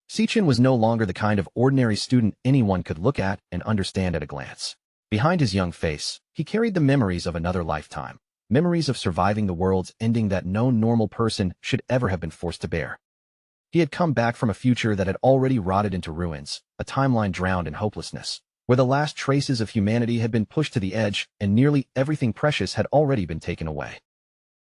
Sichin was no longer the kind of ordinary student anyone could look at and understand at a glance. Behind his young face, he carried the memories of another lifetime, memories of surviving the world's ending that no normal person should ever have been forced to bear. He had come back from a future that had already rotted into ruins, a timeline drowned in hopelessness, where the last traces of humanity had been pushed to the edge and nearly everything precious had already been taken away.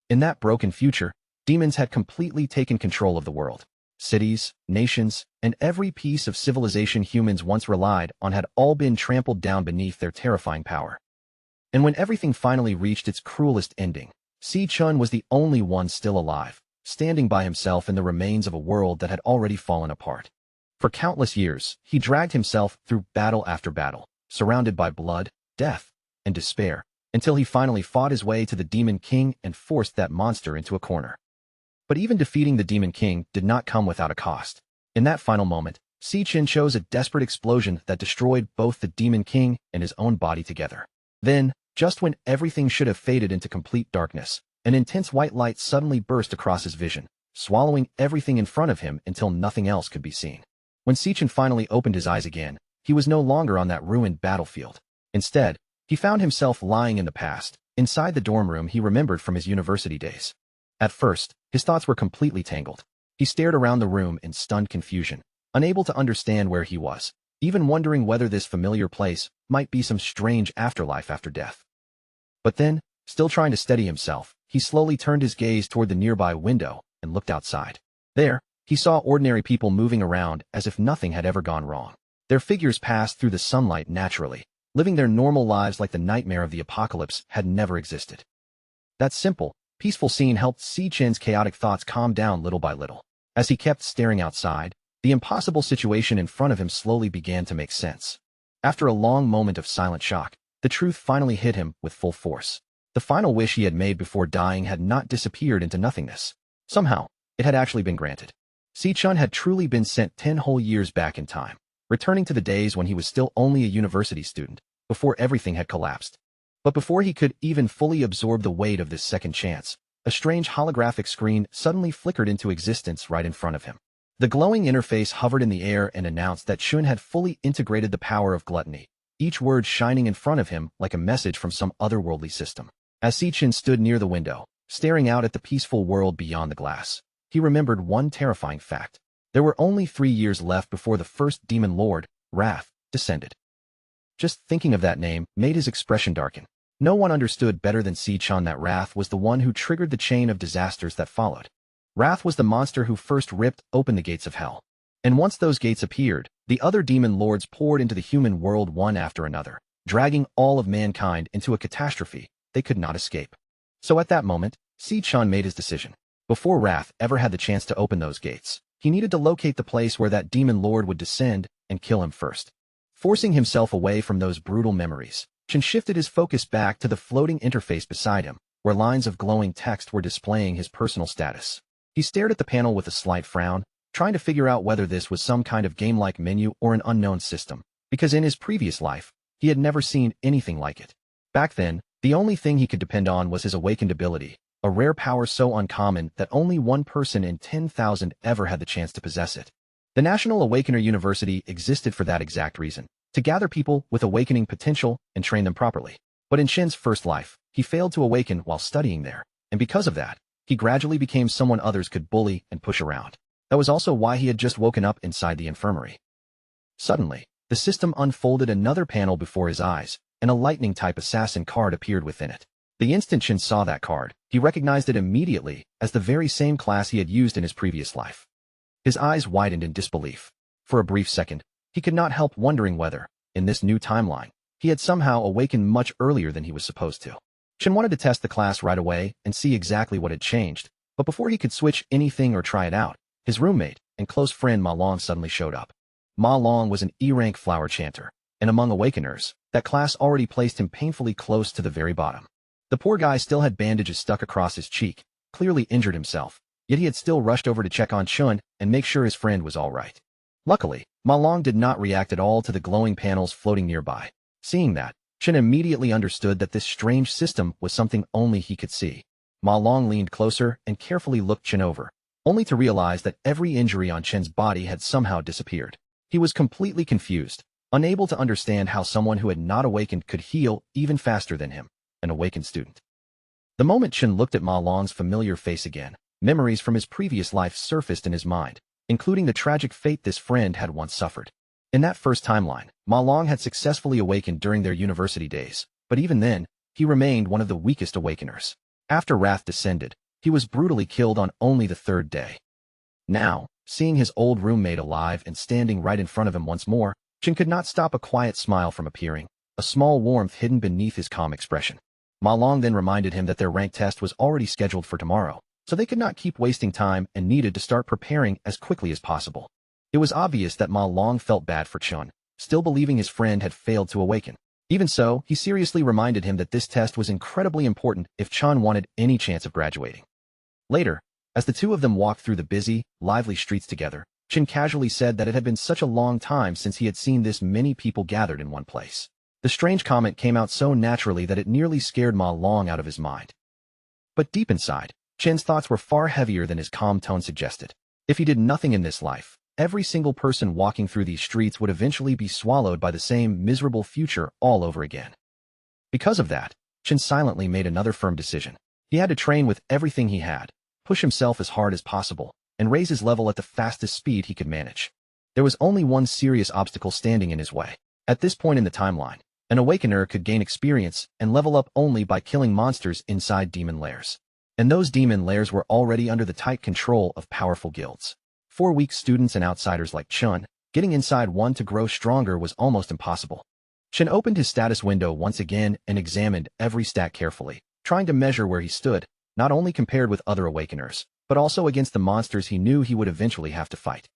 In that broken future, demons had completely taken control of the world. Cities, nations, and every piece of civilization humans once relied on had all been trampled down beneath their terrifying power. And when everything finally reached its cruelest ending, Si-chun was the only one still alive, standing by himself in the remains of a world that had already fallen apart. For countless years, he dragged himself through battle after battle, surrounded by blood, death, and despair, until he finally fought his way to the Demon King and forced that monster into a corner. But even defeating the Demon King did not come without a cost. In that final moment, Si-chun chose a desperate explosion that destroyed both the Demon King and his own body together. Then, just when everything should have faded into complete darkness, an intense white light suddenly burst across his vision, swallowing everything in front of him until nothing else could be seen. When Si-chun finally opened his eyes again, he was no longer on that ruined battlefield. Instead, he found himself lying in the past, inside the dorm room he remembered from his university days. At first, his thoughts were completely tangled. He stared around the room in stunned confusion, unable to understand where he was, even wondering whether this familiar place might be some strange afterlife after death. But then, still trying to steady himself, he slowly turned his gaze toward the nearby window and looked outside. There, he saw ordinary people moving around as if nothing had ever gone wrong. Their figures passed through the sunlight naturally, living their normal lives like the nightmare of the apocalypse had never existed. That simple, peaceful scene helped Si-chun's chaotic thoughts calm down little by little. As he kept staring outside, the impossible situation in front of him slowly began to make sense. After a long moment of silent shock, the truth finally hit him with full force. The final wish he had made before dying had not disappeared into nothingness. Somehow, it had actually been granted. Si-chun had truly been sent 10 whole years back in time, returning to the days when he was still only a university student, before everything had collapsed. But before he could even fully absorb the weight of this second chance, a strange holographic screen suddenly flickered into existence right in front of him. The glowing interface hovered in the air and announced that Chun had fully integrated the power of gluttony, each word shining in front of him like a message from some otherworldly system. As Si-chun stood near the window, staring out at the peaceful world beyond the glass, he remembered one terrifying fact. There were only 3 years left before the first demon lord, Wrath, descended. Just thinking of that name made his expression darken. No one understood better than Si-chun that Wrath was the one who triggered the chain of disasters that followed. Wrath was the monster who first ripped open the gates of hell. And once those gates appeared, the other demon lords poured into the human world one after another, dragging all of mankind into a catastrophe they could not escape. So at that moment, Si-chun made his decision. Before Wrath ever had the chance to open those gates, he needed to locate the place where that demon lord would descend and kill him first. Forcing himself away from those brutal memories, Chun shifted his focus back to the floating interface beside him, where lines of glowing text were displaying his personal status. He stared at the panel with a slight frown, trying to figure out whether this was some kind of game-like menu or an unknown system, because in his previous life, he had never seen anything like it. Back then, the only thing he could depend on was his awakened ability, a rare power so uncommon that only one person in 10,000 ever had the chance to possess it. The National Awakener University existed for that exact reason, to gather people with awakening potential and train them properly. But in Shin's first life, he failed to awaken while studying there, and because of that, he gradually became someone others could bully and push around. That was also why he had just woken up inside the infirmary. Suddenly, the system unfolded another panel before his eyes, and a lightning-type assassin card appeared within it. The instant Shin saw that card, he recognized it immediately as the very same class he had used in his previous life. His eyes widened in disbelief. For a brief second, he could not help wondering whether, in this new timeline, he had somehow awakened much earlier than he was supposed to. Shin wanted to test the class right away and see exactly what had changed, but before he could switch anything or try it out, his roommate and close friend Ma Long suddenly showed up. Ma Long was an E-rank flower chanter, and among awakeners, that class already placed him painfully close to the very bottom. The poor guy still had bandages stuck across his cheek, clearly injured himself, yet he had still rushed over to check on Chun and make sure his friend was all right. Luckily, Ma Long did not react at all to the glowing panels floating nearby. Seeing that, Chun immediately understood that this strange system was something only he could see. Ma Long leaned closer and carefully looked Chun over, only to realize that every injury on Chen's body had somehow disappeared. He was completely confused, unable to understand how someone who had not awakened could heal even faster than him, an awakened student. The moment Chen looked at Ma Long's familiar face again, memories from his previous life surfaced in his mind, including the tragic fate this friend had once suffered. In that first timeline, Ma Long had successfully awakened during their university days, but even then, he remained one of the weakest awakeners. After wrath descended, he was brutally killed on only the third day. Now, seeing his old roommate alive and standing right in front of him once more, Chen could not stop a quiet smile from appearing, a small warmth hidden beneath his calm expression. Ma Long then reminded him that their rank test was already scheduled for tomorrow, so they could not keep wasting time and needed to start preparing as quickly as possible. It was obvious that Ma Long felt bad for Chun, still believing his friend had failed to awaken. Even so, he seriously reminded him that this test was incredibly important if Chun wanted any chance of graduating. Later, as the two of them walked through the busy, lively streets together, Chen casually said that it had been such a long time since he had seen this many people gathered in one place. The strange comment came out so naturally that it nearly scared Ma Long out of his mind. But deep inside, Chen's thoughts were far heavier than his calm tone suggested. If he did nothing in this life, every single person walking through these streets would eventually be swallowed by the same miserable future all over again. Because of that, Chen silently made another firm decision. He had to train with everything he had, push himself as hard as possible, and raise his level at the fastest speed he could manage. There was only one serious obstacle standing in his way. At this point in the timeline, an awakener could gain experience and level up only by killing monsters inside demon lairs. And those demon lairs were already under the tight control of powerful guilds. For weak students and outsiders like Chun, getting inside one to grow stronger was almost impossible. Chen opened his status window once again and examined every stat carefully, trying to measure where he stood, not only compared with other awakeners, but also against the monsters he knew he would eventually have to fight.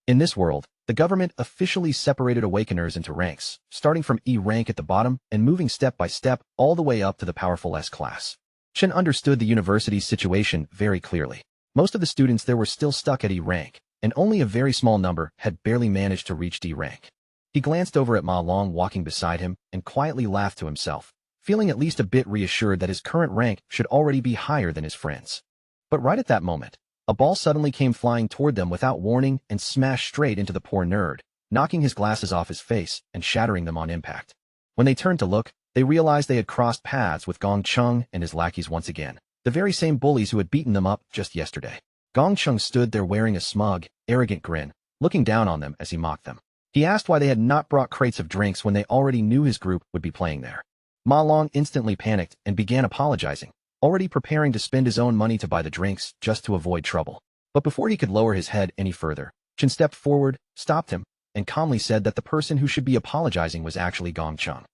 In this world, the government officially separated awakeners into ranks, starting from E rank at the bottom and moving step by step all the way up to the powerful S class. Chen understood the university's situation very clearly. Most of the students there were still stuck at E rank, and only a very small number had barely managed to reach D rank. He glanced over at Ma Long walking beside him and quietly laughed to himself, feeling at least a bit reassured that his current rank should already be higher than his friends. But right at that moment, a ball suddenly came flying toward them without warning and smashed straight into the poor nerd, knocking his glasses off his face and shattering them on impact. When they turned to look, they realized they had crossed paths with Gong Chung and his lackeys once again, the very same bullies who had beaten them up just yesterday. Gong Chung stood there wearing a smug, arrogant grin, looking down on them as he mocked them. He asked why they had not brought crates of drinks when they already knew his group would be playing there. Ma Long instantly panicked and began apologizing, already preparing to spend his own money to buy the drinks just to avoid trouble. But before he could lower his head any further, Chen stepped forward, stopped him, and calmly said that the person who should be apologizing was actually Gong Chung.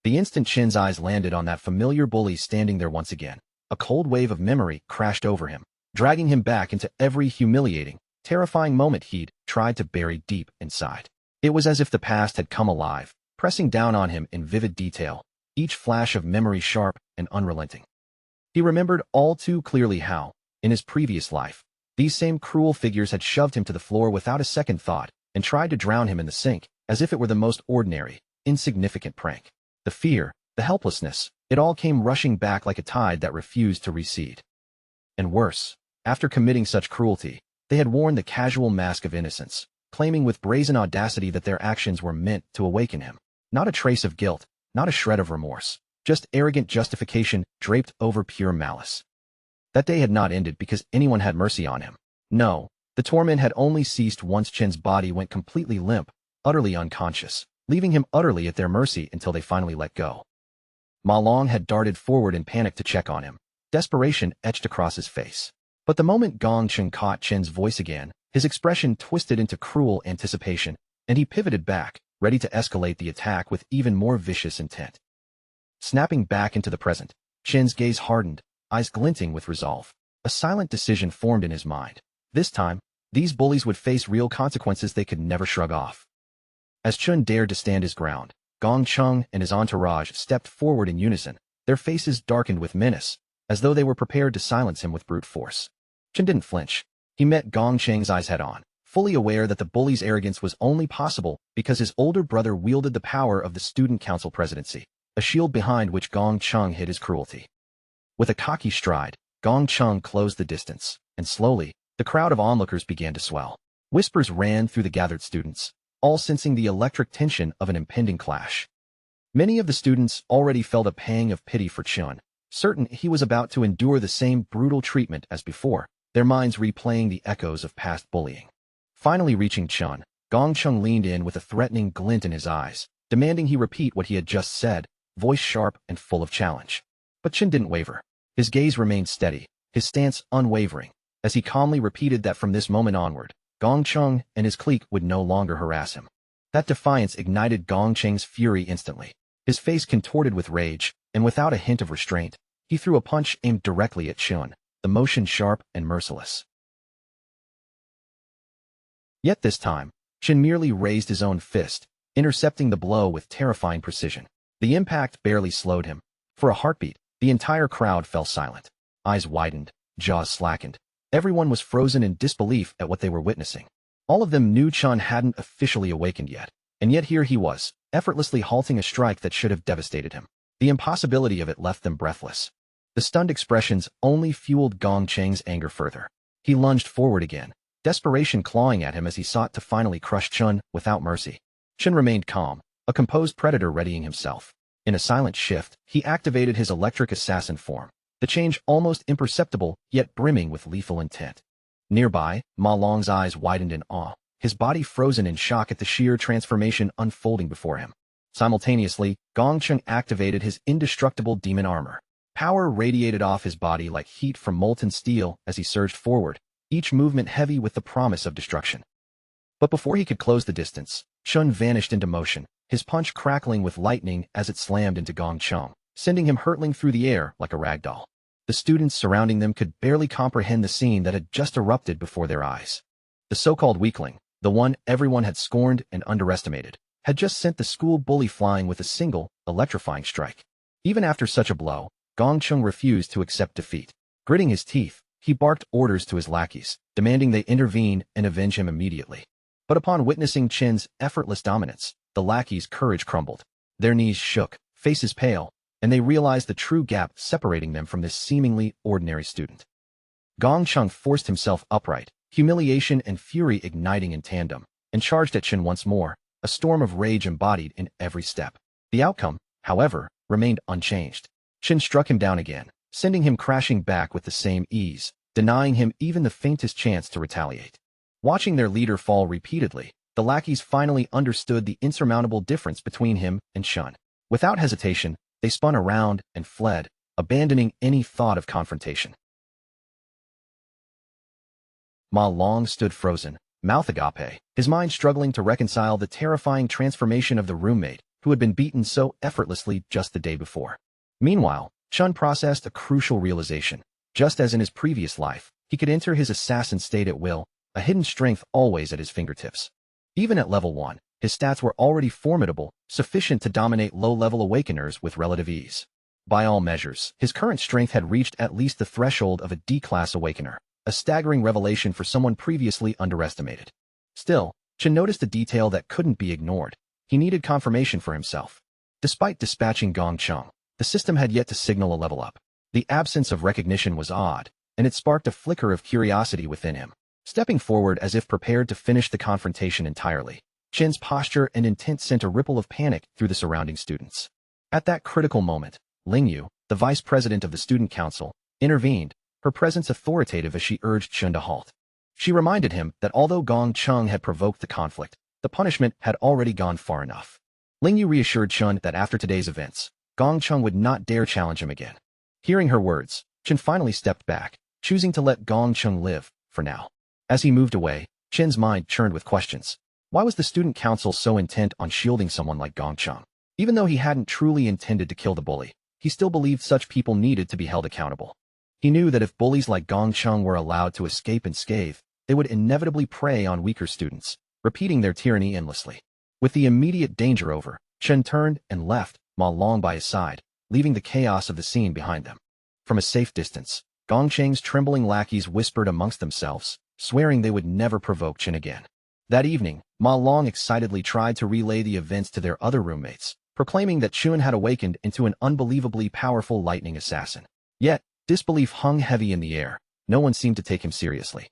The instant Chen's eyes landed on that familiar bully standing there once again, a cold wave of memory crashed over him, dragging him back into every humiliating, terrifying moment he'd tried to bury deep inside. It was as if the past had come alive, pressing down on him in vivid detail, each flash of memory sharp and unrelenting. He remembered all too clearly how, in his previous life, these same cruel figures had shoved him to the floor without a second thought and tried to drown him in the sink, as if it were the most ordinary, insignificant prank. The fear, the helplessness, it all came rushing back like a tide that refused to recede. And worse, after committing such cruelty, they had worn the casual mask of innocence, claiming with brazen audacity that their actions were meant to awaken him. Not a trace of guilt, not a shred of remorse, just arrogant justification draped over pure malice. That day had not ended because anyone had mercy on him. No, the torment had only ceased once Chen's body went completely limp, utterly unconscious, leaving him utterly at their mercy until they finally let go. Ma Long had darted forward in panic to check on him, desperation etched across his face. But the moment Gong Chung caught Chen's voice again, his expression twisted into cruel anticipation, and he pivoted back, ready to escalate the attack with even more vicious intent. Snapping back into the present, Chen's gaze hardened, eyes glinting with resolve. A silent decision formed in his mind. This time, these bullies would face real consequences they could never shrug off. As Chun dared to stand his ground, Gong Chung and his entourage stepped forward in unison, their faces darkened with menace, as though they were prepared to silence him with brute force. Chun didn't flinch. He met Gong Cheng's eyes head-on, fully aware that the bully's arrogance was only possible because his older brother wielded the power of the student council presidency, a shield behind which Gong Chung hid his cruelty. With a cocky stride, Gong Chung closed the distance, and slowly, the crowd of onlookers began to swell. Whispers ran through the gathered students, all sensing the electric tension of an impending clash. Many of the students already felt a pang of pity for Chun, certain he was about to endure the same brutal treatment as before, their minds replaying the echoes of past bullying. Finally reaching Chun, Gong Chung leaned in with a threatening glint in his eyes, demanding he repeat what he had just said, voice sharp and full of challenge. But Chun didn't waver. His gaze remained steady, his stance unwavering, as he calmly repeated that from this moment onward, Gong Chung and his clique would no longer harass him. That defiance ignited Gong Cheng's fury instantly. His face contorted with rage, and without a hint of restraint, he threw a punch aimed directly at Chun, the motion sharp and merciless. Yet this time, Chun merely raised his own fist, intercepting the blow with terrifying precision. The impact barely slowed him. For a heartbeat, the entire crowd fell silent. Eyes widened, jaws slackened. Everyone was frozen in disbelief at what they were witnessing. All of them knew Chun hadn't officially awakened yet, and yet here he was, effortlessly halting a strike that should have devastated him. The impossibility of it left them breathless. The stunned expressions only fueled Gong Cheng's anger further. He lunged forward again, desperation clawing at him as he sought to finally crush Chun without mercy. Chun remained calm, a composed predator readying himself. In a silent shift, he activated his electric assassin form, the change almost imperceptible yet brimming with lethal intent. Nearby, Ma Long's eyes widened in awe, his body frozen in shock at the sheer transformation unfolding before him. Simultaneously, Gong Chung activated his indestructible demon armor. Power radiated off his body like heat from molten steel as he surged forward, each movement heavy with the promise of destruction. But before he could close the distance, Chun vanished into motion, his punch crackling with lightning as it slammed into Gong Chung, sending him hurtling through the air like a rag doll. The students surrounding them could barely comprehend the scene that had just erupted before their eyes. The so-called weakling, the one everyone had scorned and underestimated, had just sent the school bully flying with a single, electrifying strike. Even after such a blow, Gong Chung refused to accept defeat. Gritting his teeth, he barked orders to his lackeys, demanding they intervene and avenge him immediately. But upon witnessing Chin's effortless dominance, the lackeys' courage crumbled. Their knees shook, faces pale, and they realized the true gap separating them from this seemingly ordinary student. Gong Chung forced himself upright, humiliation and fury igniting in tandem, and charged at Chin once more, a storm of rage embodied in every step. The outcome, however, remained unchanged. Chin struck him down again, sending him crashing back with the same ease, denying him even the faintest chance to retaliate. Watching their leader fall repeatedly, the lackeys finally understood the insurmountable difference between him and Chun. Without hesitation, they spun around and fled, abandoning any thought of confrontation. Ma Long stood frozen, mouth agape, his mind struggling to reconcile the terrifying transformation of the roommate who had been beaten so effortlessly just the day before. Meanwhile, Chun processed a crucial realization. Just as in his previous life, he could enter his assassin state at will, a hidden strength always at his fingertips. Even at level 1, his stats were already formidable, sufficient to dominate low-level awakeners with relative ease. By all measures, his current strength had reached at least the threshold of a D-class awakener, a staggering revelation for someone previously underestimated. Still, Chen noticed a detail that couldn't be ignored. He needed confirmation for himself. Despite dispatching Gong Chung, the system had yet to signal a level up. The absence of recognition was odd, and it sparked a flicker of curiosity within him. Stepping forward as if prepared to finish the confrontation entirely, Chen's posture and intent sent a ripple of panic through the surrounding students. At that critical moment, Ling Yu, the vice president of the student council, intervened, her presence authoritative as she urged Chen to halt. She reminded him that although Gong Chung had provoked the conflict, the punishment had already gone far enough. Ling Yu reassured Chen that after today's events, Gong Chung would not dare challenge him again. Hearing her words, Chen finally stepped back, choosing to let Gong Chung live, for now. As he moved away, Chen's mind churned with questions. Why was the student council so intent on shielding someone like Gong Chung? Even though he hadn't truly intended to kill the bully, he still believed such people needed to be held accountable. He knew that if bullies like Gong Chung were allowed to escape unscathed, they would inevitably prey on weaker students, repeating their tyranny endlessly. With the immediate danger over, Chen turned and left, Ma Long by his side, leaving the chaos of the scene behind them. From a safe distance, Gong Cheng's trembling lackeys whispered amongst themselves, swearing they would never provoke Chen again. That evening, Ma Long excitedly tried to relay the events to their other roommates, proclaiming that Chun had awakened into an unbelievably powerful lightning assassin. Yet, Disbelief hung heavy in the air. No one seemed to take him seriously.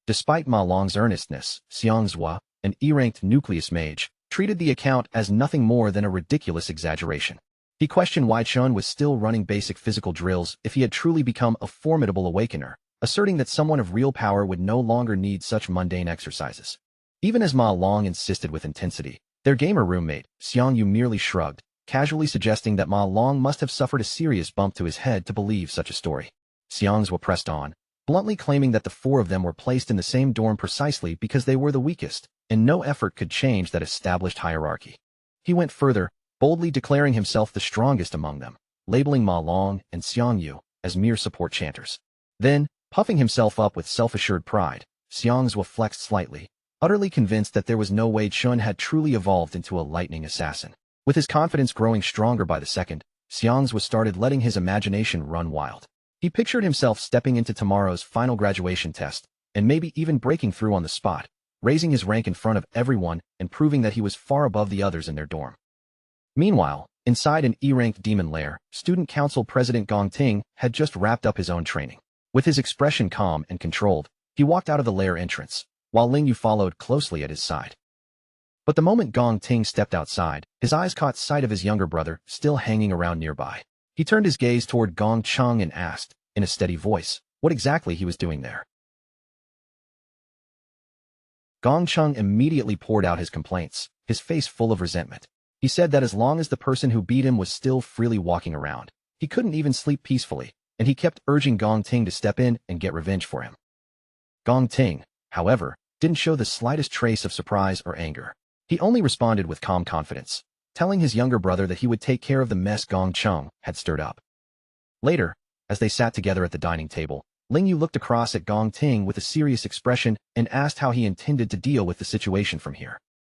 Despite Ma Long's earnestness, Xiangzhua, an E-ranked nucleus mage, treated the account as nothing more than a ridiculous exaggeration. He questioned why Chun was still running basic physical drills if he had truly become a formidable awakener, asserting that someone of real power would no longer need such mundane exercises. Even as Ma Long insisted with intensity, their gamer roommate, Xiang Yu, merely shrugged, casually suggesting that Ma Long must have suffered a serious bump to his head to believe such a story. Xiangzhua pressed on, bluntly claiming that the four of them were placed in the same dorm precisely because they were the weakest, and no effort could change that established hierarchy. He went further, boldly declaring himself the strongest among them, labeling Ma Long and Xiang Yu as mere support chanters. Then, puffing himself up with self-assured pride, Xiangzhua flexed slightly, utterly convinced that there was no way Chun had truly evolved into a lightning assassin. With his confidence growing stronger by the second, Xiangzhua started letting his imagination run wild. He pictured himself stepping into tomorrow's final graduation test, and maybe even breaking through on the spot, raising his rank in front of everyone and proving that he was far above the others in their dorm. Meanwhile, inside an E-ranked demon lair, Student Council President Gong Ting had just wrapped up his own training. With his expression calm and controlled, he walked out of the lair entrance, while Ling Yu followed closely at his side. But the moment Gong Ting stepped outside, his eyes caught sight of his younger brother still hanging around nearby. He turned his gaze toward Gong Cheng and asked, in a steady voice, what exactly he was doing there. Gong Cheng immediately poured out his complaints, his face full of resentment. He said that as long as the person who beat him was still freely walking around, he couldn't even sleep peacefully, and he kept urging Gong Ting to step in and get revenge for him. Gong Ting, however, didn't show the slightest trace of surprise or anger. He only responded with calm confidence, telling his younger brother that he would take care of the mess Gong Cheng had stirred up. Later, as they sat together at the dining table, Ling Yu looked across at Gong Ting with a serious expression and asked how he intended to deal with the situation from here.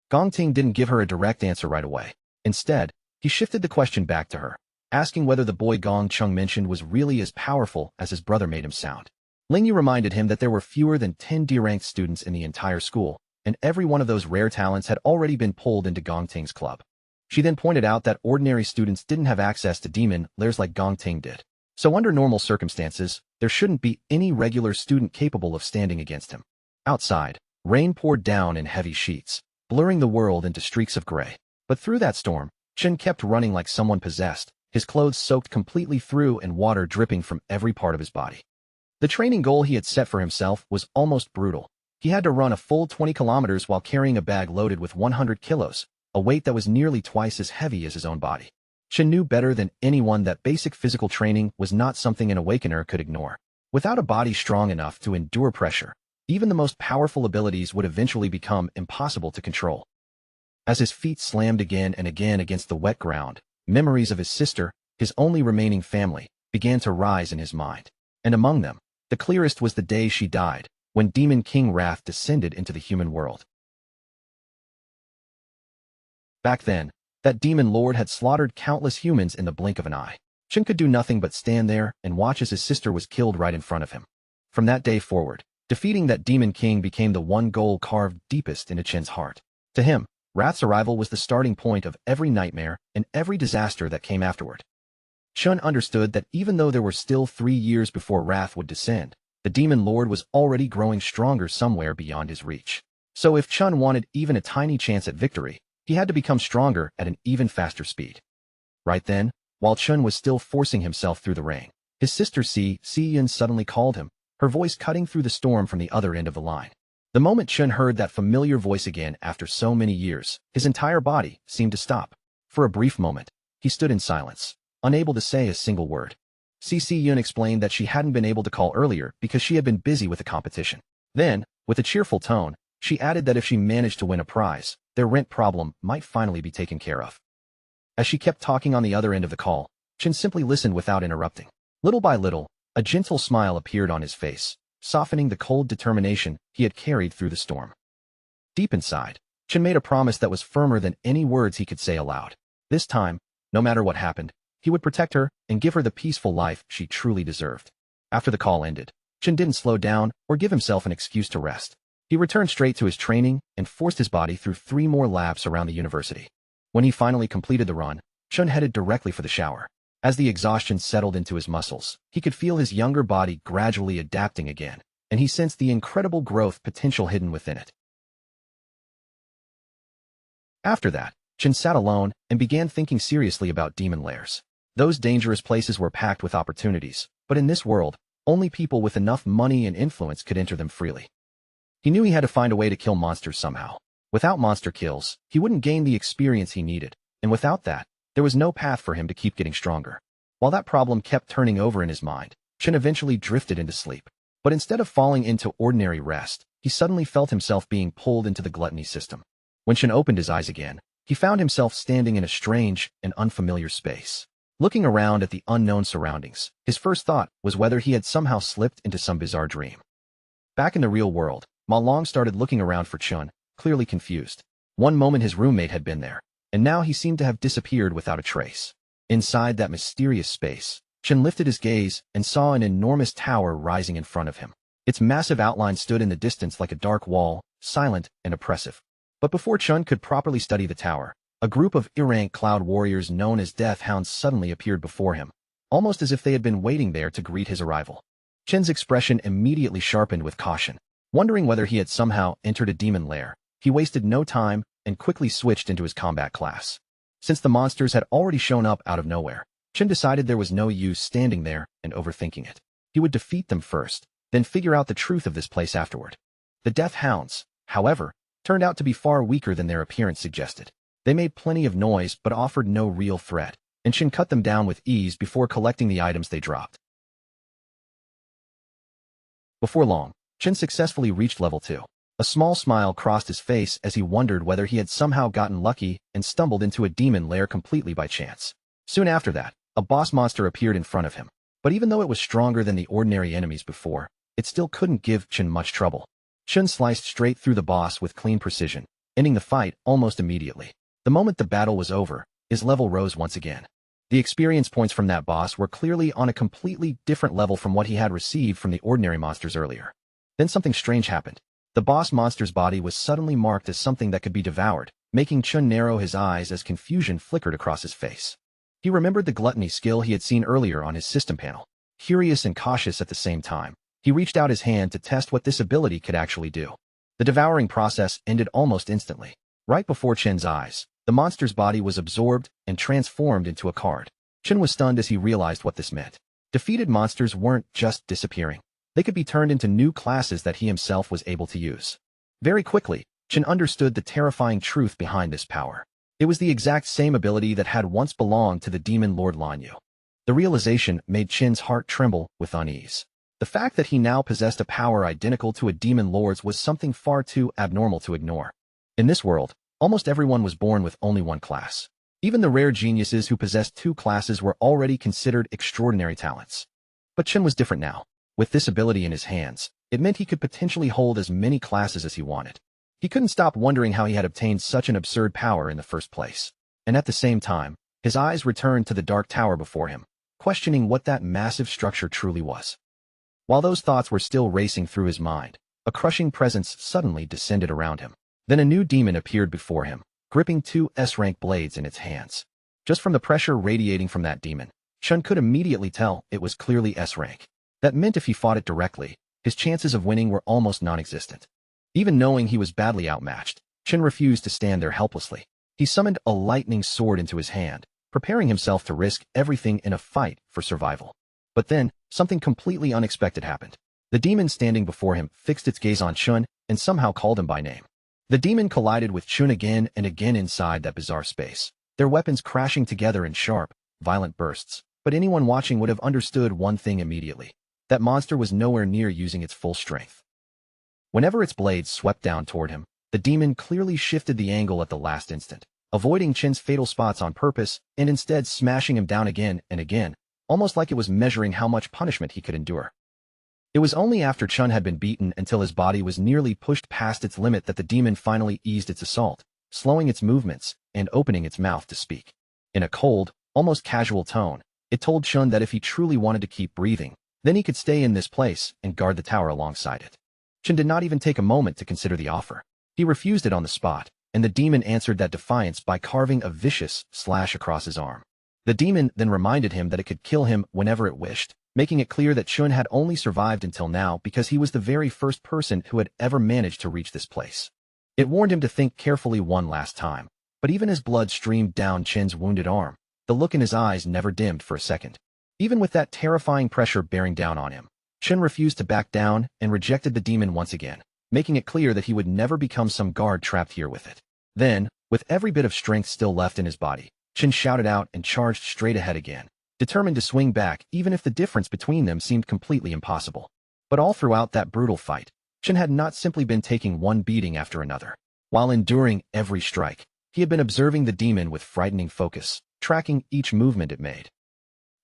Gong Ting didn't give her a direct answer right away. Instead, he shifted the question back to her, asking whether the boy Gong Cheng mentioned was really as powerful as his brother made him sound. Ling Yu reminded him that there were fewer than 10 D-ranked students in the entire school, and every one of those rare talents had already been pulled into Gong Ting's club. She then pointed out that ordinary students didn't have access to demon lairs like Gong Ting did. So under normal circumstances, there shouldn't be any regular student capable of standing against him. Outside, rain poured down in heavy sheets, blurring the world into streaks of gray. But through that storm, Chen kept running like someone possessed, his clothes soaked completely through and water dripping from every part of his body. The training goal he had set for himself was almost brutal. He had to run a full 20 kilometers while carrying a bag loaded with 100 kilos, a weight that was nearly twice as heavy as his own body. Chen knew better than anyone that basic physical training was not something an awakener could ignore. Without a body strong enough to endure pressure, even the most powerful abilities would eventually become impossible to control. As his feet slammed again and again against the wet ground, memories of his sister, his only remaining family, began to rise in his mind. And among them, the clearest was the day she died, when Demon King Wrath descended into the human world. Back then, that demon lord had slaughtered countless humans in the blink of an eye. Chen could do nothing but stand there and watch as his sister was killed right in front of him. From that day forward, defeating that demon king became the one goal carved deepest into Chen's heart. To him, Wrath's arrival was the starting point of every nightmare and every disaster that came afterward. Chen understood that even though there were still 3 years before Wrath would descend, the demon lord was already growing stronger somewhere beyond his reach. So if Chen wanted even a tiny chance at victory, he had to become stronger at an even faster speed. Right then, while Chen was still forcing himself through the rain, his sister Si Yun suddenly called him, her voice cutting through the storm from the other end of the line. The moment Chen heard that familiar voice again after so many years, his entire body seemed to stop. For a brief moment, he stood in silence, unable to say a single word. Si Yun explained that she hadn't been able to call earlier because she had been busy with the competition. Then, with a cheerful tone, she added that if she managed to win a prize, their rent problem might finally be taken care of. As she kept talking on the other end of the call, Chen simply listened without interrupting. Little by little, a gentle smile appeared on his face, softening the cold determination he had carried through the storm. Deep inside, Chen made a promise that was firmer than any words he could say aloud. This time, no matter what happened, he would protect her and give her the peaceful life she truly deserved. After the call ended, Chen didn't slow down or give himself an excuse to rest. He returned straight to his training and forced his body through 3 more laps around the university. When he finally completed the run, Chen headed directly for the shower. As the exhaustion settled into his muscles, he could feel his younger body gradually adapting again, and he sensed the incredible growth potential hidden within it. After that, Chen sat alone and began thinking seriously about demon lairs. Those dangerous places were packed with opportunities, but in this world, only people with enough money and influence could enter them freely. He knew he had to find a way to kill monsters somehow. Without monster kills, he wouldn't gain the experience he needed, and without that, there was no path for him to keep getting stronger. While that problem kept turning over in his mind, Chen eventually drifted into sleep. But instead of falling into ordinary rest, he suddenly felt himself being pulled into the gluttony system. When Chen opened his eyes again, he found himself standing in a strange and unfamiliar space. Looking around at the unknown surroundings, his first thought was whether he had somehow slipped into some bizarre dream. Back in the real world, Ma Long started looking around for Chen, clearly confused. One moment his roommate had been there, and now he seemed to have disappeared without a trace. Inside that mysterious space, Chen lifted his gaze and saw an enormous tower rising in front of him. Its massive outline stood in the distance like a dark wall, silent and oppressive. But before Chen could properly study the tower, a group of errant cloud warriors known as Death Hounds suddenly appeared before him, almost as if they had been waiting there to greet his arrival. Chen's expression immediately sharpened with caution. Wondering whether he had somehow entered a demon lair, he wasted no time and quickly switched into his combat class. Since the monsters had already shown up out of nowhere, Chen decided there was no use standing there and overthinking it. He would defeat them first, then figure out the truth of this place afterward. The Death Hounds, however, turned out to be far weaker than their appearance suggested. They made plenty of noise but offered no real threat, and Chen cut them down with ease before collecting the items they dropped. Before long, Chen successfully reached level 2. A small smile crossed his face as he wondered whether he had somehow gotten lucky and stumbled into a demon lair completely by chance. Soon after that, a boss monster appeared in front of him, but even though it was stronger than the ordinary enemies before, it still couldn't give Chen much trouble. Chen sliced straight through the boss with clean precision, ending the fight almost immediately. The moment the battle was over, his level rose once again. The experience points from that boss were clearly on a completely different level from what he had received from the ordinary monsters earlier. Then something strange happened. The boss monster's body was suddenly marked as something that could be devoured, making Chen narrow his eyes as confusion flickered across his face. He remembered the gluttony skill he had seen earlier on his system panel. Curious and cautious at the same time, he reached out his hand to test what this ability could actually do. The devouring process ended almost instantly. Right before Chen's eyes, the monster's body was absorbed and transformed into a card. Chen was stunned as he realized what this meant. Defeated monsters weren't just disappearing. They could be turned into new classes that he himself was able to use. Very quickly, Chen understood the terrifying truth behind this power. It was the exact same ability that had once belonged to the demon Lord Lanyu. The realization made Chen's heart tremble with unease. The fact that he now possessed a power identical to a demon lord's was something far too abnormal to ignore. In this world, almost everyone was born with only one class. Even the rare geniuses who possessed two classes were already considered extraordinary talents. But Chen was different now. With this ability in his hands, it meant he could potentially hold as many classes as he wanted. He couldn't stop wondering how he had obtained such an absurd power in the first place. And at the same time, his eyes returned to the dark tower before him, questioning what that massive structure truly was. While those thoughts were still racing through his mind, a crushing presence suddenly descended around him. Then a new demon appeared before him, gripping two S-rank blades in its hands. Just from the pressure radiating from that demon, Chen could immediately tell it was clearly S-rank. That meant if he fought it directly, his chances of winning were almost non-existent. Even knowing he was badly outmatched, Chen refused to stand there helplessly. He summoned a lightning sword into his hand, preparing himself to risk everything in a fight for survival. But then, something completely unexpected happened. The demon standing before him fixed its gaze on Chen and somehow called him by name. The demon collided with Chen again and again inside that bizarre space, their weapons crashing together in sharp, violent bursts. But anyone watching would have understood one thing immediately. That monster was nowhere near using its full strength. Whenever its blades swept down toward him, the demon clearly shifted the angle at the last instant, avoiding Chen's fatal spots on purpose and instead smashing him down again and again, almost like it was measuring how much punishment he could endure. It was only after Chen had been beaten until his body was nearly pushed past its limit that the demon finally eased its assault, slowing its movements and opening its mouth to speak. In a cold, almost casual tone, it told Chen that if he truly wanted to keep breathing, then he could stay in this place and guard the tower alongside it. Chen did not even take a moment to consider the offer. He refused it on the spot, and the demon answered that defiance by carving a vicious slash across his arm. The demon then reminded him that it could kill him whenever it wished, making it clear that Chun had only survived until now because he was the very first person who had ever managed to reach this place. It warned him to think carefully one last time, but even as blood streamed down Chun's wounded arm, the look in his eyes never dimmed for a second. Even with that terrifying pressure bearing down on him, Chun refused to back down and rejected the demon once again, making it clear that he would never become some guard trapped here with it. Then, with every bit of strength still left in his body, Chun shouted out and charged straight ahead again, determined to swing back even if the difference between them seemed completely impossible. But all throughout that brutal fight, Chun had not simply been taking one beating after another. While enduring every strike, he had been observing the demon with frightening focus, tracking each movement it made.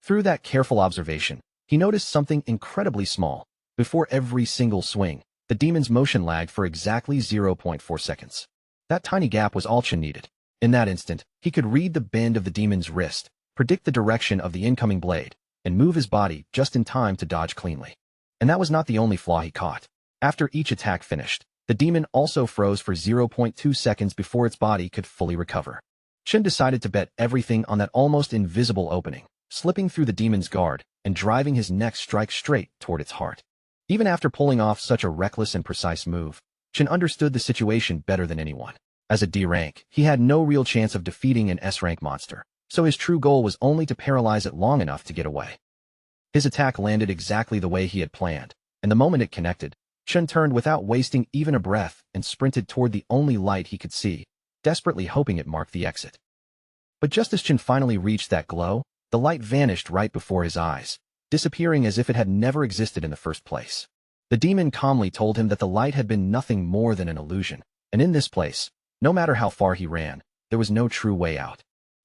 Through that careful observation, he noticed something incredibly small. Before every single swing, the demon's motion lagged for exactly 0.4 seconds. That tiny gap was all Chun needed. In that instant, he could read the bend of the demon's wrist, predict the direction of the incoming blade, and move his body just in time to dodge cleanly. And that was not the only flaw he caught. After each attack finished, the demon also froze for 0.2 seconds before its body could fully recover. Chun decided to bet everything on that almost invisible opening, slipping through the demon's guard and driving his next strike straight toward its heart. Even after pulling off such a reckless and precise move, Chun understood the situation better than anyone. As a D rank, he had no real chance of defeating an S rank monster, so his true goal was only to paralyze it long enough to get away. His attack landed exactly the way he had planned, and the moment it connected, Chun turned without wasting even a breath and sprinted toward the only light he could see, desperately hoping it marked the exit. But just as Chun finally reached that glow, the light vanished right before his eyes, disappearing as if it had never existed in the first place. The demon calmly told him that the light had been nothing more than an illusion, and in this place, no matter how far he ran, there was no true way out.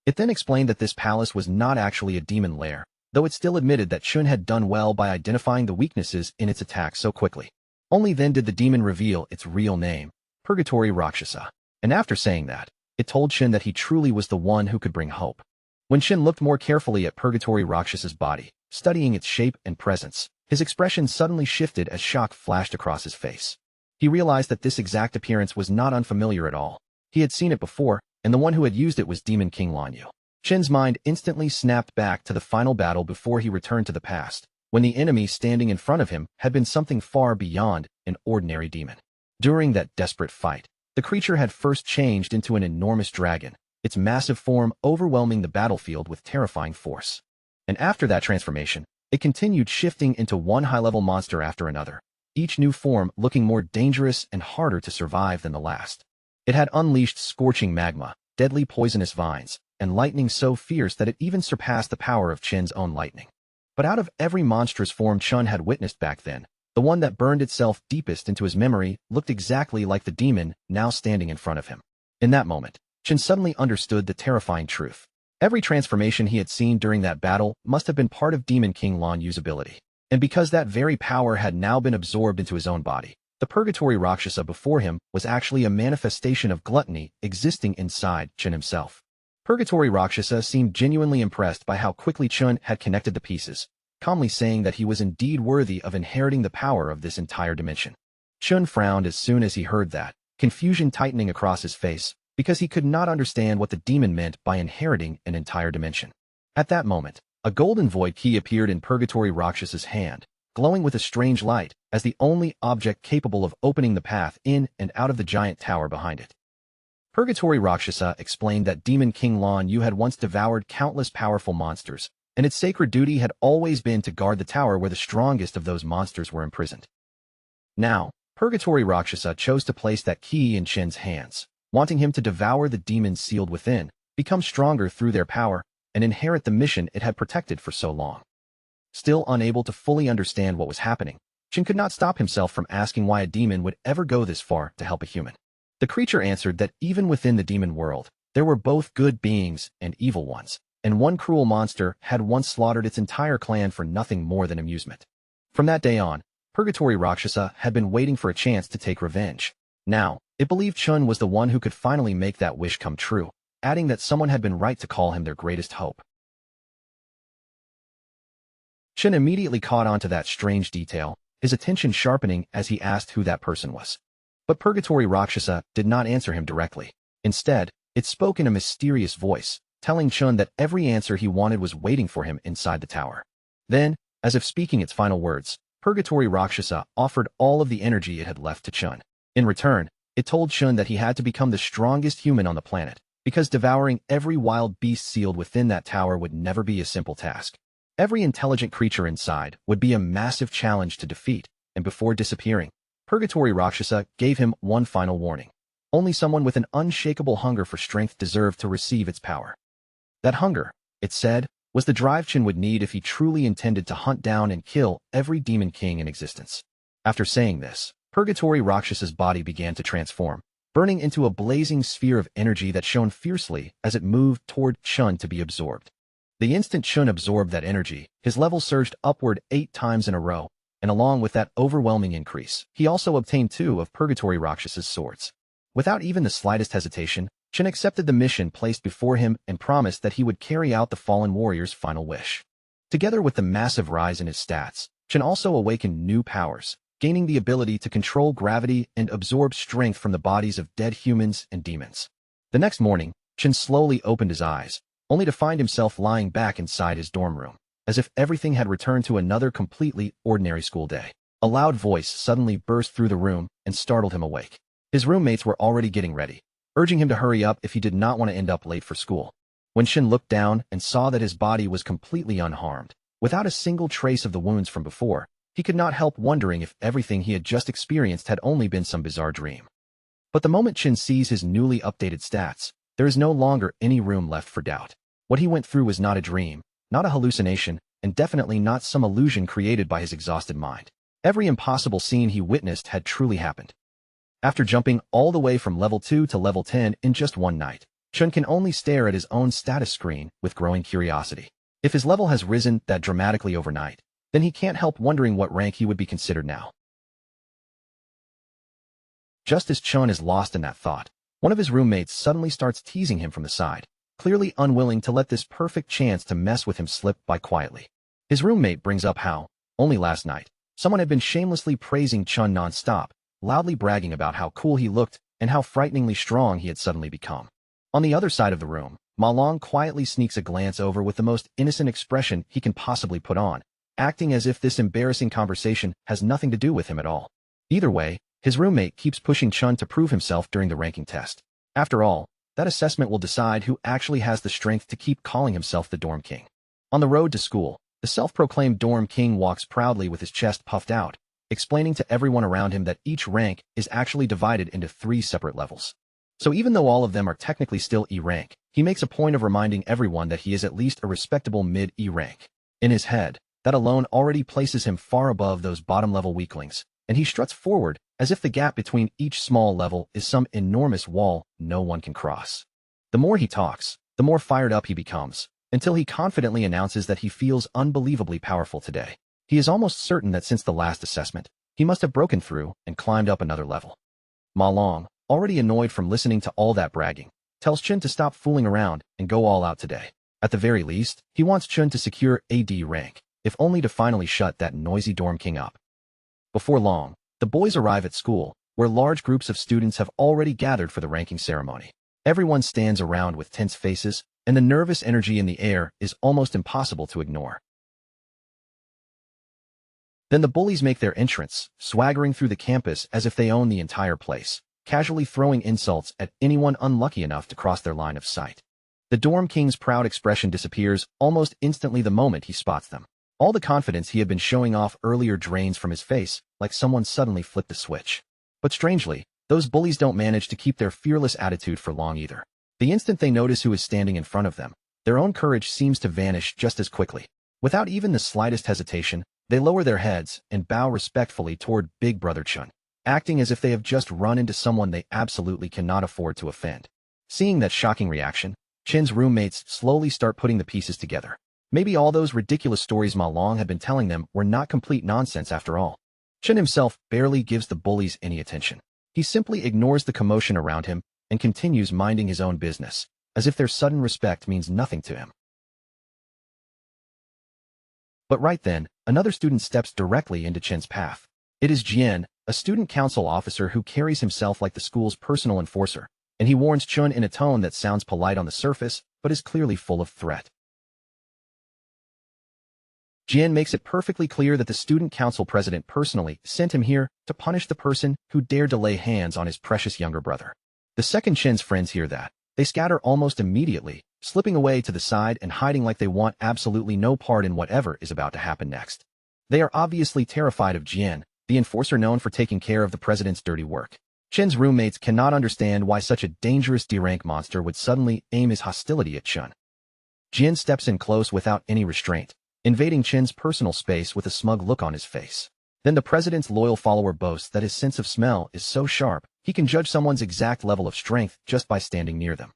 It then explained that this palace was not actually a demon lair, though it still admitted that Chun had done well by identifying the weaknesses in its attack so quickly. Only then did the demon reveal its real name, Purgatory Rakshasa, and after saying that, it told Chun that he truly was the one who could bring hope. When Chun looked more carefully at Purgatory Rakshasa's body, studying its shape and presence, his expression suddenly shifted as shock flashed across his face. He realized that this exact appearance was not unfamiliar at all. He had seen it before, and the one who had used it was Demon King Lanyu. Chun's mind instantly snapped back to the final battle before he returned to the past, when the enemy standing in front of him had been something far beyond an ordinary demon. During that desperate fight, the creature had first changed into an enormous dragon, its massive form overwhelming the battlefield with terrifying force. And after that transformation, it continued shifting into one high-level monster after another, each new form looking more dangerous and harder to survive than the last. It had unleashed scorching magma, deadly poisonous vines, and lightning so fierce that it even surpassed the power of Chun's own lightning. But out of every monstrous form Chun had witnessed back then, the one that burned itself deepest into his memory looked exactly like the demon now standing in front of him. In that moment, Chun suddenly understood the terrifying truth. Every transformation he had seen during that battle must have been part of Demon King Lanyu's ability. And because that very power had now been absorbed into his own body, the Purgatory Rakshasa before him was actually a manifestation of gluttony existing inside Chun himself. Purgatory Rakshasa seemed genuinely impressed by how quickly Chun had connected the pieces, calmly saying that he was indeed worthy of inheriting the power of this entire dimension. Chun frowned as soon as he heard that, confusion tightening across his face, because he could not understand what the demon meant by inheriting an entire dimension. At that moment, a golden void key appeared in Purgatory Rakshasa's hand, glowing with a strange light, as the only object capable of opening the path in and out of the giant tower behind it. Purgatory Rakshasa explained that Demon King Lanyu had once devoured countless powerful monsters, and its sacred duty had always been to guard the tower where the strongest of those monsters were imprisoned. Now, Purgatory Rakshasa chose to place that key in Chun's hands, wanting him to devour the demons sealed within, become stronger through their power, and inherit the mission it had protected for so long. Still unable to fully understand what was happening, Chun could not stop himself from asking why a demon would ever go this far to help a human. The creature answered that even within the demon world, there were both good beings and evil ones, and one cruel monster had once slaughtered its entire clan for nothing more than amusement. From that day on, Purgatory Rakshasa had been waiting for a chance to take revenge. Now, it believed Chun was the one who could finally make that wish come true, adding that someone had been right to call him their greatest hope. Chun immediately caught on to that strange detail, his attention sharpening as he asked who that person was. But Purgatory Rakshasa did not answer him directly. Instead, it spoke in a mysterious voice, telling Chun that every answer he wanted was waiting for him inside the tower. Then, as if speaking its final words, Purgatory Rakshasa offered all of the energy it had left to Chun. In return, it told Chun that he had to become the strongest human on the planet, because devouring every wild beast sealed within that tower would never be a simple task. Every intelligent creature inside would be a massive challenge to defeat, and before disappearing, Purgatory Rakshasa gave him one final warning. Only someone with an unshakable hunger for strength deserved to receive its power. That hunger, it said, was the drive Chin would need if he truly intended to hunt down and kill every demon king in existence. After saying this, Purgatory Rakshasa's body began to transform, burning into a blazing sphere of energy that shone fiercely as it moved toward Chun to be absorbed. The instant Chun absorbed that energy, his level surged upward 8 times in a row, and along with that overwhelming increase, he also obtained 2 of Purgatory Rakshasa's swords. Without even the slightest hesitation, Chun accepted the mission placed before him and promised that he would carry out the fallen warrior's final wish. Together with the massive rise in his stats, Chun also awakened new powers, gaining the ability to control gravity and absorb strength from the bodies of dead humans and demons. The next morning, Chun slowly opened his eyes, only to find himself lying back inside his dorm room, as if everything had returned to another completely ordinary school day. A loud voice suddenly burst through the room and startled him awake. His roommates were already getting ready, urging him to hurry up if he did not want to end up late for school. When Shin looked down and saw that his body was completely unharmed, without a single trace of the wounds from before, he could not help wondering if everything he had just experienced had only been some bizarre dream. But the moment Chin sees his newly updated stats, there is no longer any room left for doubt. What he went through was not a dream, not a hallucination, and definitely not some illusion created by his exhausted mind. Every impossible scene he witnessed had truly happened. After jumping all the way from level 2 to level 10 in just one night, Chun can only stare at his own status screen with growing curiosity. If his level has risen that dramatically overnight, then he can't help wondering what rank he would be considered now. Just as Chun is lost in that thought, one of his roommates suddenly starts teasing him from the side, clearly unwilling to let this perfect chance to mess with him slip by quietly. His roommate brings up how, only last night, someone had been shamelessly praising Chun non-stop, loudly bragging about how cool he looked and how frighteningly strong he had suddenly become. On the other side of the room, Ma Long quietly sneaks a glance over with the most innocent expression he can possibly put on, acting as if this embarrassing conversation has nothing to do with him at all. Either way, his roommate keeps pushing Chun to prove himself during the ranking test. After all, that assessment will decide who actually has the strength to keep calling himself the Dorm King. On the road to school, the self-proclaimed Dorm King walks proudly with his chest puffed out, explaining to everyone around him that each rank is actually divided into 3 separate levels. So even though all of them are technically still E rank, he makes a point of reminding everyone that he is at least a respectable mid-E rank. In his head, that alone already places him far above those bottom-level weaklings, and he struts forward as if the gap between each small level is some enormous wall no one can cross. The more he talks, the more fired up he becomes, until he confidently announces that he feels unbelievably powerful today. He is almost certain that since the last assessment, he must have broken through and climbed up another level. Ma Long, already annoyed from listening to all that bragging, tells Chun to stop fooling around and go all out today. At the very least, he wants Chun to secure a D rank, if only to finally shut that noisy Dorm King up. Before long, the boys arrive at school, where large groups of students have already gathered for the ranking ceremony. Everyone stands around with tense faces, and the nervous energy in the air is almost impossible to ignore. Then the bullies make their entrance, swaggering through the campus as if they own the entire place, casually throwing insults at anyone unlucky enough to cross their line of sight. The Dorm King's proud expression disappears almost instantly the moment he spots them. All the confidence he had been showing off earlier drains from his face, like someone suddenly flipped a switch. But strangely, those bullies don't manage to keep their fearless attitude for long either. The instant they notice who is standing in front of them, their own courage seems to vanish just as quickly. Without even the slightest hesitation, they lower their heads and bow respectfully toward Big Brother Chun, acting as if they have just run into someone they absolutely cannot afford to offend. Seeing that shocking reaction, Chin's roommates slowly start putting the pieces together. Maybe all those ridiculous stories Ma Long had been telling them were not complete nonsense after all. Chin himself barely gives the bullies any attention. He simply ignores the commotion around him and continues minding his own business, as if their sudden respect means nothing to him. But right then, another student steps directly into Chin's path. It is Jian, a student council officer who carries himself like the school's personal enforcer, and he warns Chun in a tone that sounds polite on the surface, but is clearly full of threat. Jian makes it perfectly clear that the student council president personally sent him here to punish the person who dared to lay hands on his precious younger brother. The second Chen's friends hear that. They scatter almost immediately, slipping away to the side and hiding like they want absolutely no part in whatever is about to happen next. They are obviously terrified of Jian, the enforcer known for taking care of the president's dirty work. Chen's roommates cannot understand why such a dangerous D-rank monster would suddenly aim his hostility at Chen. Jian steps in close without any restraint, invading Chen's personal space with a smug look on his face. Then the president's loyal follower boasts that his sense of smell is so sharp, he can judge someone's exact level of strength just by standing near them.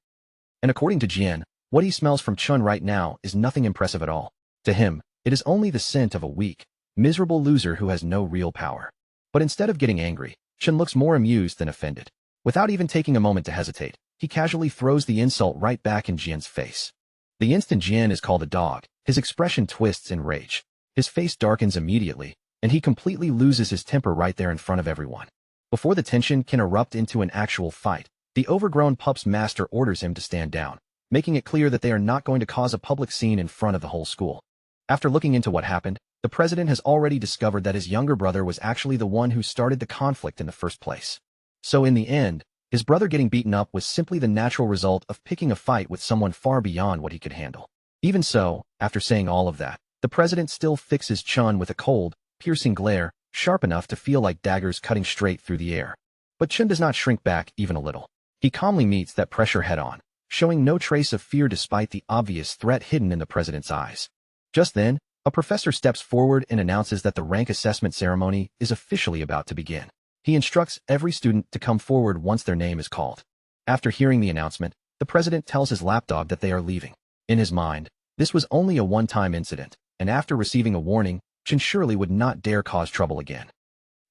And according to Jian, what he smells from Chen right now is nothing impressive at all. To him, it is only the scent of a weak, miserable loser who has no real power. But instead of getting angry, Chen looks more amused than offended. Without even taking a moment to hesitate, he casually throws the insult right back in Jian's face. The instant Jian is called a dog, his expression twists in rage. His face darkens immediately, and he completely loses his temper right there in front of everyone. Before the tension can erupt into an actual fight, the overgrown pup's master orders him to stand down, making it clear that they are not going to cause a public scene in front of the whole school. After looking into what happened, the president has already discovered that his younger brother was actually the one who started the conflict in the first place. So in the end, his brother getting beaten up was simply the natural result of picking a fight with someone far beyond what he could handle. Even so, after saying all of that, the president still fixes Chen with a cold, piercing glare, sharp enough to feel like daggers cutting straight through the air. But Chen does not shrink back even a little. He calmly meets that pressure head-on, showing no trace of fear despite the obvious threat hidden in the president's eyes. Just then, a professor steps forward and announces that the rank assessment ceremony is officially about to begin. He instructs every student to come forward once their name is called. After hearing the announcement, the president tells his lapdog that they are leaving. In his mind, this was only a one-time incident, and after receiving a warning, Chen surely would not dare cause trouble again.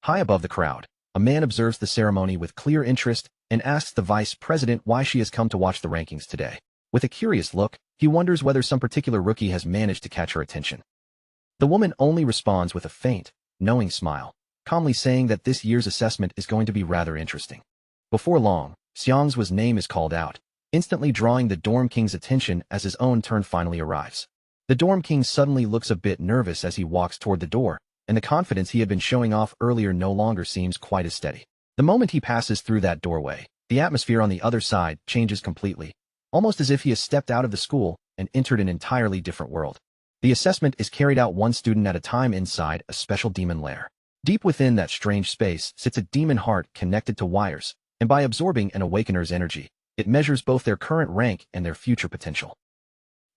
High above the crowd, a man observes the ceremony with clear interest and asks the vice president why she has come to watch the rankings today. With a curious look, he wonders whether some particular rookie has managed to catch her attention. The woman only responds with a faint, knowing smile, calmly saying that this year's assessment is going to be rather interesting. Before long, Xiang's name is called out, instantly drawing the dorm king's attention as his own turn finally arrives. The dorm king suddenly looks a bit nervous as he walks toward the door, and the confidence he had been showing off earlier no longer seems quite as steady. The moment he passes through that doorway, the atmosphere on the other side changes completely, almost as if he has stepped out of the school and entered an entirely different world. The assessment is carried out one student at a time inside a special demon lair. Deep within that strange space sits a demon heart connected to wires, and by absorbing an awakener's energy, it measures both their current rank and their future potential.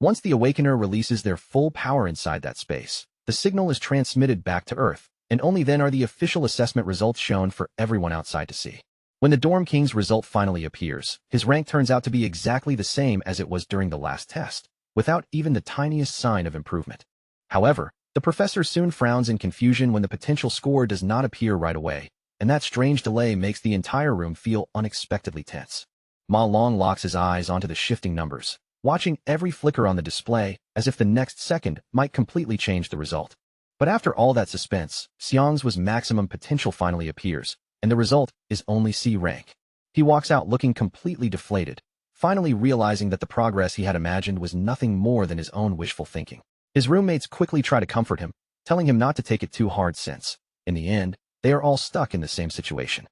Once the awakener releases their full power inside that space, the signal is transmitted back to Earth, and only then are the official assessment results shown for everyone outside to see. When the dorm king's result finally appears, his rank turns out to be exactly the same as it was during the last test, without even the tiniest sign of improvement. However, the professor soon frowns in confusion when the potential score does not appear right away, and that strange delay makes the entire room feel unexpectedly tense. Ma Long locks his eyes onto the shifting numbers, watching every flicker on the display as if the next second might completely change the result. But after all that suspense, Xiang's maximum potential finally appears, and the result is only C rank. He walks out looking completely deflated, finally realizing that the progress he had imagined was nothing more than his own wishful thinking. His roommates quickly try to comfort him, telling him not to take it too hard since, in the end, they are all stuck in the same situation.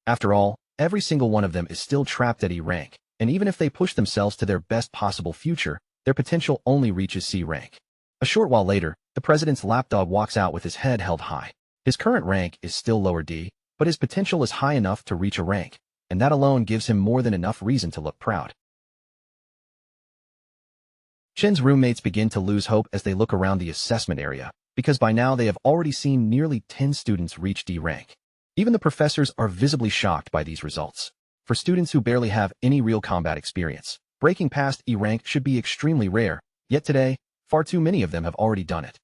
After all, every single one of them is still trapped at E rank, and even if they push themselves to their best possible future, their potential only reaches C rank. A short while later, the president's lapdog walks out with his head held high. His current rank is still lower D, but his potential is high enough to reach a rank, and that alone gives him more than enough reason to look proud. Chen's roommates begin to lose hope as they look around the assessment area, because by now they have already seen nearly 10 students reach D rank. Even the professors are visibly shocked by these results. For students who barely have any real combat experience, breaking past E rank should be extremely rare, yet today, far too many of them have already done it.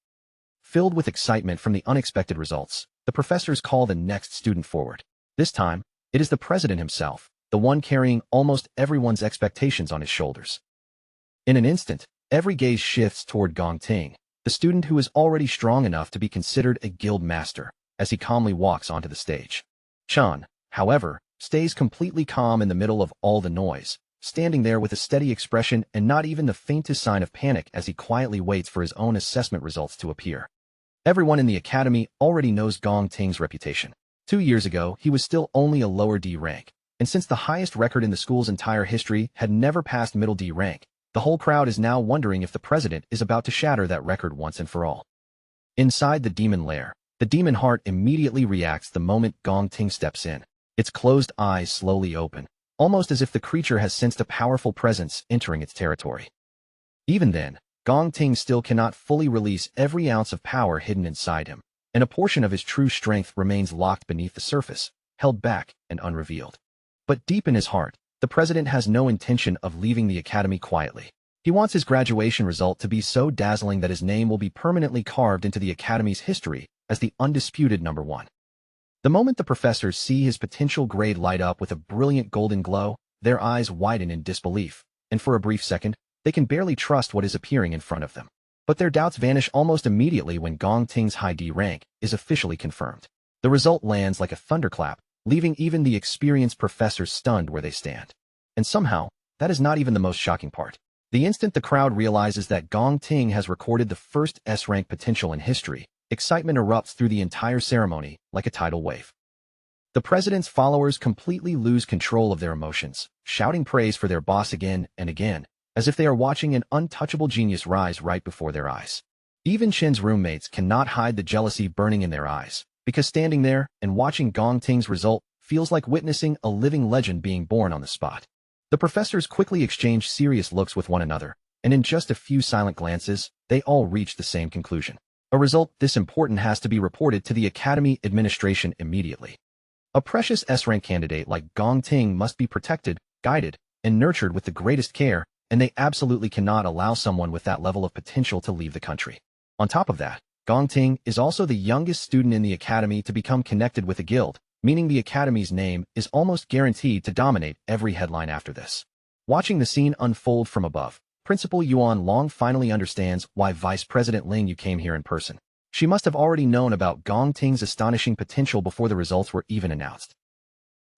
Filled with excitement from the unexpected results, the professors call the next student forward. This time, it is the president himself, the one carrying almost everyone's expectations on his shoulders. In an instant, every gaze shifts toward Gong Ting, the student who is already strong enough to be considered a guild master, as he calmly walks onto the stage. Chan, however, stays completely calm in the middle of all the noise, standing there with a steady expression and not even the faintest sign of panic as he quietly waits for his own assessment results to appear. Everyone in the academy already knows Gong Ting's reputation. 2 years ago, he was still only a lower D rank, and since the highest record in the school's entire history had never passed middle D rank, the whole crowd is now wondering if the president is about to shatter that record once and for all. Inside the demon lair, the demon heart immediately reacts the moment Gong Ting steps in. Its closed eyes slowly open, almost as if the creature has sensed a powerful presence entering its territory. Even then, Gong Ting still cannot fully release every ounce of power hidden inside him, and a portion of his true strength remains locked beneath the surface, held back and unrevealed. But deep in his heart, the president has no intention of leaving the academy quietly. He wants his graduation result to be so dazzling that his name will be permanently carved into the academy's history as the undisputed number one. The moment the professors see his potential grade light up with a brilliant golden glow, their eyes widen in disbelief, and for a brief second, they can barely trust what is appearing in front of them. But their doubts vanish almost immediately when Gong Ting's high D rank is officially confirmed. The result lands like a thunderclap, leaving even the experienced professors stunned where they stand. And somehow, that is not even the most shocking part. The instant the crowd realizes that Gong Ting has recorded the first S-rank potential in history, excitement erupts through the entire ceremony like a tidal wave. The president's followers completely lose control of their emotions, shouting praise for their boss again and again, as if they are watching an untouchable genius rise right before their eyes. Even Chen's roommates cannot hide the jealousy burning in their eyes, because standing there and watching Gong Ting's result feels like witnessing a living legend being born on the spot. The professors quickly exchange serious looks with one another, and in just a few silent glances, they all reach the same conclusion. A result this important has to be reported to the academy administration immediately. A precious S-rank candidate like Gong Ting must be protected, guided, and nurtured with the greatest care, and they absolutely cannot allow someone with that level of potential to leave the country. On top of that, Gong Ting is also the youngest student in the academy to become connected with a guild, meaning the academy's name is almost guaranteed to dominate every headline after this. Watching the scene unfold from above, Principal Yuan Long finally understands why Vice President Ling Yu came here in person. She must have already known about Gong Ting's astonishing potential before the results were even announced.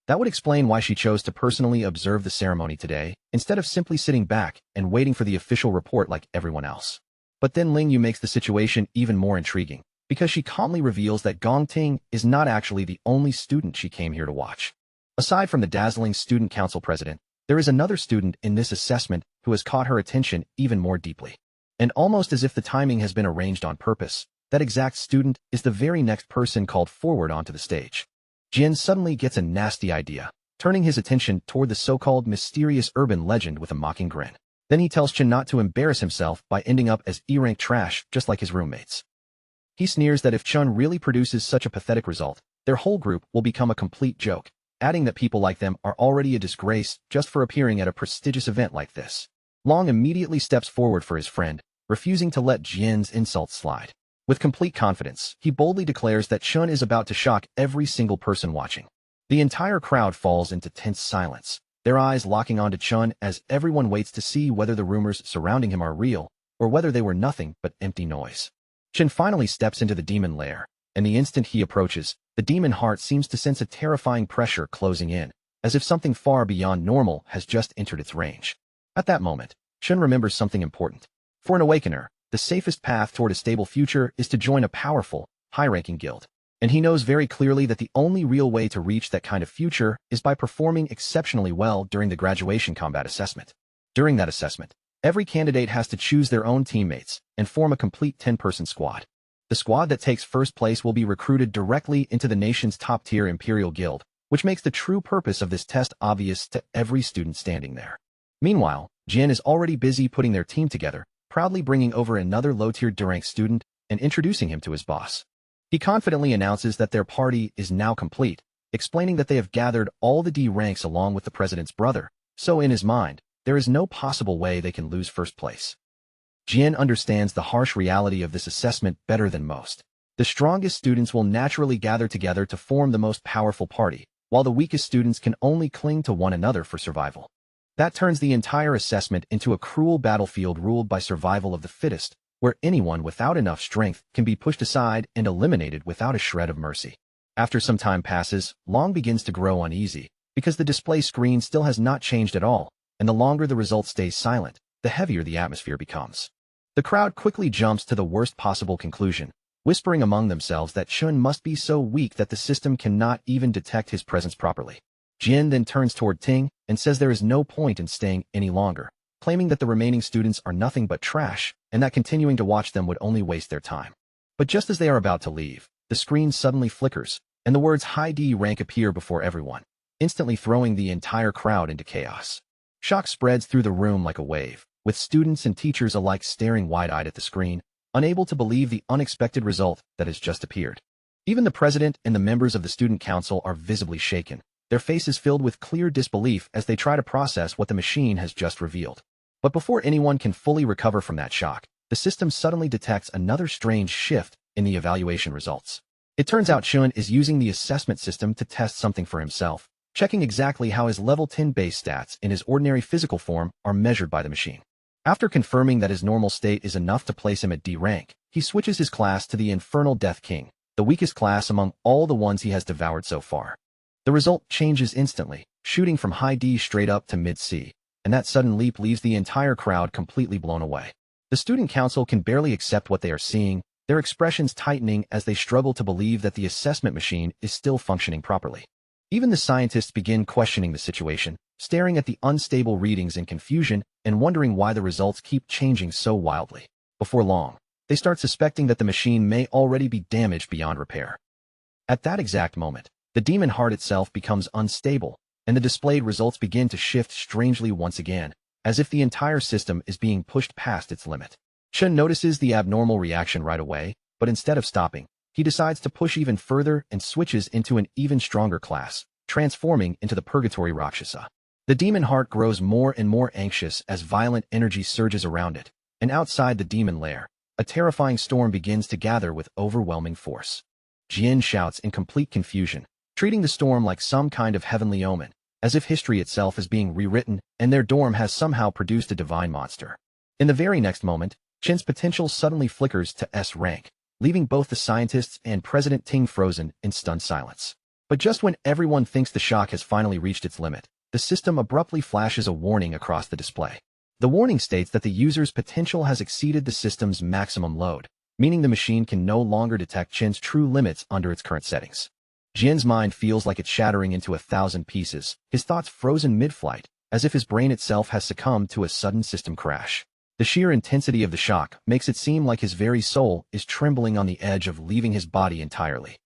That would explain why she chose to personally observe the ceremony today, instead of simply sitting back and waiting for the official report like everyone else. But then Ling Yu makes the situation even more intriguing, because she calmly reveals that Gong Ting is not actually the only student she came here to watch. Aside from the dazzling student council president, there is another student in this assessment who has caught her attention even more deeply. And almost as if the timing has been arranged on purpose, that exact student is the very next person called forward onto the stage. Jin suddenly gets a nasty idea, turning his attention toward the so-called mysterious urban legend with a mocking grin. Then he tells Chen not to embarrass himself by ending up as E-rank trash just like his roommates. He sneers that if Chun really produces such a pathetic result, their whole group will become a complete joke, adding that people like them are already a disgrace just for appearing at a prestigious event like this. Long immediately steps forward for his friend, refusing to let Jin's insults slide. With complete confidence, he boldly declares that Chun is about to shock every single person watching. The entire crowd falls into tense silence, their eyes locking onto Chun as everyone waits to see whether the rumors surrounding him are real, or whether they were nothing but empty noise. Chen finally steps into the demon lair, and the instant he approaches, the demon heart seems to sense a terrifying pressure closing in, as if something far beyond normal has just entered its range. At that moment, Chen remembers something important. For an awakener, the safest path toward a stable future is to join a powerful, high-ranking guild. And he knows very clearly that the only real way to reach that kind of future is by performing exceptionally well during the graduation combat assessment. During that assessment, every candidate has to choose their own teammates and form a complete 10-person squad. The squad that takes first place will be recruited directly into the nation's top-tier Imperial Guild, which makes the true purpose of this test obvious to every student standing there. Meanwhile, Jin is already busy putting their team together, proudly bringing over another low-tier D-rank student and introducing him to his boss. He confidently announces that their party is now complete, explaining that they have gathered all the D ranks along with the president's brother, so in his mind, there is no possible way they can lose first place. Jin understands the harsh reality of this assessment better than most. The strongest students will naturally gather together to form the most powerful party, while the weakest students can only cling to one another for survival. That turns the entire assessment into a cruel battlefield ruled by survival of the fittest, where anyone without enough strength can be pushed aside and eliminated without a shred of mercy. After some time passes, Long begins to grow uneasy, because the display screen still has not changed at all, and the longer the result stays silent, the heavier the atmosphere becomes. The crowd quickly jumps to the worst possible conclusion, whispering among themselves that Chun must be so weak that the system cannot even detect his presence properly. Jin then turns toward Ting and says there is no point in staying any longer, claiming that the remaining students are nothing but trash and that continuing to watch them would only waste their time. But just as they are about to leave, the screen suddenly flickers, and the words High D rank appear before everyone, instantly throwing the entire crowd into chaos. Shock spreads through the room like a wave, with students and teachers alike staring wide-eyed at the screen, unable to believe the unexpected result that has just appeared. Even the president and the members of the student council are visibly shaken, their faces filled with clear disbelief as they try to process what the machine has just revealed. But before anyone can fully recover from that shock, the system suddenly detects another strange shift in the evaluation results. It turns out Chun is using the assessment system to test something for himself, checking exactly how his level 10 base stats in his ordinary physical form are measured by the machine. After confirming that his normal state is enough to place him at D rank, he switches his class to the Infernal Death King, the weakest class among all the ones he has devoured so far. The result changes instantly, shooting from high D straight up to mid C, and that sudden leap leaves the entire crowd completely blown away. The student council can barely accept what they are seeing, their expressions tightening as they struggle to believe that the assessment machine is still functioning properly. Even the scientists begin questioning the situation, staring at the unstable readings in confusion and wondering why the results keep changing so wildly. Before long, they start suspecting that the machine may already be damaged beyond repair. At that exact moment, the demon heart itself becomes unstable, and the displayed results begin to shift strangely once again, as if the entire system is being pushed past its limit. Chun notices the abnormal reaction right away, but instead of stopping, he decides to push even further and switches into an even stronger class, transforming into the Purgatory Rakshasa. The demon heart grows more and more anxious as violent energy surges around it, and outside the demon lair, a terrifying storm begins to gather with overwhelming force. Jin shouts in complete confusion, treating the storm like some kind of heavenly omen, as if history itself is being rewritten and their dorm has somehow produced a divine monster. In the very next moment, Chin's potential suddenly flickers to S rank, leaving both the scientists and President Ting frozen in stunned silence. But just when everyone thinks the shock has finally reached its limit, the system abruptly flashes a warning across the display. The warning states that the user's potential has exceeded the system's maximum load, meaning the machine can no longer detect Chin's true limits under its current settings. Jin's mind feels like it's shattering into 1,000 pieces, his thoughts frozen mid-flight, as if his brain itself has succumbed to a sudden system crash. The sheer intensity of the shock makes it seem like his very soul is trembling on the edge of leaving his body entirely.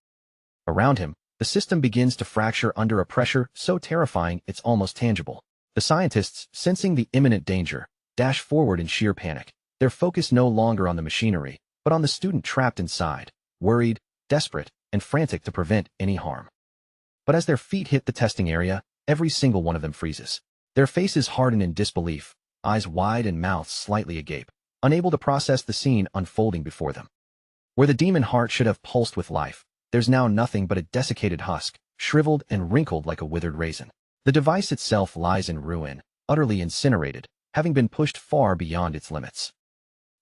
Around him, the system begins to fracture under a pressure so terrifying it's almost tangible. The scientists, sensing the imminent danger, dash forward in sheer panic, their focus no longer on the machinery, but on the student trapped inside, worried, desperate, and frantic to prevent any harm. But as their feet hit the testing area, every single one of them freezes. Their faces harden in disbelief, eyes wide and mouths slightly agape, unable to process the scene unfolding before them. Where the demon heart should have pulsed with life, there's now nothing but a desiccated husk, shriveled and wrinkled like a withered raisin. The device itself lies in ruin, utterly incinerated, having been pushed far beyond its limits.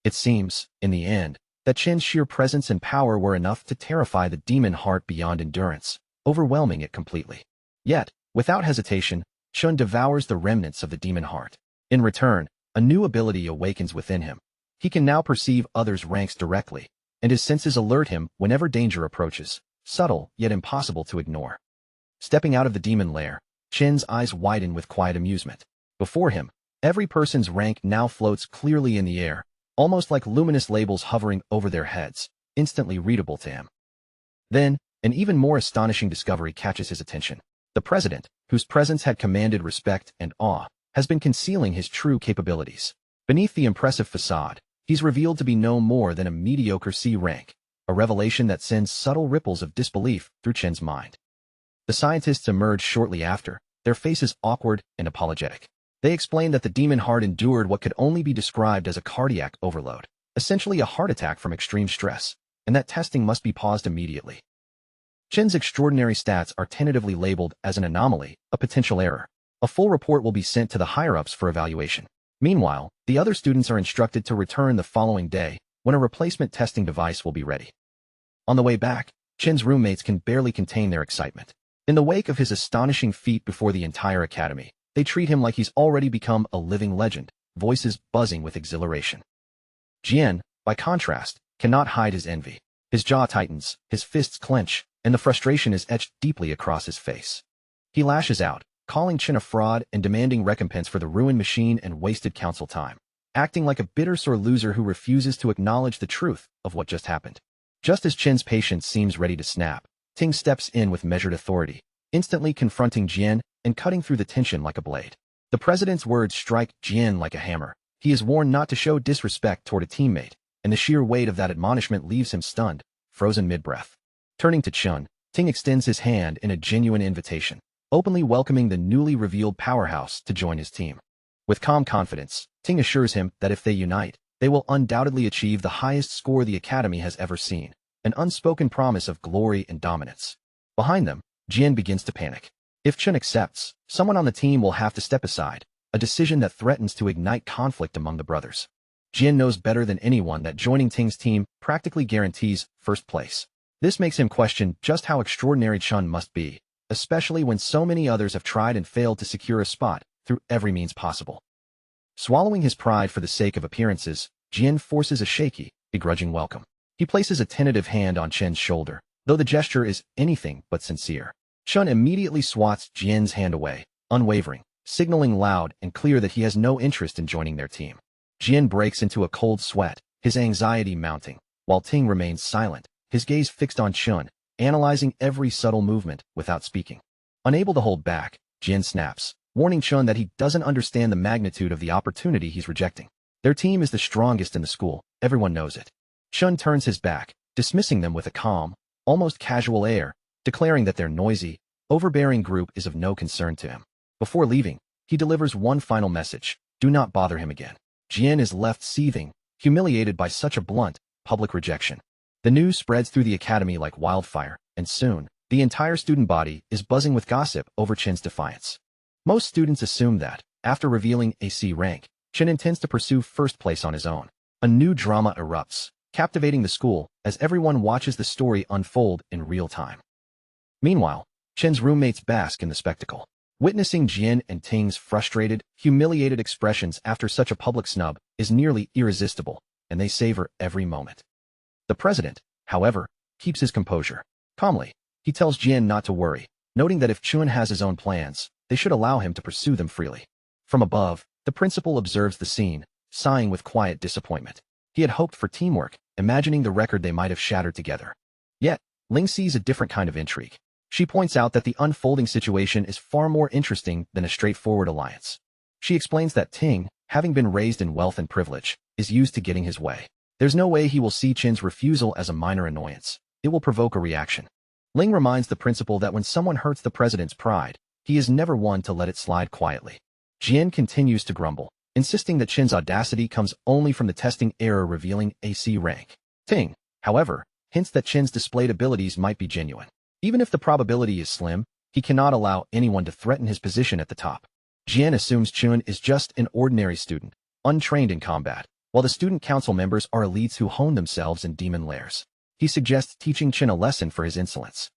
It seems, in the end, that Chin's sheer presence and power were enough to terrify the demon heart beyond endurance, overwhelming it completely. Yet, without hesitation, Chun devours the remnants of the demon heart. In return, a new ability awakens within him. He can now perceive others' ranks directly, and his senses alert him whenever danger approaches, subtle yet impossible to ignore. Stepping out of the demon lair, Chin's eyes widen with quiet amusement. Before him, every person's rank now floats clearly in the air, almost like luminous labels hovering over their heads, instantly readable to him. Then, an even more astonishing discovery catches his attention. The president, whose presence had commanded respect and awe, has been concealing his true capabilities. Beneath the impressive facade, he's revealed to be no more than a mediocre C rank, a revelation that sends subtle ripples of disbelief through Chin's mind. The scientists emerge shortly after, their faces awkward and apologetic. They explain that the demon heart endured what could only be described as a cardiac overload, essentially a heart attack from extreme stress, and that testing must be paused immediately. Chin's extraordinary stats are tentatively labeled as an anomaly, a potential error. A full report will be sent to the higher-ups for evaluation. Meanwhile, the other students are instructed to return the following day, when a replacement testing device will be ready. On the way back, Chin's roommates can barely contain their excitement. In the wake of his astonishing feat before the entire academy, They treat him like he's already become a living legend, voices buzzing with exhilaration. Jian, by contrast, cannot hide his envy. His jaw tightens, his fists clench, and the frustration is etched deeply across his face. He lashes out, calling Chen a fraud and demanding recompense for the ruined machine and wasted council time, acting like a bitter sore loser who refuses to acknowledge the truth of what just happened. Just as Chen's patience seems ready to snap, Ting steps in with measured authority, instantly confronting Jian and cutting through the tension like a blade. The president's words strike Jian like a hammer. He is warned not to show disrespect toward a teammate, and the sheer weight of that admonishment leaves him stunned, frozen mid-breath. Turning to Chun, Ting extends his hand in a genuine invitation, openly welcoming the newly revealed powerhouse to join his team. With calm confidence, Ting assures him that if they unite, they will undoubtedly achieve the highest score the Academy has ever seen, an unspoken promise of glory and dominance. Behind them, Jian begins to panic. If Chun accepts, someone on the team will have to step aside, a decision that threatens to ignite conflict among the brothers. Jian knows better than anyone that joining Ting's team practically guarantees first place. This makes him question just how extraordinary Chun must be, especially when so many others have tried and failed to secure a spot through every means possible. Swallowing his pride for the sake of appearances, Jian forces a shaky, begrudging welcome. He places a tentative hand on Chen's shoulder, though the gesture is anything but sincere. Chun immediately swats Jian's hand away, unwavering, signaling loud and clear that he has no interest in joining their team. Jian breaks into a cold sweat, his anxiety mounting, while Ting remains silent, his gaze fixed on Chun, analyzing every subtle movement without speaking. Unable to hold back, Jian snaps, warning Chun that he doesn't understand the magnitude of the opportunity he's rejecting. Their team is the strongest in the school, everyone knows it. Chun turns his back, dismissing them with a calm, almost casual air, declaring that their noisy, overbearing group is of no concern to him. Before leaving, he delivers one final message: do not bother him again. Jian is left seething, humiliated by such a blunt, public rejection. The news spreads through the academy like wildfire, and soon, the entire student body is buzzing with gossip over Chen's defiance. Most students assume that, after revealing a C rank, Chen intends to pursue first place on his own. A new drama erupts, captivating the school as everyone watches the story unfold in real time. Meanwhile, Chen's roommates bask in the spectacle. Witnessing Jian and Ting's frustrated, humiliated expressions after such a public snub is nearly irresistible, and they savor every moment. The president, however, keeps his composure. Calmly, he tells Jian not to worry, noting that if Chun has his own plans, they should allow him to pursue them freely. From above, the principal observes the scene, sighing with quiet disappointment. He had hoped for teamwork, imagining the record they might have shattered together. Yet, Ling sees a different kind of intrigue. She points out that the unfolding situation is far more interesting than a straightforward alliance. She explains that Ting, having been raised in wealth and privilege, is used to getting his way. There's no way he will see Chen's refusal as a minor annoyance. It will provoke a reaction. Ling reminds the principal that when someone hurts the president's pride, he is never one to let it slide quietly. Jian continues to grumble, insisting that Chen's audacity comes only from the testing error revealing a C rank. Ting, however, hints that Chen's displayed abilities might be genuine. Even if the probability is slim, he cannot allow anyone to threaten his position at the top. Jian assumes Chun is just an ordinary student, untrained in combat, while the student council members are elites who hone themselves in demon lairs. He suggests teaching Chun a lesson for his insolence.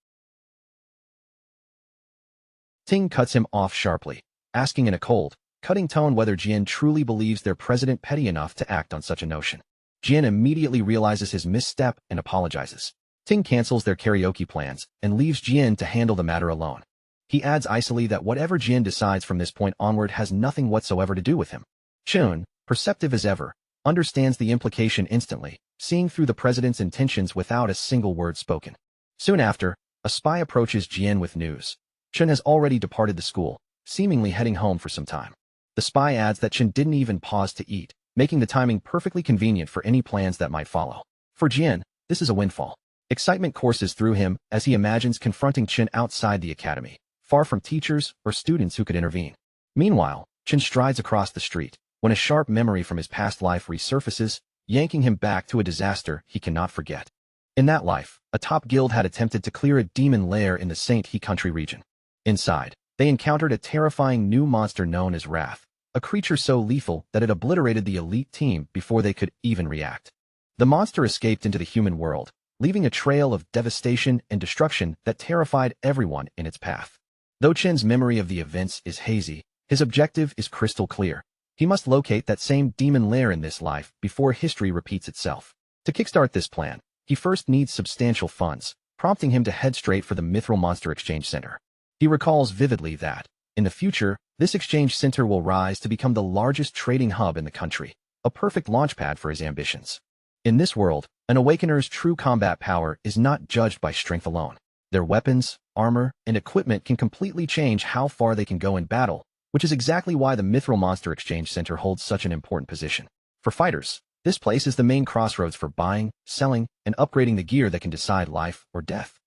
Ting cuts him off sharply, asking in a cold, cutting tone whether Jian truly believes their president petty enough to act on such a notion. Jian immediately realizes his misstep and apologizes. Ting cancels their karaoke plans and leaves Jian to handle the matter alone. He adds icily that whatever Jian decides from this point onward has nothing whatsoever to do with him. Chun, perceptive as ever, understands the implication instantly, seeing through the president's intentions without a single word spoken. Soon after, a spy approaches Jian with news. Chun has already departed the school, seemingly heading home for some time. The spy adds that Chun didn't even pause to eat, making the timing perfectly convenient for any plans that might follow. For Jian, this is a windfall. Excitement courses through him as he imagines confronting Chen outside the academy, far from teachers or students who could intervene. Meanwhile, Chen strides across the street, when a sharp memory from his past life resurfaces, yanking him back to a disaster he cannot forget. In that life, a top guild had attempted to clear a demon lair in the Saint He country region. Inside, they encountered a terrifying new monster known as Wrath, a creature so lethal that it obliterated the elite team before they could even react. The monster escaped into the human world, leaving a trail of devastation and destruction that terrified everyone in its path. Though Chen's memory of the events is hazy, His objective is crystal clear. He must locate that same demon lair in this life before history repeats itself. To kickstart this plan, he first needs substantial funds, prompting him to head straight for the Mithril Monster Exchange Center. He recalls vividly that, in the future, this exchange center will rise to become the largest trading hub in the country, a perfect launchpad for his ambitions. In this world, an Awakener's true combat power is not judged by strength alone. Their weapons, armor, and equipment can completely change how far they can go in battle, which is exactly why the Mithril Monster Exchange Center holds such an important position. For fighters, this place is the main crossroads for buying, selling, and upgrading the gear that can decide life or death.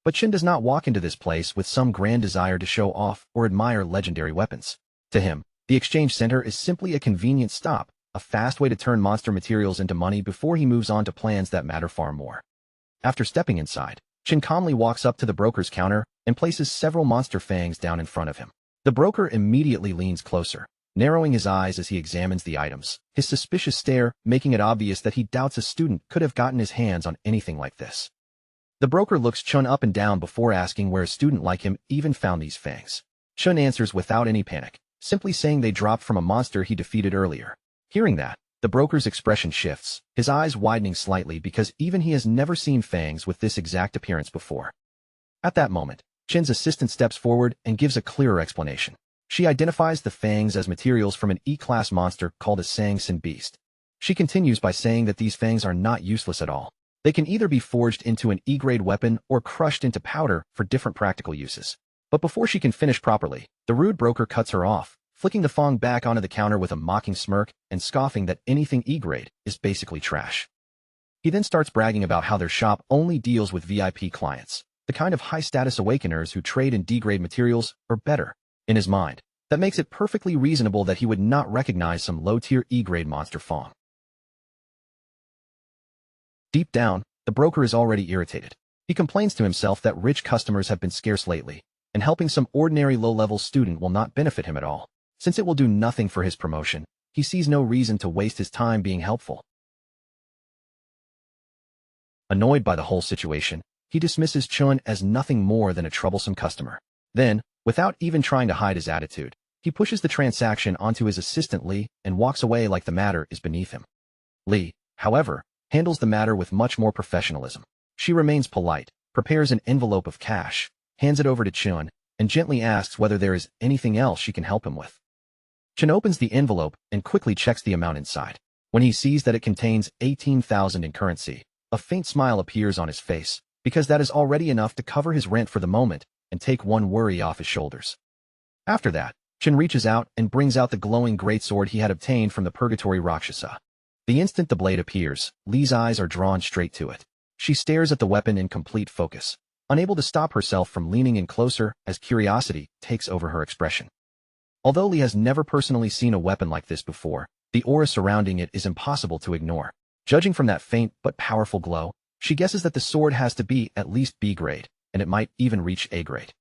But Qin does not walk into this place with some grand desire to show off or admire legendary weapons. To him, the exchange center is simply a convenient stop, a fast way to turn monster materials into money before he moves on to plans that matter far more. After stepping inside, Qin calmly walks up to the broker's counter and places several monster fangs down in front of him. The broker immediately leans closer, narrowing his eyes as he examines the items, his suspicious stare making it obvious that he doubts a student could have gotten his hands on anything like this. The broker looks Chun up and down before asking where a student like him even found these fangs. Chun answers without any panic, simply saying they dropped from a monster he defeated earlier. Hearing that, the broker's expression shifts, his eyes widening slightly because even he has never seen fangs with this exact appearance before. At that moment, Chin's assistant steps forward and gives a clearer explanation. She identifies the fangs as materials from an E-class monster called a Sang Sin beast. She continues by saying that these fangs are not useless at all. They can either be forged into an E-grade weapon or crushed into powder for different practical uses. But before she can finish properly, the rude broker cuts her off, flicking the fang back onto the counter with a mocking smirk and scoffing that anything E-grade is basically trash. He then starts bragging about how their shop only deals with VIP clients, the kind of high-status awakeners who trade in D-grade materials or better. In his mind, that makes it perfectly reasonable that he would not recognize some low-tier E-grade monster fang. Deep down, the broker is already irritated. He complains to himself that rich customers have been scarce lately, and helping some ordinary low-level student will not benefit him at all. Since it will do nothing for his promotion, he sees no reason to waste his time being helpful. Annoyed by the whole situation, he dismisses Chun as nothing more than a troublesome customer. Then, without even trying to hide his attitude, he pushes the transaction onto his assistant Li and walks away like the matter is beneath him. Li, however, handles the matter with much more professionalism. She remains polite, prepares an envelope of cash, hands it over to Chun, and gently asks whether there is anything else she can help him with. Chun opens the envelope and quickly checks the amount inside. When he sees that it contains 18,000 in currency, a faint smile appears on his face, because that is already enough to cover his rent for the moment and take one worry off his shoulders. After that, Chun reaches out and brings out the glowing greatsword he had obtained from the Purgatory Rakshasa. The instant the blade appears, Li's eyes are drawn straight to it. She stares at the weapon in complete focus, unable to stop herself from leaning in closer as curiosity takes over her expression. Although Li has never personally seen a weapon like this before, the aura surrounding it is impossible to ignore. Judging from that faint but powerful glow, she guesses that the sword has to be at least B-grade, and it might even reach A-grade.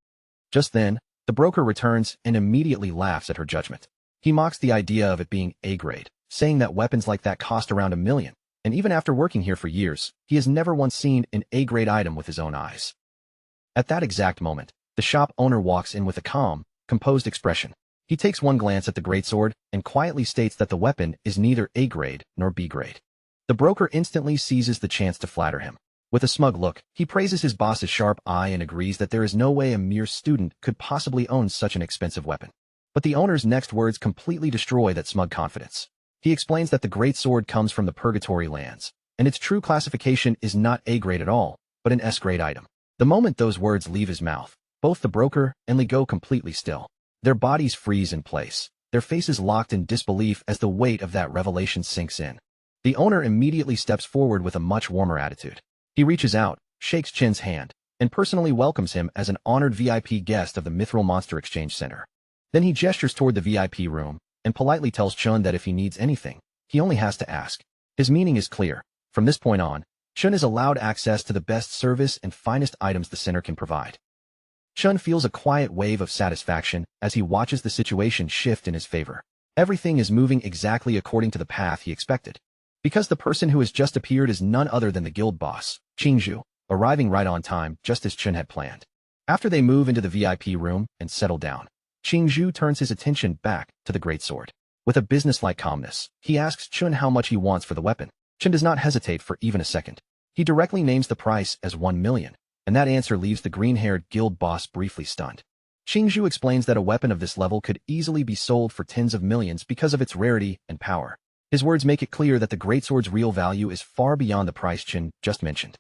Just then, the broker returns and immediately laughs at her judgment. He mocks the idea of it being A-grade, saying that weapons like that cost around $1 million, and even after working here for years, he has never once seen an A-grade item with his own eyes. At that exact moment, the shop owner walks in with a calm, composed expression. He takes one glance at the greatsword and quietly states that the weapon is neither A-grade nor B-grade. The broker instantly seizes the chance to flatter him. With a smug look, he praises his boss's sharp eye and agrees that there is no way a mere student could possibly own such an expensive weapon. But the owner's next words completely destroy that smug confidence. He explains that the greatsword comes from the Purgatory lands, and its true classification is not A-grade at all, but an S-grade item. The moment those words leave his mouth, both the broker and Li go completely still. Their bodies freeze in place, their faces locked in disbelief as the weight of that revelation sinks in. The owner immediately steps forward with a much warmer attitude. He reaches out, shakes Chin's hand, and personally welcomes him as an honored VIP guest of the Mithril Monster Exchange Center. Then he gestures toward the VIP room and politely tells Chun that if he needs anything, he only has to ask. His meaning is clear. From this point on, Chun is allowed access to the best service and finest items the center can provide. Chun feels a quiet wave of satisfaction as he watches the situation shift in his favor. Everything is moving exactly according to the path he expected. Because the person who has just appeared is none other than the guild boss, Qingzhu, arriving right on time just as Chun had planned. After they move into the VIP room and settle down, Qingzhu turns his attention back to the greatsword. With a businesslike calmness, he asks Chun how much he wants for the weapon. Chun does not hesitate for even a second. He directly names the price as 1 million, and that answer leaves the green-haired guild boss briefly stunned. Qingzhu explains that a weapon of this level could easily be sold for tens of millions because of its rarity and power. His words make it clear that the greatsword's real value is far beyond the price Chen just mentioned.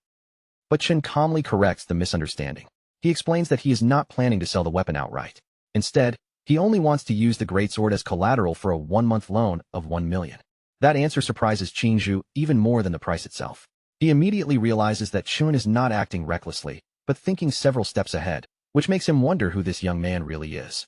But Chen calmly corrects the misunderstanding. He explains that he is not planning to sell the weapon outright. Instead, he only wants to use the greatsword as collateral for a 1-month loan of 1 million. That answer surprises Qingzhu even more than the price itself. He immediately realizes that Chun is not acting recklessly, but thinking several steps ahead, which makes him wonder who this young man really is.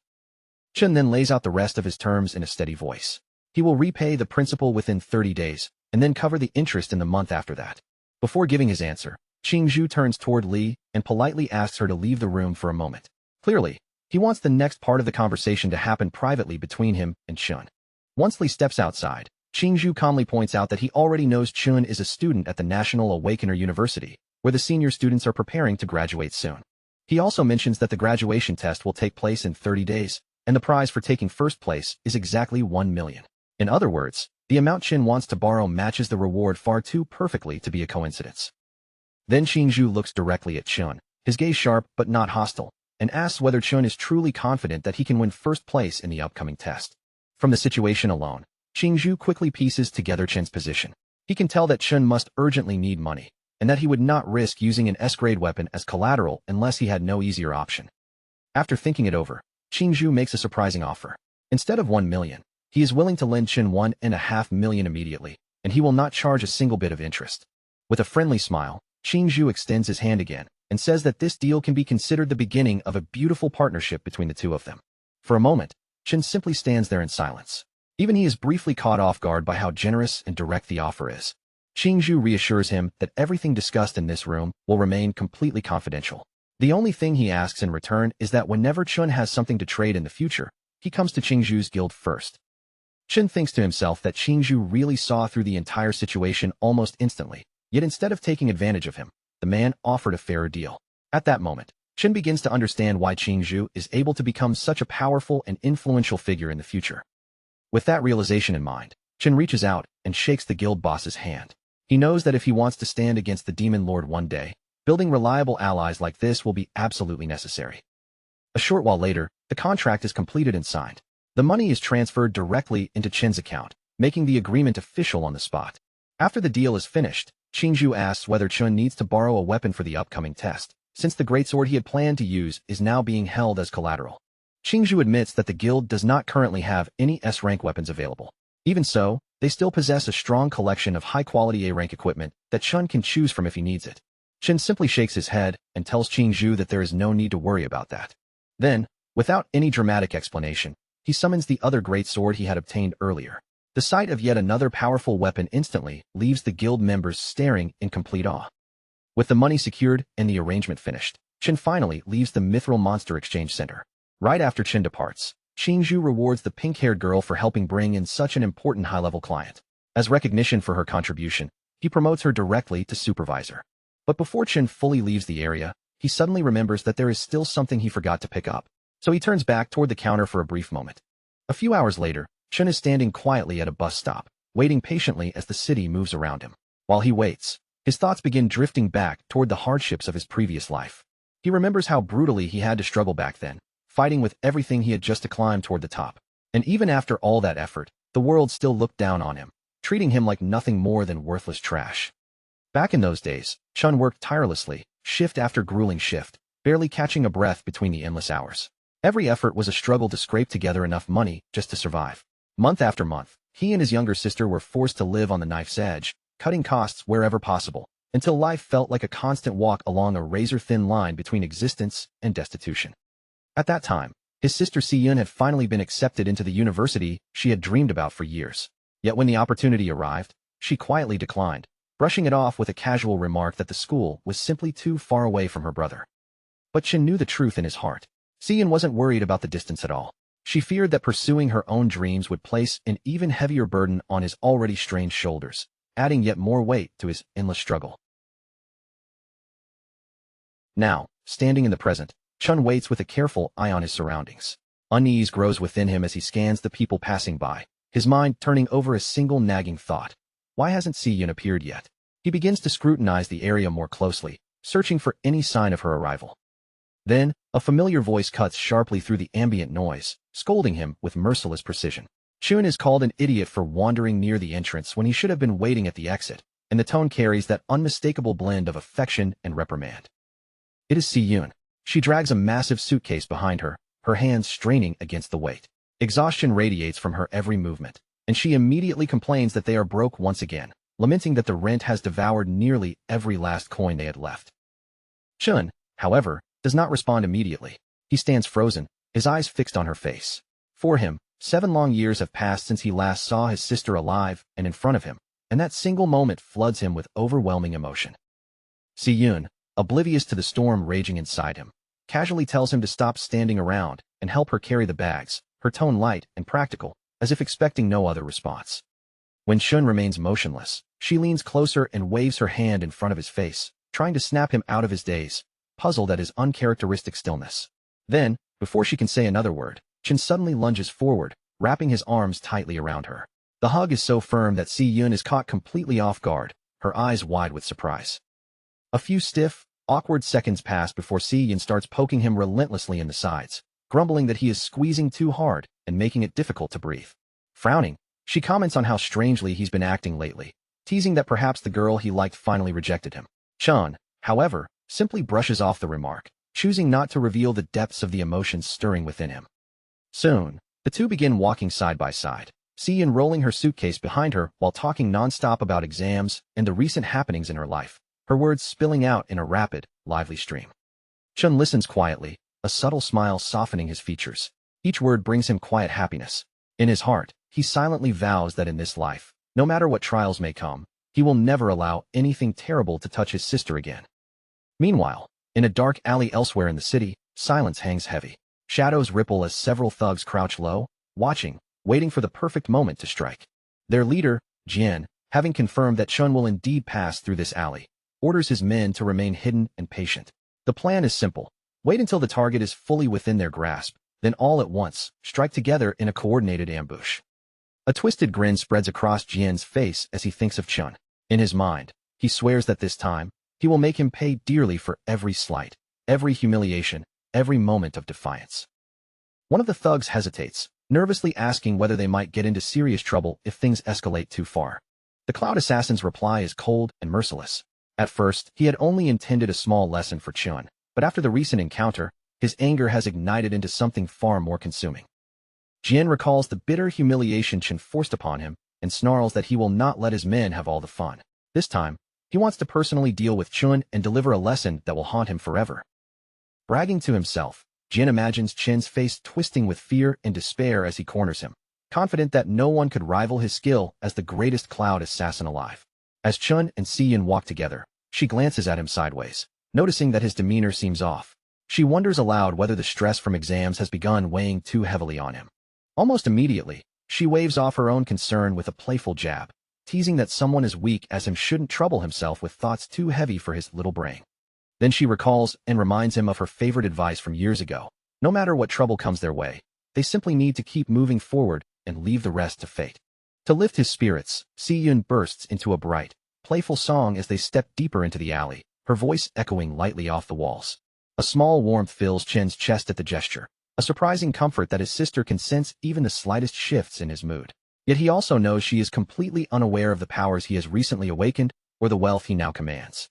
Chun then lays out the rest of his terms in a steady voice. He will repay the principal within 30 days, and then cover the interest in the month after that. Before giving his answer, Qingzhu turns toward Li and politely asks her to leave the room for a moment. Clearly, he wants the next part of the conversation to happen privately between him and Chun. Once Li steps outside, Qingzhu calmly points out that he already knows Chun is a student at the National Awakener University, where the senior students are preparing to graduate soon. He also mentions that the graduation test will take place in 30 days, and the prize for taking first place is exactly 1 million. In other words, the amount Chun wants to borrow matches the reward far too perfectly to be a coincidence. Then Qingzhu looks directly at Chun, his gaze sharp but not hostile, and asks whether Chun is truly confident that he can win first place in the upcoming test. From the situation alone, Qingzhu quickly pieces together Chun's position. He can tell that Chun must urgently need money, and that he would not risk using an S-grade weapon as collateral unless he had no easier option. After thinking it over, Qingzhu makes a surprising offer. Instead of 1 million, he is willing to lend Chun 1.5 million immediately, and he will not charge a single bit of interest. With a friendly smile, Qingzhu extends his hand again, and says that this deal can be considered the beginning of a beautiful partnership between the two of them. For a moment, Chun simply stands there in silence. Even he is briefly caught off guard by how generous and direct the offer is. Qingzhu reassures him that everything discussed in this room will remain completely confidential. The only thing he asks in return is that whenever Chun has something to trade in the future, he comes to Qingzhu's guild first. Chun thinks to himself that Qingzhu really saw through the entire situation almost instantly, yet instead of taking advantage of him, the man offered a fairer deal. At that moment, Chun begins to understand why Qingzhu is able to become such a powerful and influential figure in the future. With that realization in mind, Chun reaches out and shakes the guild boss's hand. He knows that if he wants to stand against the Demon Lord one day, building reliable allies like this will be absolutely necessary. A short while later, the contract is completed and signed. The money is transferred directly into Chun's account, making the agreement official on the spot. After the deal is finished, Qingzhu asks whether Chun needs to borrow a weapon for the upcoming test, since the greatsword he had planned to use is now being held as collateral. Qingzhu admits that the guild does not currently have any S-rank weapons available. Even so, they still possess a strong collection of high-quality A-rank equipment that Chun can choose from if he needs it. Chun simply shakes his head and tells Qingzhu that there is no need to worry about that. Then, without any dramatic explanation, he summons the other greatsword he had obtained earlier. The sight of yet another powerful weapon instantly leaves the guild members staring in complete awe. With the money secured and the arrangement finished, Chun finally leaves the Mithril Monster Exchange Center. Right after Chun departs, Qingzhu rewards the pink-haired girl for helping bring in such an important high-level client. As recognition for her contribution, he promotes her directly to supervisor. But before Chun fully leaves the area, he suddenly remembers that there is still something he forgot to pick up. So he turns back toward the counter for a brief moment. A few hours later, Chun is standing quietly at a bus stop, waiting patiently as the city moves around him. While he waits, his thoughts begin drifting back toward the hardships of his previous life. He remembers how brutally he had to struggle back then, fighting with everything he had just to climb toward the top. And even after all that effort, the world still looked down on him, treating him like nothing more than worthless trash. Back in those days, Chun worked tirelessly, shift after grueling shift, barely catching a breath between the endless hours. Every effort was a struggle to scrape together enough money just to survive. Month after month, he and his younger sister were forced to live on the knife's edge, cutting costs wherever possible, until life felt like a constant walk along a razor-thin line between existence and destitution. At that time, his sister Si-Yun had finally been accepted into the university she had dreamed about for years. Yet when the opportunity arrived, she quietly declined, brushing it off with a casual remark that the school was simply too far away from her brother. But Chun knew the truth in his heart. Si-Yun wasn't worried about the distance at all. She feared that pursuing her own dreams would place an even heavier burden on his already strained shoulders, adding yet more weight to his endless struggle. Now, standing in the present, Chun waits with a careful eye on his surroundings. Unease grows within him as he scans the people passing by, his mind turning over a single nagging thought. Why hasn't Si-Yun appeared yet? He begins to scrutinize the area more closely, searching for any sign of her arrival. Then, a familiar voice cuts sharply through the ambient noise, scolding him with merciless precision. Chun is called an idiot for wandering near the entrance when he should have been waiting at the exit, and the tone carries that unmistakable blend of affection and reprimand. It is Si-Yun. She drags a massive suitcase behind her, her hands straining against the weight. Exhaustion radiates from her every movement, and she immediately complains that they are broke once again, lamenting that the rent has devoured nearly every last coin they had left. Chun, however, does not respond immediately. He stands frozen, his eyes fixed on her face. For him, 7 long years have passed since he last saw his sister alive and in front of him, and that single moment floods him with overwhelming emotion. Si-Yun, oblivious to the storm raging inside him, casually tells him to stop standing around and help her carry the bags, her tone light and practical, as if expecting no other response. When Chun remains motionless, she leans closer and waves her hand in front of his face, trying to snap him out of his daze, puzzled at his uncharacteristic stillness. Then, before she can say another word, Chun suddenly lunges forward, wrapping his arms tightly around her. The hug is so firm that Si-Yun is caught completely off guard, her eyes wide with surprise. A few stiff, awkward seconds pass before Si-Yun starts poking him relentlessly in the sides, grumbling that he is squeezing too hard and making it difficult to breathe. Frowning, she comments on how strangely he's been acting lately, teasing that perhaps the girl he liked finally rejected him. Chun, however, simply brushes off the remark, choosing not to reveal the depths of the emotions stirring within him. Soon, the two begin walking side by side, Si-Yun rolling her suitcase behind her while talking nonstop about exams and the recent happenings in her life, her words spilling out in a rapid, lively stream. Chun listens quietly, a subtle smile softening his features. Each word brings him quiet happiness. In his heart, he silently vows that in this life, no matter what trials may come, he will never allow anything terrible to touch his sister again. Meanwhile, in a dark alley elsewhere in the city, silence hangs heavy. Shadows ripple as several thugs crouch low, watching, waiting for the perfect moment to strike. Their leader, Jian, having confirmed that Chun will indeed pass through this alley, orders his men to remain hidden and patient. The plan is simple. Wait until the target is fully within their grasp, then all at once, strike together in a coordinated ambush. A twisted grin spreads across Jian's face as he thinks of Chun. In his mind, he swears that this time, he will make him pay dearly for every slight, every humiliation, every moment of defiance. One of the thugs hesitates, nervously asking whether they might get into serious trouble if things escalate too far. The Cloud Assassin's reply is cold and merciless. At first, he had only intended a small lesson for Chun, but after the recent encounter, his anger has ignited into something far more consuming. Jian recalls the bitter humiliation Chun forced upon him and snarls that he will not let his men have all the fun. This time, he wants to personally deal with Chun and deliver a lesson that will haunt him forever. Bragging to himself, Jian imagines Chin's face twisting with fear and despair as he corners him, confident that no one could rival his skill as the greatest cloud assassin alive. As Chun and Si-Yun walk together, she glances at him sideways, noticing that his demeanor seems off. She wonders aloud whether the stress from exams has begun weighing too heavily on him. Almost immediately, she waves off her own concern with a playful jab, teasing that someone as weak as him shouldn't trouble himself with thoughts too heavy for his little brain. Then she recalls and reminds him of her favorite advice from years ago. No matter what trouble comes their way, they simply need to keep moving forward and leave the rest to fate. To lift his spirits, Si-Yun bursts into a bright, playful song as they step deeper into the alley, her voice echoing lightly off the walls. A small warmth fills Chen's chest at the gesture, a surprising comfort that his sister can sense even the slightest shifts in his mood. Yet he also knows she is completely unaware of the powers he has recently awakened or the wealth he now commands.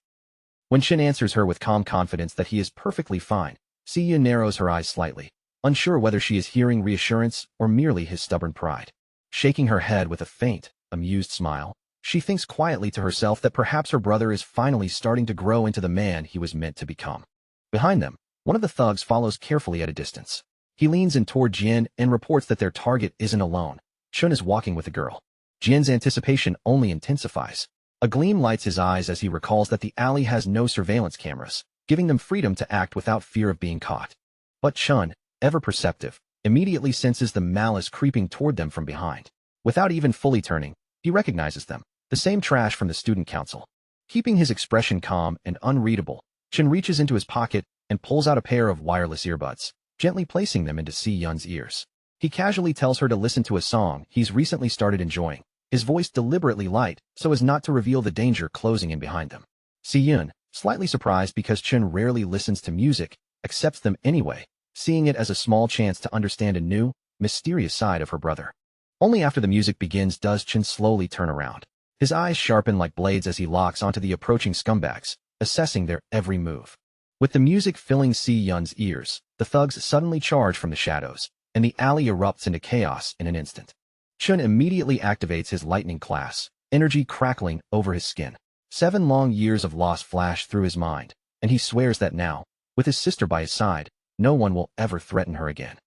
When Chen answers her with calm confidence that he is perfectly fine, Si-Yun narrows her eyes slightly, unsure whether she is hearing reassurance or merely his stubborn pride. Shaking her head with a faint, amused smile, she thinks quietly to herself that perhaps her brother is finally starting to grow into the man he was meant to become. Behind them, one of the thugs follows carefully at a distance. He leans in toward Jian and reports that their target isn't alone. Chun is walking with a girl. Jian's anticipation only intensifies. A gleam lights his eyes as he recalls that the alley has no surveillance cameras, giving them freedom to act without fear of being caught. But Chun, ever perceptive, immediately senses the malice creeping toward them from behind. Without even fully turning, he recognizes them, the same trash from the student council. Keeping his expression calm and unreadable, Chun reaches into his pocket and pulls out a pair of wireless earbuds. gently placing them into Si-Yun's ears. He casually tells her to listen to a song he's recently started enjoying, his voice deliberately light so as not to reveal the danger closing in behind them. Si-Yun, slightly surprised because Chun rarely listens to music, accepts them anyway, seeing it as a small chance to understand a new, mysterious side of her brother. Only after the music begins does Chun slowly turn around. His eyes sharpen like blades as he locks onto the approaching scumbags, assessing their every move. With the music filling Si-Yun's ears, the thugs suddenly charge from the shadows, and the alley erupts into chaos in an instant. Chun immediately activates his lightning class, energy crackling over his skin. 7 long years of loss flash through his mind, and he swears that now, with his sister by his side, no one will ever threaten her again.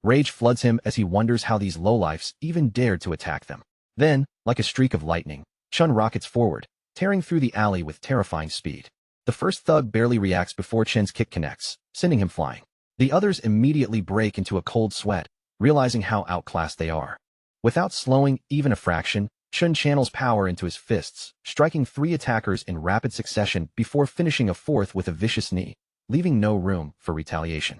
Rage floods him as he wonders how these lowlifes even dared to attack them. Then, like a streak of lightning, Chun rockets forward, tearing through the alley with terrifying speed. The first thug barely reacts before Chun's kick connects, sending him flying. The others immediately break into a cold sweat, realizing how outclassed they are. Without slowing even a fraction, Chun channels power into his fists, striking 3 attackers in rapid succession before finishing a 4th with a vicious knee, leaving no room for retaliation.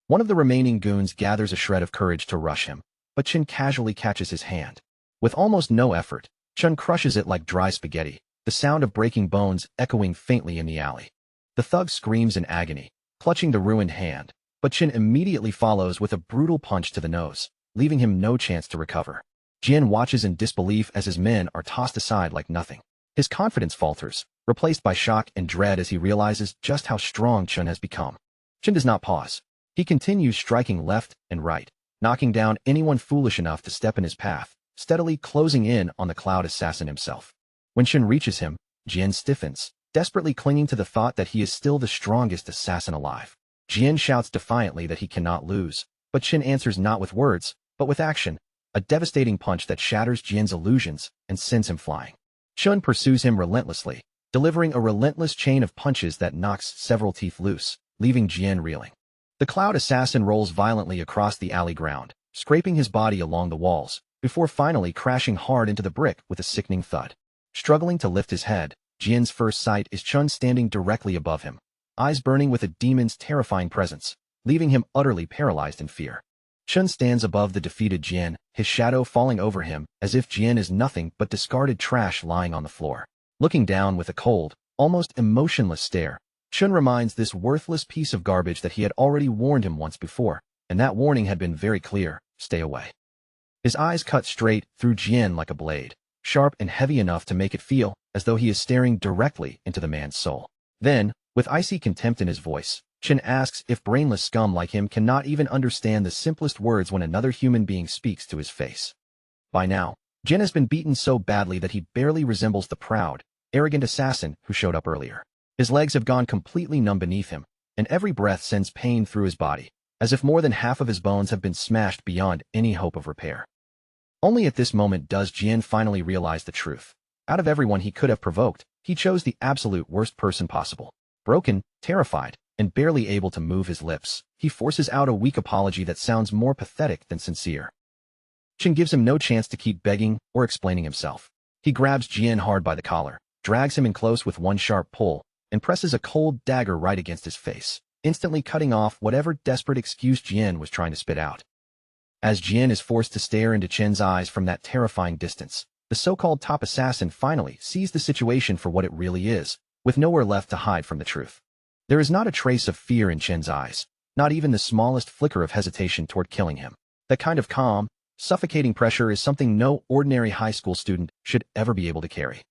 One of the remaining goons gathers a shred of courage to rush him, but Chun casually catches his hand. With almost no effort, Chun crushes it like dry spaghetti, the sound of breaking bones echoing faintly in the alley. The thug screams in agony, clutching the ruined hand, but Chun immediately follows with a brutal punch to the nose, leaving him no chance to recover. Jin watches in disbelief as his men are tossed aside like nothing. His confidence falters, replaced by shock and dread as he realizes just how strong Chun has become. Chun does not pause. He continues striking left and right, knocking down anyone foolish enough to step in his path, steadily closing in on the Cloud Assassin himself. When Chun reaches him, Jin stiffens, desperately clinging to the thought that he is still the strongest assassin alive. Jin shouts defiantly that he cannot lose, but Chun answers not with words, but with action, a devastating punch that shatters Jin's illusions and sends him flying. Chun pursues him relentlessly, delivering a relentless chain of punches that knocks several teeth loose, leaving Jin reeling. The Cloud Assassin rolls violently across the alley ground, scraping his body along the walls, before finally crashing hard into the brick with a sickening thud. Struggling to lift his head, Jin's first sight is Chun standing directly above him, eyes burning with a demon's terrifying presence, leaving him utterly paralyzed in fear. Chun stands above the defeated Jin, his shadow falling over him as if Jin is nothing but discarded trash lying on the floor. Looking down with a cold, almost emotionless stare, Chun reminds this worthless piece of garbage that he had already warned him once before, and that warning had been very clear: stay away. His eyes cut straight through Jin like a blade, sharp and heavy enough to make it feel as though he is staring directly into the man's soul. Then, with icy contempt in his voice, Chun asks if brainless scum like him cannot even understand the simplest words when another human being speaks to his face. By now, Jin has been beaten so badly that he barely resembles the proud, arrogant assassin who showed up earlier. His legs have gone completely numb beneath him, and every breath sends pain through his body, as if more than half of his bones have been smashed beyond any hope of repair. Only at this moment does Jin finally realize the truth. Out of everyone he could have provoked, he chose the absolute worst person possible. Broken, terrified, and barely able to move his lips, he forces out a weak apology that sounds more pathetic than sincere. Chun gives him no chance to keep begging or explaining himself. He grabs Jin hard by the collar, drags him in close with one sharp pull, and presses a cold dagger right against his face, instantly cutting off whatever desperate excuse Jin was trying to spit out. As Jin is forced to stare into Chen's eyes from that terrifying distance, the so-called top assassin finally sees the situation for what it really is, with nowhere left to hide from the truth. There is not a trace of fear in Chen's eyes, not even the smallest flicker of hesitation toward killing him. That kind of calm, suffocating pressure is something no ordinary high school student should ever be able to carry.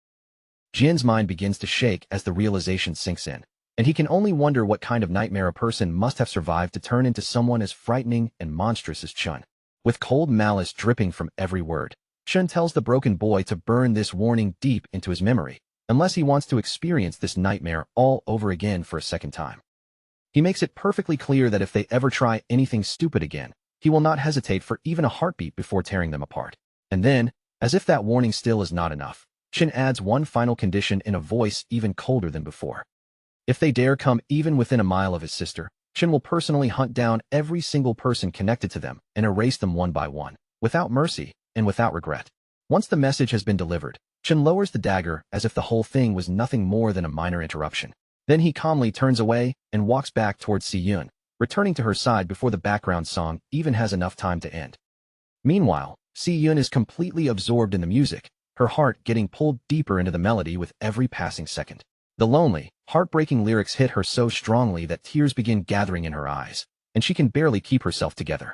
Jin's mind begins to shake as the realization sinks in, and he can only wonder what kind of nightmare a person must have survived to turn into someone as frightening and monstrous as Chun. With cold malice dripping from every word, Chun tells the broken boy to burn this warning deep into his memory, unless he wants to experience this nightmare all over again for a second time. He makes it perfectly clear that if they ever try anything stupid again, he will not hesitate for even a heartbeat before tearing them apart. And then, as if that warning still is not enough, Chun adds one final condition in a voice even colder than before. If they dare come even within a mile of his sister, Chun will personally hunt down every single person connected to them and erase them one by one, without mercy and without regret. Once the message has been delivered, Chun lowers the dagger as if the whole thing was nothing more than a minor interruption. Then he calmly turns away and walks back towards Si-Yun, returning to her side before the background song even has enough time to end. Meanwhile, Si-Yun is completely absorbed in the music, her heart getting pulled deeper into the melody with every passing second. The lonely, heartbreaking lyrics hit her so strongly that tears begin gathering in her eyes, and she can barely keep herself together.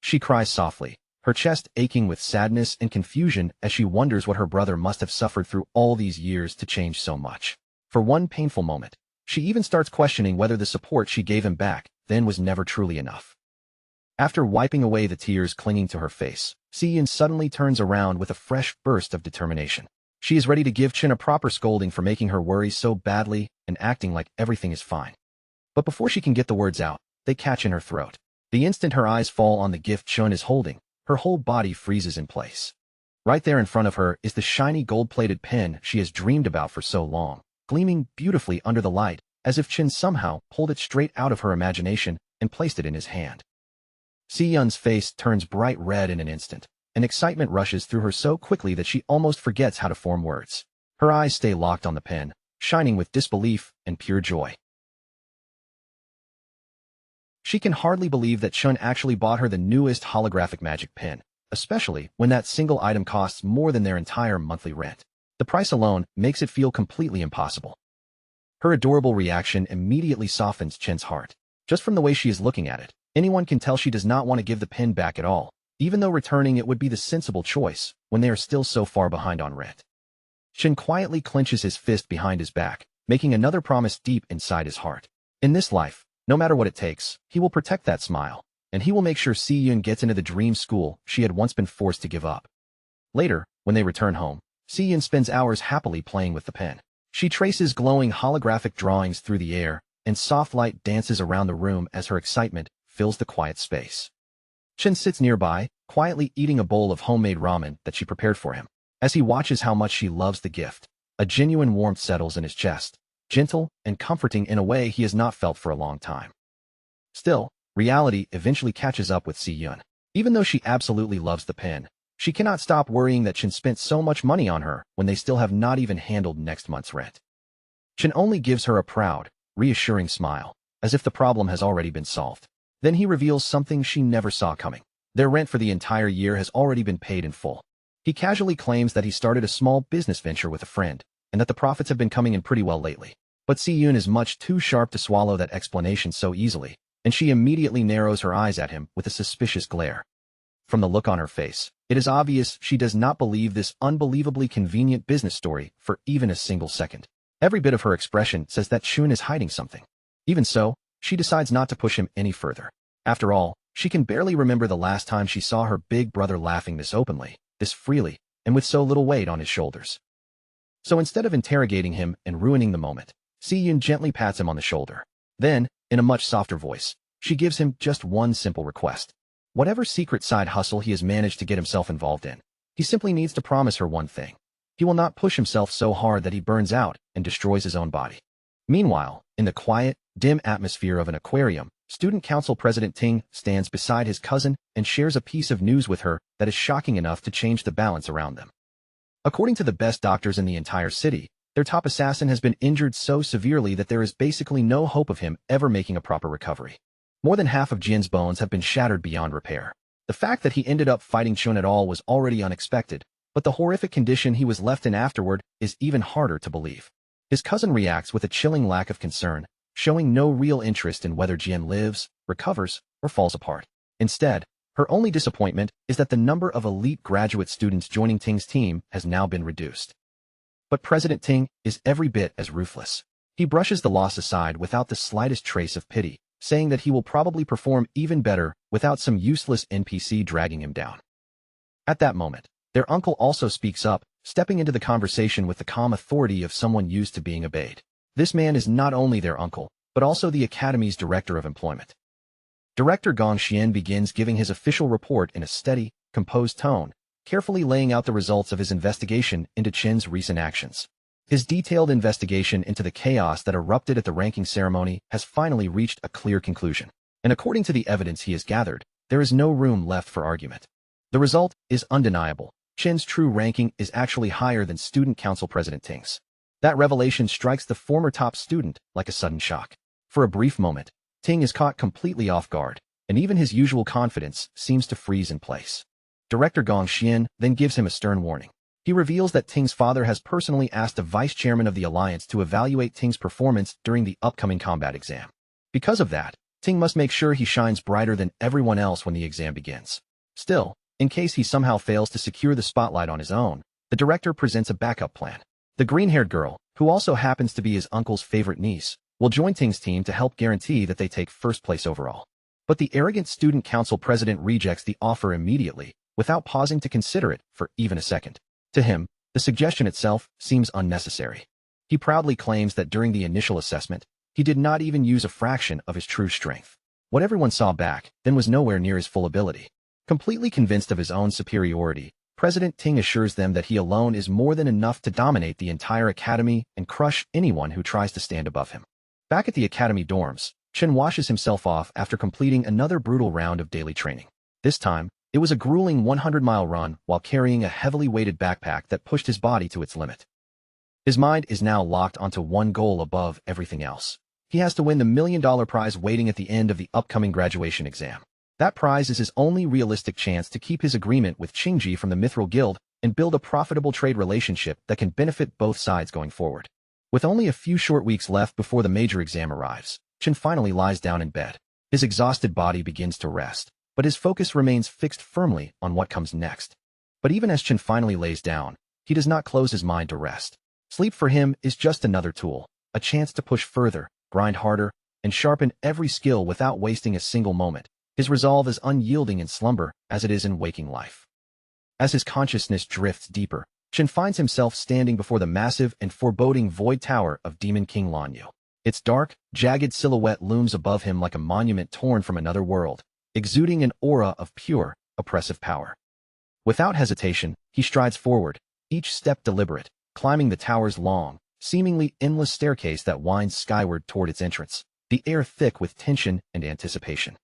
She cries softly, her chest aching with sadness and confusion as she wonders what her brother must have suffered through all these years to change so much. For one painful moment, she even starts questioning whether the support she gave him back then was never truly enough. After wiping away the tears clinging to her face, Si-Yun suddenly turns around with a fresh burst of determination. She is ready to give Chin a proper scolding for making her worry so badly and acting like everything is fine. But before she can get the words out, they catch in her throat. The instant her eyes fall on the gift Chun is holding, her whole body freezes in place. Right there in front of her is the shiny gold-plated pen she has dreamed about for so long, gleaming beautifully under the light, as if Chin somehow pulled it straight out of her imagination and placed it in his hand. Si-Yun's face turns bright red in an instant, and excitement rushes through her so quickly that she almost forgets how to form words. Her eyes stay locked on the pen, shining with disbelief and pure joy. She can hardly believe that Chun actually bought her the newest holographic magic pen, especially when that single item costs more than their entire monthly rent. The price alone makes it feel completely impossible. Her adorable reaction immediately softens Chen's heart. Just from the way she is looking at it, anyone can tell she does not want to give the pen back at all, even though returning it would be the sensible choice when they are still so far behind on rent. Chen quietly clenches his fist behind his back, making another promise deep inside his heart. In this life, no matter what it takes, he will protect that smile, and he will make sure Si-Yun gets into the dream school she had once been forced to give up. Later, when they return home, Si-Yun spends hours happily playing with the pen. She traces glowing holographic drawings through the air, and soft light dances around the room as her excitement fills the quiet space. Chen sits nearby, quietly eating a bowl of homemade ramen that she prepared for him. As he watches how much she loves the gift, a genuine warmth settles in his chest, gentle and comforting in a way he has not felt for a long time. Still, reality eventually catches up with Si-Yun. Even though she absolutely loves the pen, she cannot stop worrying that Chen spent so much money on her when they still have not even handled next month's rent. Chen only gives her a proud, reassuring smile, as if the problem has already been solved. Then he reveals something she never saw coming. Their rent for the entire year has already been paid in full. He casually claims that he started a small business venture with a friend, and that the profits have been coming in pretty well lately. But Si-Yun is much too sharp to swallow that explanation so easily, and she immediately narrows her eyes at him with a suspicious glare. From the look on her face, it is obvious she does not believe this unbelievably convenient business story for even a single second. Every bit of her expression says that Chun is hiding something. Even so, she decides not to push him any further. After all, she can barely remember the last time she saw her big brother laughing this openly, this freely, and with so little weight on his shoulders. So instead of interrogating him and ruining the moment, Si-Yun gently pats him on the shoulder. Then, in a much softer voice, she gives him just one simple request. Whatever secret side hustle he has managed to get himself involved in, he simply needs to promise her one thing. He will not push himself so hard that he burns out and destroys his own body. Meanwhile, in the quiet, dim atmosphere of an aquarium, Student Council President Ting stands beside his cousin and shares a piece of news with her that is shocking enough to change the balance around them. According to the best doctors in the entire city, their top assassin has been injured so severely that there is basically no hope of him ever making a proper recovery. More than half of Jin's bones have been shattered beyond repair. The fact that he ended up fighting Chun at all was already unexpected, but the horrific condition he was left in afterward is even harder to believe. His cousin reacts with a chilling lack of concern, showing no real interest in whether Jin lives, recovers, or falls apart. Instead, her only disappointment is that the number of elite graduate students joining Ting's team has now been reduced. But President Ting is every bit as ruthless. He brushes the loss aside without the slightest trace of pity, saying that he will probably perform even better without some useless NPC dragging him down. At that moment, their uncle also speaks up, stepping into the conversation with the calm authority of someone used to being obeyed. This man is not only their uncle, but also the Academy's Director of Employment. Director Gong Xian begins giving his official report in a steady, composed tone, carefully laying out the results of his investigation into Chen's recent actions. His detailed investigation into the chaos that erupted at the ranking ceremony has finally reached a clear conclusion, and according to the evidence he has gathered, there is no room left for argument. The result is undeniable. Chen's true ranking is actually higher than Student Council President Ting's. That revelation strikes the former top student like a sudden shock. For a brief moment, Ting is caught completely off guard, and even his usual confidence seems to freeze in place. Director Gong Xian then gives him a stern warning. He reveals that Ting's father has personally asked the vice chairman of the alliance to evaluate Ting's performance during the upcoming combat exam. Because of that, Ting must make sure he shines brighter than everyone else when the exam begins. Still, in case he somehow fails to secure the spotlight on his own, the director presents a backup plan. The green-haired girl, who also happens to be his uncle's favorite niece, will join Ting's team to help guarantee that they take first place overall. But the arrogant student council president rejects the offer immediately, without pausing to consider it for even a second. To him, the suggestion itself seems unnecessary. He proudly claims that during the initial assessment, he did not even use a fraction of his true strength. What everyone saw back then was nowhere near his full ability. Completely convinced of his own superiority, President Ting assures them that he alone is more than enough to dominate the entire academy and crush anyone who tries to stand above him. Back at the academy dorms, Chen washes himself off after completing another brutal round of daily training. This time, it was a grueling 100-mile run while carrying a heavily weighted backpack that pushed his body to its limit. His mind is now locked onto one goal above everything else. He has to win the $1 million prize waiting at the end of the upcoming graduation exam. That prize is his only realistic chance to keep his agreement with Qingji from the Mithril Guild and build a profitable trade relationship that can benefit both sides going forward. With only a few short weeks left before the major exam arrives, Chen finally lies down in bed. His exhausted body begins to rest, but his focus remains fixed firmly on what comes next. But even as Chen finally lays down, he does not close his mind to rest. Sleep for him is just another tool, a chance to push further, grind harder, and sharpen every skill without wasting a single moment. His resolve is unyielding in slumber as it is in waking life. As his consciousness drifts deeper, Chen finds himself standing before the massive and foreboding void tower of Demon King Lanyu. Its dark, jagged silhouette looms above him like a monument torn from another world, exuding an aura of pure, oppressive power. Without hesitation, he strides forward, each step deliberate, climbing the tower's long, seemingly endless staircase that winds skyward toward its entrance, the air thick with tension and anticipation.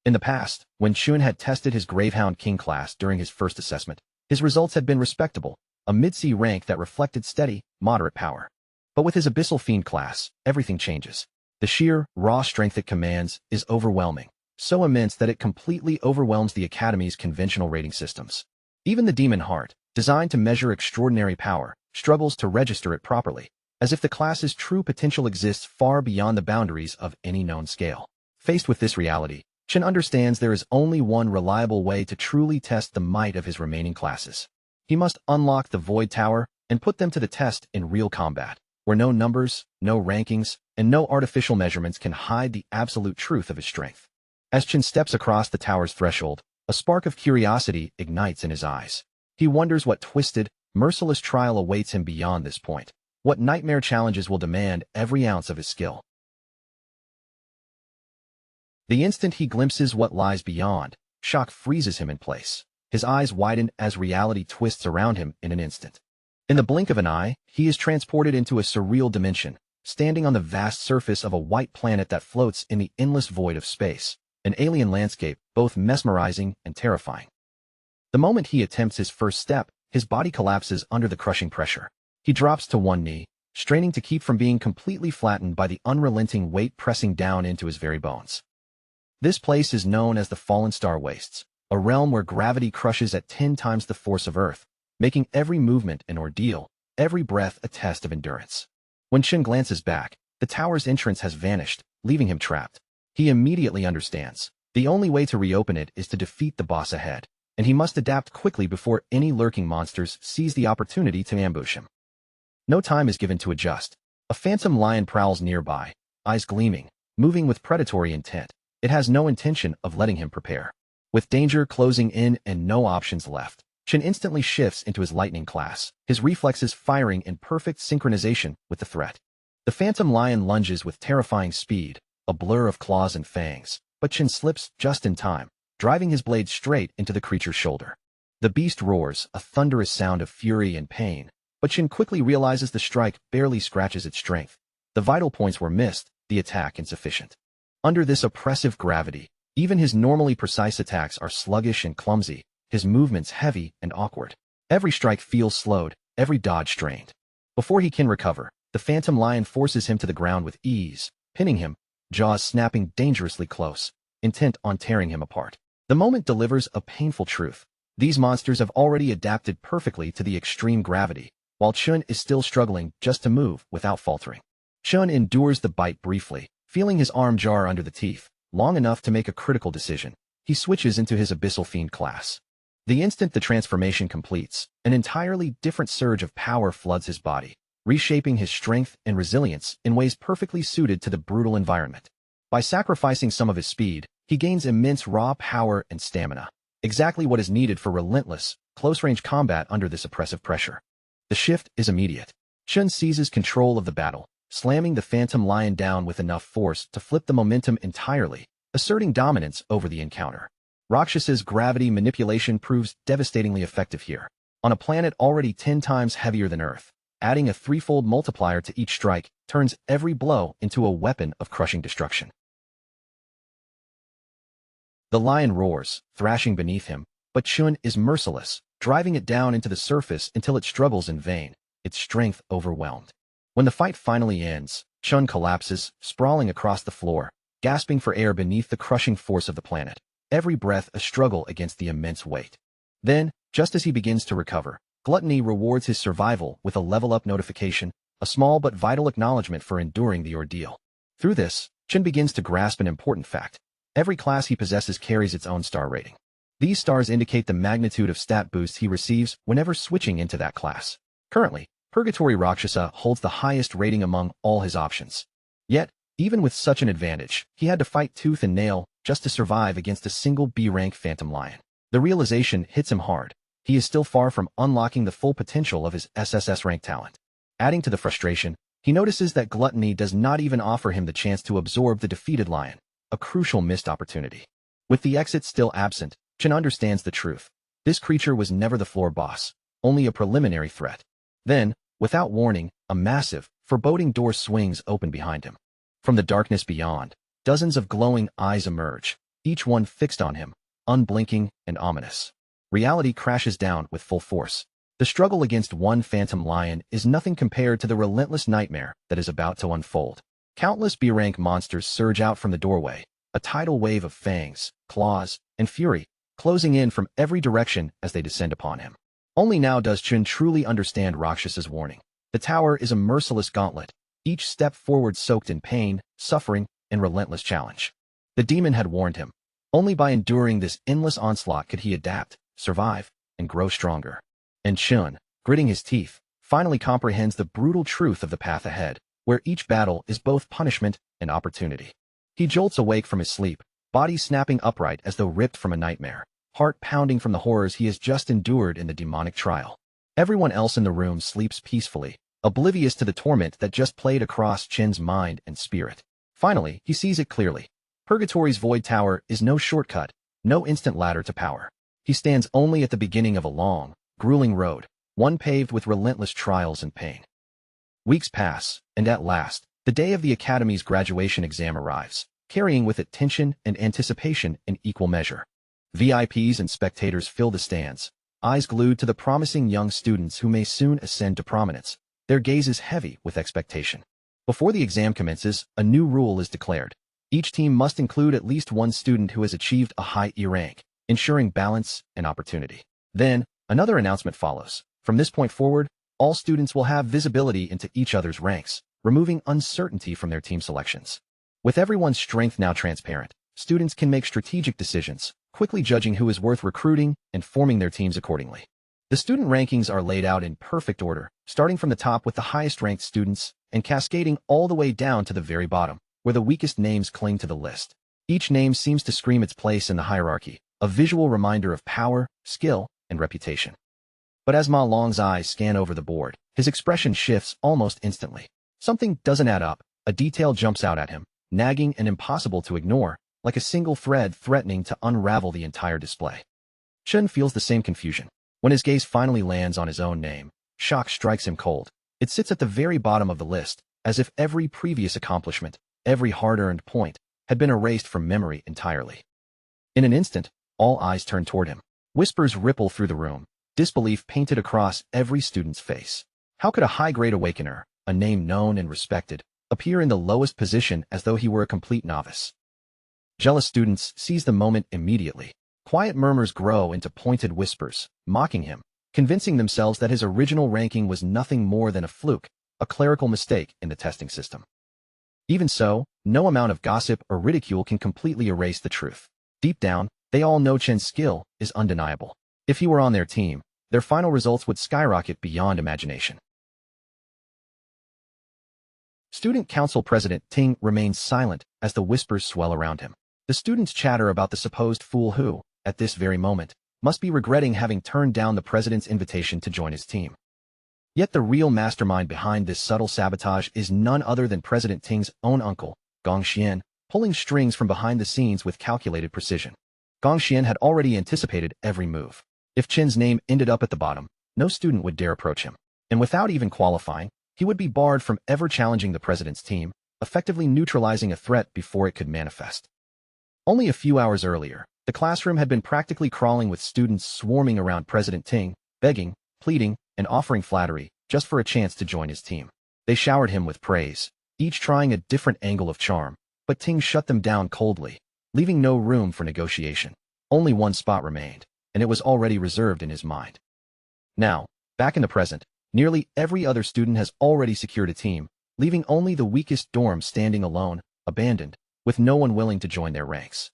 In the past, when Chun had tested his Gravehound King class during his first assessment, his results had been respectable, a mid-sea rank that reflected steady, moderate power. But with his Abyssal Fiend class, everything changes. The sheer, raw strength it commands is overwhelming, so immense that it completely overwhelms the Academy's conventional rating systems. Even the Demon Heart, designed to measure extraordinary power, struggles to register it properly, as if the class's true potential exists far beyond the boundaries of any known scale. Faced with this reality, Chen understands there is only one reliable way to truly test the might of his remaining classes. He must unlock the Void Tower and put them to the test in real combat, where no numbers, no rankings, and no artificial measurements can hide the absolute truth of his strength. As Chen steps across the tower's threshold, a spark of curiosity ignites in his eyes. He wonders what twisted, merciless trial awaits him beyond this point, what nightmare challenges will demand every ounce of his skill. The instant he glimpses what lies beyond, shock freezes him in place. His eyes widen as reality twists around him in an instant. In the blink of an eye, he is transported into a surreal dimension, standing on the vast surface of a white planet that floats in the endless void of space, an alien landscape both mesmerizing and terrifying. The moment he attempts his first step, his body collapses under the crushing pressure. He drops to one knee, straining to keep from being completely flattened by the unrelenting weight pressing down into his very bones. This place is known as the Fallen Star Wastes, a realm where gravity crushes at 10 times the force of Earth, making every movement an ordeal, every breath a test of endurance. When Chen glances back, the tower's entrance has vanished, leaving him trapped. He immediately understands. The only way to reopen it is to defeat the boss ahead, and he must adapt quickly before any lurking monsters seize the opportunity to ambush him. No time is given to adjust. A phantom lion prowls nearby, eyes gleaming, moving with predatory intent. It has no intention of letting him prepare. With danger closing in and no options left, Chen instantly shifts into his lightning class, his reflexes firing in perfect synchronization with the threat. The phantom lion lunges with terrifying speed, a blur of claws and fangs, but Chen slips just in time, driving his blade straight into the creature's shoulder. The beast roars, a thunderous sound of fury and pain, but Chen quickly realizes the strike barely scratches its strength. The vital points were missed, the attack insufficient. Under this oppressive gravity, even his normally precise attacks are sluggish and clumsy, his movements heavy and awkward. Every strike feels slowed, every dodge strained. Before he can recover, the phantom lion forces him to the ground with ease, pinning him, jaws snapping dangerously close, intent on tearing him apart. The moment delivers a painful truth. These monsters have already adapted perfectly to the extreme gravity, while Chun is still struggling just to move without faltering. Chun endures the bite briefly, feeling his arm jar under the teeth, long enough to make a critical decision. He switches into his Abyssal Fiend class. The instant the transformation completes, an entirely different surge of power floods his body, reshaping his strength and resilience in ways perfectly suited to the brutal environment. By sacrificing some of his speed, he gains immense raw power and stamina, exactly what is needed for relentless, close-range combat under this oppressive pressure. The shift is immediate. Chun seizes control of the battle, slamming the Phantom Lion down with enough force to flip the momentum entirely, asserting dominance over the encounter. Rakshasa's gravity manipulation proves devastatingly effective here. On a planet already 10 times heavier than Earth, adding a threefold multiplier to each strike turns every blow into a weapon of crushing destruction. The lion roars, thrashing beneath him, but Chun is merciless, driving it down into the surface until it struggles in vain, its strength overwhelmed. When the fight finally ends, Chun collapses, sprawling across the floor, gasping for air beneath the crushing force of the planet, every breath a struggle against the immense weight. Then, just as he begins to recover, Gluttony rewards his survival with a level-up notification, a small but vital acknowledgement for enduring the ordeal. Through this, Chun begins to grasp an important fact. Every class he possesses carries its own star rating. These stars indicate the magnitude of stat boosts he receives whenever switching into that class. Currently, Purgatory Rakshasa holds the highest rating among all his options. Yet, even with such an advantage, he had to fight tooth and nail just to survive against a single B-rank Phantom Lion. The realization hits him hard. He is still far from unlocking the full potential of his SSS rank talent. Adding to the frustration, he notices that Gluttony does not even offer him the chance to absorb the defeated lion, a crucial missed opportunity. With the exit still absent, Chun understands the truth. This creature was never the floor boss, only a preliminary threat. Then, without warning, a massive, foreboding door swings open behind him. From the darkness beyond, dozens of glowing eyes emerge, each one fixed on him, unblinking and ominous. Reality crashes down with full force. The struggle against one Phantom Lion is nothing compared to the relentless nightmare that is about to unfold. Countless B-rank monsters surge out from the doorway, a tidal wave of fangs, claws, and fury, closing in from every direction as they descend upon him. Only now does Chun truly understand Rakshasa's warning. The tower is a merciless gauntlet, each step forward soaked in pain, suffering, and relentless challenge. The demon had warned him. Only by enduring this endless onslaught could he adapt, survive, and grow stronger. And Chun, gritting his teeth, finally comprehends the brutal truth of the path ahead, where each battle is both punishment and opportunity. He jolts awake from his sleep, body snapping upright as though ripped from a nightmare, heart pounding from the horrors he has just endured in the demonic trial. Everyone else in the room sleeps peacefully, oblivious to the torment that just played across Chun's mind and spirit. Finally, he sees it clearly. Purgatory's Void Tower is no shortcut, no instant ladder to power. He stands only at the beginning of a long, grueling road, one paved with relentless trials and pain. Weeks pass, and at last, the day of the Academy's graduation exam arrives, carrying with it tension and anticipation in equal measure. VIPs and spectators fill the stands, eyes glued to the promising young students who may soon ascend to prominence, their gazes heavy with expectation. Before the exam commences, a new rule is declared. Each team must include at least one student who has achieved a high E rank, ensuring balance and opportunity. Then, another announcement follows. From this point forward, all students will have visibility into each other's ranks, removing uncertainty from their team selections. With everyone's strength now transparent, students can make strategic decisions, quickly judging who is worth recruiting and forming their teams accordingly. The student rankings are laid out in perfect order, starting from the top with the highest-ranked students and cascading all the way down to the very bottom, where the weakest names cling to the list. Each name seems to scream its place in the hierarchy, a visual reminder of power, skill, and reputation. But as Ma Long's eyes scan over the board, his expression shifts almost instantly. Something doesn't add up. A detail jumps out at him, nagging and impossible to ignore, like a single thread threatening to unravel the entire display. Chun feels the same confusion. When his gaze finally lands on his own name, shock strikes him cold. It sits at the very bottom of the list, as if every previous accomplishment, every hard-earned point, had been erased from memory entirely. In an instant, all eyes turn toward him. Whispers ripple through the room, disbelief painted across every student's face. How could a high-grade awakener, a name known and respected, appear in the lowest position as though he were a complete novice. Jealous students seize the moment immediately. Quiet murmurs grow into pointed whispers, mocking him, convincing themselves that his original ranking was nothing more than a fluke, a clerical mistake in the testing system. Even so, no amount of gossip or ridicule can completely erase the truth. Deep down, they all know Chen's skill is undeniable. If he were on their team, their final results would skyrocket beyond imagination. Student Council President Ting remains silent as the whispers swell around him. The students chatter about the supposed fool who, at this very moment, must be regretting having turned down the president's invitation to join his team. Yet the real mastermind behind this subtle sabotage is none other than President Ting's own uncle, Gong Xian, pulling strings from behind the scenes with calculated precision. Gong Xian had already anticipated every move. If Chen's name ended up at the bottom, no student would dare approach him. And without even qualifying, he would be barred from ever challenging the president's team, effectively neutralizing a threat before it could manifest. Only a few hours earlier, the classroom had been practically crawling with students swarming around President Ting, begging, pleading, and offering flattery just for a chance to join his team. They showered him with praise, each trying a different angle of charm, but Ting shut them down coldly, leaving no room for negotiation. Only one spot remained, and it was already reserved in his mind. Now, back in the present, nearly every other student has already secured a team, leaving only the weakest dorm standing alone, abandoned, with no one willing to join their ranks.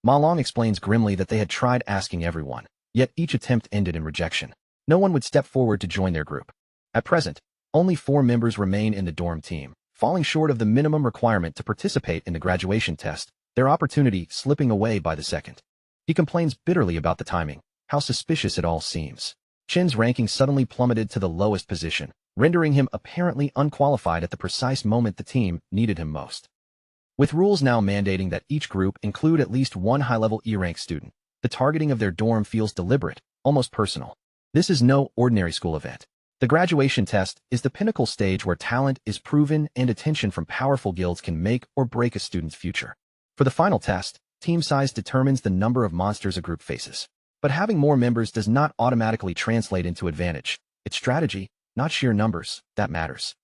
Ma Long explains grimly that they had tried asking everyone, yet each attempt ended in rejection. No one would step forward to join their group. At present, only 4 members remain in the dorm team, falling short of the minimum requirement to participate in the graduation test, their opportunity slipping away by the second. He complains bitterly about the timing, how suspicious it all seems. Chen's ranking suddenly plummeted to the lowest position, rendering him apparently unqualified at the precise moment the team needed him most. With rules now mandating that each group include at least one high-level E-rank student, the targeting of their dorm feels deliberate, almost personal. This is no ordinary school event. The graduation test is the pinnacle stage where talent is proven and attention from powerful guilds can make or break a student's future. For the final test, team size determines the number of monsters a group faces. But having more members does not automatically translate into advantage. It's strategy, not sheer numbers, that matters.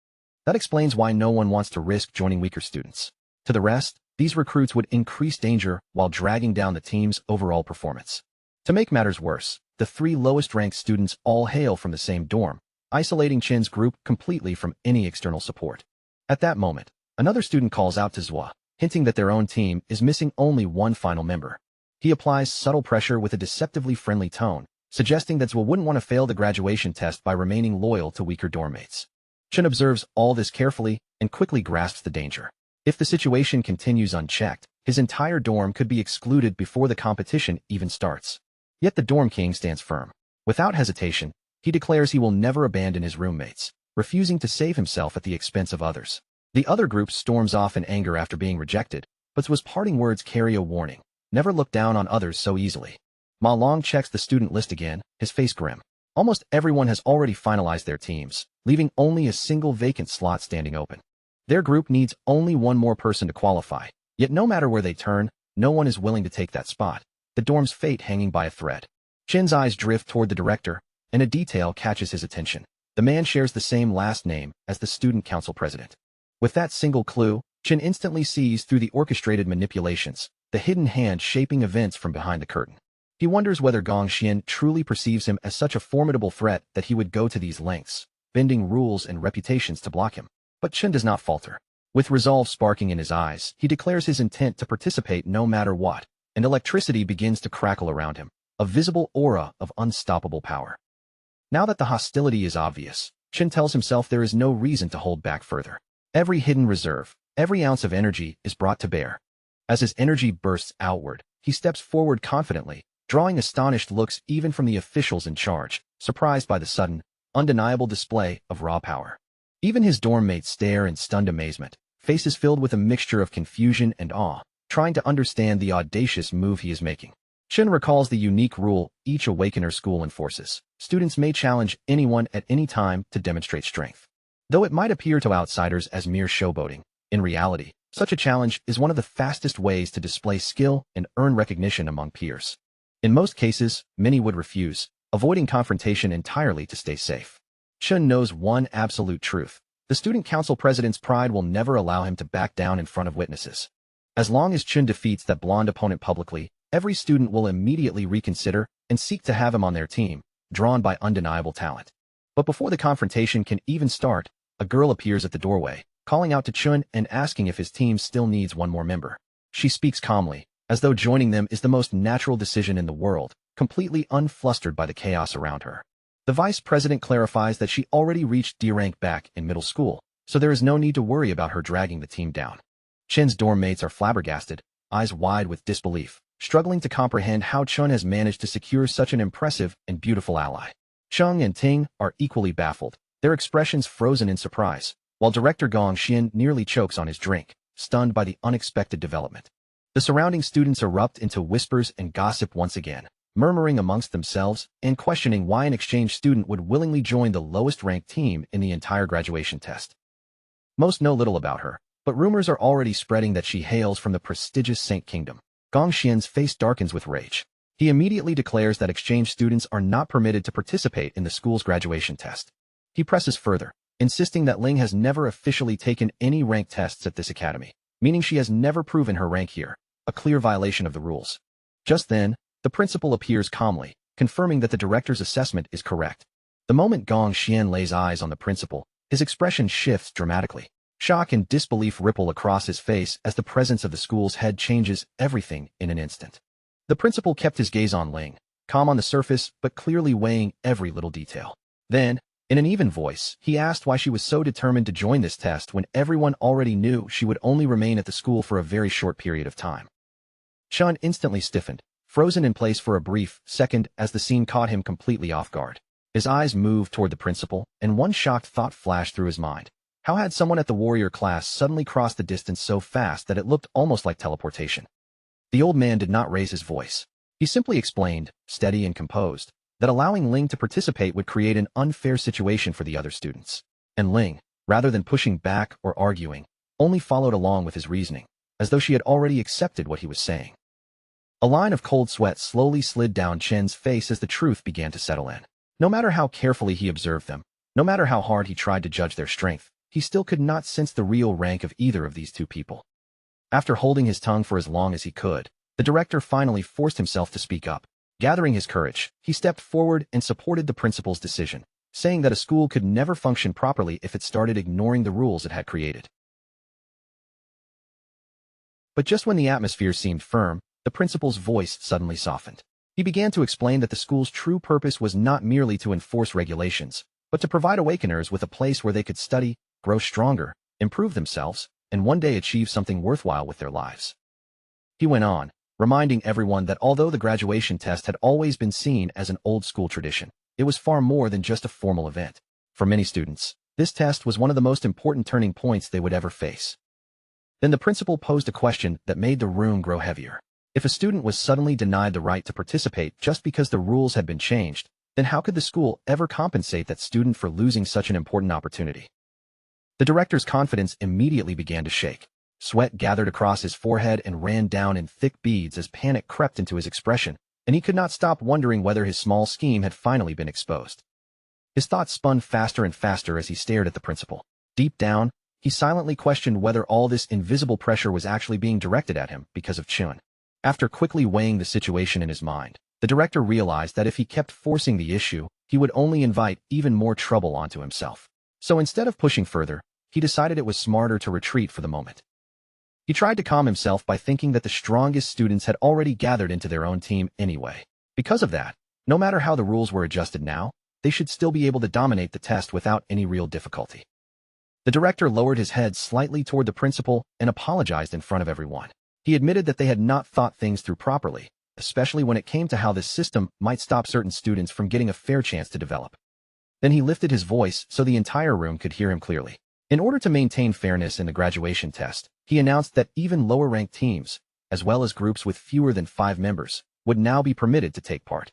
That explains why no one wants to risk joining weaker students. To the rest, these recruits would increase danger while dragging down the team's overall performance. To make matters worse, the 3 lowest-ranked students all hail from the same dorm, isolating Chen's group completely from any external support. At that moment, another student calls out to Zhua, hinting that their own team is missing only one final member. He applies subtle pressure with a deceptively friendly tone, suggesting that Zhua wouldn't want to fail the graduation test by remaining loyal to weaker dormmates. Chen observes all this carefully and quickly grasps the danger. If the situation continues unchecked, his entire dorm could be excluded before the competition even starts. Yet the dorm king stands firm. Without hesitation, he declares he will never abandon his roommates, refusing to save himself at the expense of others. The other group storms off in anger after being rejected, but Zhua's parting words carry a warning. Never look down on others so easily. Ma Long checks the student list again, his face grim. Almost everyone has already finalized their teams, leaving only a single vacant slot standing open. Their group needs only one more person to qualify, yet no matter where they turn, no one is willing to take that spot, the dorm's fate hanging by a thread. Chen's eyes drift toward the director, and a detail catches his attention. The man shares the same last name as the student council president. With that single clue, Chen instantly sees through the orchestrated manipulations, the hidden hand shaping events from behind the curtain. He wonders whether Gong Xian truly perceives him as such a formidable threat that he would go to these lengths, bending rules and reputations to block him. But Chen does not falter. With resolve sparking in his eyes, he declares his intent to participate no matter what, and electricity begins to crackle around him, a visible aura of unstoppable power. Now that the hostility is obvious, Chen tells himself there is no reason to hold back further. Every hidden reserve, every ounce of energy is brought to bear. As his energy bursts outward, he steps forward confidently, drawing astonished looks even from the officials in charge, surprised by the sudden, undeniable display of raw power. Even his dorm mates stare in stunned amazement, faces filled with a mixture of confusion and awe, trying to understand the audacious move he is making. Chen recalls the unique rule each Awakener school enforces. Students may challenge anyone at any time to demonstrate strength. Though it might appear to outsiders as mere showboating, in reality, such a challenge is one of the fastest ways to display skill and earn recognition among peers. In most cases, many would refuse, avoiding confrontation entirely to stay safe. Chen knows one absolute truth. The student council president's pride will never allow him to back down in front of witnesses. As long as Chun defeats that blonde opponent publicly, every student will immediately reconsider and seek to have him on their team, drawn by undeniable talent. But before the confrontation can even start, a girl appears at the doorway, calling out to Chun and asking if his team still needs one more member. She speaks calmly, as though joining them is the most natural decision in the world, completely unflustered by the chaos around her. The vice president clarifies that she already reached D rank back in middle school, so there is no need to worry about her dragging the team down. Chun's dorm mates are flabbergasted, eyes wide with disbelief, struggling to comprehend how Chun has managed to secure such an impressive and beautiful ally. Chung and Ting are equally baffled, their expressions frozen in surprise, while director Gong Xian nearly chokes on his drink, stunned by the unexpected development. The surrounding students erupt into whispers and gossip once again, murmuring amongst themselves and questioning why an exchange student would willingly join the lowest-ranked team in the entire graduation test. Most know little about her, but rumors are already spreading that she hails from the prestigious Saint Kingdom. Gong Xian's face darkens with rage. He immediately declares that exchange students are not permitted to participate in the school's graduation test. He presses further, insisting that Ling has never officially taken any rank tests at this academy, meaning she has never proven her rank here, a clear violation of the rules. Just then, the principal appears calmly, confirming that the director's assessment is correct. The moment Gong Xian lays eyes on the principal, his expression shifts dramatically. Shock and disbelief ripple across his face as the presence of the school's head changes everything in an instant. The principal kept his gaze on Ling, calm on the surface but clearly weighing every little detail. Then, in an even voice, he asked why she was so determined to join this test when everyone already knew she would only remain at the school for a very short period of time. Chun instantly stiffened, frozen in place for a brief second as the scene caught him completely off guard. His eyes moved toward the principal, and one shocked thought flashed through his mind. How had someone at the warrior class suddenly crossed the distance so fast that it looked almost like teleportation? The old man did not raise his voice. He simply explained, steady and composed, that allowing Ling to participate would create an unfair situation for the other students. And Ling, rather than pushing back or arguing, only followed along with his reasoning, as though she had already accepted what he was saying. A line of cold sweat slowly slid down Chen's face as the truth began to settle in. No matter how carefully he observed them, no matter how hard he tried to judge their strength, he still could not sense the real rank of either of these two people. After holding his tongue for as long as he could, the director finally forced himself to speak up. Gathering his courage, he stepped forward and supported the principal's decision, saying that a school could never function properly if it started ignoring the rules it had created. But just when the atmosphere seemed firm, the principal's voice suddenly softened. He began to explain that the school's true purpose was not merely to enforce regulations, but to provide awakeners with a place where they could study, grow stronger, improve themselves, and one day achieve something worthwhile with their lives. He went on, reminding everyone that although the graduation test had always been seen as an old-school tradition, it was far more than just a formal event. For many students, this test was one of the most important turning points they would ever face. Then the principal posed a question that made the room grow heavier. If a student was suddenly denied the right to participate just because the rules had been changed, then how could the school ever compensate that student for losing such an important opportunity? The director's confidence immediately began to shake. Sweat gathered across his forehead and ran down in thick beads as panic crept into his expression, and he could not stop wondering whether his small scheme had finally been exposed. His thoughts spun faster and faster as he stared at the principal. Deep down, he silently questioned whether all this invisible pressure was actually being directed at him because of Chun. After quickly weighing the situation in his mind, the director realized that if he kept forcing the issue, he would only invite even more trouble onto himself. So instead of pushing further, he decided it was smarter to retreat for the moment. He tried to calm himself by thinking that the strongest students had already gathered into their own team anyway. Because of that, no matter how the rules were adjusted now, they should still be able to dominate the test without any real difficulty. The director lowered his head slightly toward the principal and apologized in front of everyone. He admitted that they had not thought things through properly, especially when it came to how this system might stop certain students from getting a fair chance to develop. Then he lifted his voice so the entire room could hear him clearly. In order to maintain fairness in the graduation test, he announced that even lower-ranked teams, as well as groups with fewer than 5 members, would now be permitted to take part.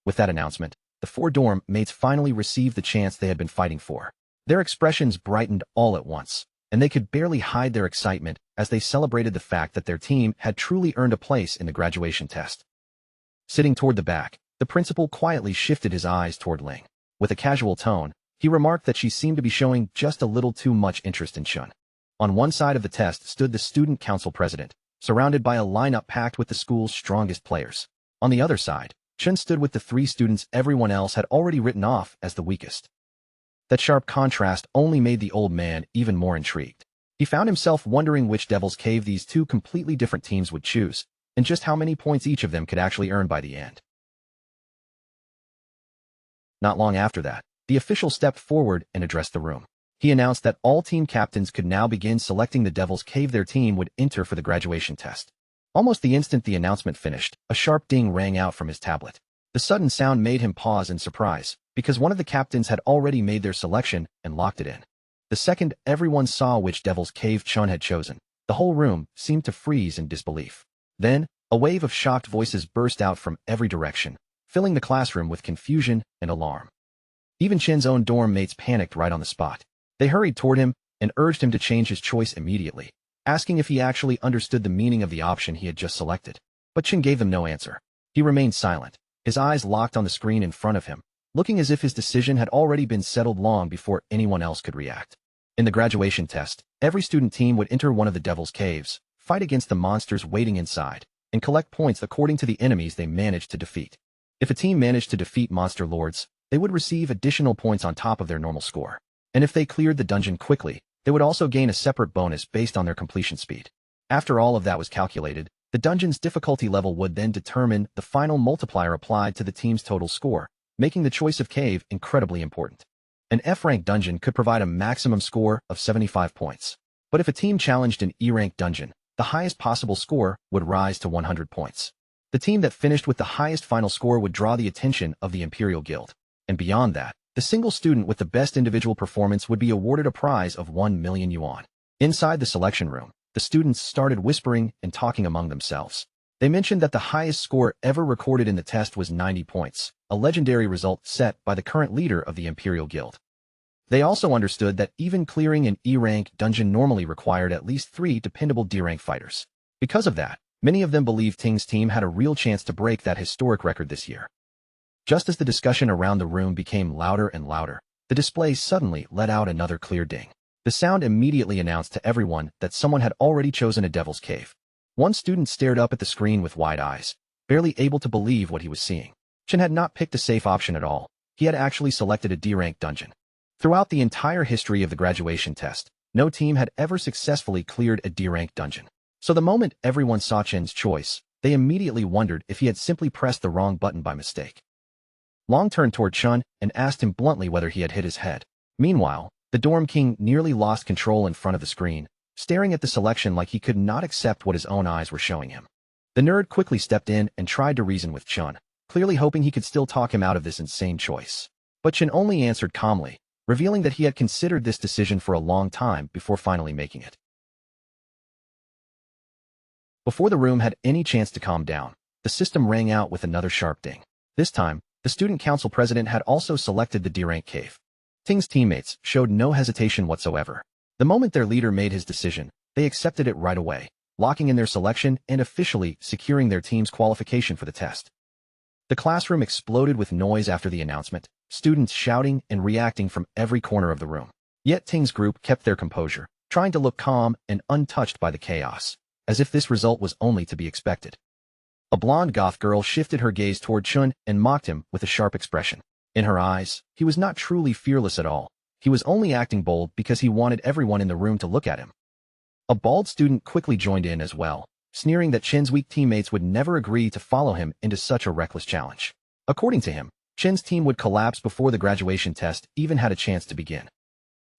With that announcement, the 4 dorm mates finally received the chance they had been fighting for. Their expressions brightened all at once, and they could barely hide their excitement as they celebrated the fact that their team had truly earned a place in the graduation test. Sitting toward the back, the principal quietly shifted his eyes toward Ling. With a casual tone, He remarked that she seemed to be showing just a little too much interest in Chun. On one side of the test stood the student council president, surrounded by a lineup packed with the school's strongest players. On the other side, Chun stood with the 3 students everyone else had already written off as the weakest. That sharp contrast only made the old man even more intrigued. He found himself wondering which Devil's Cave these 2 completely different teams would choose, and just how many points each of them could actually earn by the end. Not long after that, the official stepped forward and addressed the room. He announced that all team captains could now begin selecting the Devil's Cave their team would enter for the graduation test. Almost the instant the announcement finished, a sharp ding rang out from his tablet. The sudden sound made him pause in surprise, because one of the captains had already made their selection and locked it in. The second everyone saw which Devil's Cave Chun had chosen, the whole room seemed to freeze in disbelief. Then, a wave of shocked voices burst out from every direction, filling the classroom with confusion and alarm. Even Chin's own dorm mates panicked right on the spot. They hurried toward him and urged him to change his choice immediately, asking if he actually understood the meaning of the option he had just selected. But Chin gave them no answer. He remained silent, his eyes locked on the screen in front of him, looking as if his decision had already been settled long before anyone else could react. In the graduation test, every student team would enter one of the Devil's Caves, fight against the monsters waiting inside, and collect points according to the enemies they managed to defeat. If a team managed to defeat monster lords, they would receive additional points on top of their normal score. And if they cleared the dungeon quickly, they would also gain a separate bonus based on their completion speed. After all of that was calculated, the dungeon's difficulty level would then determine the final multiplier applied to the team's total score, making the choice of cave incredibly important. An F-rank dungeon could provide a maximum score of 75 points. But if a team challenged an E-rank dungeon, the highest possible score would rise to 100 points. The team that finished with the highest final score would draw the attention of the Imperial Guild. And beyond that, the single student with the best individual performance would be awarded a prize of 1 million yuan. Inside the selection room, the students started whispering and talking among themselves. They mentioned that the highest score ever recorded in the test was 90 points, a legendary result set by the current leader of the Imperial Guild. They also understood that even clearing an E-rank dungeon normally required at least 3 dependable D-rank fighters. Because of that, many of them believed Ting's team had a real chance to break that historic record this year. Just as the discussion around the room became louder and louder, the display suddenly let out another clear ding. The sound immediately announced to everyone that someone had already chosen a Devil's Cave. One student stared up at the screen with wide eyes, barely able to believe what he was seeing. Chen had not picked a safe option at all. He had actually selected a D-rank dungeon. Throughout the entire history of the graduation test, no team had ever successfully cleared a D-rank dungeon. So the moment everyone saw Chen's choice, they immediately wondered if he had simply pressed the wrong button by mistake. Long turned toward Chun and asked him bluntly whether he had hit his head. Meanwhile, the dorm king nearly lost control in front of the screen, staring at the selection like he could not accept what his own eyes were showing him. The nerd quickly stepped in and tried to reason with Chun, clearly hoping he could still talk him out of this insane choice. But Chun only answered calmly, revealing that he had considered this decision for a long time before finally making it. Before the room had any chance to calm down, the system rang out with another sharp ding. This time, the student council president had also selected the D-rank cave. Ting's teammates showed no hesitation whatsoever. The moment their leader made his decision, they accepted it right away, locking in their selection and officially securing their team's qualification for the test. The classroom exploded with noise after the announcement, students shouting and reacting from every corner of the room. Yet Ting's group kept their composure, trying to look calm and untouched by the chaos, as if this result was only to be expected. A blonde goth girl shifted her gaze toward Chun and mocked him with a sharp expression. In her eyes, he was not truly fearless at all. He was only acting bold because he wanted everyone in the room to look at him. A bald student quickly joined in as well, sneering that Chen's weak teammates would never agree to follow him into such a reckless challenge. According to him, Chen's team would collapse before the graduation test even had a chance to begin.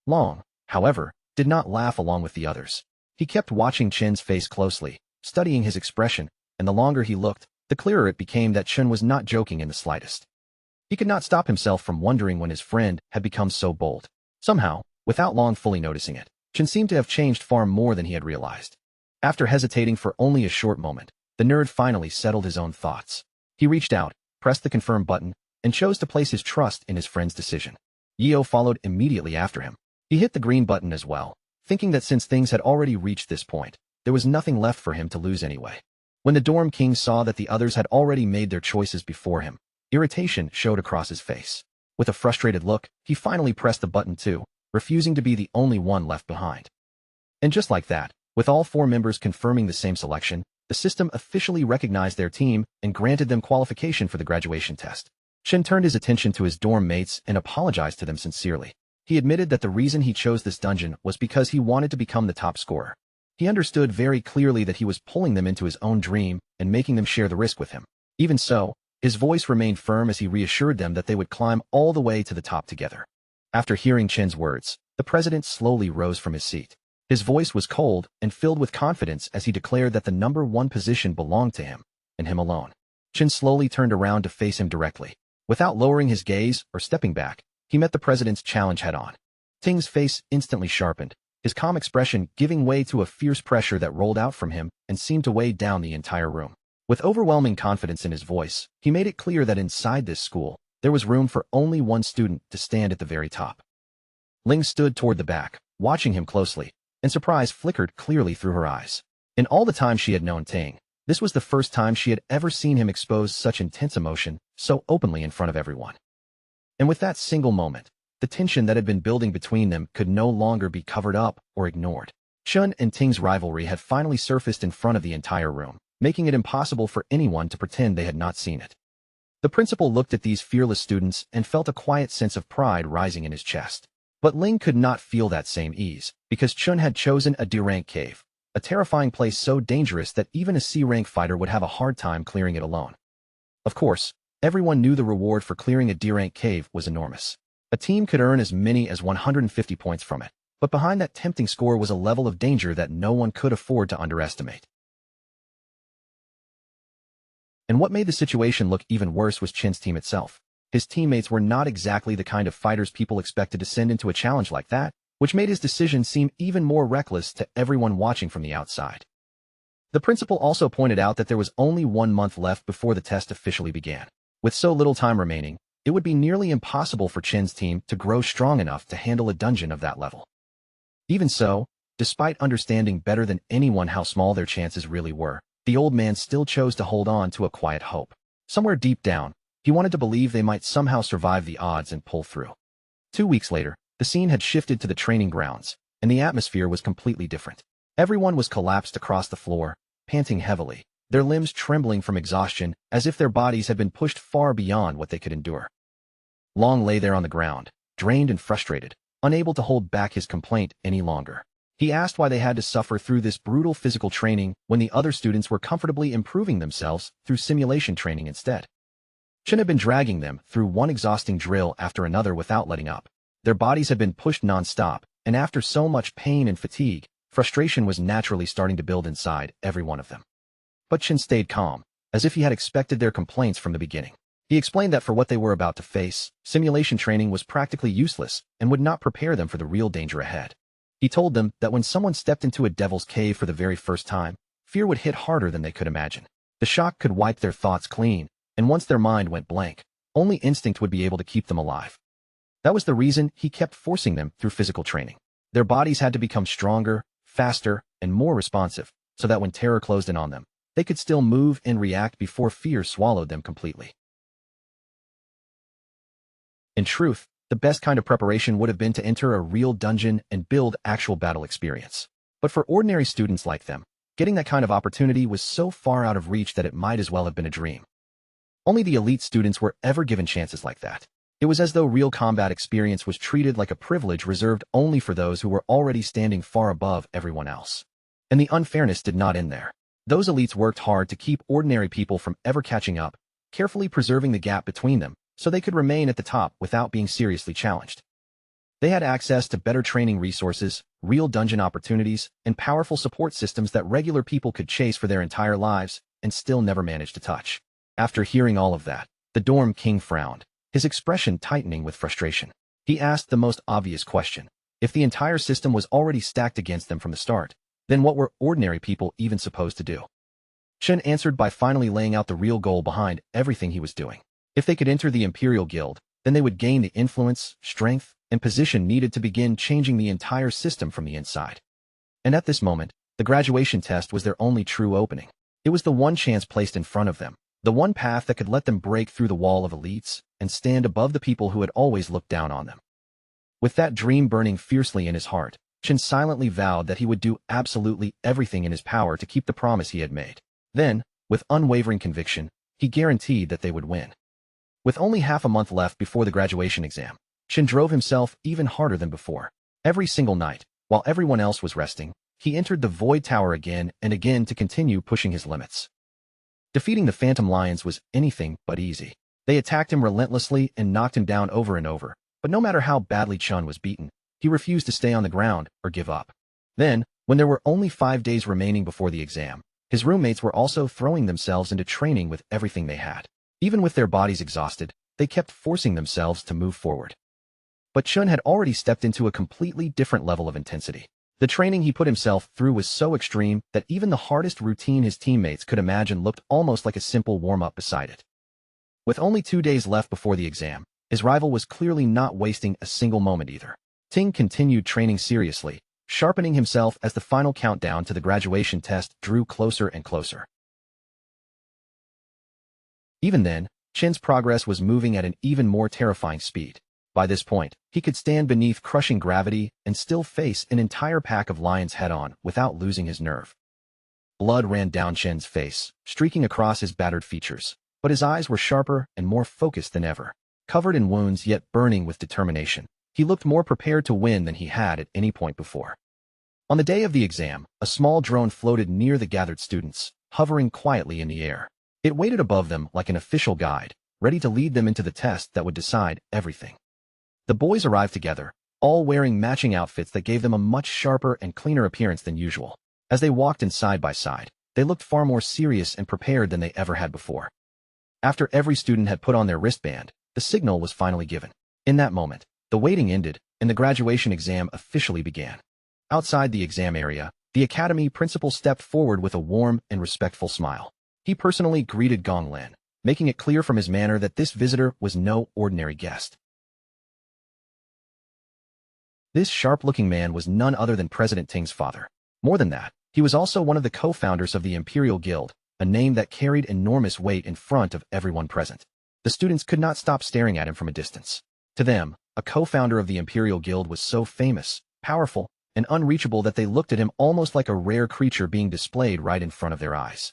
Long, however, did not laugh along with the others. He kept watching Chen's face closely, studying his expression, and the longer he looked, the clearer it became that Chen was not joking in the slightest. He could not stop himself from wondering when his friend had become so bold. Somehow, without Long fully noticing it, Chen seemed to have changed far more than he had realized. After hesitating for only a short moment, the nerd finally settled his own thoughts. He reached out, pressed the confirm button, and chose to place his trust in his friend's decision. Yeo followed immediately after him. He hit the green button as well, thinking that since things had already reached this point, there was nothing left for him to lose anyway. When the dorm king saw that the others had already made their choices before him, irritation showed across his face. With a frustrated look, he finally pressed the button too, refusing to be the only one left behind. And just like that, with all 4 members confirming the same selection, the system officially recognized their team and granted them qualification for the graduation test. Chen turned his attention to his dorm mates and apologized to them sincerely. He admitted that the reason he chose this dungeon was because he wanted to become the top scorer. He understood very clearly that he was pulling them into his own dream and making them share the risk with him. Even so, his voice remained firm as he reassured them that they would climb all the way to the top together. After hearing Chen's words, the president slowly rose from his seat. His voice was cold and filled with confidence as he declared that the number 1 position belonged to him, and him alone. Chen slowly turned around to face him directly. Without lowering his gaze or stepping back, he met the president's challenge head-on. Ting's face instantly sharpened, his calm expression giving way to a fierce pressure that rolled out from him and seemed to weigh down the entire room. With overwhelming confidence in his voice, he made it clear that inside this school, there was room for only 1 student to stand at the very top. Ling stood toward the back, watching him closely, and surprise flickered clearly through her eyes. In all the time she had known Ting, this was the first time she had ever seen him expose such intense emotion so openly in front of everyone. And with that single moment, the tension that had been building between them could no longer be covered up or ignored. Chen and Ting's rivalry had finally surfaced in front of the entire room, making it impossible for anyone to pretend they had not seen it. The principal looked at these fearless students and felt a quiet sense of pride rising in his chest. But Ling could not feel that same ease, because Chun had chosen a D-rank cave, a terrifying place so dangerous that even a C-rank fighter would have a hard time clearing it alone. Of course, everyone knew the reward for clearing a D-rank cave was enormous. A team could earn as many as 150 points from it, but behind that tempting score was a level of danger that no one could afford to underestimate. And what made the situation look even worse was Chen's team itself. His teammates were not exactly the kind of fighters people expected to send into a challenge like that, which made his decision seem even more reckless to everyone watching from the outside. The principal also pointed out that there was only 1 month left before the test officially began. With so little time remaining, it would be nearly impossible for Chen's team to grow strong enough to handle a dungeon of that level. Even so, despite understanding better than anyone how small their chances really were, the old man still chose to hold on to a quiet hope. Somewhere deep down, he wanted to believe they might somehow survive the odds and pull through. 2 weeks later, the scene had shifted to the training grounds, and the atmosphere was completely different. Everyone was collapsed across the floor, panting heavily, their limbs trembling from exhaustion as if their bodies had been pushed far beyond what they could endure. Long lay there on the ground, drained and frustrated, unable to hold back his complaint any longer. He asked why they had to suffer through this brutal physical training when the other students were comfortably improving themselves through simulation training instead. Chen had been dragging them through one exhausting drill after another without letting up. Their bodies had been pushed non-stop, and after so much pain and fatigue, frustration was naturally starting to build inside every one of them. But Chen stayed calm, as if he had expected their complaints from the beginning. He explained that for what they were about to face, simulation training was practically useless and would not prepare them for the real danger ahead. He told them that when someone stepped into a devil's cave for the very first time, fear would hit harder than they could imagine. The shock could wipe their thoughts clean, and once their mind went blank, only instinct would be able to keep them alive. That was the reason he kept forcing them through physical training. Their bodies had to become stronger, faster, and more responsive, so that when terror closed in on them, they could still move and react before fear swallowed them completely. In truth, the best kind of preparation would have been to enter a real dungeon and build actual battle experience. But for ordinary students like them, getting that kind of opportunity was so far out of reach that it might as well have been a dream. Only the elite students were ever given chances like that. It was as though real combat experience was treated like a privilege reserved only for those who were already standing far above everyone else. And the unfairness did not end there. Those elites worked hard to keep ordinary people from ever catching up, carefully preserving the gap between them so they could remain at the top without being seriously challenged. They had access to better training resources, real dungeon opportunities, and powerful support systems that regular people could chase for their entire lives and still never manage to touch. After hearing all of that, the dorm king frowned, his expression tightening with frustration. He asked the most obvious question. If the entire system was already stacked against them from the start, then what were ordinary people even supposed to do? Chen answered by finally laying out the real goal behind everything he was doing. If they could enter the Imperial Guild, then they would gain the influence, strength, and position needed to begin changing the entire system from the inside. And at this moment, the graduation test was their only true opening. It was the one chance placed in front of them, the one path that could let them break through the wall of elites and stand above the people who had always looked down on them. With that dream burning fiercely in his heart, Chen silently vowed that he would do absolutely everything in his power to keep the promise he had made. Then, with unwavering conviction, he guaranteed that they would win. With only half a month left before the graduation exam, Chen drove himself even harder than before. Every single night, while everyone else was resting, he entered the Void Tower again and again to continue pushing his limits. Defeating the Phantom Lions was anything but easy. They attacked him relentlessly and knocked him down over and over, but no matter how badly Chen was beaten, he refused to stay on the ground or give up. Then, when there were only 5 days remaining before the exam, his roommates were also throwing themselves into training with everything they had. Even with their bodies exhausted, they kept forcing themselves to move forward. But Chen had already stepped into a completely different level of intensity. The training he put himself through was so extreme that even the hardest routine his teammates could imagine looked almost like a simple warm-up beside it. With only 2 days left before the exam, his rival was clearly not wasting a single moment either. Ting continued training seriously, sharpening himself as the final countdown to the graduation test drew closer and closer. Even then, Chen's progress was moving at an even more terrifying speed. By this point, he could stand beneath crushing gravity and still face an entire pack of lions head-on without losing his nerve. Blood ran down Chen's face, streaking across his battered features, but his eyes were sharper and more focused than ever. Covered in wounds yet burning with determination, he looked more prepared to win than he had at any point before. On the day of the exam, a small drone floated near the gathered students, hovering quietly in the air. It waited above them like an official guide, ready to lead them into the test that would decide everything. The boys arrived together, all wearing matching outfits that gave them a much sharper and cleaner appearance than usual. As they walked in side by side, they looked far more serious and prepared than they ever had before. After every student had put on their wristband, the signal was finally given. In that moment, the waiting ended, and the graduation exam officially began. Outside the exam area, the academy principal stepped forward with a warm and respectful smile. He personally greeted Gong Lin, making it clear from his manner that this visitor was no ordinary guest. This sharp-looking man was none other than President Ting's father. More than that, he was also one of the co-founders of the Imperial Guild, a name that carried enormous weight in front of everyone present. The students could not stop staring at him from a distance. To them, a co-founder of the Imperial Guild was so famous, powerful, and unreachable that they looked at him almost like a rare creature being displayed right in front of their eyes.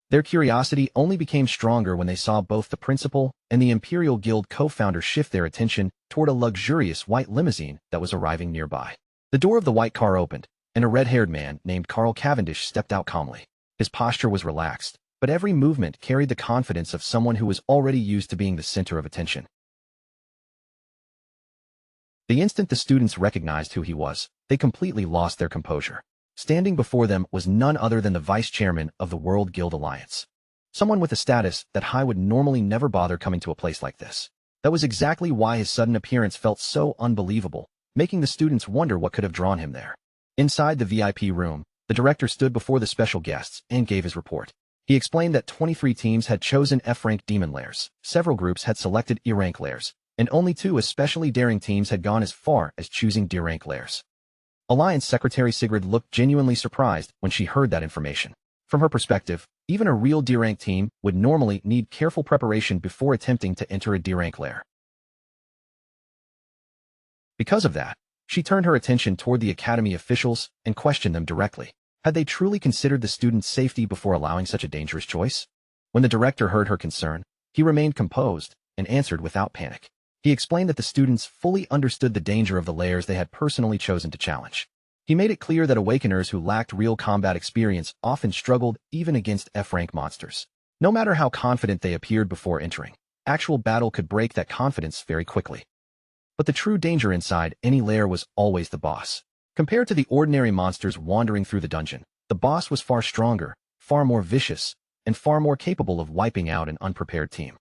Their curiosity only became stronger when they saw both the principal and the Imperial Guild co-founder shift their attention toward a luxurious white limousine that was arriving nearby. The door of the white car opened, and a red-haired man named Carl Cavendish stepped out calmly. His posture was relaxed, but every movement carried the confidence of someone who was already used to being the center of attention. The instant the students recognized who he was, they completely lost their composure. Standing before them was none other than the vice chairman of the World Guild Alliance. Someone with a status that Hai would normally never bother coming to a place like this. That was exactly why his sudden appearance felt so unbelievable, making the students wonder what could have drawn him there. Inside the VIP room, the director stood before the special guests and gave his report. He explained that 23 teams had chosen F-rank demon lairs, several groups had selected E-rank lairs, and only 2 especially daring teams had gone as far as choosing D-rank lairs. Alliance Secretary Sigrid looked genuinely surprised when she heard that information. From her perspective, even a real D-rank team would normally need careful preparation before attempting to enter a D-rank lair. Because of that, she turned her attention toward the academy officials and questioned them directly. Had they truly considered the students' safety before allowing such a dangerous choice? When the director heard her concern, he remained composed and answered without panic. He explained that the students fully understood the danger of the lairs they had personally chosen to challenge. He made it clear that awakeners who lacked real combat experience often struggled even against F-rank monsters. No matter how confident they appeared before entering, actual battle could break that confidence very quickly. But the true danger inside any lair was always the boss. Compared to the ordinary monsters wandering through the dungeon, the boss was far stronger, far more vicious, and far more capable of wiping out an unprepared team.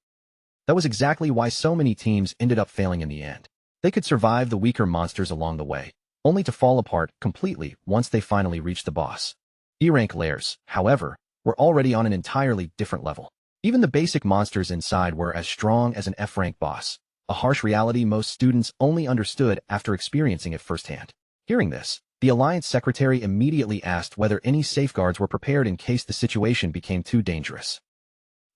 That was exactly why so many teams ended up failing in the end. They could survive the weaker monsters along the way, only to fall apart completely once they finally reached the boss. E-rank lairs, however, were already on an entirely different level. Even the basic monsters inside were as strong as an F-rank boss, a harsh reality most students only understood after experiencing it firsthand. Hearing this, the Alliance Secretary immediately asked whether any safeguards were prepared in case the situation became too dangerous.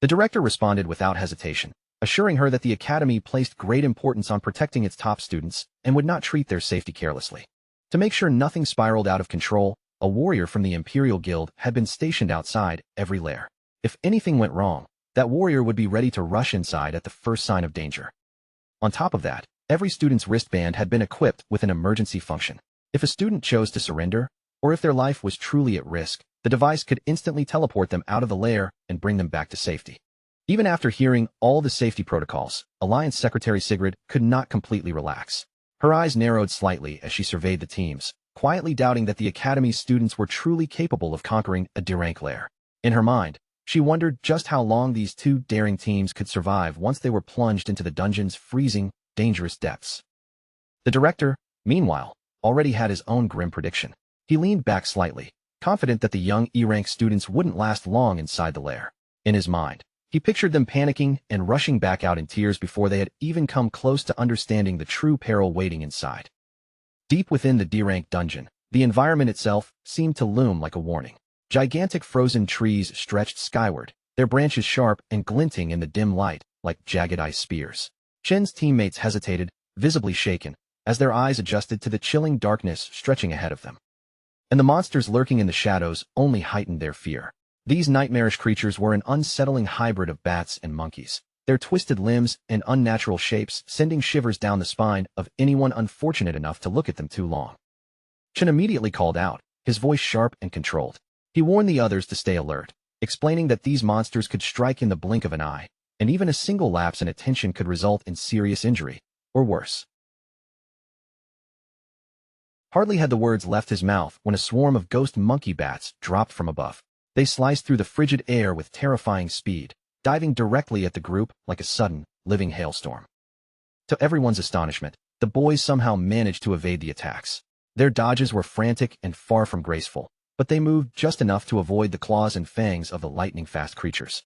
The director responded without hesitation, assuring her that the academy placed great importance on protecting its top students and would not treat their safety carelessly. To make sure nothing spiraled out of control, a warrior from the Imperial Guild had been stationed outside every lair. If anything went wrong, that warrior would be ready to rush inside at the first sign of danger. On top of that, every student's wristband had been equipped with an emergency function. If a student chose to surrender, or if their life was truly at risk, the device could instantly teleport them out of the lair and bring them back to safety. Even after hearing all the safety protocols, Alliance Secretary Sigrid could not completely relax. Her eyes narrowed slightly as she surveyed the teams, quietly doubting that the Academy's students were truly capable of conquering a D-rank lair. In her mind, she wondered just how long these two daring teams could survive once they were plunged into the dungeon's freezing, dangerous depths. The director, meanwhile, already had his own grim prediction. He leaned back slightly, confident that the young E-rank students wouldn't last long inside the lair. In his mind, he pictured them panicking and rushing back out in tears before they had even come close to understanding the true peril waiting inside. Deep within the D-rank dungeon, the environment itself seemed to loom like a warning. Gigantic frozen trees stretched skyward, their branches sharp and glinting in the dim light like jagged ice spears. Chen's teammates hesitated, visibly shaken, as their eyes adjusted to the chilling darkness stretching ahead of them. And the monsters lurking in the shadows only heightened their fear. These nightmarish creatures were an unsettling hybrid of bats and monkeys, their twisted limbs and unnatural shapes sending shivers down the spine of anyone unfortunate enough to look at them too long. Chen immediately called out, his voice sharp and controlled. He warned the others to stay alert, explaining that these monsters could strike in the blink of an eye, and even a single lapse in attention could result in serious injury, or worse. Hardly had the words left his mouth when a swarm of ghost monkey bats dropped from above. They sliced through the frigid air with terrifying speed, diving directly at the group like a sudden, living hailstorm. To everyone's astonishment, the boys somehow managed to evade the attacks. Their dodges were frantic and far from graceful, but they moved just enough to avoid the claws and fangs of the lightning-fast creatures.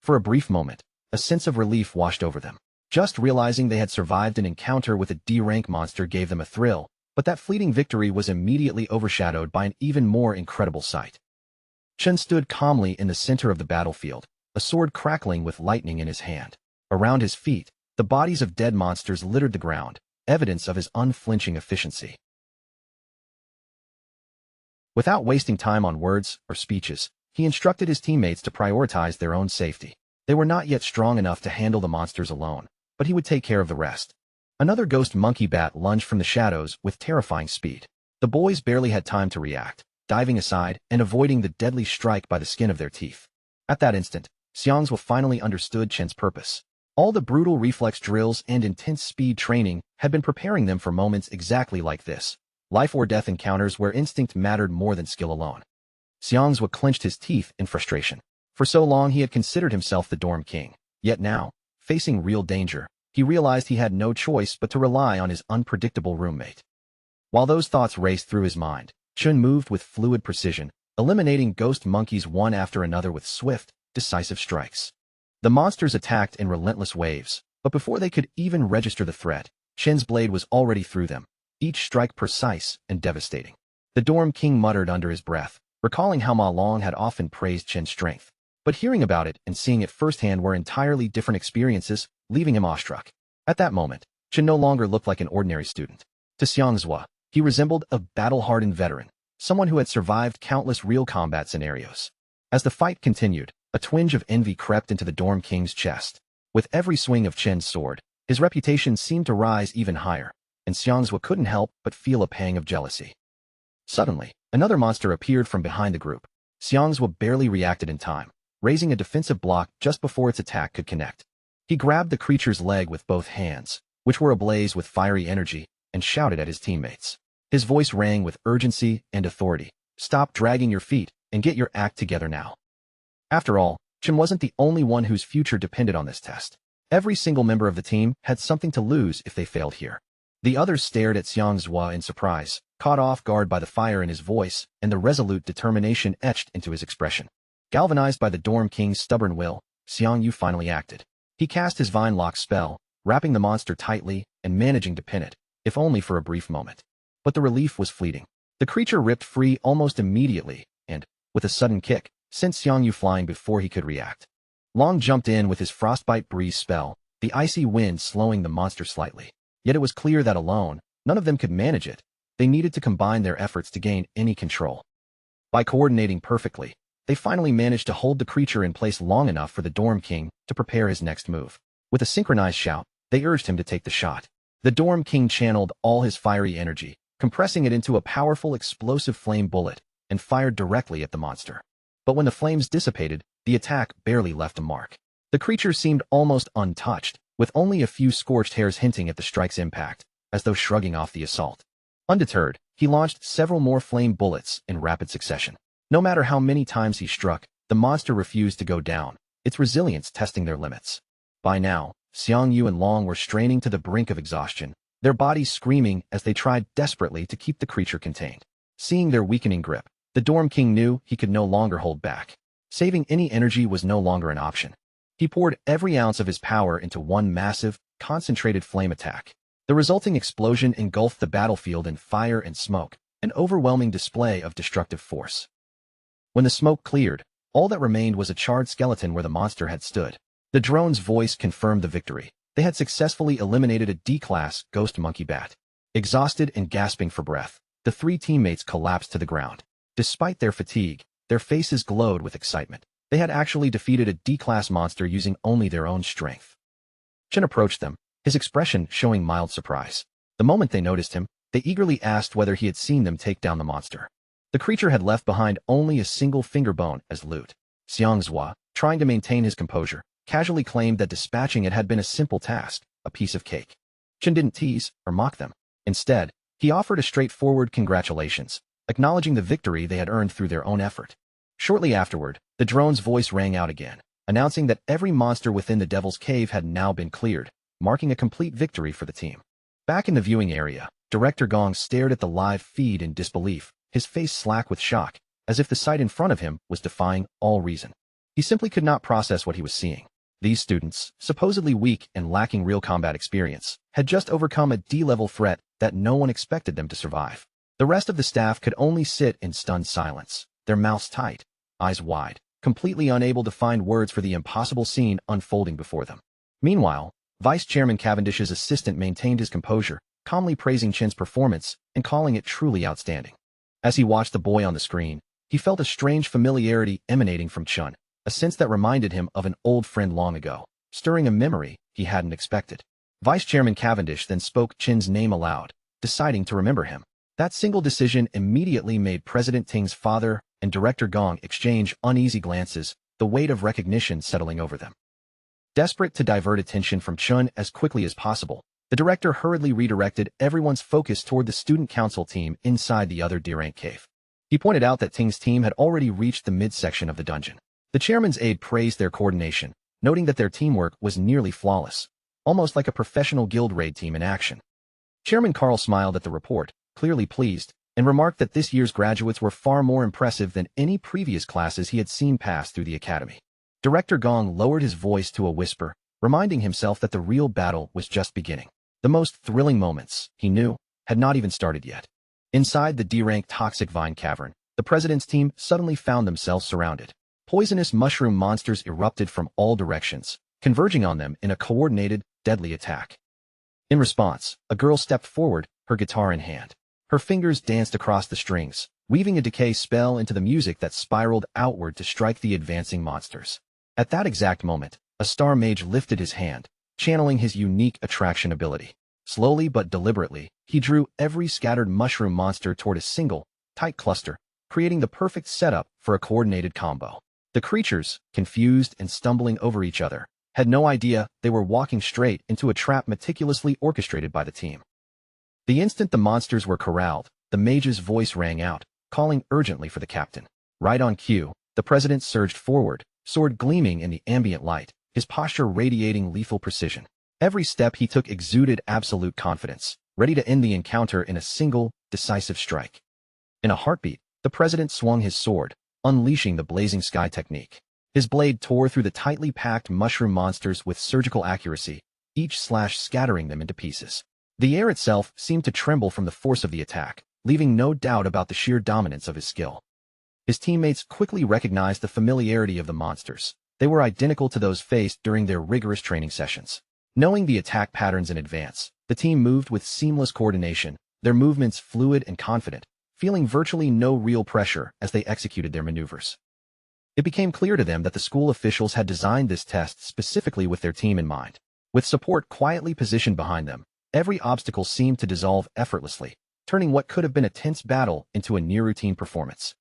For a brief moment, a sense of relief washed over them. Just realizing they had survived an encounter with a D-rank monster gave them a thrill, but that fleeting victory was immediately overshadowed by an even more incredible sight. Chen stood calmly in the center of the battlefield, a sword crackling with lightning in his hand. Around his feet, the bodies of dead monsters littered the ground, evidence of his unflinching efficiency. Without wasting time on words or speeches, he instructed his teammates to prioritize their own safety. They were not yet strong enough to handle the monsters alone, but he would take care of the rest. Another ghost monkey bat lunged from the shadows with terrifying speed. The boys barely had time to react, diving aside and avoiding the deadly strike by the skin of their teeth. At that instant, Xiangzhou finally understood Chen's purpose. All the brutal reflex drills and intense speed training had been preparing them for moments exactly like this. Life-or-death encounters where instinct mattered more than skill alone. Xiangzhou clenched his teeth in frustration. For so long he had considered himself the dorm king. Yet now, facing real danger, he realized he had no choice but to rely on his unpredictable roommate. While those thoughts raced through his mind, Chen moved with fluid precision, eliminating ghost monkeys one after another with swift, decisive strikes. The monsters attacked in relentless waves, but before they could even register the threat, Chen's blade was already through them, each strike precise and devastating. The dorm king muttered under his breath, recalling how Ma Long had often praised Chen's strength. But hearing about it and seeing it firsthand were entirely different experiences, leaving him awestruck. At that moment, Chen no longer looked like an ordinary student. To Xiangzhou, he resembled a battle-hardened veteran, someone who had survived countless real combat scenarios. As the fight continued, a twinge of envy crept into the dorm king's chest. With every swing of Chen's sword, his reputation seemed to rise even higher, and Xiangzhou couldn't help but feel a pang of jealousy. Suddenly, another monster appeared from behind the group. Xiangzhou barely reacted in time, raising a defensive block just before its attack could connect. He grabbed the creature's leg with both hands, which were ablaze with fiery energy, and shouted at his teammates. His voice rang with urgency and authority. "Stop dragging your feet and get your act together now." After all, Chen wasn't the only one whose future depended on this test. Every single member of the team had something to lose if they failed here. The others stared at Xiangzhou in surprise, caught off guard by the fire in his voice and the resolute determination etched into his expression. Galvanized by the dorm king's stubborn will, Xiangyu finally acted. He cast his vine lock spell, wrapping the monster tightly and managing to pin it, if only for a brief moment. But the relief was fleeting. The creature ripped free almost immediately and, with a sudden kick, sent Xiangyu flying before he could react. Long jumped in with his frostbite breeze spell, the icy wind slowing the monster slightly. Yet it was clear that alone, none of them could manage it. They needed to combine their efforts to gain any control. By coordinating perfectly, they finally managed to hold the creature in place long enough for the Dorm King to prepare his next move. With a synchronized shout, they urged him to take the shot. The Dorm King channeled all his fiery energy, compressing it into a powerful explosive flame bullet, and fired directly at the monster. But when the flames dissipated, the attack barely left a mark. The creature seemed almost untouched, with only a few scorched hairs hinting at the strike's impact, as though shrugging off the assault. Undeterred, he launched several more flame bullets in rapid succession. No matter how many times he struck, the monster refused to go down, its resilience testing their limits. By now, Xiang Yu and Long were straining to the brink of exhaustion, their bodies screaming as they tried desperately to keep the creature contained. Seeing their weakening grip, the Dorm King knew he could no longer hold back. Saving any energy was no longer an option. He poured every ounce of his power into one massive, concentrated flame attack. The resulting explosion engulfed the battlefield in fire and smoke, an overwhelming display of destructive force. When the smoke cleared, all that remained was a charred skeleton where the monster had stood. The drone's voice confirmed the victory. They had successfully eliminated a D-class ghost monkey bat. Exhausted and gasping for breath, the three teammates collapsed to the ground. Despite their fatigue, their faces glowed with excitement. They had actually defeated a D-class monster using only their own strength. Chen approached them, his expression showing mild surprise. The moment they noticed him, they eagerly asked whether he had seen them take down the monster. The creature had left behind only a single finger bone as loot. Xiang Zhua, trying to maintain his composure, casually claimed that dispatching it had been a simple task, a piece of cake. Chen didn't tease or mock them. Instead, he offered a straightforward congratulations, acknowledging the victory they had earned through their own effort. Shortly afterward, the drone's voice rang out again, announcing that every monster within the Devil's Cave had now been cleared, marking a complete victory for the team. Back in the viewing area, Director Gong stared at the live feed in disbelief, his face slack with shock, as if the sight in front of him was defying all reason. He simply could not process what he was seeing. These students, supposedly weak and lacking real combat experience, had just overcome a D-level threat that no one expected them to survive. The rest of the staff could only sit in stunned silence, their mouths tight, eyes wide, completely unable to find words for the impossible scene unfolding before them. Meanwhile, Vice Chairman Cavendish's assistant maintained his composure, calmly praising Chen's performance and calling it truly outstanding. As he watched the boy on the screen, he felt a strange familiarity emanating from Chen, a sense that reminded him of an old friend long ago, stirring a memory he hadn't expected. Vice Chairman Cavendish then spoke Chen's name aloud, deciding to remember him. That single decision immediately made President Ting's father and Director Gong exchange uneasy glances, the weight of recognition settling over them. Desperate to divert attention from Chen as quickly as possible, the director hurriedly redirected everyone's focus toward the student council team inside the other D-rank cave. He pointed out that Ting's team had already reached the midsection of the dungeon. The chairman's aide praised their coordination, noting that their teamwork was nearly flawless, almost like a professional guild raid team in action. Chairman Carl smiled at the report, clearly pleased, and remarked that this year's graduates were far more impressive than any previous classes he had seen pass through the academy. Director Gong lowered his voice to a whisper, reminding himself that the real battle was just beginning. The most thrilling moments, he knew, had not even started yet. Inside the D-rank toxic vine cavern, the president's team suddenly found themselves surrounded. Poisonous mushroom monsters erupted from all directions, converging on them in a coordinated, deadly attack. In response, a girl stepped forward, her guitar in hand. Her fingers danced across the strings, weaving a decay spell into the music that spiraled outward to strike the advancing monsters. At that exact moment, a star mage lifted his hand, channeling his unique attraction ability. Slowly but deliberately, he drew every scattered mushroom monster toward a single, tight cluster, creating the perfect setup for a coordinated combo. The creatures, confused and stumbling over each other, had no idea they were walking straight into a trap meticulously orchestrated by the team. The instant the monsters were corralled, the mage's voice rang out, calling urgently for the captain. Right on cue, the president surged forward, sword gleaming in the ambient light, his posture radiating lethal precision. Every step he took exuded absolute confidence, ready to end the encounter in a single, decisive strike. In a heartbeat, the president swung his sword, unleashing the blazing sky technique. His blade tore through the tightly packed mushroom monsters with surgical accuracy, each slash scattering them into pieces. The air itself seemed to tremble from the force of the attack, leaving no doubt about the sheer dominance of his skill. His teammates quickly recognized the familiarity of the monsters. They were identical to those faced during their rigorous training sessions. Knowing the attack patterns in advance, the team moved with seamless coordination, their movements fluid and confident, feeling virtually no real pressure as they executed their maneuvers. It became clear to them that the school officials had designed this test specifically with their team in mind. With support quietly positioned behind them, every obstacle seemed to dissolve effortlessly, turning what could have been a tense battle into a near-routine performance.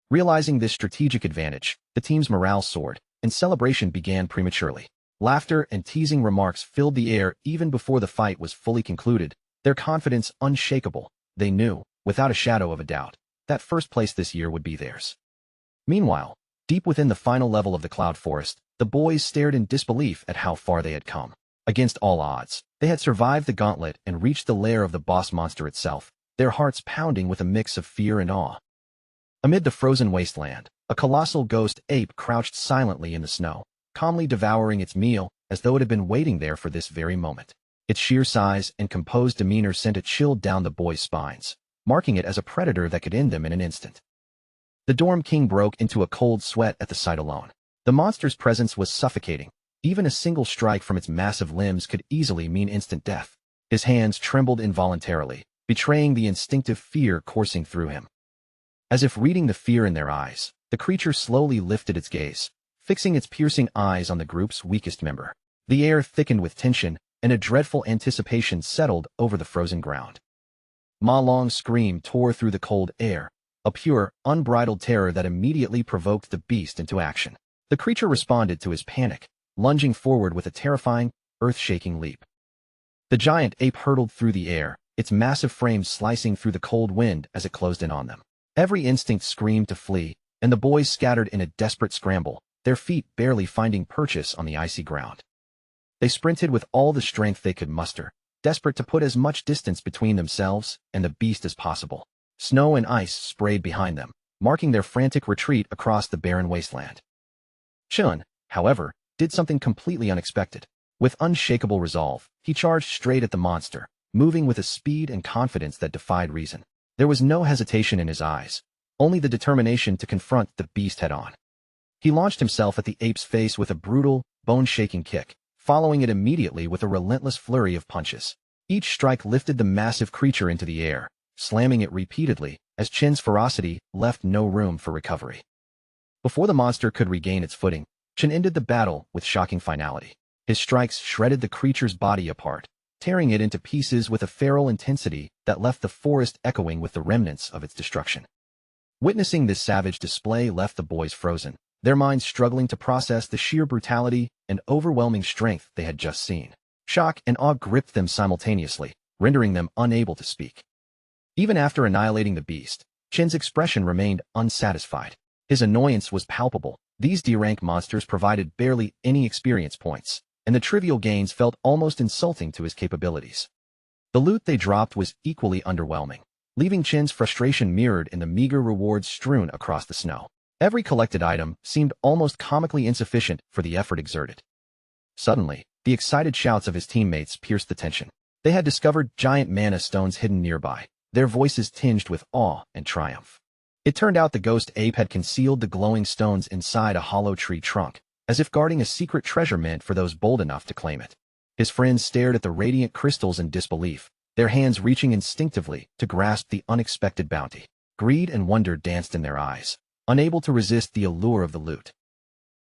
Realizing this strategic advantage, the team's morale soared, and celebration began prematurely. Laughter and teasing remarks filled the air even before the fight was fully concluded, their confidence unshakable. They knew, without a shadow of a doubt, that first place this year would be theirs. Meanwhile, deep within the final level of the Cloud Forest, the boys stared in disbelief at how far they had come. Against all odds, they had survived the gauntlet and reached the lair of the boss monster itself, their hearts pounding with a mix of fear and awe. Amid the frozen wasteland, a colossal ghost ape crouched silently in the snow, calmly devouring its meal as though it had been waiting there for this very moment. Its sheer size and composed demeanor sent a chill down the boys' spines, marking it as a predator that could end them in an instant. The Dorm King broke into a cold sweat at the sight alone. The monster's presence was suffocating. Even a single strike from its massive limbs could easily mean instant death. His hands trembled involuntarily, betraying the instinctive fear coursing through him. As if reading the fear in their eyes, the creature slowly lifted its gaze, fixing its piercing eyes on the group's weakest member. The air thickened with tension, and a dreadful anticipation settled over the frozen ground. Ma Long's scream tore through the cold air, a pure, unbridled terror that immediately provoked the beast into action. The creature responded to his panic, lunging forward with a terrifying, earth-shaking leap. The giant ape hurtled through the air, its massive frame slicing through the cold wind as it closed in on them. Every instinct screamed to flee, and the boys scattered in a desperate scramble, their feet barely finding purchase on the icy ground. They sprinted with all the strength they could muster, desperate to put as much distance between themselves and the beast as possible. Snow and ice sprayed behind them, marking their frantic retreat across the barren wasteland. Chun, however, did something completely unexpected. With unshakable resolve, he charged straight at the monster, moving with a speed and confidence that defied reason. There was no hesitation in his eyes, only the determination to confront the beast head-on. He launched himself at the ape's face with a brutal, bone-shaking kick, following it immediately with a relentless flurry of punches. Each strike lifted the massive creature into the air, slamming it repeatedly, as Chin's ferocity left no room for recovery. Before the monster could regain its footing, Chin ended the battle with shocking finality. His strikes shredded the creature's body apart, tearing it into pieces with a feral intensity that left the forest echoing with the remnants of its destruction. Witnessing this savage display left the boys frozen, their minds struggling to process the sheer brutality and overwhelming strength they had just seen. Shock and awe gripped them simultaneously, rendering them unable to speak. Even after annihilating the beast, Chin's expression remained unsatisfied. His annoyance was palpable. These D-rank monsters provided barely any experience points, and the trivial gains felt almost insulting to his capabilities. The loot they dropped was equally underwhelming, leaving Chin's frustration mirrored in the meager rewards strewn across the snow. Every collected item seemed almost comically insufficient for the effort exerted. Suddenly, the excited shouts of his teammates pierced the tension. They had discovered giant mana stones hidden nearby, their voices tinged with awe and triumph. It turned out the ghost ape had concealed the glowing stones inside a hollow tree trunk, as if guarding a secret treasure meant for those bold enough to claim it. His friends stared at the radiant crystals in disbelief, their hands reaching instinctively to grasp the unexpected bounty. Greed and wonder danced in their eyes, unable to resist the allure of the loot.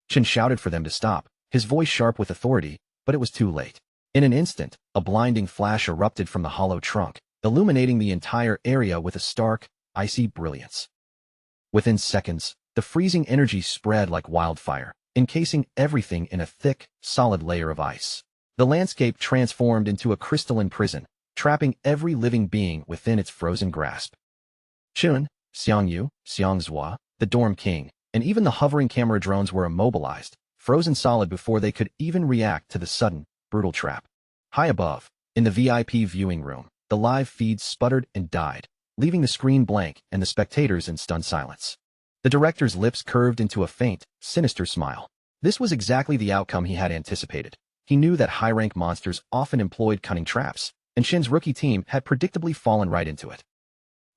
Chin shouted for them to stop, his voice sharp with authority, but it was too late. In an instant, a blinding flash erupted from the hollow trunk, illuminating the entire area with a stark, icy brilliance. Within seconds, the freezing energy spread like wildfire, encasing everything in a thick, solid layer of ice. The landscape transformed into a crystalline prison, trapping every living being within its frozen grasp. Chun, Xiangyu, Xiangzhua, the Dorm King, and even the hovering camera drones were immobilized, frozen solid before they could even react to the sudden, brutal trap. High above, in the VIP viewing room, the live feed sputtered and died, leaving the screen blank and the spectators in stunned silence. The director's lips curved into a faint, sinister smile. This was exactly the outcome he had anticipated. He knew that high-rank monsters often employed cunning traps, and Shin's rookie team had predictably fallen right into it.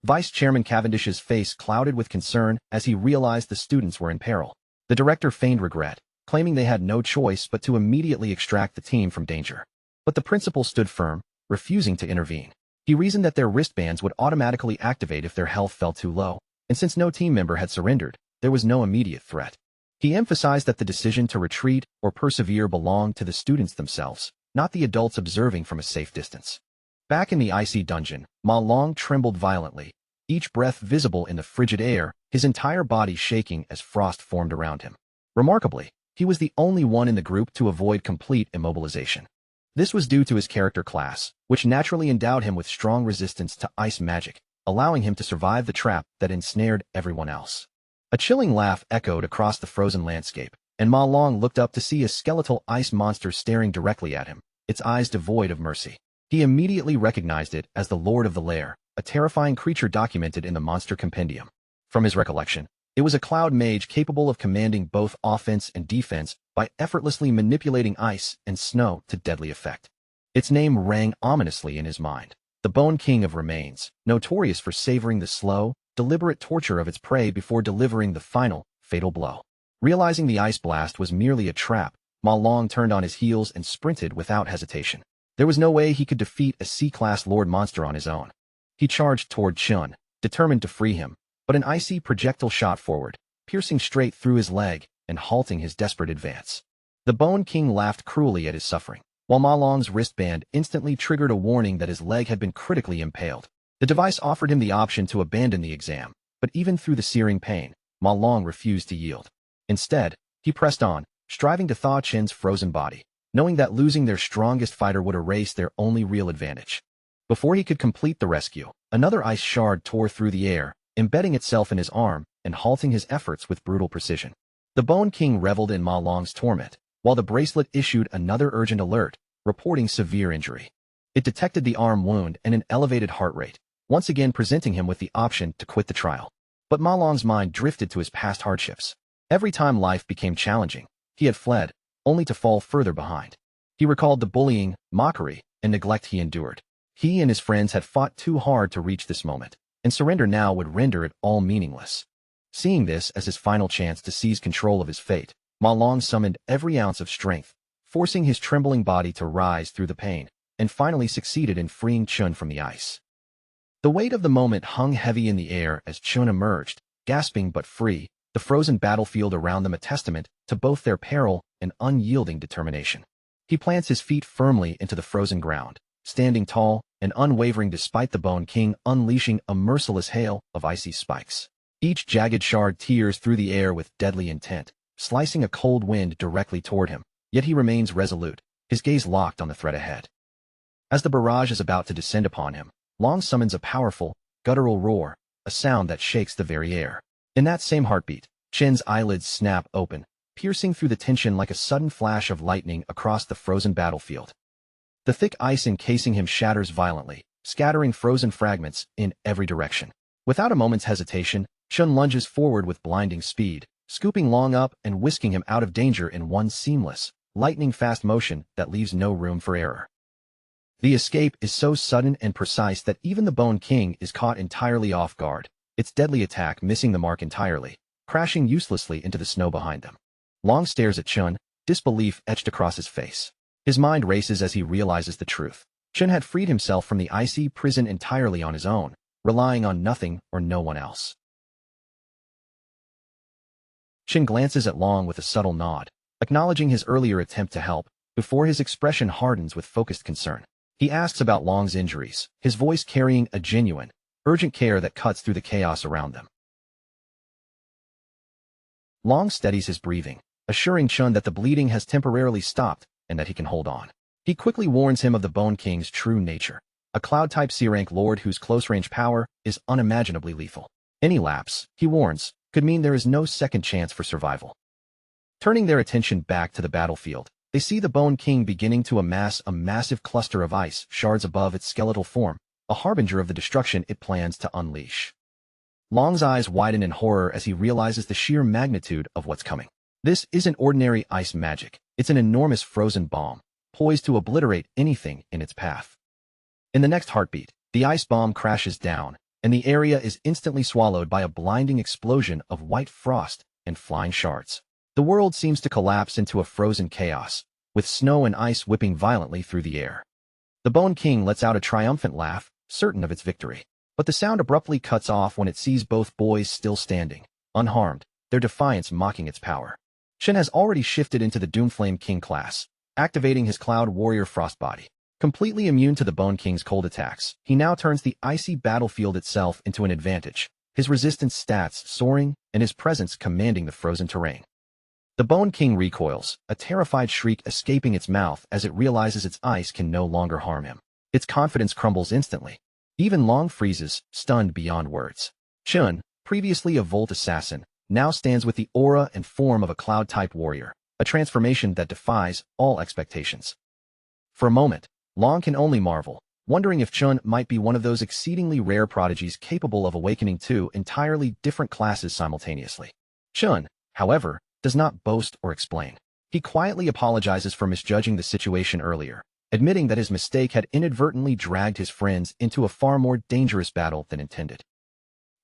Vice Chairman Cavendish's face clouded with concern as he realized the students were in peril. The director feigned regret, claiming they had no choice but to immediately extract the team from danger. But the principal stood firm, refusing to intervene. He reasoned that their wristbands would automatically activate if their health fell too low, and since no team member had surrendered, there was no immediate threat. He emphasized that the decision to retreat or persevere belonged to the students themselves, not the adults observing from a safe distance. Back in the icy dungeon, Ma Long trembled violently, each breath visible in the frigid air, his entire body shaking as frost formed around him. Remarkably, he was the only one in the group to avoid complete immobilization. This was due to his character class, which naturally endowed him with strong resistance to ice magic, allowing him to survive the trap that ensnared everyone else. A chilling laugh echoed across the frozen landscape, and Ma Long looked up to see a skeletal ice monster staring directly at him, its eyes devoid of mercy. He immediately recognized it as the Lord of the Lair, a terrifying creature documented in the Monster Compendium. From his recollection, it was a cloud mage capable of commanding both offense and defense by effortlessly manipulating ice and snow to deadly effect. Its name rang ominously in his mind. The Bone King of Remains, notorious for savoring the slow, deliberate torture of its prey before delivering the final, fatal blow. Realizing the ice blast was merely a trap, Ma Long turned on his heels and sprinted without hesitation. There was no way he could defeat a C-class Lord Monster on his own. He charged toward Chun, determined to free him, but an icy projectile shot forward, piercing straight through his leg and halting his desperate advance. The Bone King laughed cruelly at his suffering, while Ma Long's wristband instantly triggered a warning that his leg had been critically impaled. The device offered him the option to abandon the exam, but even through the searing pain, Ma Long refused to yield. Instead, he pressed on, striving to thaw Chen's frozen body, knowing that losing their strongest fighter would erase their only real advantage. Before he could complete the rescue, another ice shard tore through the air, embedding itself in his arm and halting his efforts with brutal precision. The Bone King reveled in Ma Long's torment, while the bracelet issued another urgent alert, reporting severe injury. It detected the arm wound and an elevated heart rate, once again presenting him with the option to quit the trial. But Ma Long's mind drifted to his past hardships. Every time life became challenging, he had fled, only to fall further behind. He recalled the bullying, mockery, and neglect he endured. He and his friends had fought too hard to reach this moment, and surrender now would render it all meaningless. Seeing this as his final chance to seize control of his fate, Ma Long summoned every ounce of strength, forcing his trembling body to rise through the pain, and finally succeeded in freeing Chun from the ice. The weight of the moment hung heavy in the air as Chun emerged, gasping but free, the frozen battlefield around them a testament to both their peril and unyielding determination. He plants his feet firmly into the frozen ground, standing tall and unwavering despite the Bone King unleashing a merciless hail of icy spikes. Each jagged shard tears through the air with deadly intent, slicing a cold wind directly toward him, yet he remains resolute, his gaze locked on the threat ahead. As the barrage is about to descend upon him, Long summons a powerful, guttural roar, a sound that shakes the very air. In that same heartbeat, Chen's eyelids snap open, piercing through the tension like a sudden flash of lightning across the frozen battlefield. The thick ice encasing him shatters violently, scattering frozen fragments in every direction. Without a moment's hesitation, Chun lunges forward with blinding speed, scooping Long up and whisking him out of danger in one seamless, lightning-fast motion that leaves no room for error. The escape is so sudden and precise that even the Bone King is caught entirely off guard, its deadly attack missing the mark entirely, crashing uselessly into the snow behind them. Long stares at Chun, disbelief etched across his face. His mind races as he realizes the truth. Chun had freed himself from the icy prison entirely on his own, relying on nothing or no one else. Chun glances at Long with a subtle nod, acknowledging his earlier attempt to help, before his expression hardens with focused concern. He asks about Long's injuries, his voice carrying a genuine, urgent care that cuts through the chaos around them. Long steadies his breathing, assuring Chun that the bleeding has temporarily stopped and that he can hold on. He quickly warns him of the Bone King's true nature, a cloud-type C-rank lord whose close-range power is unimaginably lethal. Any lapse, he warns, could mean there is no second chance for survival. Turning their attention back to the battlefield, they see the Bone King beginning to amass a massive cluster of ice shards above its skeletal form, a harbinger of the destruction it plans to unleash. Long's eyes widen in horror as he realizes the sheer magnitude of what's coming. This isn't ordinary ice magic, it's an enormous frozen bomb, poised to obliterate anything in its path. In the next heartbeat, the ice bomb crashes down, and the area is instantly swallowed by a blinding explosion of white frost and flying shards. The world seems to collapse into a frozen chaos, with snow and ice whipping violently through the air. The Bone King lets out a triumphant laugh, certain of its victory. But the sound abruptly cuts off when it sees both boys still standing, unharmed, their defiance mocking its power. Shin has already shifted into the Doomflame King class, activating his Cloud Warrior Frostbody. Completely immune to the Bone King's cold attacks, he now turns the icy battlefield itself into an advantage, his resistance stats soaring and his presence commanding the frozen terrain. The Bone King recoils, a terrified shriek escaping its mouth as it realizes its ice can no longer harm him. Its confidence crumbles instantly. Even Long freezes, stunned beyond words. Chun, previously a Volt assassin, now stands with the aura and form of a Cloud-type warrior, a transformation that defies all expectations. For a moment, Long can only marvel, wondering if Chun might be one of those exceedingly rare prodigies capable of awakening two entirely different classes simultaneously. Chun, however, does not boast or explain. He quietly apologizes for misjudging the situation earlier, admitting that his mistake had inadvertently dragged his friends into a far more dangerous battle than intended.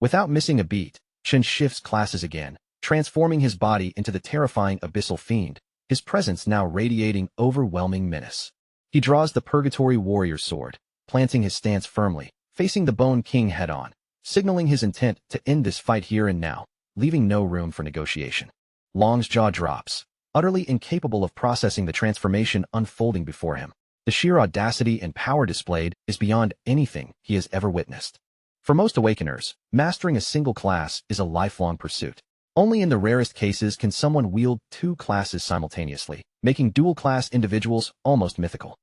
Without missing a beat, Chun shifts classes again, transforming his body into the terrifying abyssal fiend, his presence now radiating overwhelming menace. He draws the Purgatory Warrior's sword, planting his stance firmly, facing the Bone King head-on, signaling his intent to end this fight here and now, leaving no room for negotiation. Long's jaw drops, utterly incapable of processing the transformation unfolding before him. The sheer audacity and power displayed is beyond anything he has ever witnessed. For most awakeners, mastering a single class is a lifelong pursuit. Only in the rarest cases can someone wield two classes simultaneously, making dual-class individuals almost mythical.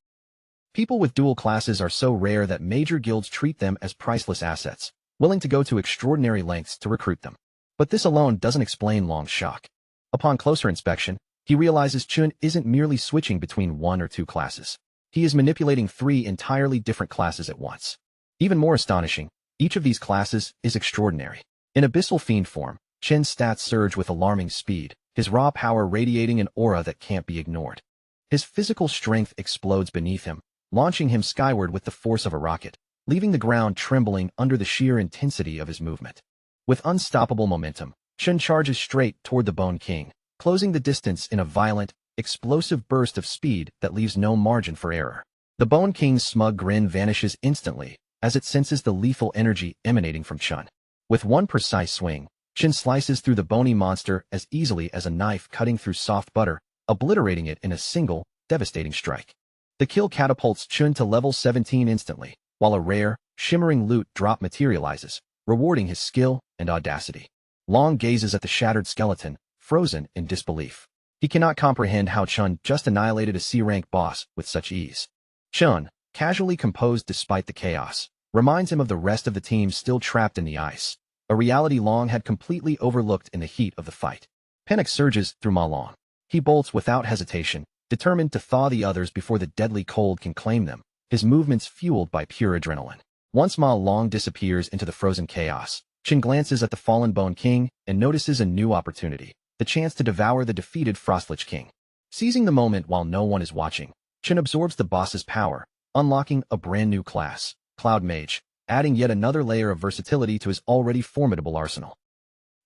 People with dual classes are so rare that major guilds treat them as priceless assets, willing to go to extraordinary lengths to recruit them. But this alone doesn't explain Long's shock. Upon closer inspection, he realizes Chun isn't merely switching between one or two classes. He is manipulating three entirely different classes at once. Even more astonishing, each of these classes is extraordinary. In abyssal fiend form, Chen's stats surge with alarming speed, his raw power radiating an aura that can't be ignored. His physical strength explodes beneath him, launching him skyward with the force of a rocket, leaving the ground trembling under the sheer intensity of his movement. With unstoppable momentum, Chen charges straight toward the Bone King, closing the distance in a violent, explosive burst of speed that leaves no margin for error. The Bone King's smug grin vanishes instantly as it senses the lethal energy emanating from Chun. With one precise swing, Chen slices through the bony monster as easily as a knife cutting through soft butter, obliterating it in a single, devastating strike. The kill catapults Chun to level 17 instantly, while a rare, shimmering loot drop materializes, rewarding his skill and audacity. Long gazes at the shattered skeleton, frozen in disbelief. He cannot comprehend how Chun just annihilated a C-rank boss with such ease. Chun, casually composed despite the chaos, reminds him of the rest of the team still trapped in the ice, a reality Long had completely overlooked in the heat of the fight. Panic surges through Ma Long. He bolts without hesitation, determined to thaw the others before the deadly cold can claim them, his movements fueled by pure adrenaline. Once Ma Long disappears into the frozen chaos, Chen glances at the fallen Bone King and notices a new opportunity, the chance to devour the defeated Frostlich King. Seizing the moment while no one is watching, Chen absorbs the boss's power, unlocking a brand new class, Cloud Mage, adding yet another layer of versatility to his already formidable arsenal.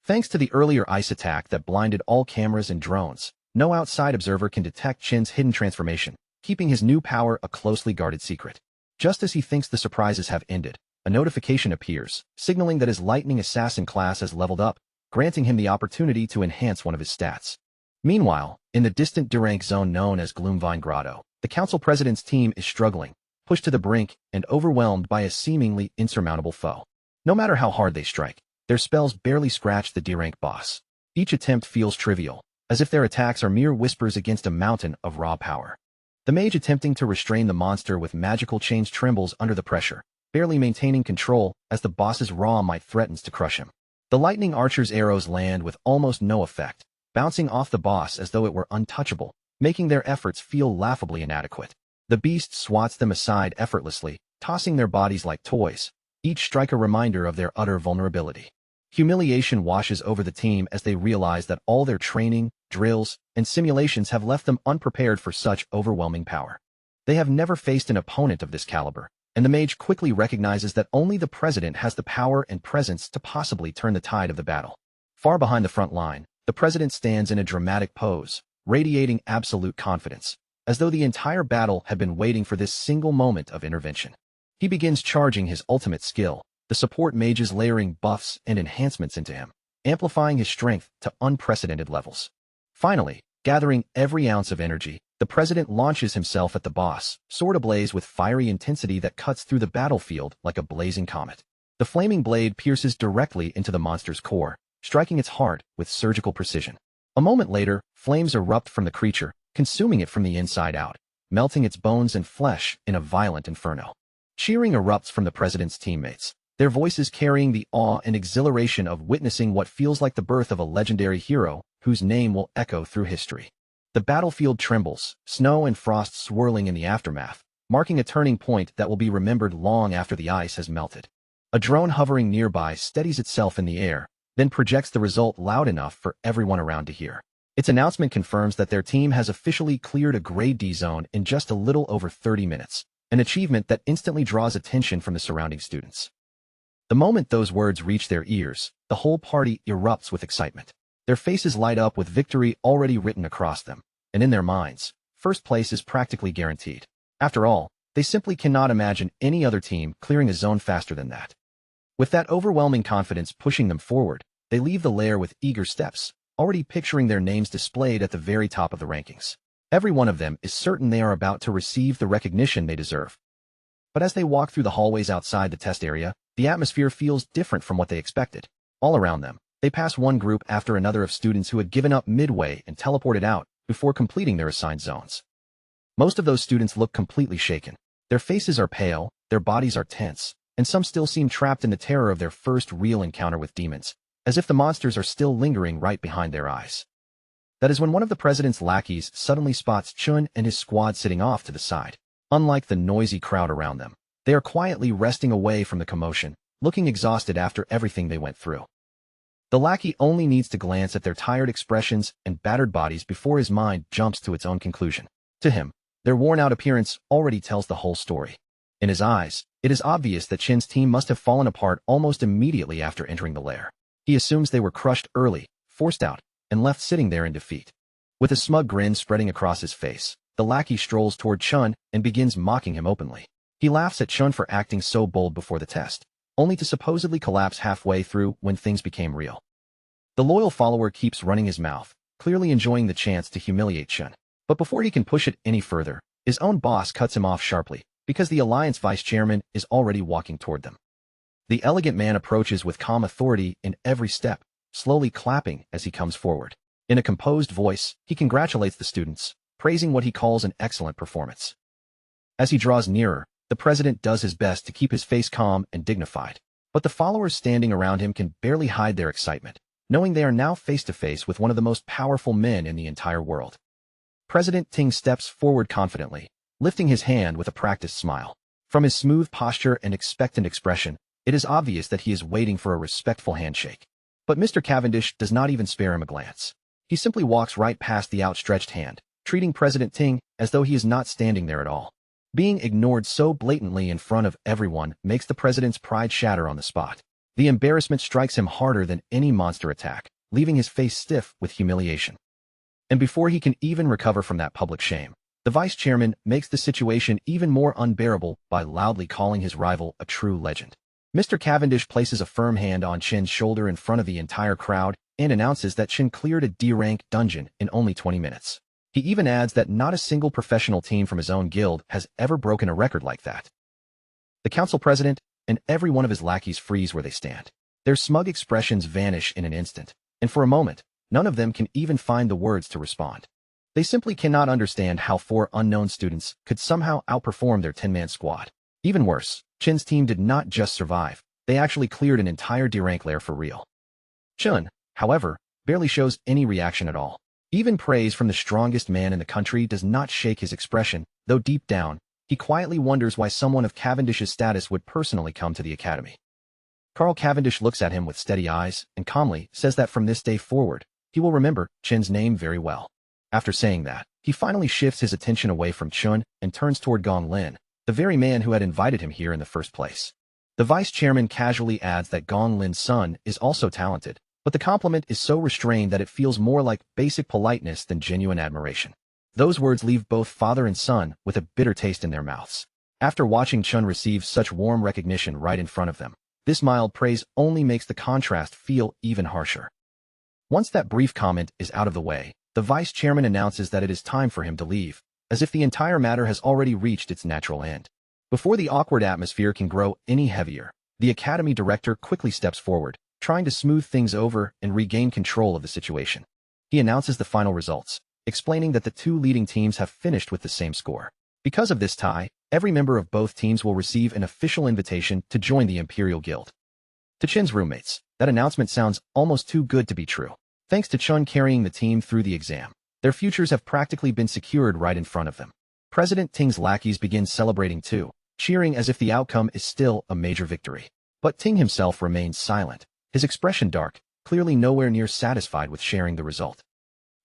Thanks to the earlier ice attack that blinded all cameras and drones, no outside observer can detect Chen's hidden transformation, keeping his new power a closely guarded secret. Just as he thinks the surprises have ended, a notification appears, signaling that his Lightning Assassin class has leveled up, granting him the opportunity to enhance one of his stats. Meanwhile, in the distant D-rank zone known as Gloomvine Grotto, the council president's team is struggling, pushed to the brink and overwhelmed by a seemingly insurmountable foe. No matter how hard they strike, their spells barely scratch the D-rank boss. Each attempt feels trivial, as if their attacks are mere whispers against a mountain of raw power. The mage attempting to restrain the monster with magical chains trembles under the pressure, barely maintaining control as the boss's raw might threatens to crush him. The lightning archer's arrows land with almost no effect, bouncing off the boss as though it were untouchable, making their efforts feel laughably inadequate. The beast swats them aside effortlessly, tossing their bodies like toys, each strike a reminder of their utter vulnerability. Humiliation washes over the team as they realize that all their training, drills, and simulations have left them unprepared for such overwhelming power. They have never faced an opponent of this caliber, and the mage quickly recognizes that only the president has the power and presence to possibly turn the tide of the battle. Far behind the front line, the The president stands in a dramatic pose, radiating absolute confidence, as though the entire battle had been waiting for this single moment of intervention. He begins charging his ultimate skill, the support mages layering buffs and enhancements into him, amplifying his strength to unprecedented levels. Finally, gathering every ounce of energy, the president launches himself at the boss, sword ablaze with fiery intensity that cuts through the battlefield like a blazing comet. The flaming blade pierces directly into the monster's core, striking its heart with surgical precision. A moment later, flames erupt from the creature, consuming it from the inside out, melting its bones and flesh in a violent inferno. Cheering erupts from the president's teammates, their voices carrying the awe and exhilaration of witnessing what feels like the birth of a legendary hero whose name will echo through history. The battlefield trembles, snow and frost swirling in the aftermath, marking a turning point that will be remembered long after the ice has melted. A drone hovering nearby steadies itself in the air, then projects the result loud enough for everyone around to hear. Its announcement confirms that their team has officially cleared a Grade D zone in just a little over 30 minutes, an achievement that instantly draws attention from the surrounding students. The moment those words reach their ears, the whole party erupts with excitement. Their faces light up with victory already written across them, and in their minds, first place is practically guaranteed. After all, they simply cannot imagine any other team clearing a zone faster than that. With that overwhelming confidence pushing them forward, they leave the lair with eager steps, already picturing their names displayed at the very top of the rankings. Every one of them is certain they are about to receive the recognition they deserve. But as they walk through the hallways outside the test area, the atmosphere feels different from what they expected. All around them, they pass one group after another of students who had given up midway and teleported out before completing their assigned zones. Most of those students look completely shaken. Their faces are pale, their bodies are tense, and some still seem trapped in the terror of their first real encounter with demons, as if the monsters are still lingering right behind their eyes. That is when one of the president's lackeys suddenly spots Chun and his squad sitting off to the side. Unlike the noisy crowd around them, they are quietly resting away from the commotion, looking exhausted after everything they went through. The lackey only needs to glance at their tired expressions and battered bodies before his mind jumps to its own conclusion. To him, their worn-out appearance already tells the whole story. In his eyes, it is obvious that Chin's team must have fallen apart almost immediately after entering the lair. He assumes they were crushed early, forced out, and left sitting there in defeat. With a smug grin spreading across his face, the lackey strolls toward Chun and begins mocking him openly. He laughs at Chun for acting so bold before the test, only to supposedly collapse halfway through when things became real. The loyal follower keeps running his mouth, clearly enjoying the chance to humiliate Chun. But before he can push it any further, his own boss cuts him off sharply, because the Alliance vice chairman is already walking toward them. The elegant man approaches with calm authority in every step, slowly clapping as he comes forward. In a composed voice, he congratulates the students, praising what he calls an excellent performance. As he draws nearer, the president does his best to keep his face calm and dignified, but the followers standing around him can barely hide their excitement, knowing they are now face-to-face with one of the most powerful men in the entire world. President Ting steps forward confidently, lifting his hand with a practiced smile. From his smooth posture and expectant expression, it is obvious that he is waiting for a respectful handshake. But Mr. Cavendish does not even spare him a glance. He simply walks right past the outstretched hand, treating President Ting as though he is not standing there at all. Being ignored so blatantly in front of everyone makes the president's pride shatter on the spot. The embarrassment strikes him harder than any monster attack, leaving his face stiff with humiliation. And before he can even recover from that public shame, the vice chairman makes the situation even more unbearable by loudly calling his rival a true legend. Mr. Cavendish places a firm hand on Chin's shoulder in front of the entire crowd and announces that Chin cleared a D-rank dungeon in only 20 minutes. He even adds that not a single professional team from his own guild has ever broken a record like that. The council president and every one of his lackeys freeze where they stand. Their smug expressions vanish in an instant, and for a moment, none of them can even find the words to respond. They simply cannot understand how 4 unknown students could somehow outperform their 10-man squad. Even worse, Chin's team did not just survive, they actually cleared an entire D-rank lair for real. Chun, however, barely shows any reaction at all. Even praise from the strongest man in the country does not shake his expression, though deep down, he quietly wonders why someone of Cavendish's status would personally come to the academy. Carl Cavendish looks at him with steady eyes and calmly says that from this day forward, he will remember Chin's name very well. After saying that, he finally shifts his attention away from Chun and turns toward Gong Lin, the very man who had invited him here in the first place. The vice chairman casually adds that Gong Lin's son is also talented, But the compliment is so restrained that it feels more like basic politeness than genuine admiration. Those words leave both father and son with a bitter taste in their mouths. After watching Chun receive such warm recognition right in front of them, this mild praise only makes the contrast feel even harsher. Once that brief comment is out of the way, the vice chairman announces that it is time for him to leave, as if the entire matter has already reached its natural end. Before the awkward atmosphere can grow any heavier, the academy director quickly steps forward, trying to smooth things over and regain control of the situation. He announces the final results, explaining that the two leading teams have finished with the same score. Because of this tie, every member of both teams will receive an official invitation to join the Imperial Guild. To Chin's roommates, that announcement sounds almost too good to be true. Thanks to Chun carrying the team through the exam, their futures have practically been secured right in front of them. President Ting's lackeys begin celebrating too, cheering as if the outcome is still a major victory. But Ting himself remains silent, his expression dark, clearly nowhere near satisfied with sharing the result.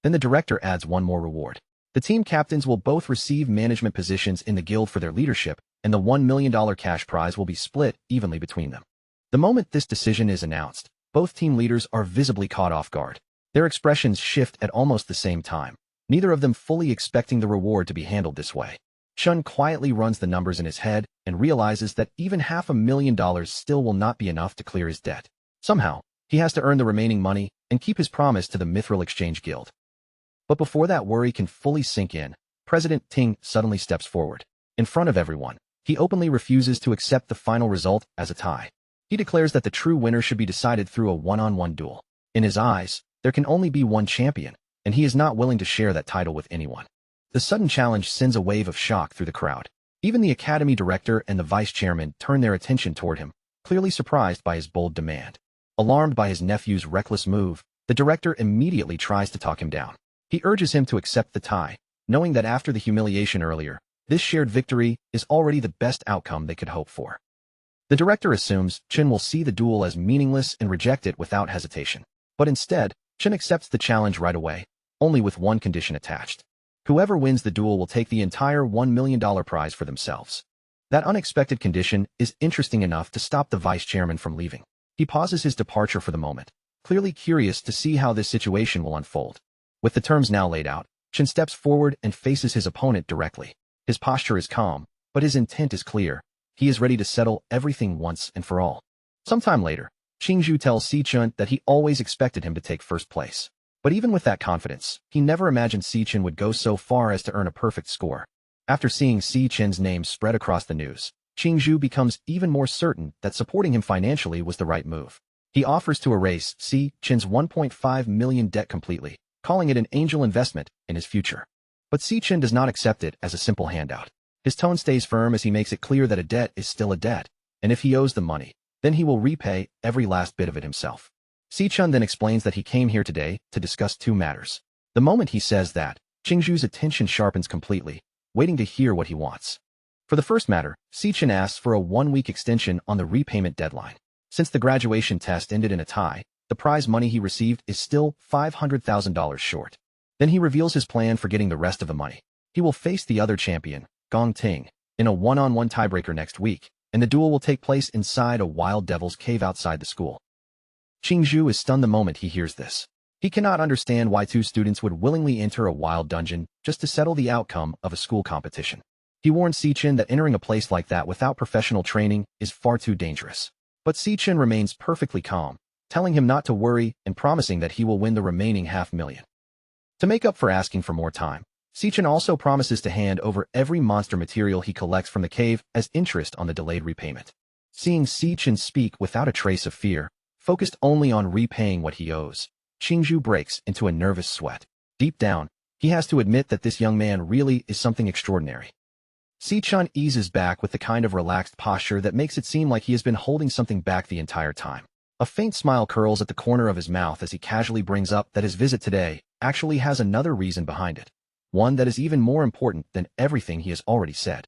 Then the director adds one more reward. The team captains will both receive management positions in the guild for their leadership, and the $1 million cash prize will be split evenly between them. The moment this decision is announced, both team leaders are visibly caught off guard. Their expressions shift at almost the same time, neither of them fully expecting the reward to be handled this way. Chun quietly runs the numbers in his head and realizes that even $500,000 still will not be enough to clear his debt. Somehow, he has to earn the remaining money and keep his promise to the Mithril Exchange Guild. But before that worry can fully sink in, President Ting suddenly steps forward. In front of everyone, he openly refuses to accept the final result as a tie. He declares that the true winner should be decided through a one-on-one duel. In his eyes, there can only be one champion, and he is not willing to share that title with anyone. The sudden challenge sends a wave of shock through the crowd. Even the academy director and the vice chairman turn their attention toward him, clearly surprised by his bold demand. Alarmed by his nephew's reckless move, the director immediately tries to talk him down. He urges him to accept the tie, knowing that after the humiliation earlier, this shared victory is already the best outcome they could hope for. The director assumes Chin will see the duel as meaningless and reject it without hesitation. But instead, Chin accepts the challenge right away, only with one condition attached. Whoever wins the duel will take the entire $1 million prize for themselves. That unexpected condition is interesting enough to stop the vice chairman from leaving. He pauses his departure for the moment, clearly curious to see how this situation will unfold. With the terms now laid out, Chin steps forward and faces his opponent directly. His posture is calm, but his intent is clear. He is ready to settle everything once and for all. Sometime later, Qingzhu tells Si-chun that he always expected him to take first place. But even with that confidence, he never imagined Si-chun would go so far as to earn a perfect score. After seeing Si-chun's name spread across the news, Qingzhu becomes even more certain that supporting him financially was the right move. He offers to erase Si-chun's $1.5 million debt completely, calling it an angel investment in his future. But Si-chun does not accept it as a simple handout. His tone stays firm as he makes it clear that a debt is still a debt, and if he owes the money, then he will repay every last bit of it himself. Si-chun then explains that he came here today to discuss two matters. The moment he says that, Qingzhu's attention sharpens completely, waiting to hear what he wants. For the first matter, Si-chun asks for a 1-week extension on the repayment deadline. Since the graduation test ended in a tie, the prize money he received is still $500,000 short. Then he reveals his plan for getting the rest of the money. He will face the other champion, Gong Ting, in a one-on-one tiebreaker next week, and the duel will take place inside a wild devil's cave outside the school. Qingzhu is stunned the moment he hears this. He cannot understand why two students would willingly enter a wild dungeon just to settle the outcome of a school competition. He warns Si-chun that entering a place like that without professional training is far too dangerous. But Si-chun remains perfectly calm, telling him not to worry and promising that he will win the remaining $500,000. To make up for asking for more time, Si-chun also promises to hand over every monster material he collects from the cave as interest on the delayed repayment. Seeing Si-chun speak without a trace of fear, focused only on repaying what he owes, Qingzhu breaks into a nervous sweat. Deep down, he has to admit that this young man really is something extraordinary. Si-chun eases back with the kind of relaxed posture that makes it seem like he has been holding something back the entire time. A faint smile curls at the corner of his mouth as he casually brings up that his visit today actually has another reason behind it. One that is even more important than everything he has already said.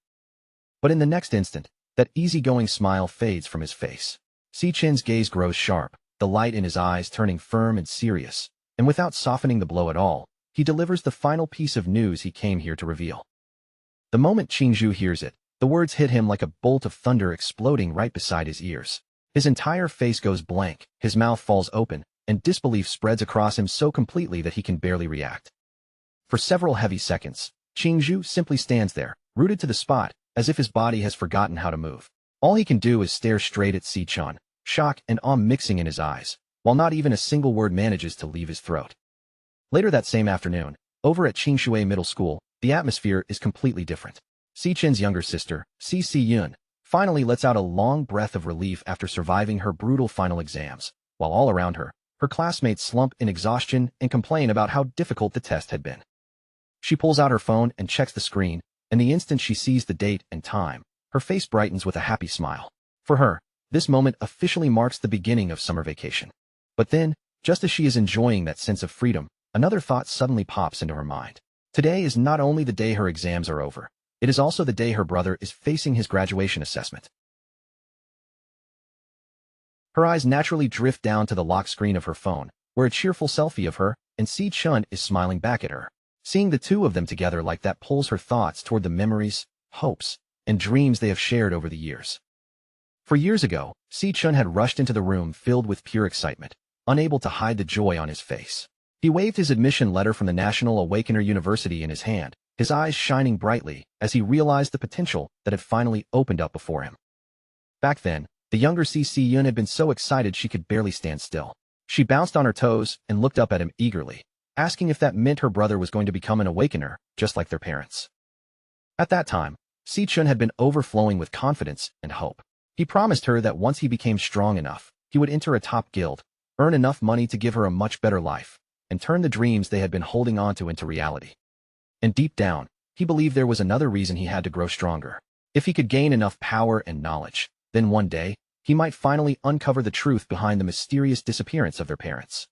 But in the next instant, that easygoing smile fades from his face. Si-chun's gaze grows sharp, the light in his eyes turning firm and serious, and without softening the blow at all, he delivers the final piece of news he came here to reveal. The moment Qingzhu hears it, the words hit him like a bolt of thunder exploding right beside his ears. His entire face goes blank, his mouth falls open, and disbelief spreads across him so completely that he can barely react. For several heavy seconds, Qingzhu simply stands there, rooted to the spot, as if his body has forgotten how to move. All he can do is stare straight at Si-chun, shock and awe mixing in his eyes, while not even a single word manages to leave his throat. Later that same afternoon, over at Qingshui Middle School, the atmosphere is completely different. Si-chun's younger sister, Si-yun, finally lets out a long breath of relief after surviving her brutal final exams, while all around her, her classmates slump in exhaustion and complain about how difficult the test had been. She pulls out her phone and checks the screen, and the instant she sees the date and time, her face brightens with a happy smile. For her, this moment officially marks the beginning of summer vacation. But then, just as she is enjoying that sense of freedom, another thought suddenly pops into her mind. Today is not only the day her exams are over, it is also the day her brother is facing his graduation assessment. Her eyes naturally drift down to the lock screen of her phone, where a cheerful selfie of her and Si-chun is smiling back at her. Seeing the two of them together like that pulls her thoughts toward the memories, hopes, and dreams they have shared over the years. For years ago, Si-chun had rushed into the room filled with pure excitement, unable to hide the joy on his face. He waved his admission letter from the National Awakener University in his hand, his eyes shining brightly as he realized the potential that had finally opened up before him. Back then, the younger Si-yun had been so excited she could barely stand still. She bounced on her toes and looked up at him eagerly, asking if that meant her brother was going to become an awakener, just like their parents. At that time, Si-chun had been overflowing with confidence and hope. He promised her that once he became strong enough, he would enter a top guild, earn enough money to give her a much better life, and turn the dreams they had been holding onto into reality. And deep down, he believed there was another reason he had to grow stronger. If he could gain enough power and knowledge, then one day, he might finally uncover the truth behind the mysterious disappearance of their parents.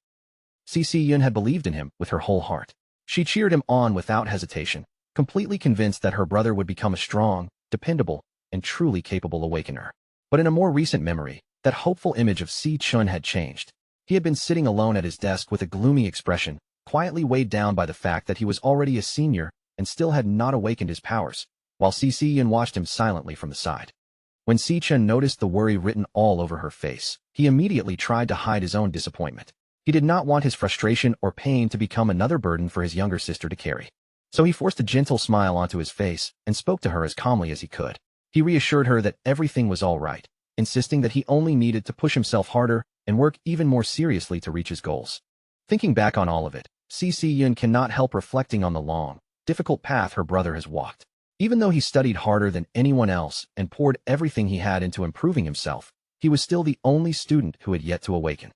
Si-yun had believed in him with her whole heart. She cheered him on without hesitation, completely convinced that her brother would become a strong, dependable, and truly capable awakener. But in a more recent memory, that hopeful image of Si-chun had changed. He had been sitting alone at his desk with a gloomy expression, quietly weighed down by the fact that he was already a senior and still had not awakened his powers, while Si-yun watched him silently from the side. When Si-chun noticed the worry written all over her face, he immediately tried to hide his own disappointment. He did not want his frustration or pain to become another burden for his younger sister to carry. So he forced a gentle smile onto his face and spoke to her as calmly as he could. He reassured her that everything was all right, insisting that he only needed to push himself harder and work even more seriously to reach his goals. Thinking back on all of it, Si-yun cannot help reflecting on the long, difficult path her brother has walked. Even though he studied harder than anyone else and poured everything he had into improving himself, he was still the only student who had yet to awaken.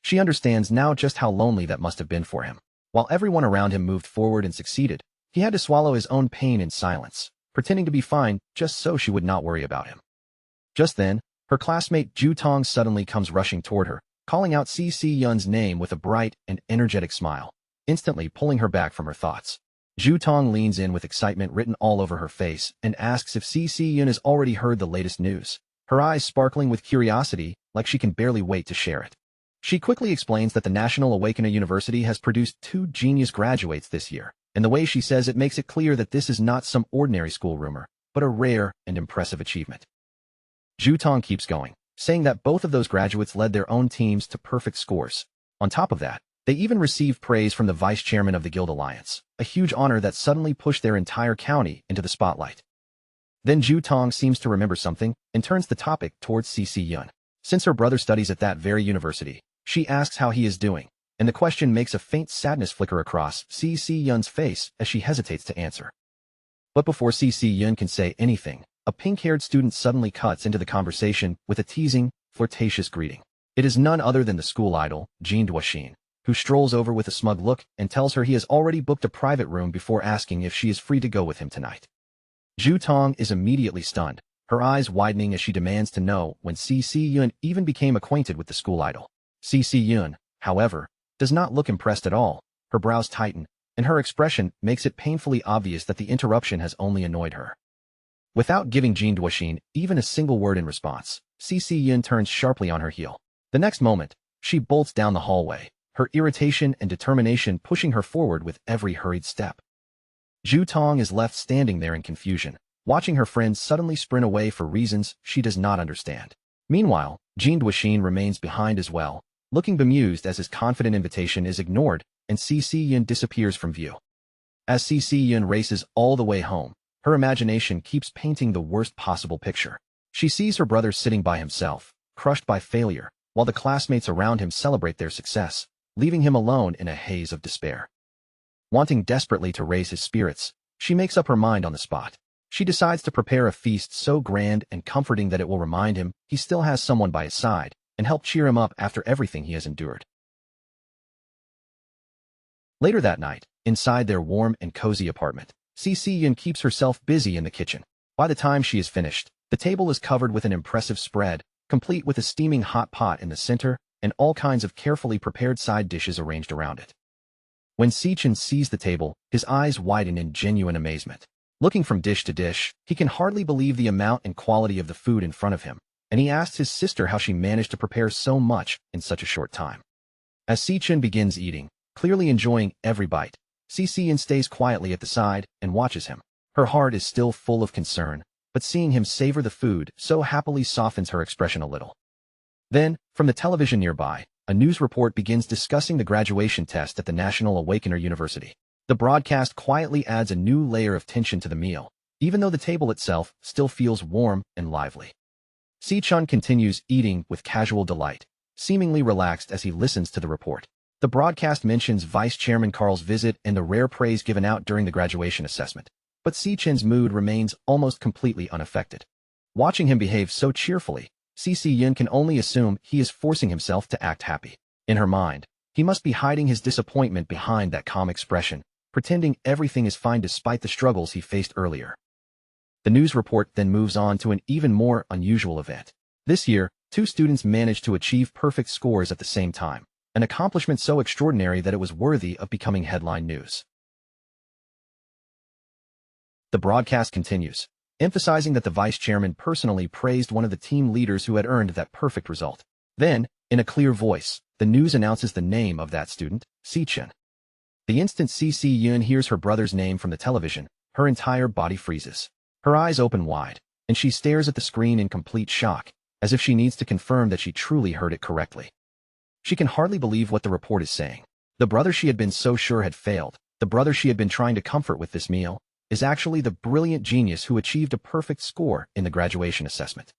She understands now just how lonely that must have been for him. While everyone around him moved forward and succeeded, he had to swallow his own pain in silence, pretending to be fine just so she would not worry about him. Just then, her classmate Ju Tong suddenly comes rushing toward her, calling out Si-yun's name with a bright and energetic smile, instantly pulling her back from her thoughts. Ju Tong leans in with excitement written all over her face and asks if Si-yun has already heard the latest news, her eyes sparkling with curiosity like she can barely wait to share it. She quickly explains that the National Awakener University has produced 2 genius graduates this year, and the way she says it makes it clear that this is not some ordinary school rumor, but a rare and impressive achievement. Ju Tong keeps going, saying that both of those graduates led their own teams to perfect scores. On top of that, they even received praise from the vice chairman of the Guild Alliance, a huge honor that suddenly pushed their entire county into the spotlight. Then Ju Tong seems to remember something and turns the topic towards Si-yun. Since her brother studies at that very university, she asks how he is doing, and the question makes a faint sadness flicker across Si-yun's face as she hesitates to answer. But before Si-yun can say anything, a pink-haired student suddenly cuts into the conversation with a teasing, flirtatious greeting. It is none other than the school idol, Jean Duoxin, who strolls over with a smug look and tells her he has already booked a private room before asking if she is free to go with him tonight. Ju Tong is immediately stunned, her eyes widening as she demands to know when Si-yun even became acquainted with the school idol. Si-yun, however, does not look impressed at all. Her brows tighten, and her expression makes it painfully obvious that the interruption has only annoyed her. Without giving Jean Duoxin even a single word in response, Si-yun turns sharply on her heel. The next moment, she bolts down the hallway, her irritation and determination pushing her forward with every hurried step. Ju Tong is left standing there in confusion, watching her friend suddenly sprint away for reasons she does not understand. Meanwhile, Jean Duoxin remains behind as well, looking bemused as his confident invitation is ignored and CC Yun disappears from view. As CC Yun races all the way home, her imagination keeps painting the worst possible picture. She sees her brother sitting by himself, crushed by failure, while the classmates around him celebrate their success, leaving him alone in a haze of despair. Wanting desperately to raise his spirits, she makes up her mind on the spot. She decides to prepare a feast so grand and comforting that it will remind him he still has someone by his side and help cheer him up after everything he has endured. Later that night, inside their warm and cozy apartment, CC Yun keeps herself busy in the kitchen. By the time she is finished, the table is covered with an impressive spread, complete with a steaming hot pot in the center and all kinds of carefully prepared side dishes arranged around it. When Sichin sees the table, his eyes widen in genuine amazement. Looking from dish to dish, he can hardly believe the amount and quality of the food in front of him, and he asks his sister how she managed to prepare so much in such a short time. As Sichin begins eating, clearly enjoying every bite, Sichin stays quietly at the side and watches him. Her heart is still full of concern, but seeing him savor the food so happily softens her expression a little. Then, from the television nearby, a news report begins discussing the graduation test at the National Awakener University. The broadcast quietly adds a new layer of tension to the meal, even though the table itself still feels warm and lively. Si-chun continues eating with casual delight, seemingly relaxed as he listens to the report. The broadcast mentions Vice Chairman Carl's visit and the rare praise given out during the graduation assessment, but Si-chun's mood remains almost completely unaffected. Watching him behave so cheerfully, CC Yun can only assume he is forcing himself to act happy. In her mind, he must be hiding his disappointment behind that calm expression, pretending everything is fine despite the struggles he faced earlier. The news report then moves on to an even more unusual event. This year, 2 students managed to achieve perfect scores at the same time, an accomplishment so extraordinary that it was worthy of becoming headline news. The broadcast continues, emphasizing that the vice chairman personally praised one of the team leaders who had earned that perfect result. Then, in a clear voice, the news announces the name of that student, Si-chun. The instant CC Yun hears her brother's name from the television, her entire body freezes. Her eyes open wide, and she stares at the screen in complete shock, as if she needs to confirm that she truly heard it correctly. She can hardly believe what the report is saying. The brother she had been so sure had failed, the brother she had been trying to comfort with this meal, is actually the brilliant genius who achieved a perfect score in the graduation assessment.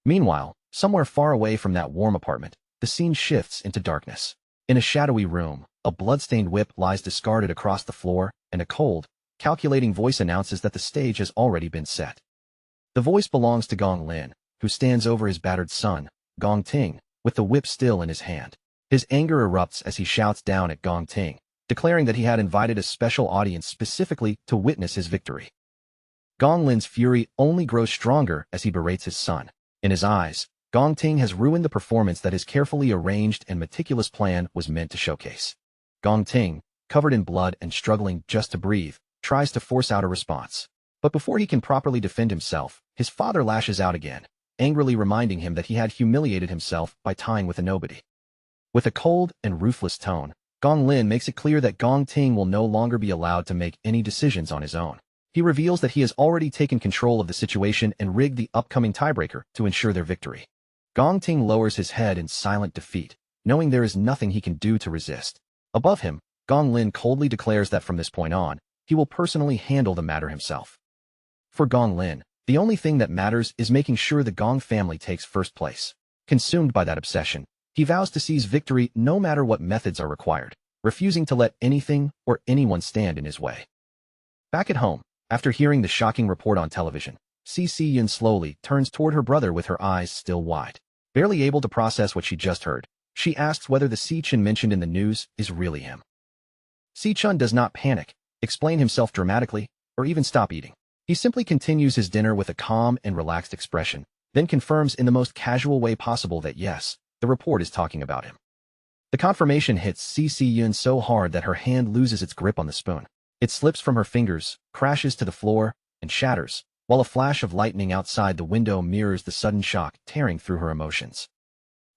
Meanwhile, somewhere far away from that warm apartment, the scene shifts into darkness. In a shadowy room, a blood-stained whip lies discarded across the floor, and a cold, calculating voice announces that the stage has already been set. The voice belongs to Gong Lin, who stands over his battered son, Gong Ting, with the whip still in his hand. His anger erupts as he shouts down at Gong Ting, declaring that he had invited a special audience specifically to witness his victory. Gong Lin's fury only grows stronger as he berates his son. In his eyes, Gong Ting has ruined the performance that his carefully arranged and meticulous plan was meant to showcase. Gong Ting, covered in blood and struggling just to breathe, tries to force out a response. But before he can properly defend himself, his father lashes out again, angrily reminding him that he had humiliated himself by tying with a nobody. With a cold and ruthless tone, Gong Lin makes it clear that Gong Ting will no longer be allowed to make any decisions on his own. He reveals that he has already taken control of the situation and rigged the upcoming tiebreaker to ensure their victory. Gong Ting lowers his head in silent defeat, knowing there is nothing he can do to resist. Above him, Gong Lin coldly declares that from this point on, he will personally handle the matter himself. For Gong Lin, the only thing that matters is making sure the Gong family takes first place. Consumed by that obsession, he vows to seize victory no matter what methods are required, refusing to let anything or anyone stand in his way. Back at home, after hearing the shocking report on television, CC Yun slowly turns toward her brother with her eyes still wide. Barely able to process what she just heard, she asks whether the Si-chun mentioned in the news is really him. Si-chun does not panic, explain himself dramatically, or even stop eating. He simply continues his dinner with a calm and relaxed expression, then confirms in the most casual way possible that yes, the report is talking about him. The confirmation hits CC Yun so hard that her hand loses its grip on the spoon. It slips from her fingers, crashes to the floor, and shatters, while a flash of lightning outside the window mirrors the sudden shock tearing through her emotions.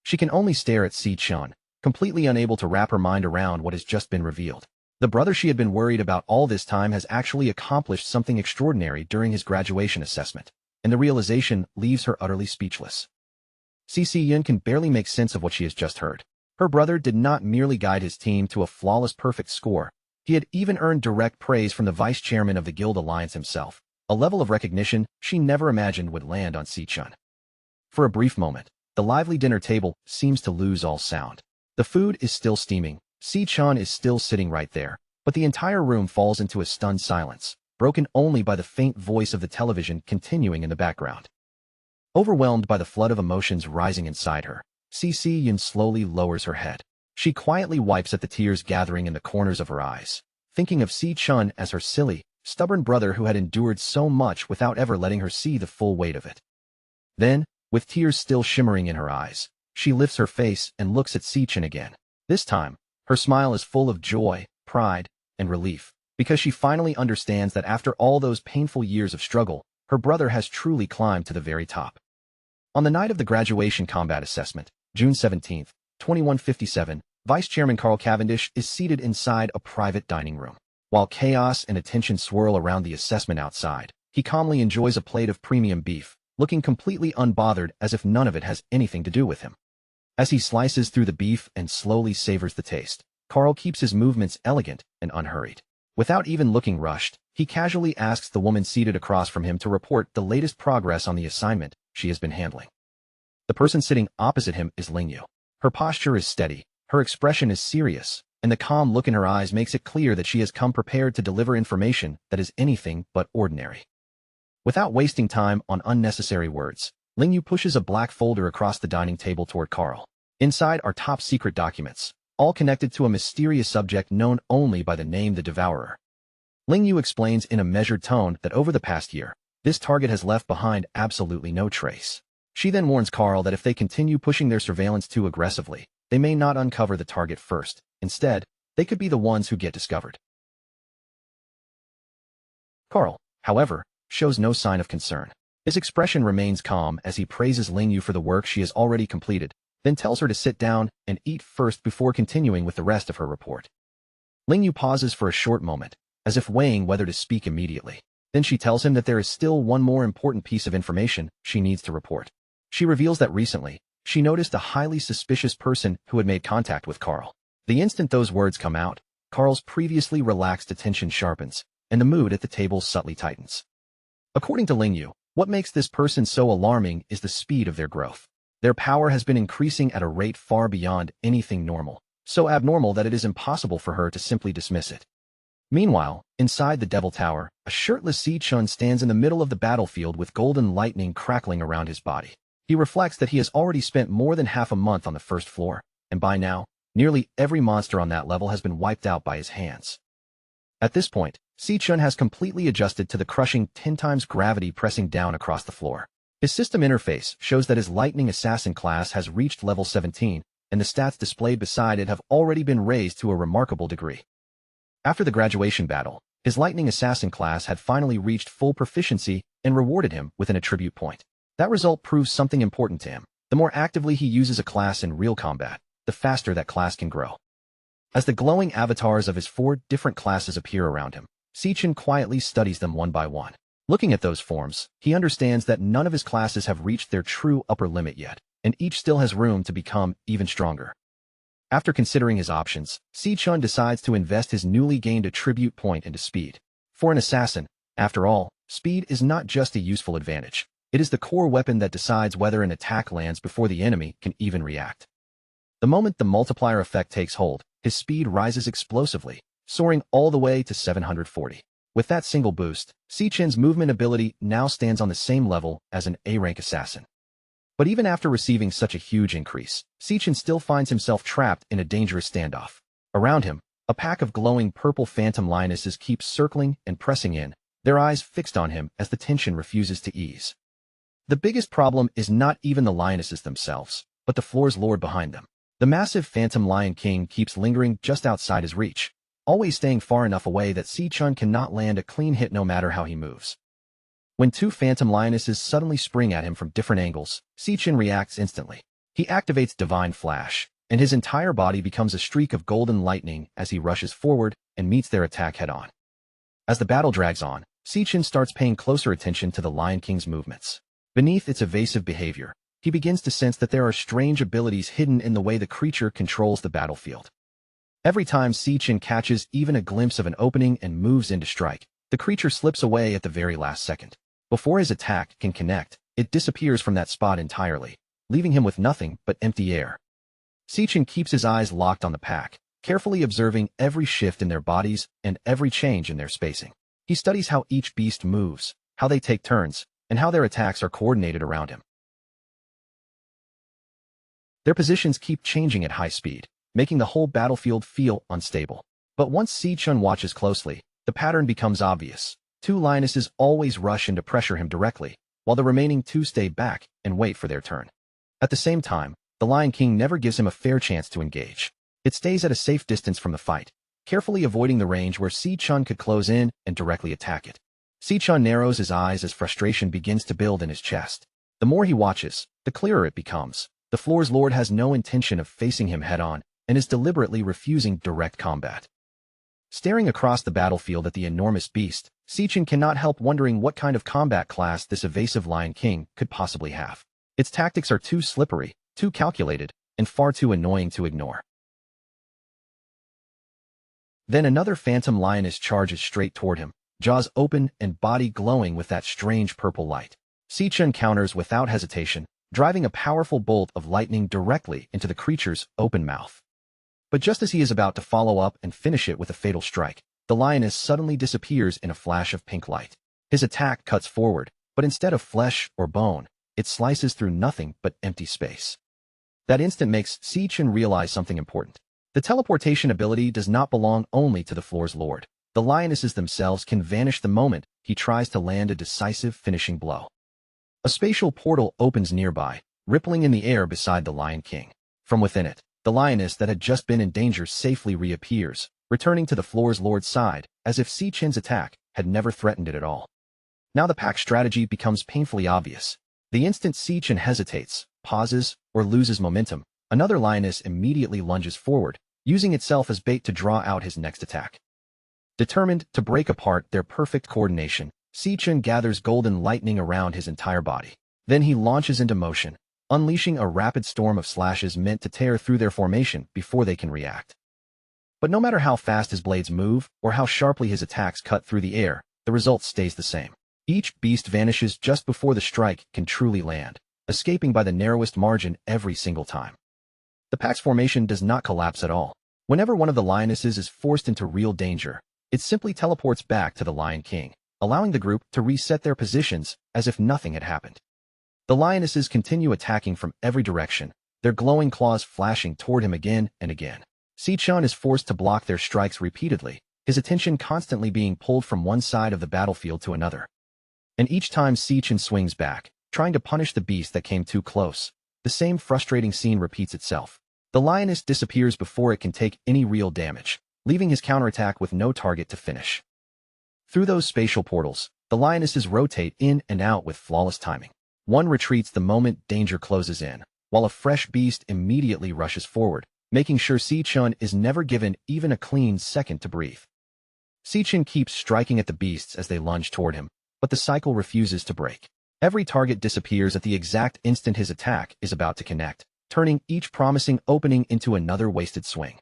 She can only stare at Si-chun, completely unable to wrap her mind around what has just been revealed. The brother she had been worried about all this time has actually accomplished something extraordinary during his graduation assessment, and the realization leaves her utterly speechless. CC Yun can barely make sense of what she has just heard. Her brother did not merely guide his team to a flawless perfect score, he had even earned direct praise from the vice chairman of the Guild Alliance himself, a level of recognition she never imagined would land on Si-chun. For a brief moment, the lively dinner table seems to lose all sound. The food is still steaming, Si-chun is still sitting right there, but the entire room falls into a stunned silence, broken only by the faint voice of the television continuing in the background. Overwhelmed by the flood of emotions rising inside her, Si-yun slowly lowers her head. She quietly wipes at the tears gathering in the corners of her eyes, thinking of Si-chun as her silly, stubborn brother who had endured so much without ever letting her see the full weight of it. Then, with tears still shimmering in her eyes, she lifts her face and looks at Si-chun again. This time, her smile is full of joy, pride, and relief, because she finally understands that after all those painful years of struggle, her brother has truly climbed to the very top. On the night of the graduation combat assessment, June 17, 2157, Vice Chairman Carl Cavendish is seated inside a private dining room. While chaos and attention swirl around the assessment outside, he calmly enjoys a plate of premium beef, looking completely unbothered as if none of it has anything to do with him. As he slices through the beef and slowly savors the taste, Carl keeps his movements elegant and unhurried. Without even looking rushed, he casually asks the woman seated across from him to report the latest progress on the assignment she has been handling. The person sitting opposite him is Lingyu. Her posture is steady, her expression is serious, and the calm look in her eyes makes it clear that she has come prepared to deliver information that is anything but ordinary. Without wasting time on unnecessary words, Lingyu pushes a black folder across the dining table toward Carl. Inside are top-secret documents, all connected to a mysterious subject known only by the name the Devourer. Lingyu explains in a measured tone that over the past year, this target has left behind absolutely no trace. She then warns Carl that if they continue pushing their surveillance too aggressively, they may not uncover the target first. Instead, they could be the ones who get discovered. Carl, however, shows no sign of concern. His expression remains calm as he praises Lingyu for the work she has already completed, then tells her to sit down and eat first before continuing with the rest of her report. Lingyu pauses for a short moment, as if weighing whether to speak immediately. Then she tells him that there is still one more important piece of information she needs to report. She reveals that recently, she noticed a highly suspicious person who had made contact with Carl. The instant those words come out, Carl's previously relaxed attention sharpens, and the mood at the table subtly tightens. According to Lingyu, what makes this person so alarming is the speed of their growth. Their power has been increasing at a rate far beyond anything normal, so abnormal that it is impossible for her to simply dismiss it. Meanwhile, inside the Devil Tower, a shirtless Si-chun stands in the middle of the battlefield with golden lightning crackling around his body. He reflects that he has already spent more than half a month on the first floor, and by now, nearly every monster on that level has been wiped out by his hands. At this point, Si-chun has completely adjusted to the crushing 10 times gravity pressing down across the floor. His system interface shows that his Lightning Assassin class has reached level 17, and the stats displayed beside it have already been raised to a remarkable degree. After the graduation battle, his Lightning Assassin class had finally reached full proficiency and rewarded him with an attribute point. That result proves something important to him. The more actively he uses a class in real combat, the faster that class can grow. As the glowing avatars of his 4 different classes appear around him, Si-chun quietly studies them one by one. Looking at those forms, he understands that none of his classes have reached their true upper limit yet, and each still has room to become even stronger. After considering his options, Si-chun decides to invest his newly gained attribute point into speed. For an assassin, after all, speed is not just a useful advantage. It is the core weapon that decides whether an attack lands before the enemy can even react. The moment the multiplier effect takes hold, his speed rises explosively, soaring all the way to 740. With that single boost, Si-chun's movement ability now stands on the same level as an A-rank assassin. But even after receiving such a huge increase, Si-chun still finds himself trapped in a dangerous standoff. Around him, a pack of glowing purple phantom lionesses keep circling and pressing in, their eyes fixed on him as the tension refuses to ease. The biggest problem is not even the lionesses themselves, but the floor's lord behind them. The massive phantom lion king keeps lingering just outside his reach, always staying far enough away that Si-chun cannot land a clean hit no matter how he moves. When 2 phantom lionesses suddenly spring at him from different angles, Si-chun reacts instantly. He activates Divine Flash, and his entire body becomes a streak of golden lightning as he rushes forward and meets their attack head-on. As the battle drags on, Si-chun starts paying closer attention to the Lion King's movements. Beneath its evasive behavior, he begins to sense that there are strange abilities hidden in the way the creature controls the battlefield. Every time Sichin catches even a glimpse of an opening and moves in to strike, the creature slips away at the very last second. Before his attack can connect, it disappears from that spot entirely, leaving him with nothing but empty air. Sichin keeps his eyes locked on the pack, carefully observing every shift in their bodies and every change in their spacing. He studies how each beast moves, how they take turns, and how their attacks are coordinated around him. Their positions keep changing at high speed, making the whole battlefield feel unstable. But once Sichin watches closely, the pattern becomes obvious. Two lionesses always rush in to pressure him directly, while the remaining two stay back and wait for their turn. At the same time, the Lion King never gives him a fair chance to engage. It stays at a safe distance from the fight, carefully avoiding the range where Sichin could close in and directly attack it. Sichin narrows his eyes as frustration begins to build in his chest. The more he watches, the clearer it becomes. The floor's lord has no intention of facing him head-on and is deliberately refusing direct combat. Staring across the battlefield at the enormous beast, Sichin cannot help wondering what kind of combat class this evasive Lion King could possibly have. Its tactics are too slippery, too calculated, and far too annoying to ignore. Then another phantom lioness charges straight toward him, jaws open and body glowing with that strange purple light. Sichin counters without hesitation, driving a powerful bolt of lightning directly into the creature's open mouth. But just as he is about to follow up and finish it with a fatal strike, the lioness suddenly disappears in a flash of pink light. His attack cuts forward, but instead of flesh or bone, it slices through nothing but empty space. That instant makes Sichin realize something important. The teleportation ability does not belong only to the floor's lord. The lionesses themselves can vanish the moment he tries to land a decisive finishing blow. A spatial portal opens nearby, rippling in the air beside the Lion King. From within it, the lioness that had just been in danger safely reappears, returning to the floor's lord's side, as if Sichin's attack had never threatened it at all. Now the pack's strategy becomes painfully obvious. The instant Sichin hesitates, pauses, or loses momentum, another lioness immediately lunges forward, using itself as bait to draw out his next attack. Determined to break apart their perfect coordination, Sichin gathers golden lightning around his entire body. Then he launches into motion, unleashing a rapid storm of slashes meant to tear through their formation before they can react. But no matter how fast his blades move or how sharply his attacks cut through the air, the result stays the same. Each beast vanishes just before the strike can truly land, escaping by the narrowest margin every single time. The pack's formation does not collapse at all. Whenever one of the lionesses is forced into real danger, it simply teleports back to the Lion King, allowing the group to reset their positions as if nothing had happened. The lionesses continue attacking from every direction, their glowing claws flashing toward him again and again. Sichin is forced to block their strikes repeatedly, his attention constantly being pulled from one side of the battlefield to another. And each time Sichin swings back, trying to punish the beast that came too close, the same frustrating scene repeats itself. The lioness disappears before it can take any real damage, leaving his counterattack with no target to finish. Through those spatial portals, the lionesses rotate in and out with flawless timing. One retreats the moment danger closes in, while a fresh beast immediately rushes forward, making sure Sichin is never given even a clean second to breathe. Sichin keeps striking at the beasts as they lunge toward him, but the cycle refuses to break. Every target disappears at the exact instant his attack is about to connect, turning each promising opening into another wasted swing.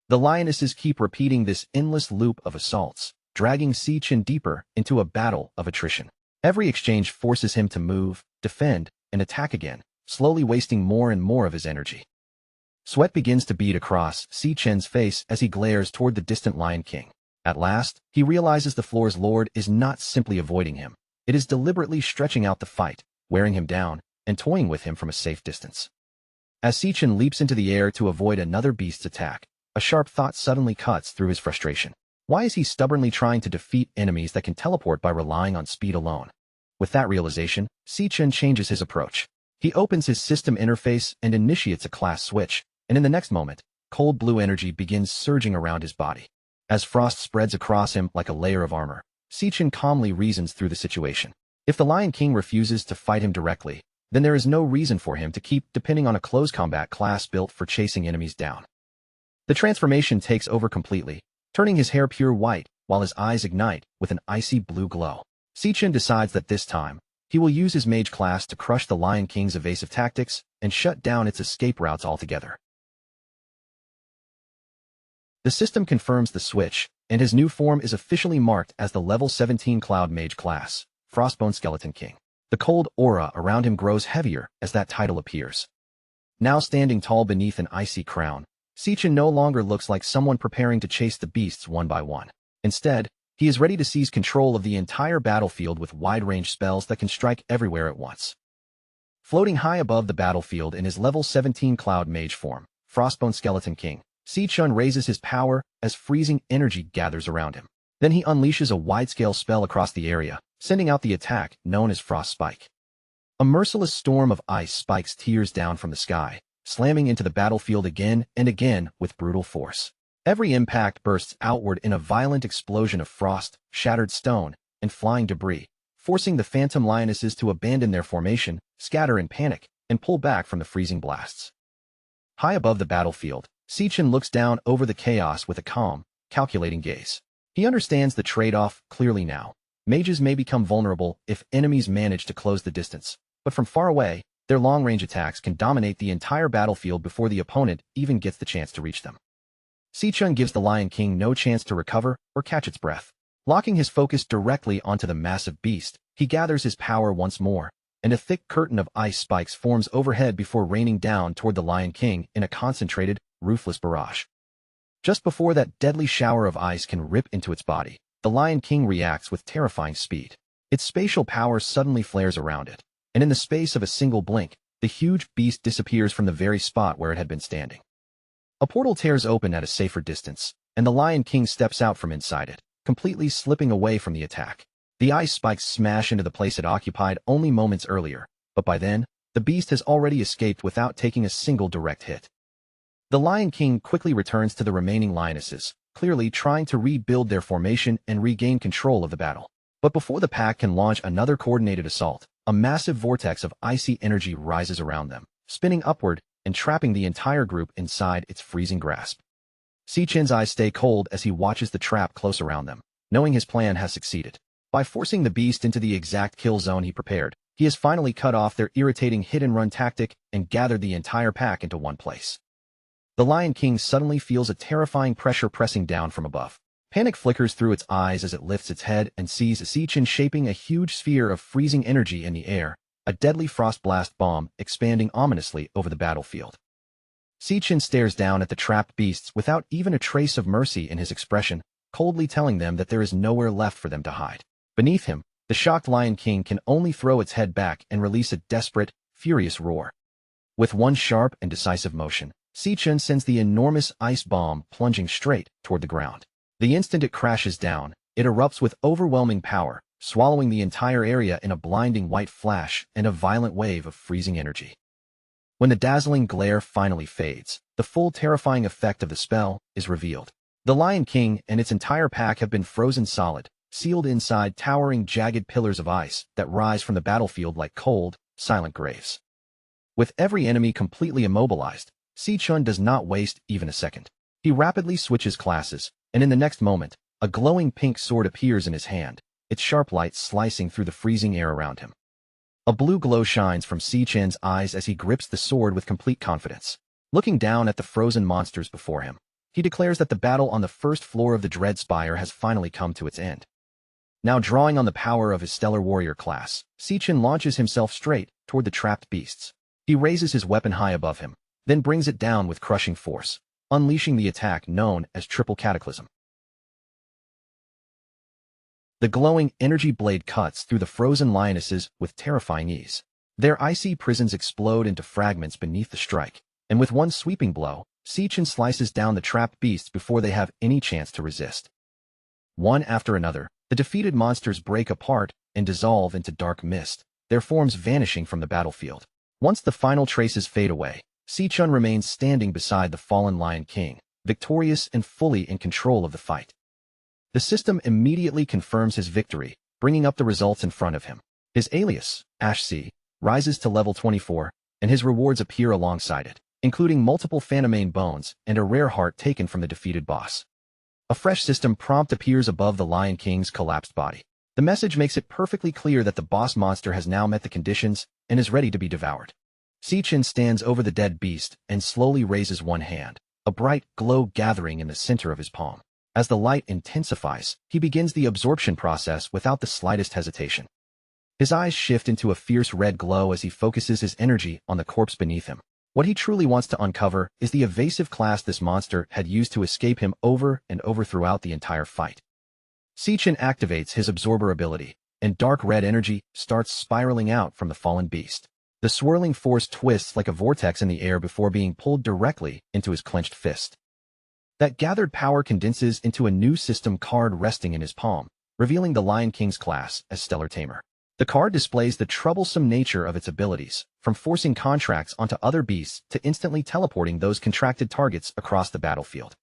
The lionesses keep repeating this endless loop of assaults, dragging Sichin deeper into a battle of attrition. Every exchange forces him to move, defend, and attack again, slowly wasting more and more of his energy. Sweat begins to bead across Sichin's face as he glares toward the distant Lion King. At last, he realizes the floor's lord is not simply avoiding him. It is deliberately stretching out the fight, wearing him down, and toying with him from a safe distance. As Sichin leaps into the air to avoid another beast's attack, a sharp thought suddenly cuts through his frustration. Why is he stubbornly trying to defeat enemies that can teleport by relying on speed alone? With that realization, Sichin changes his approach. He opens his system interface and initiates a class switch, and in the next moment, cold blue energy begins surging around his body. As frost spreads across him like a layer of armor, Sichin calmly reasons through the situation. If the Lion King refuses to fight him directly, then there is no reason for him to keep depending on a close combat class built for chasing enemies down. The transformation takes over completely, turning his hair pure white while his eyes ignite with an icy blue glow. Sichin decides that this time, He will use his mage class to crush the Lion King's evasive tactics and shut down its escape routes altogether. The system confirms the switch, and his new form is officially marked as the level 17 Cloud Mage class, Frostbone Skeleton King. The cold aura around him grows heavier as that title appears. Now standing tall beneath an icy crown, Sichin no longer looks like someone preparing to chase the beasts one by one. Instead, he is ready to seize control of the entire battlefield with wide-range spells that can strike everywhere at once. Floating high above the battlefield in his level 17 Cloud Mage form, Frostbone Skeleton King, Sichin raises his power as freezing energy gathers around him. Then he unleashes a wide-scale spell across the area, sending out the attack known as Frost Spike. A merciless storm of ice spikes tears down from the sky, slamming into the battlefield again and again with brutal force. Every impact bursts outward in a violent explosion of frost, shattered stone, and flying debris, forcing the phantom lionesses to abandon their formation, scatter in panic, and pull back from the freezing blasts. High above the battlefield, Sichin looks down over the chaos with a calm, calculating gaze. He understands the trade-off clearly now. Mages may become vulnerable if enemies manage to close the distance, but from far away, their long-range attacks can dominate the entire battlefield before the opponent even gets the chance to reach them. Sichin gives the Lion King no chance to recover or catch its breath. Locking his focus directly onto the massive beast, he gathers his power once more, and a thick curtain of ice spikes forms overhead before raining down toward the Lion King in a concentrated, ruthless barrage. Just before that deadly shower of ice can rip into its body, the Lion King reacts with terrifying speed. Its spatial power suddenly flares around it, and in the space of a single blink, the huge beast disappears from the very spot where it had been standing. A portal tears open at a safer distance, and the Lion King steps out from inside it, completely slipping away from the attack. The ice spikes smash into the place it occupied only moments earlier, but by then, the beast has already escaped without taking a single direct hit. The Lion King quickly returns to the remaining lionesses, clearly trying to rebuild their formation and regain control of the battle. But before the pack can launch another coordinated assault, a massive vortex of icy energy rises around them, spinning upward and trapping the entire group inside its freezing grasp. Sichin's eyes stay cold as he watches the trap close around them, knowing his plan has succeeded. By forcing the beast into the exact kill zone he prepared, he has finally cut off their irritating hit-and-run tactic and gathered the entire pack into one place. The Lion King suddenly feels a terrifying pressure pressing down from above. Panic flickers through its eyes as it lifts its head and sees Sichin shaping a huge sphere of freezing energy in the air, a deadly frost blast bomb expanding ominously over the battlefield. Sichin stares down at the trapped beasts without even a trace of mercy in his expression, coldly telling them that there is nowhere left for them to hide. Beneath him, the shocked Lion King can only throw its head back and release a desperate, furious roar. With one sharp and decisive motion, Sichin sends the enormous ice bomb plunging straight toward the ground. The instant it crashes down, it erupts with overwhelming power, swallowing the entire area in a blinding white flash and a violent wave of freezing energy. When the dazzling glare finally fades, the full terrifying effect of the spell is revealed. The Lion King and its entire pack have been frozen solid, sealed inside towering jagged pillars of ice that rise from the battlefield like cold, silent graves. With every enemy completely immobilized, Sichin does not waste even a second. He rapidly switches classes, and in the next moment, a glowing pink sword appears in his hand, its sharp light slicing through the freezing air around him. A blue glow shines from Sichin's eyes as he grips the sword with complete confidence. Looking down at the frozen monsters before him, he declares that the battle on the first floor of the Dread Spire has finally come to its end. Now drawing on the power of his Stellar Warrior class, Sichin launches himself straight toward the trapped beasts. He raises his weapon high above him, then brings it down with crushing force, unleashing the attack known as Triple Cataclysm. The glowing energy blade cuts through the frozen lionesses with terrifying ease. Their icy prisons explode into fragments beneath the strike, and with one sweeping blow, Sichin slices down the trapped beasts before they have any chance to resist. One after another, the defeated monsters break apart and dissolve into dark mist, their forms vanishing from the battlefield. Once the final traces fade away, Sichin remains standing beside the fallen Lion King, victorious and fully in control of the fight. The system immediately confirms his victory, bringing up the results in front of him. His alias, Ash C, rises to level 24, and his rewards appear alongside it, including multiple Phantomane bones and a rare heart taken from the defeated boss. A fresh system prompt appears above the Lion King's collapsed body. The message makes it perfectly clear that the boss monster has now met the conditions and is ready to be devoured. Si-chin stands over the dead beast and slowly raises one hand, a bright glow gathering in the center of his palm. As the light intensifies, he begins the absorption process without the slightest hesitation. His eyes shift into a fierce red glow as he focuses his energy on the corpse beneath him. What he truly wants to uncover is the evasive class this monster had used to escape him over and over throughout the entire fight. Si-chin activates his absorber ability, and dark red energy starts spiraling out from the fallen beast. The swirling force twists like a vortex in the air before being pulled directly into his clenched fist. That gathered power condenses into a new system card resting in his palm, revealing the Lion King's class as Stellar Tamer. The card displays the troublesome nature of its abilities, from forcing contracts onto other beasts to instantly teleporting those contracted targets across the battlefield.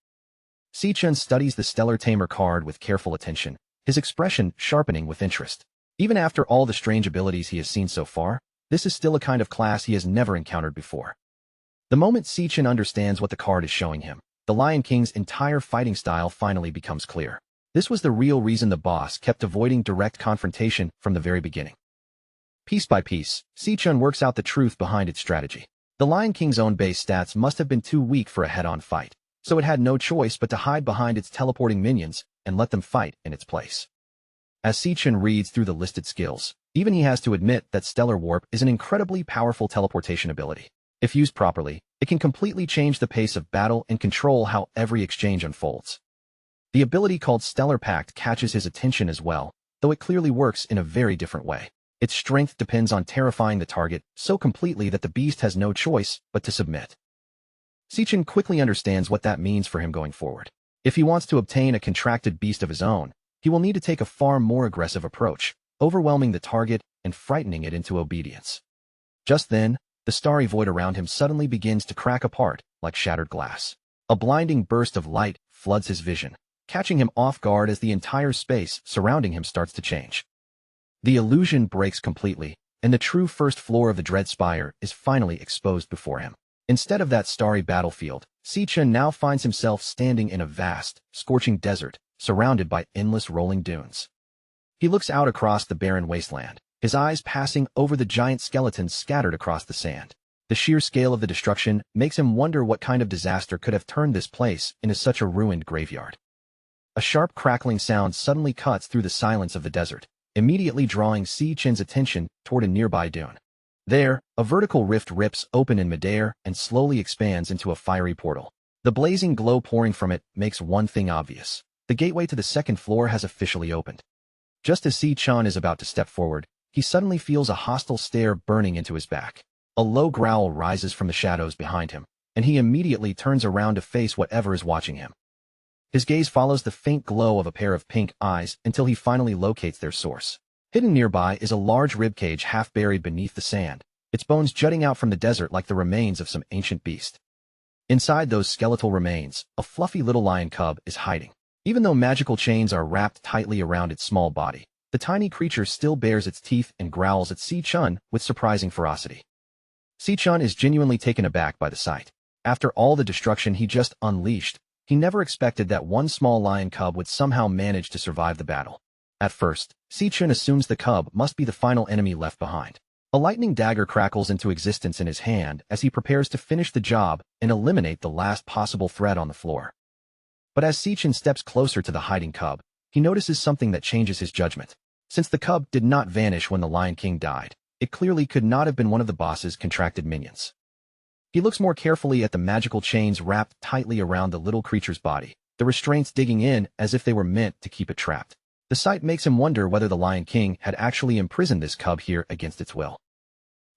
Si-chin studies the Stellar Tamer card with careful attention, his expression sharpening with interest. Even after all the strange abilities he has seen so far, this is still a kind of class he has never encountered before. The moment Si-chin understands what the card is showing him, the Lion King's entire fighting style finally becomes clear. This was the real reason the boss kept avoiding direct confrontation from the very beginning. Piece by piece, Si-chin works out the truth behind its strategy. The Lion King's own base stats must have been too weak for a head-on fight, so it had no choice but to hide behind its teleporting minions and let them fight in its place. As Si-chin reads through the listed skills, even he has to admit that Stellar Warp is an incredibly powerful teleportation ability. If used properly, it can completely change the pace of battle and control how every exchange unfolds. The ability called Stellar Pact catches his attention as well, though it clearly works in a very different way. Its strength depends on terrifying the target so completely that the beast has no choice but to submit. Si-chin quickly understands what that means for him going forward. If he wants to obtain a contracted beast of his own, he will need to take a far more aggressive approach, overwhelming the target and frightening it into obedience. Just then, the starry void around him suddenly begins to crack apart like shattered glass. A blinding burst of light floods his vision, catching him off guard as the entire space surrounding him starts to change. The illusion breaks completely, and the true first floor of the Dread Spire is finally exposed before him. Instead of that starry battlefield, Si-chin now finds himself standing in a vast, scorching desert, surrounded by endless rolling dunes. He looks out across the barren wasteland, his eyes passing over the giant skeletons scattered across the sand. The sheer scale of the destruction makes him wonder what kind of disaster could have turned this place into such a ruined graveyard. A sharp crackling sound suddenly cuts through the silence of the desert, immediately drawing Si-chin's attention toward a nearby dune. There, a vertical rift rips open in midair and slowly expands into a fiery portal. The blazing glow pouring from it makes one thing obvious. The gateway to the second floor has officially opened. Just as Si-chin is about to step forward, he suddenly feels a hostile stare burning into his back. A low growl rises from the shadows behind him, and he immediately turns around to face whatever is watching him. His gaze follows the faint glow of a pair of pink eyes until he finally locates their source. Hidden nearby is a large ribcage half buried beneath the sand, its bones jutting out from the desert like the remains of some ancient beast. Inside those skeletal remains, a fluffy little lion cub is hiding. Even though magical chains are wrapped tightly around its small body, the tiny creature still bares its teeth and growls at Si-chin with surprising ferocity. Si-chin is genuinely taken aback by the sight. After all the destruction he just unleashed, he never expected that one small lion cub would somehow manage to survive the battle. At first, Si-chin assumes the cub must be the final enemy left behind. A lightning dagger crackles into existence in his hand as he prepares to finish the job and eliminate the last possible threat on the floor. But as Si-chin steps closer to the hiding cub, he notices something that changes his judgment. Since the cub did not vanish when the Lion King died, it clearly could not have been one of the boss's contracted minions. He looks more carefully at the magical chains wrapped tightly around the little creature's body, the restraints digging in as if they were meant to keep it trapped. The sight makes him wonder whether the Lion King had actually imprisoned this cub here against its will.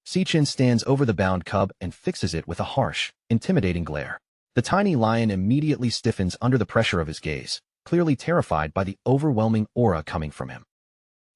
Si-chin stands over the bound cub and fixes it with a harsh, intimidating glare. The tiny lion immediately stiffens under the pressure of his gaze, clearly terrified by the overwhelming aura coming from him.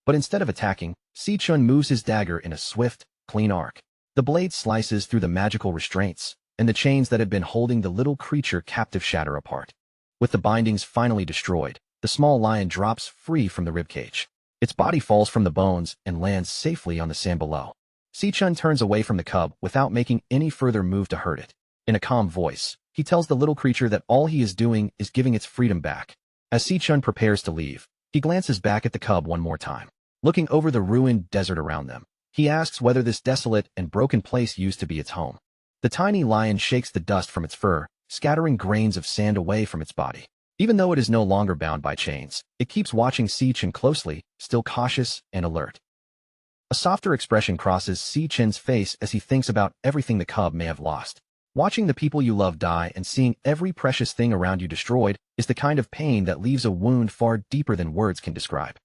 But instead of attacking, Si-chin moves his dagger in a swift, clean arc. The blade slices through the magical restraints, and the chains that had been holding the little creature captive shatter apart. With the bindings finally destroyed, the small lion drops free from the ribcage. Its body falls from the bones and lands safely on the sand below. Si-chin turns away from the cub without making any further move to hurt it. In a calm voice, he tells the little creature that all he is doing is giving its freedom back. As Si-chin prepares to leave, He glances back at the cub one more time. Looking over the ruined desert around them, he asks whether this desolate and broken place used to be its home. The tiny lion shakes the dust from its fur, scattering grains of sand away from its body. Even though it is no longer bound by chains, it keeps watching Si-chin closely, still cautious and alert. A softer expression crosses Si-chin's face as he thinks about everything the cub may have lost. Watching the people you love die and seeing every precious thing around you destroyed is the kind of pain that leaves a wound far deeper than words can describe.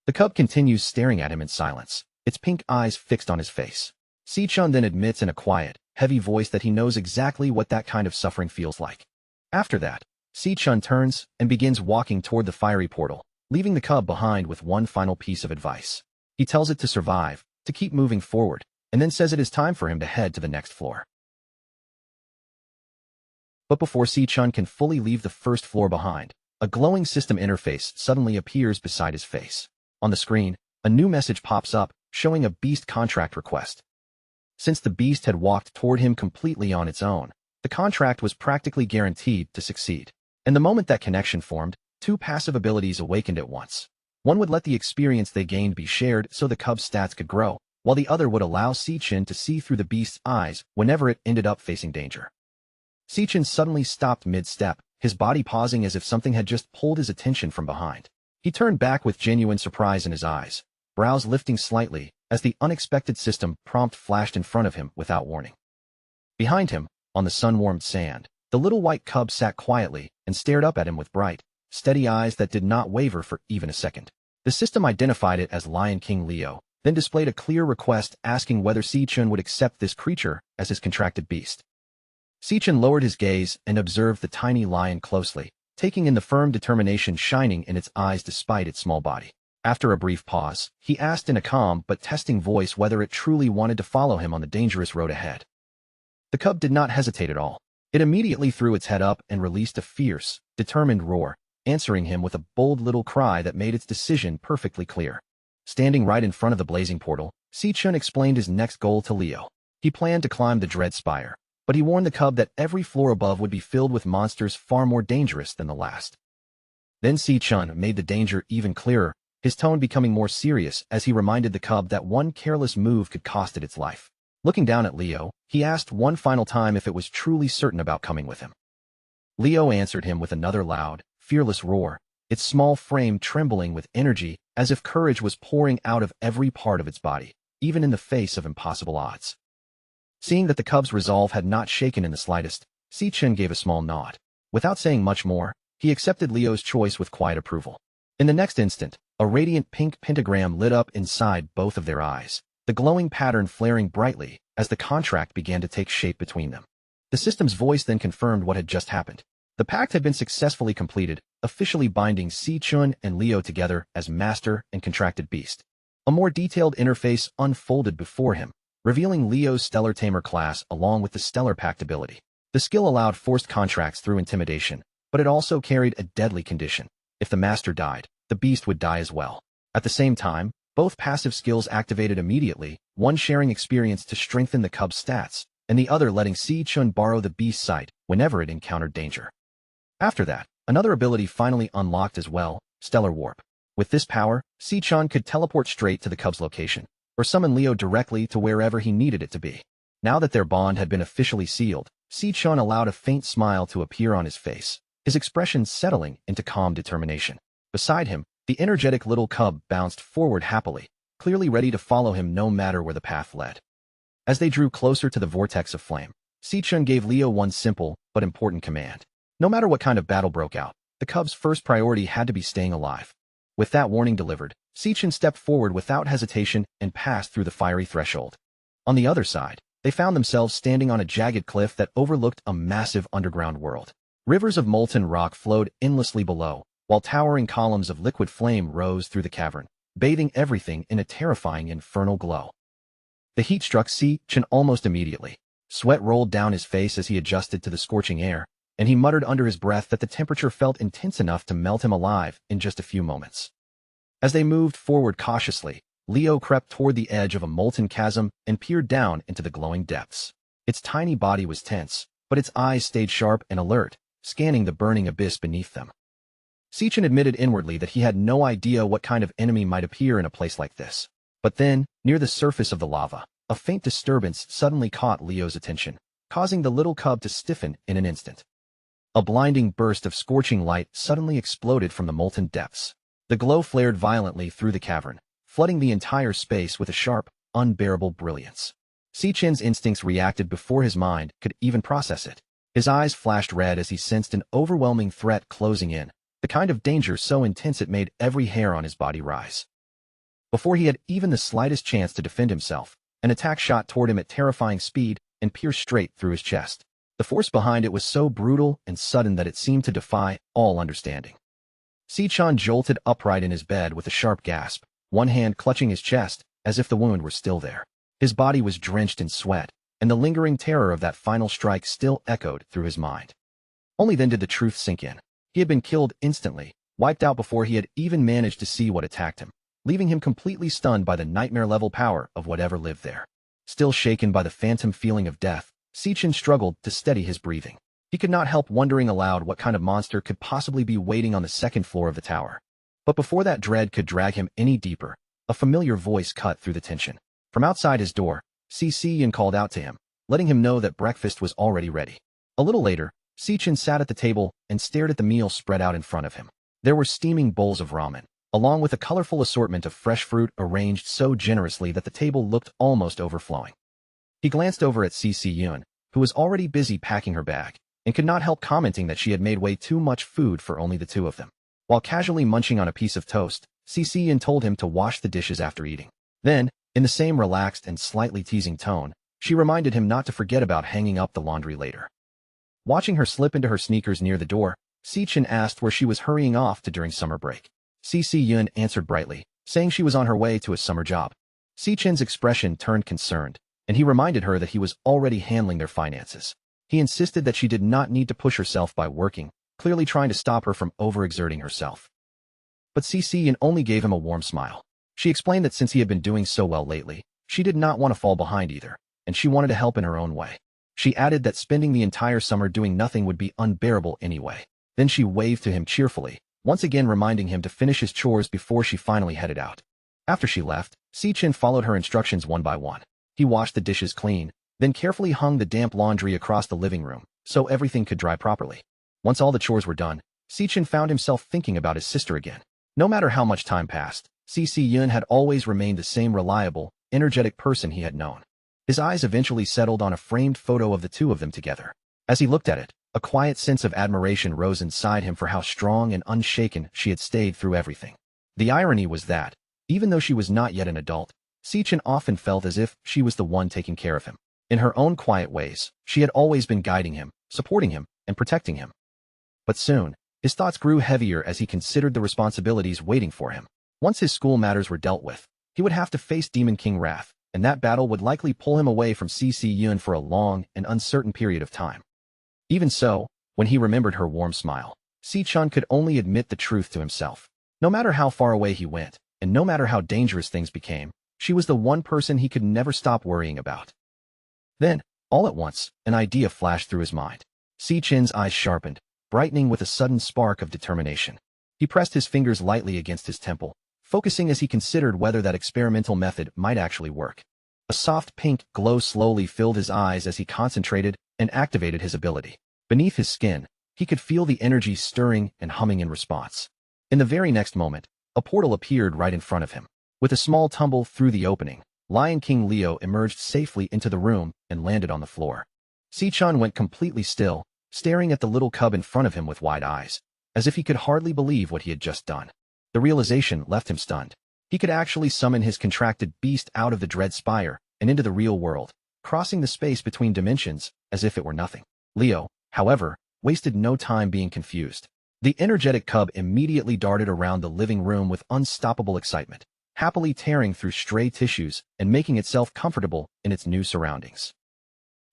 The cub continues staring at him in silence, its pink eyes fixed on his face. Si-chin then admits in a quiet, heavy voice that he knows exactly what that kind of suffering feels like. After that, Si-chin turns and begins walking toward the fiery portal, leaving the cub behind with one final piece of advice. He tells it to survive, to keep moving forward, and then says it is time for him to head to the next floor. But before Si-chin can fully leave the first floor behind, a glowing system interface suddenly appears beside his face. On the screen, a new message pops up, showing a beast contract request. Since the beast had walked toward him completely on its own, the contract was practically guaranteed to succeed. And the moment that connection formed, two passive abilities awakened at once. One would let the experience they gained be shared so the cub's stats could grow, while the other would allow Si-chin to see through the beast's eyes whenever it ended up facing danger. Si-chin suddenly stopped mid-step, his body pausing as if something had just pulled his attention from behind. He turned back with genuine surprise in his eyes, brows lifting slightly, as the unexpected system prompt flashed in front of him without warning. Behind him, on the sun-warmed sand, the little white cub sat quietly and stared up at him with bright, steady eyes that did not waver for even a second. The system identified it as Lion King Leo, then displayed a clear request asking whether Si-chin would accept this creature as his contracted beast. Si-chin lowered his gaze and observed the tiny lion closely, taking in the firm determination shining in its eyes despite its small body. After a brief pause, he asked in a calm but testing voice whether it truly wanted to follow him on the dangerous road ahead. The cub did not hesitate at all. It immediately threw its head up and released a fierce, determined roar, answering him with a bold little cry that made its decision perfectly clear. Standing right in front of the blazing portal, Si-chin explained his next goal to Leo. He planned to climb the Dread Spire, but he warned the cub that every floor above would be filled with monsters far more dangerous than the last. Then Si-chin made the danger even clearer, his tone becoming more serious as he reminded the cub that one careless move could cost it its life. Looking down at Leo, he asked one final time if it was truly certain about coming with him. Leo answered him with another loud, fearless roar, its small frame trembling with energy as if courage was pouring out of every part of its body, even in the face of impossible odds. Seeing that the cub's resolve had not shaken in the slightest, Si-chin gave a small nod. Without saying much more, he accepted Leo's choice with quiet approval. In the next instant, a radiant pink pentagram lit up inside both of their eyes, the glowing pattern flaring brightly as the contract began to take shape between them. The system's voice then confirmed what had just happened. The pact had been successfully completed, officially binding Si-chin and Leo together as master and contracted beast. A more detailed interface unfolded before him, revealing Leo's Stellar Tamer class along with the Stellar Pact ability. The skill allowed forced contracts through intimidation, but it also carried a deadly condition. If the master died, the beast would die as well. At the same time, both passive skills activated immediately, one sharing experience to strengthen the cub's stats, and the other letting Si-chin borrow the beast's sight whenever it encountered danger. After that, another ability finally unlocked as well, Stellar Warp. With this power, Si-chin could teleport straight to the cub's location, or summon Leo directly to wherever he needed it to be. Now that their bond had been officially sealed, Si-chin allowed a faint smile to appear on his face, his expression settling into calm determination. Beside him, the energetic little cub bounced forward happily, clearly ready to follow him no matter where the path led. As they drew closer to the vortex of flame, Si-chin gave Leo one simple but important command. No matter what kind of battle broke out, the cub's first priority had to be staying alive. With that warning delivered, Si-chin stepped forward without hesitation and passed through the fiery threshold. On the other side, they found themselves standing on a jagged cliff that overlooked a massive underground world. Rivers of molten rock flowed endlessly below, while towering columns of liquid flame rose through the cavern, bathing everything in a terrifying infernal glow. The heat struck Si-chin almost immediately. Sweat rolled down his face as he adjusted to the scorching air, and he muttered under his breath that the temperature felt intense enough to melt him alive in just a few moments. As they moved forward cautiously, Leo crept toward the edge of a molten chasm and peered down into the glowing depths. Its tiny body was tense, but its eyes stayed sharp and alert, scanning the burning abyss beneath them. Sichin admitted inwardly that he had no idea what kind of enemy might appear in a place like this. But then, near the surface of the lava, a faint disturbance suddenly caught Leo's attention, causing the little cub to stiffen in an instant. A blinding burst of scorching light suddenly exploded from the molten depths. The glow flared violently through the cavern, flooding the entire space with a sharp, unbearable brilliance. Sichin's instincts reacted before his mind could even process it. His eyes flashed red as he sensed an overwhelming threat closing in, the kind of danger so intense it made every hair on his body rise. Before he had even the slightest chance to defend himself, an attack shot toward him at terrifying speed and pierced straight through his chest. The force behind it was so brutal and sudden that it seemed to defy all understanding. Sichin jolted upright in his bed with a sharp gasp, one hand clutching his chest, as if the wound were still there. His body was drenched in sweat, and the lingering terror of that final strike still echoed through his mind. Only then did the truth sink in. He had been killed instantly, wiped out before he had even managed to see what attacked him, leaving him completely stunned by the nightmare-level power of whatever lived there. Still shaken by the phantom feeling of death, Sichin struggled to steady his breathing. He could not help wondering aloud what kind of monster could possibly be waiting on the second floor of the tower. But before that dread could drag him any deeper, a familiar voice cut through the tension. From outside his door, Sichin called out to him, letting him know that breakfast was already ready. A little later, Sichin sat at the table and stared at the meal spread out in front of him. There were steaming bowls of ramen, along with a colorful assortment of fresh fruit arranged so generously that the table looked almost overflowing. He glanced over at Sichin, who was already busy packing her bag, and could not help commenting that she had made way too much food for only the two of them. While casually munching on a piece of toast, Sichin told him to wash the dishes after eating. Then, in the same relaxed and slightly teasing tone, she reminded him not to forget about hanging up the laundry later. Watching her slip into her sneakers near the door, Sichin asked where she was hurrying off to during summer break. Sichin answered brightly, saying she was on her way to a summer job. Sichin's expression turned concerned, and he reminded her that he was already handling their finances. He insisted that she did not need to push herself by working, clearly trying to stop her from overexerting herself. But Sichin only gave him a warm smile. She explained that since he had been doing so well lately, she did not want to fall behind either, and she wanted to help in her own way. She added that spending the entire summer doing nothing would be unbearable anyway. Then she waved to him cheerfully, once again reminding him to finish his chores before she finally headed out. After she left, Sichin followed her instructions one by one. He washed the dishes clean, then carefully hung the damp laundry across the living room, so everything could dry properly. Once all the chores were done, Sichin found himself thinking about his sister again. No matter how much time passed, Sichin had always remained the same reliable, energetic person he had known. His eyes eventually settled on a framed photo of the two of them together. As he looked at it, a quiet sense of admiration rose inside him for how strong and unshaken she had stayed through everything. The irony was that, even though she was not yet an adult, Sichin often felt as if she was the one taking care of him. In her own quiet ways, she had always been guiding him, supporting him, and protecting him. But soon, his thoughts grew heavier as he considered the responsibilities waiting for him. Once his school matters were dealt with, he would have to face Demon King Wrath, and that battle would likely pull him away from Sichin for a long and uncertain period of time. Even so, when he remembered her warm smile, Sichin could only admit the truth to himself. No matter how far away he went, and no matter how dangerous things became, she was the one person he could never stop worrying about. Then, all at once, an idea flashed through his mind. Sichin's eyes sharpened, brightening with a sudden spark of determination. He pressed his fingers lightly against his temple, focusing as he considered whether that experimental method might actually work. A soft pink glow slowly filled his eyes as he concentrated and activated his ability. Beneath his skin, he could feel the energy stirring and humming in response. In the very next moment, a portal appeared right in front of him. With a small tumble through the opening, Lion King Leo emerged safely into the room and landed on the floor. Sichin went completely still, staring at the little cub in front of him with wide eyes, as if he could hardly believe what he had just done. The realization left him stunned. He could actually summon his contracted beast out of the Dread Spire and into the real world, crossing the space between dimensions as if it were nothing. Leo, however, wasted no time being confused. The energetic cub immediately darted around the living room with unstoppable excitement, happily tearing through stray tissues and making itself comfortable in its new surroundings.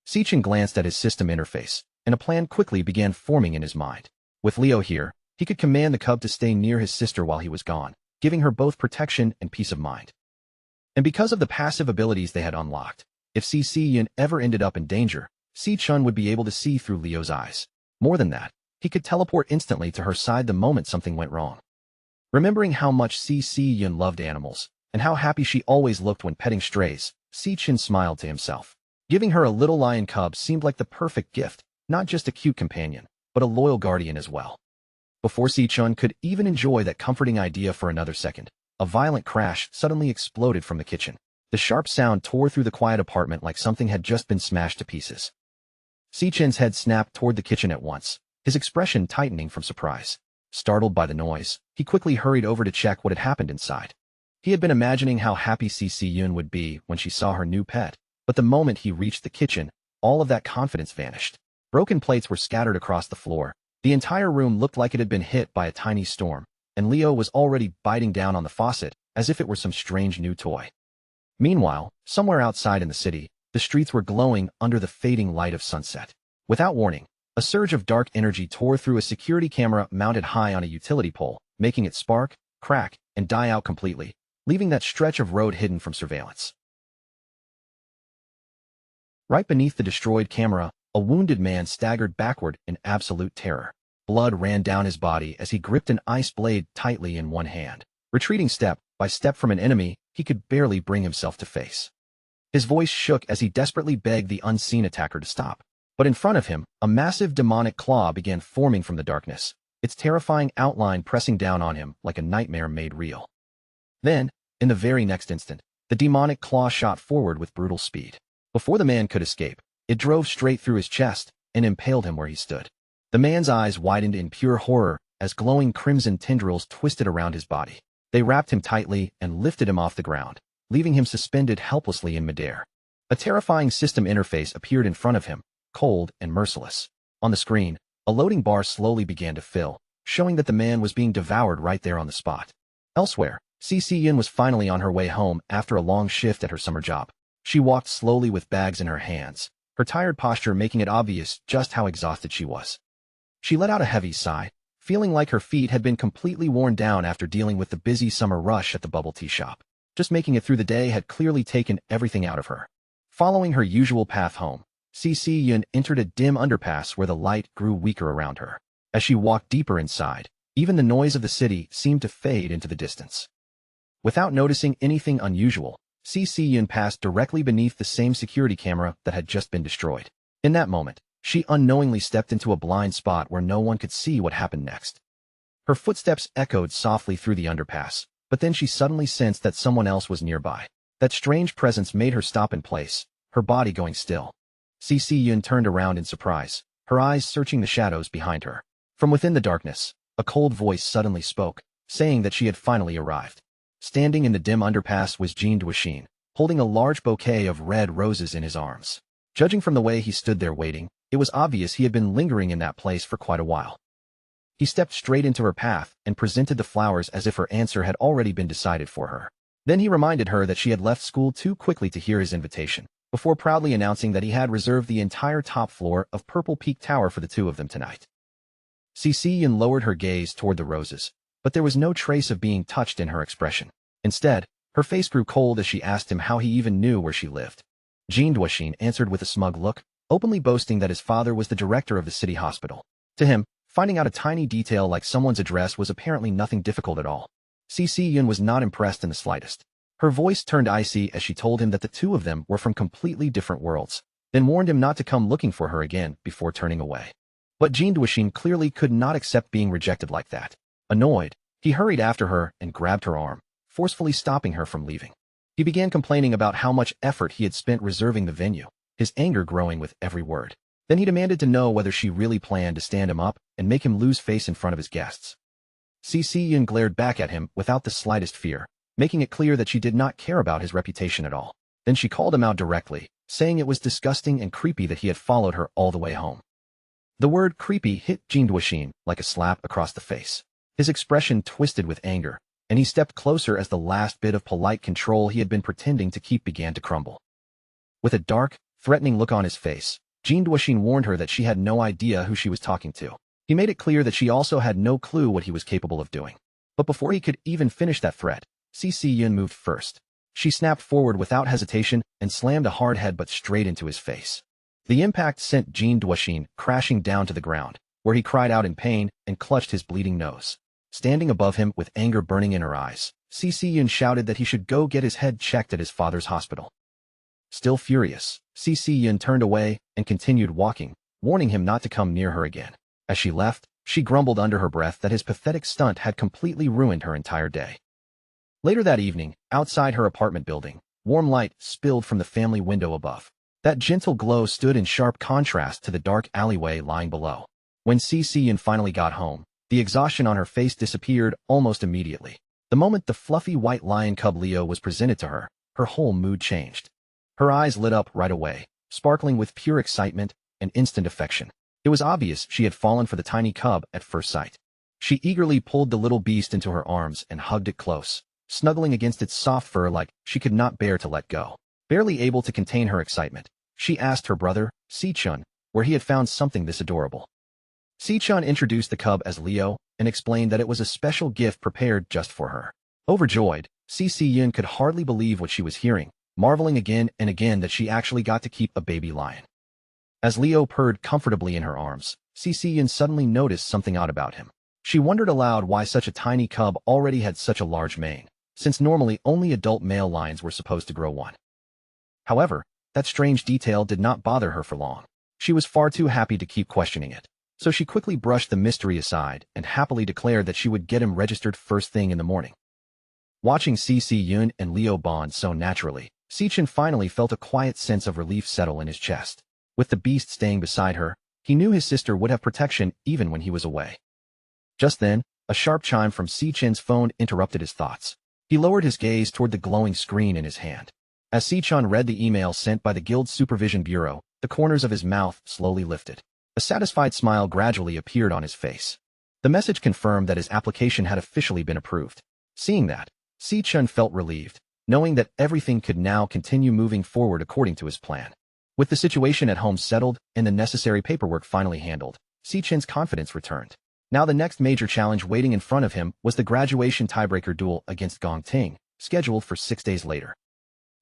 Sichin glanced at his system interface, and a plan quickly began forming in his mind. With Leo here, he could command the cub to stay near his sister while he was gone, giving her both protection and peace of mind. And because of the passive abilities they had unlocked, if Sichin ever ended up in danger, Sichin would be able to see through Leo's eyes. More than that, He could teleport instantly to her side the moment something went wrong. Remembering how much Si-Yun loved animals, and how happy she always looked when petting strays, Si-Chin smiled to himself. Giving her a little lion cub seemed like the perfect gift, not just a cute companion, but a loyal guardian as well. Before Si-Chun could even enjoy that comforting idea for another second, a violent crash suddenly exploded from the kitchen. The sharp sound tore through the quiet apartment like something had just been smashed to pieces. Si-Chin's head snapped toward the kitchen at once, his expression tightening from surprise. Startled by the noise, he quickly hurried over to check what had happened inside. He had been imagining how happy Si-Yun would be when she saw her new pet, but the moment he reached the kitchen, all of that confidence vanished. Broken plates were scattered across the floor. The entire room looked like it had been hit by a tiny storm, and Leo was already biting down on the faucet as if it were some strange new toy. Meanwhile, somewhere outside in the city, the streets were glowing under the fading light of sunset. Without warning, a surge of dark energy tore through a security camera mounted high on a utility pole, making it spark, crack, and die out completely, leaving that stretch of road hidden from surveillance. Right beneath the destroyed camera, a wounded man staggered backward in absolute terror. Blood ran down his body as he gripped an ice blade tightly in one hand. Retreating step by step from an enemy he could barely bring himself to face. His voice shook as he desperately begged the unseen attacker to stop. But in front of him, a massive demonic claw began forming from the darkness, its terrifying outline pressing down on him like a nightmare made real. Then, in the very next instant, the demonic claw shot forward with brutal speed. Before the man could escape, it drove straight through his chest and impaled him where he stood. The man's eyes widened in pure horror as glowing crimson tendrils twisted around his body. They wrapped him tightly and lifted him off the ground, leaving him suspended helplessly in midair. A terrifying system interface appeared in front of him, cold and merciless. On the screen, a loading bar slowly began to fill, showing that the man was being devoured right there on the spot. Elsewhere, Si-Yun was finally on her way home after a long shift at her summer job. She walked slowly with bags in her hands, her tired posture making it obvious just how exhausted she was. She let out a heavy sigh, feeling like her feet had been completely worn down after dealing with the busy summer rush at the bubble tea shop. Just making it through the day had clearly taken everything out of her. Following her usual path home, Si-Yun entered a dim underpass where the light grew weaker around her. As she walked deeper inside, even the noise of the city seemed to fade into the distance. Without noticing anything unusual, Si-Yun passed directly beneath the same security camera that had just been destroyed. In that moment, she unknowingly stepped into a blind spot where no one could see what happened next. Her footsteps echoed softly through the underpass, but then she suddenly sensed that someone else was nearby. That strange presence made her stop in place, her body going still. Si-Yun turned around in surprise, her eyes searching the shadows behind her. From within the darkness, a cold voice suddenly spoke, saying that she had finally arrived. Standing in the dim underpass was Jean Duoshin, holding a large bouquet of red roses in his arms. Judging from the way he stood there waiting, it was obvious he had been lingering in that place for quite a while. He stepped straight into her path and presented the flowers as if her answer had already been decided for her. Then he reminded her that she had left school too quickly to hear his invitation, before proudly announcing that he had reserved the entire top floor of Purple Peak Tower for the two of them tonight. Si-Yun lowered her gaze toward the roses, but there was no trace of being touched in her expression. Instead, her face grew cold as she asked him how he even knew where she lived. Jean Duoshin answered with a smug look, openly boasting that his father was the director of the city hospital. To him, finding out a tiny detail like someone's address was apparently nothing difficult at all. Si-Yun was not impressed in the slightest. Her voice turned icy as she told him that the two of them were from completely different worlds, then warned him not to come looking for her again before turning away. But Jean Duoshin clearly could not accept being rejected like that. Annoyed, he hurried after her and grabbed her arm, forcefully stopping her from leaving. He began complaining about how much effort he had spent reserving the venue, his anger growing with every word. Then he demanded to know whether she really planned to stand him up and make him lose face in front of his guests. Si-Yun glared back at him without the slightest fear, making it clear that she did not care about his reputation at all. Then she called him out directly, saying it was disgusting and creepy that he had followed her all the way home. The word creepy hit Jean Duoshin like a slap across the face. His expression twisted with anger, and he stepped closer as the last bit of polite control he had been pretending to keep began to crumble. With a dark, threatening look on his face, Jean Duoshin warned her that she had no idea who she was talking to. He made it clear that she also had no clue what he was capable of doing. But before he could even finish that threat, Si-Yun moved first. She snapped forward without hesitation and slammed a hard headbutt straight into his face. The impact sent Jean Duoshin crashing down to the ground, where he cried out in pain and clutched his bleeding nose. Standing above him with anger burning in her eyes, CC shouted that he should go get his head checked at his father's hospital. Still furious, CC turned away and continued walking, warning him not to come near her again. As she left, she grumbled under her breath that his pathetic stunt had completely ruined her entire day. Later that evening, outside her apartment building, warm light spilled from the family window above. That gentle glow stood in sharp contrast to the dark alleyway lying below. When CC finally got home, the exhaustion on her face disappeared almost immediately. The moment the fluffy white lion cub Leo was presented to her, her whole mood changed. Her eyes lit up right away, sparkling with pure excitement and instant affection. It was obvious she had fallen for the tiny cub at first sight. She eagerly pulled the little beast into her arms and hugged it close, snuggling against its soft fur like she could not bear to let go. Barely able to contain her excitement, she asked her brother, Si-chun, where he had found something this adorable. Si-chun introduced the cub as Leo and explained that it was a special gift prepared just for her. Overjoyed, Si-yun could hardly believe what she was hearing, marveling again and again that she actually got to keep a baby lion. As Leo purred comfortably in her arms, Si-yun suddenly noticed something odd about him. She wondered aloud why such a tiny cub already had such a large mane, since normally only adult male lions were supposed to grow one. However, that strange detail did not bother her for long. She was far too happy to keep questioning it, so she quickly brushed the mystery aside and happily declared that she would get him registered first thing in the morning. Watching Si-yun and Leo bond so naturally, Si-chun finally felt a quiet sense of relief settle in his chest. With the beast staying beside her, he knew his sister would have protection even when he was away. Just then, a sharp chime from Si-chun's phone interrupted his thoughts. He lowered his gaze toward the glowing screen in his hand. As Si-chun read the email sent by the Guild's Supervision Bureau, the corners of his mouth slowly lifted. A satisfied smile gradually appeared on his face. The message confirmed that his application had officially been approved. Seeing that, Si-chun felt relieved, knowing that everything could now continue moving forward according to his plan. With the situation at home settled and the necessary paperwork finally handled, Si-chun's confidence returned. Now the next major challenge waiting in front of him was the graduation tiebreaker duel against Gong Ting, scheduled for 6 days later.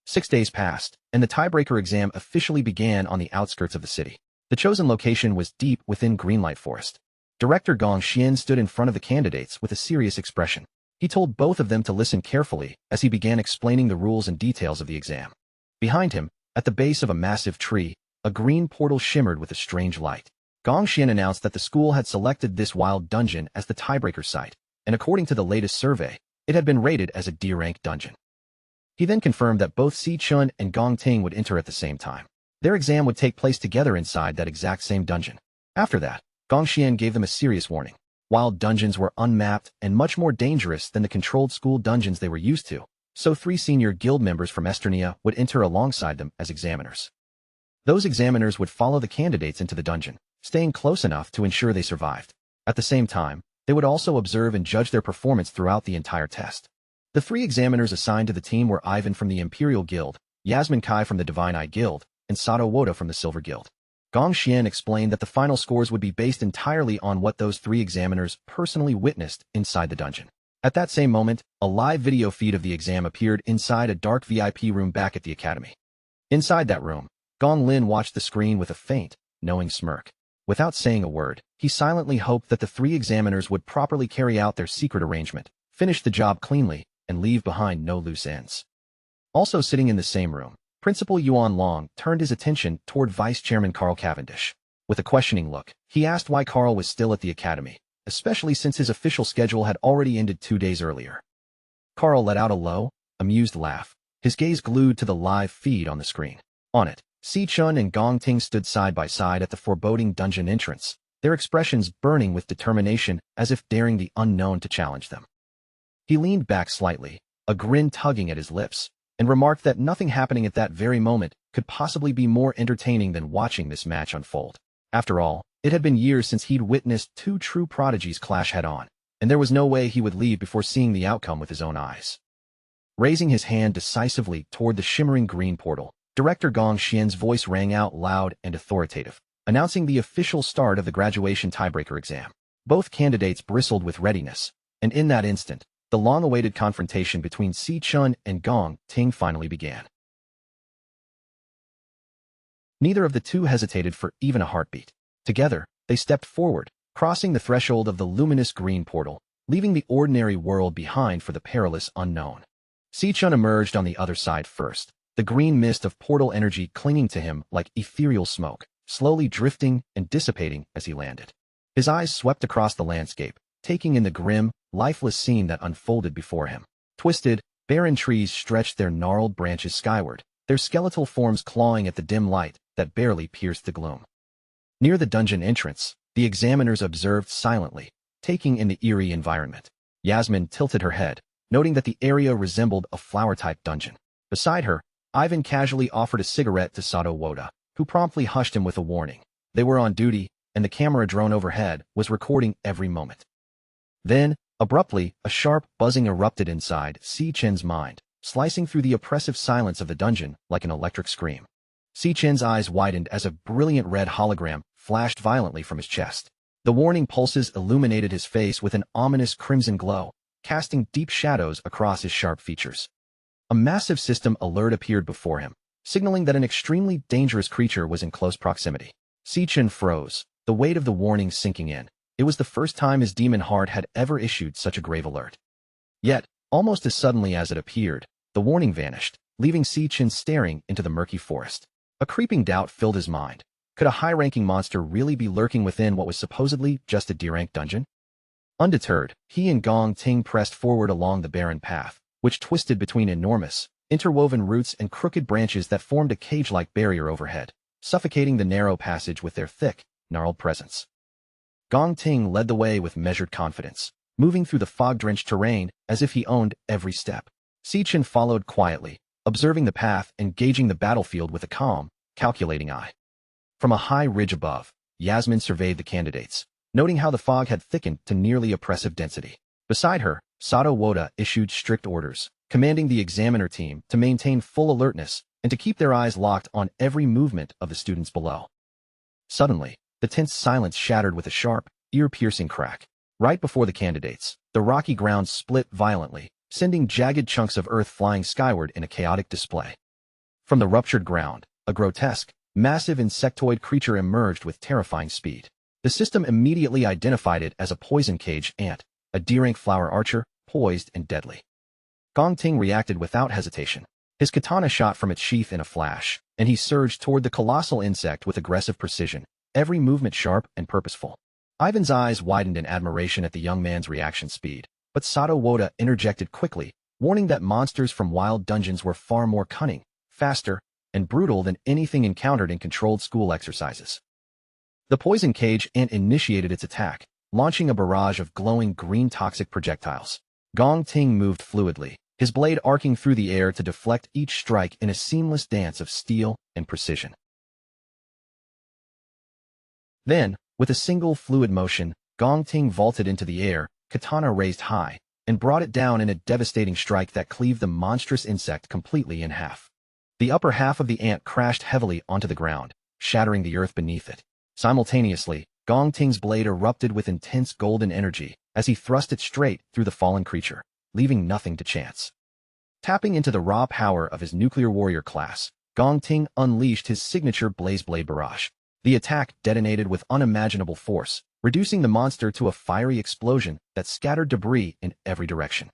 6 days passed, and the tiebreaker exam officially began on the outskirts of the city. The chosen location was deep within Greenlight Forest. Director Gong Xian stood in front of the candidates with a serious expression. He told both of them to listen carefully as he began explaining the rules and details of the exam. Behind him, at the base of a massive tree, a green portal shimmered with a strange light. Gong Xian announced that the school had selected this wild dungeon as the tiebreaker site, and according to the latest survey, it had been rated as a D-rank dungeon. He then confirmed that both Si-chun and Gong Ting would enter at the same time. Their exam would take place together inside that exact same dungeon. After that, Gong Xian gave them a serious warning. Wild dungeons were unmapped and much more dangerous than the controlled school dungeons they were used to, so 3 senior guild members from Esternia would enter alongside them as examiners. Those examiners would follow the candidates into the dungeon, staying close enough to ensure they survived. At the same time, they would also observe and judge their performance throughout the entire test. The 3 examiners assigned to the team were Ivan from the Imperial Guild, Yasmin Kai from the Divine Eye Guild, and Sato Woda from the Silver Guild. Gong Xian explained that the final scores would be based entirely on what those 3 examiners personally witnessed inside the dungeon. At that same moment, a live video feed of the exam appeared inside a dark VIP room back at the academy. Inside that room, Gong Lin watched the screen with a faint, knowing smirk. Without saying a word, he silently hoped that the 3 examiners would properly carry out their secret arrangement, finish the job cleanly, and leave behind no loose ends. Also sitting in the same room, Principal Yuan Long turned his attention toward Vice Chairman Carl Cavendish. With a questioning look, he asked why Carl was still at the academy, especially since his official schedule had already ended 2 days earlier. Carl let out a low, amused laugh, his gaze glued to the live feed on the screen. On it, Si-chun and Gong Ting stood side by side at the foreboding dungeon entrance, their expressions burning with determination as if daring the unknown to challenge them. He leaned back slightly, a grin tugging at his lips, and remarked that nothing happening at that very moment could possibly be more entertaining than watching this match unfold. After all, it had been years since he'd witnessed 2 true prodigies clash head-on, and there was no way he would leave before seeing the outcome with his own eyes. Raising his hand decisively toward the shimmering green portal, Director Gong Xian's voice rang out loud and authoritative, announcing the official start of the graduation tiebreaker exam. Both candidates bristled with readiness, and in that instant, the long-awaited confrontation between Si-chun and Gong Ting finally began. Neither of the two hesitated for even a heartbeat. Together, they stepped forward, crossing the threshold of the luminous green portal, leaving the ordinary world behind for the perilous unknown. Si-chun emerged on the other side first, the green mist of portal energy clinging to him like ethereal smoke, slowly drifting and dissipating as he landed. His eyes swept across the landscape, taking in the grim, lifeless scene that unfolded before him. Twisted, barren trees stretched their gnarled branches skyward, their skeletal forms clawing at the dim light that barely pierced the gloom. Near the dungeon entrance, the examiners observed silently, taking in the eerie environment. Yasmin tilted her head, noting that the area resembled a flower-type dungeon. Beside her, Ivan casually offered a cigarette to Sato Woda, who promptly hushed him with a warning. They were on duty, and the camera drone overhead was recording every moment. Then, abruptly, a sharp buzzing erupted inside Si-chen's mind, slicing through the oppressive silence of the dungeon like an electric scream. Si-chen's eyes widened as a brilliant red hologram flashed violently from his chest. The warning pulses illuminated his face with an ominous crimson glow, casting deep shadows across his sharp features. A massive system alert appeared before him, signaling that an extremely dangerous creature was in close proximity. Si-chen froze, the weight of the warning sinking in. It was the first time his demon heart had ever issued such a grave alert. Yet, almost as suddenly as it appeared, the warning vanished, leaving Si-chen staring into the murky forest. A creeping doubt filled his mind. Could a high-ranking monster really be lurking within what was supposedly just a D-rank dungeon? Undeterred, he and Gong Ting pressed forward along the barren path, which twisted between enormous, interwoven roots and crooked branches that formed a cage-like barrier overhead, suffocating the narrow passage with their thick, gnarled presence. Gong Ting led the way with measured confidence, moving through the fog-drenched terrain as if he owned every step. Si-chen followed quietly, observing the path and gauging the battlefield with a calm, calculating eye. From a high ridge above, Yasmin surveyed the candidates, noting how the fog had thickened to nearly oppressive density. Beside her, Sato Woda issued strict orders, commanding the examiner team to maintain full alertness and to keep their eyes locked on every movement of the students below. Suddenly, the tense silence shattered with a sharp, ear-piercing crack. Right before the candidates, the rocky ground split violently, sending jagged chunks of earth flying skyward in a chaotic display. From the ruptured ground, a grotesque, massive insectoid creature emerged with terrifying speed. The system immediately identified it as a poison cage ant, a D-rank flower archer, poised and deadly. Gong Ting reacted without hesitation. His katana shot from its sheath in a flash, and he surged toward the colossal insect with aggressive precision, every movement sharp and purposeful. Ivan's eyes widened in admiration at the young man's reaction speed, but Sato Woda interjected quickly, warning that monsters from wild dungeons were far more cunning, faster, and brutal than anything encountered in controlled school exercises. The poison cage ant initiated its attack, launching a barrage of glowing green toxic projectiles. Gong Ting moved fluidly, his blade arcing through the air to deflect each strike in a seamless dance of steel and precision. Then, with a single fluid motion, Gong Ting vaulted into the air, katana raised high, and brought it down in a devastating strike that cleaved the monstrous insect completely in half. The upper half of the ant crashed heavily onto the ground, shattering the earth beneath it. Simultaneously, Gong Ting's blade erupted with intense golden energy as he thrust it straight through the fallen creature, leaving nothing to chance. Tapping into the raw power of his nuclear warrior class, Gong Ting unleashed his signature Blaze Blade Barrage. The attack detonated with unimaginable force, reducing the monster to a fiery explosion that scattered debris in every direction.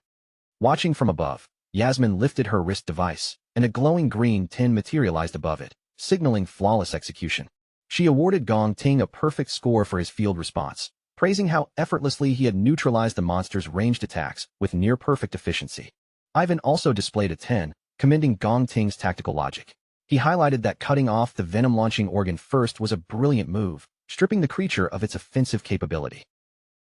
Watching from above, Yasmin lifted her wrist device, and a glowing green tin materialized above it, signaling flawless execution. She awarded Gong Ting a perfect score for his field response, praising how effortlessly he had neutralized the monster's ranged attacks with near-perfect efficiency. Ivan also displayed a 10, commending Gong Ting's tactical logic. He highlighted that cutting off the venom-launching organ first was a brilliant move, stripping the creature of its offensive capability.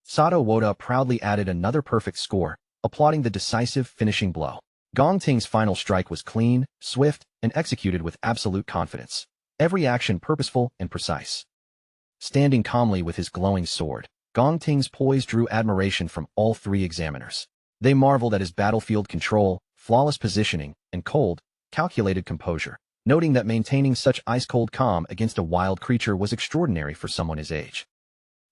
Sato Woda proudly added another perfect score, applauding the decisive finishing blow. Gong Ting's final strike was clean, swift, and executed with absolute confidence. Every action purposeful and precise. Standing calmly with his glowing sword, Gong Ting's poise drew admiration from all three examiners. They marveled at his battlefield control, flawless positioning, and cold, calculated composure, noting that maintaining such ice-cold calm against a wild creature was extraordinary for someone his age.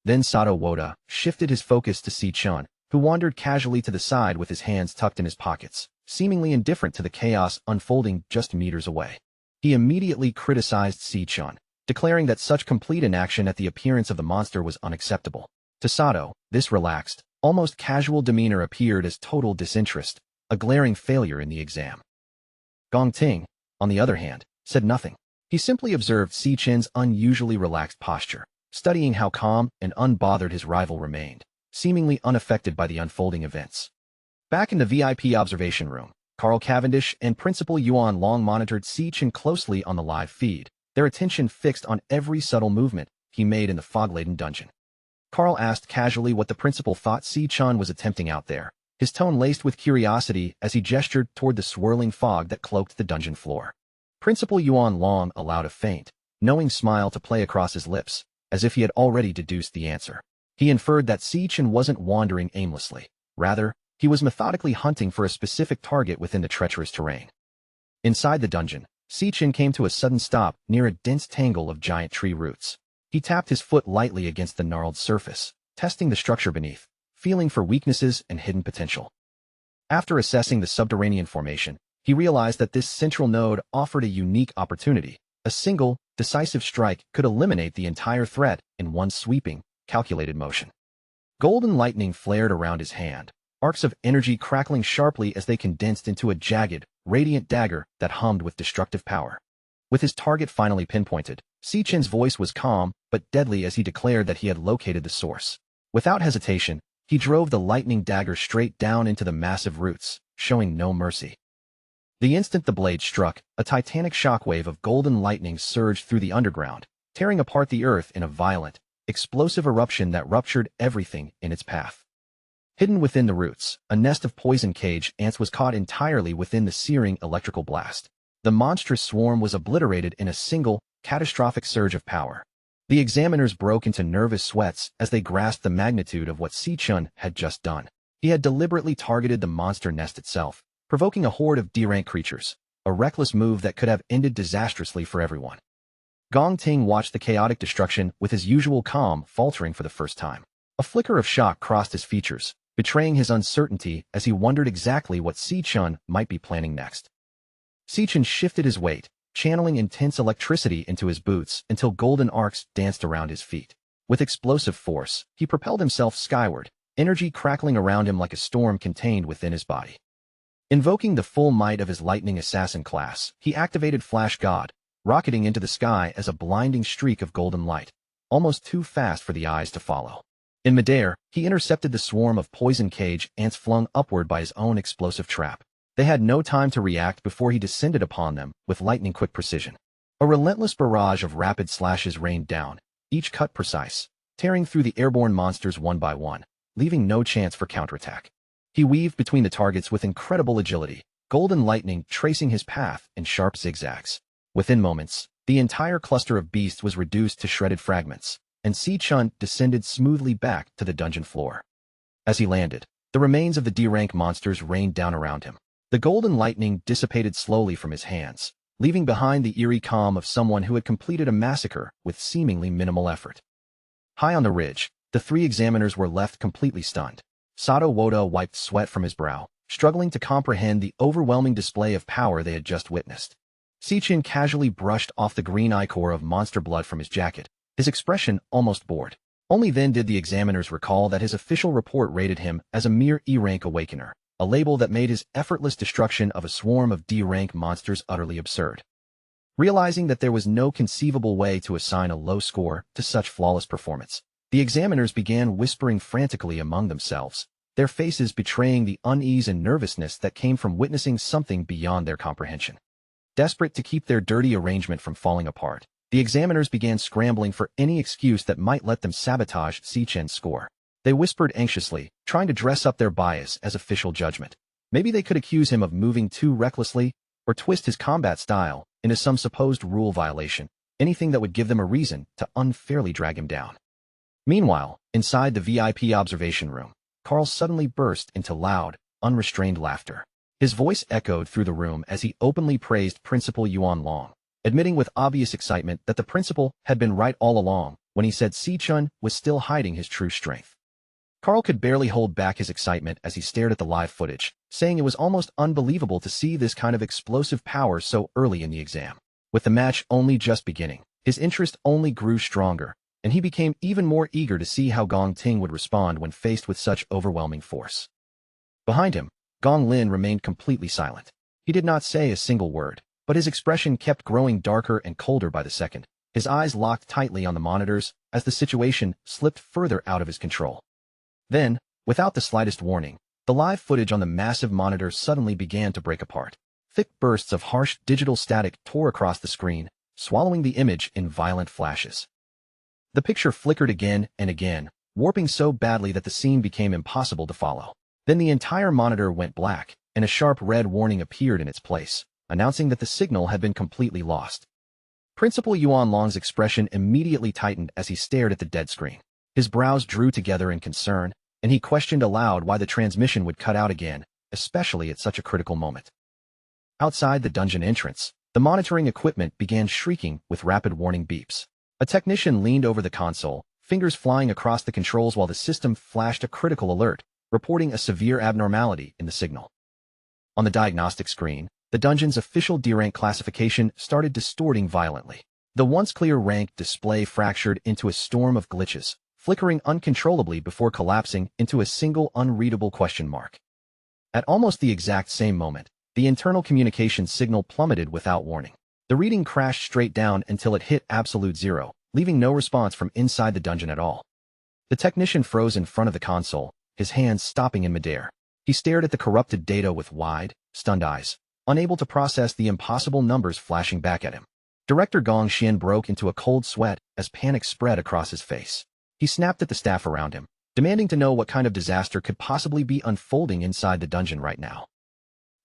Then Sato Woda shifted his focus to Si-chun, who wandered casually to the side with his hands tucked in his pockets, seemingly indifferent to the chaos unfolding just meters away. He immediately criticized Si-chun, declaring that such complete inaction at the appearance of the monster was unacceptable. To Sato, this relaxed, almost casual demeanor appeared as total disinterest, a glaring failure in the exam. Gong Ting, on the other hand, said nothing. He simply observed Si Chen's unusually relaxed posture, studying how calm and unbothered his rival remained, seemingly unaffected by the unfolding events. Back in the VIP observation room, Carl Cavendish and Principal Yuan Long monitored Si Chen closely on the live feed, their attention fixed on every subtle movement he made in the fog-laden dungeon. Carl asked casually what the principal thought Si Chen was attempting out there, his tone laced with curiosity as he gestured toward the swirling fog that cloaked the dungeon floor. Principal Yuan Long allowed a faint, knowing smile to play across his lips, as if he had already deduced the answer. He inferred that Si Chen wasn't wandering aimlessly. Rather, he was methodically hunting for a specific target within the treacherous terrain. Inside the dungeon, Si Chen came to a sudden stop near a dense tangle of giant tree roots. He tapped his foot lightly against the gnarled surface, testing the structure beneath, feeling for weaknesses and hidden potential. After assessing the subterranean formation, he realized that this central node offered a unique opportunity. A single, decisive strike could eliminate the entire threat in one sweeping, calculated motion. Golden lightning flared around his hand, arcs of energy crackling sharply as they condensed into a jagged, radiant dagger that hummed with destructive power. With his target finally pinpointed, Si Chen's voice was calm but deadly as he declared that he had located the source. Without hesitation, he drove the lightning dagger straight down into the massive roots, showing no mercy. The instant the blade struck, a titanic shockwave of golden lightning surged through the underground, tearing apart the earth in a violent, explosive eruption that ruptured everything in its path. Hidden within the roots, a nest of poison cage ants was caught entirely within the searing electrical blast. The monstrous swarm was obliterated in a single, catastrophic surge of power. The examiners broke into nervous sweats as they grasped the magnitude of what Si Chen had just done. He had deliberately targeted the monster nest itself, provoking a horde of D-rank creatures, a reckless move that could have ended disastrously for everyone. Gong Ting watched the chaotic destruction with his usual calm faltering for the first time. A flicker of shock crossed his features, betraying his uncertainty as he wondered exactly what Si Chen might be planning next. Si Chen shifted his weight, channeling intense electricity into his boots until golden arcs danced around his feet. With explosive force, he propelled himself skyward, energy crackling around him like a storm contained within his body. Invoking the full might of his lightning assassin class, he activated Flash God, rocketing into the sky as a blinding streak of golden light, almost too fast for the eyes to follow. In midair, he intercepted the swarm of poison cage ants flung upward by his own explosive trap. They had no time to react before he descended upon them with lightning-quick precision. A relentless barrage of rapid slashes rained down, each cut precise, tearing through the airborne monsters one by one, leaving no chance for counterattack. He weaved between the targets with incredible agility, golden lightning tracing his path in sharp zigzags. Within moments, the entire cluster of beasts was reduced to shredded fragments, and Si Chen descended smoothly back to the dungeon floor. As he landed, the remains of the D-rank monsters rained down around him. The golden lightning dissipated slowly from his hands, leaving behind the eerie calm of someone who had completed a massacre with seemingly minimal effort. High on the ridge, the three examiners were left completely stunned. Sato Woda wiped sweat from his brow, struggling to comprehend the overwhelming display of power they had just witnessed. Si Chen casually brushed off the green ichor of monster blood from his jacket, his expression almost bored. Only then did the examiners recall that his official report rated him as a mere E-rank awakener, a label that made his effortless destruction of a swarm of D-rank monsters utterly absurd. Realizing that there was no conceivable way to assign a low score to such flawless performance, the examiners began whispering frantically among themselves, their faces betraying the unease and nervousness that came from witnessing something beyond their comprehension. Desperate to keep their dirty arrangement from falling apart, the examiners began scrambling for any excuse that might let them sabotage Si Chen's score. They whispered anxiously, trying to dress up their bias as official judgment. Maybe they could accuse him of moving too recklessly, or twist his combat style into some supposed rule violation, anything that would give them a reason to unfairly drag him down. Meanwhile, inside the VIP observation room, Carl suddenly burst into loud, unrestrained laughter. His voice echoed through the room as he openly praised Principal Yuan Long, admitting with obvious excitement that the principal had been right all along when he said Si Chen was still hiding his true strength. Carl could barely hold back his excitement as he stared at the live footage, saying it was almost unbelievable to see this kind of explosive power so early in the exam. With the match only just beginning, his interest only grew stronger, and he became even more eager to see how Gong Ting would respond when faced with such overwhelming force. Behind him, Gong Lin remained completely silent. He did not say a single word, but his expression kept growing darker and colder by the second. His eyes locked tightly on the monitors as the situation slipped further out of his control. Then, without the slightest warning, the live footage on the massive monitor suddenly began to break apart. Thick bursts of harsh digital static tore across the screen, swallowing the image in violent flashes. The picture flickered again and again, warping so badly that the scene became impossible to follow. Then the entire monitor went black, and a sharp red warning appeared in its place, announcing that the signal had been completely lost. Principal Yuan Long's expression immediately tightened as he stared at the dead screen. His brows drew together in concern, and he questioned aloud why the transmission would cut out again, especially at such a critical moment. Outside the dungeon entrance, the monitoring equipment began shrieking with rapid warning beeps. A technician leaned over the console, fingers flying across the controls while the system flashed a critical alert, reporting a severe abnormality in the signal. On the diagnostic screen, the dungeon's official D-rank classification started distorting violently. The once clear rank display fractured into a storm of glitches, flickering uncontrollably before collapsing into a single unreadable question mark. At almost the exact same moment, the internal communication signal plummeted without warning. The reading crashed straight down until it hit absolute zero, leaving no response from inside the dungeon at all. The technician froze in front of the console, his hands stopping in midair. He stared at the corrupted data with wide, stunned eyes, unable to process the impossible numbers flashing back at him. Director Gong Xian broke into a cold sweat as panic spread across his face. He snapped at the staff around him, demanding to know what kind of disaster could possibly be unfolding inside the dungeon right now.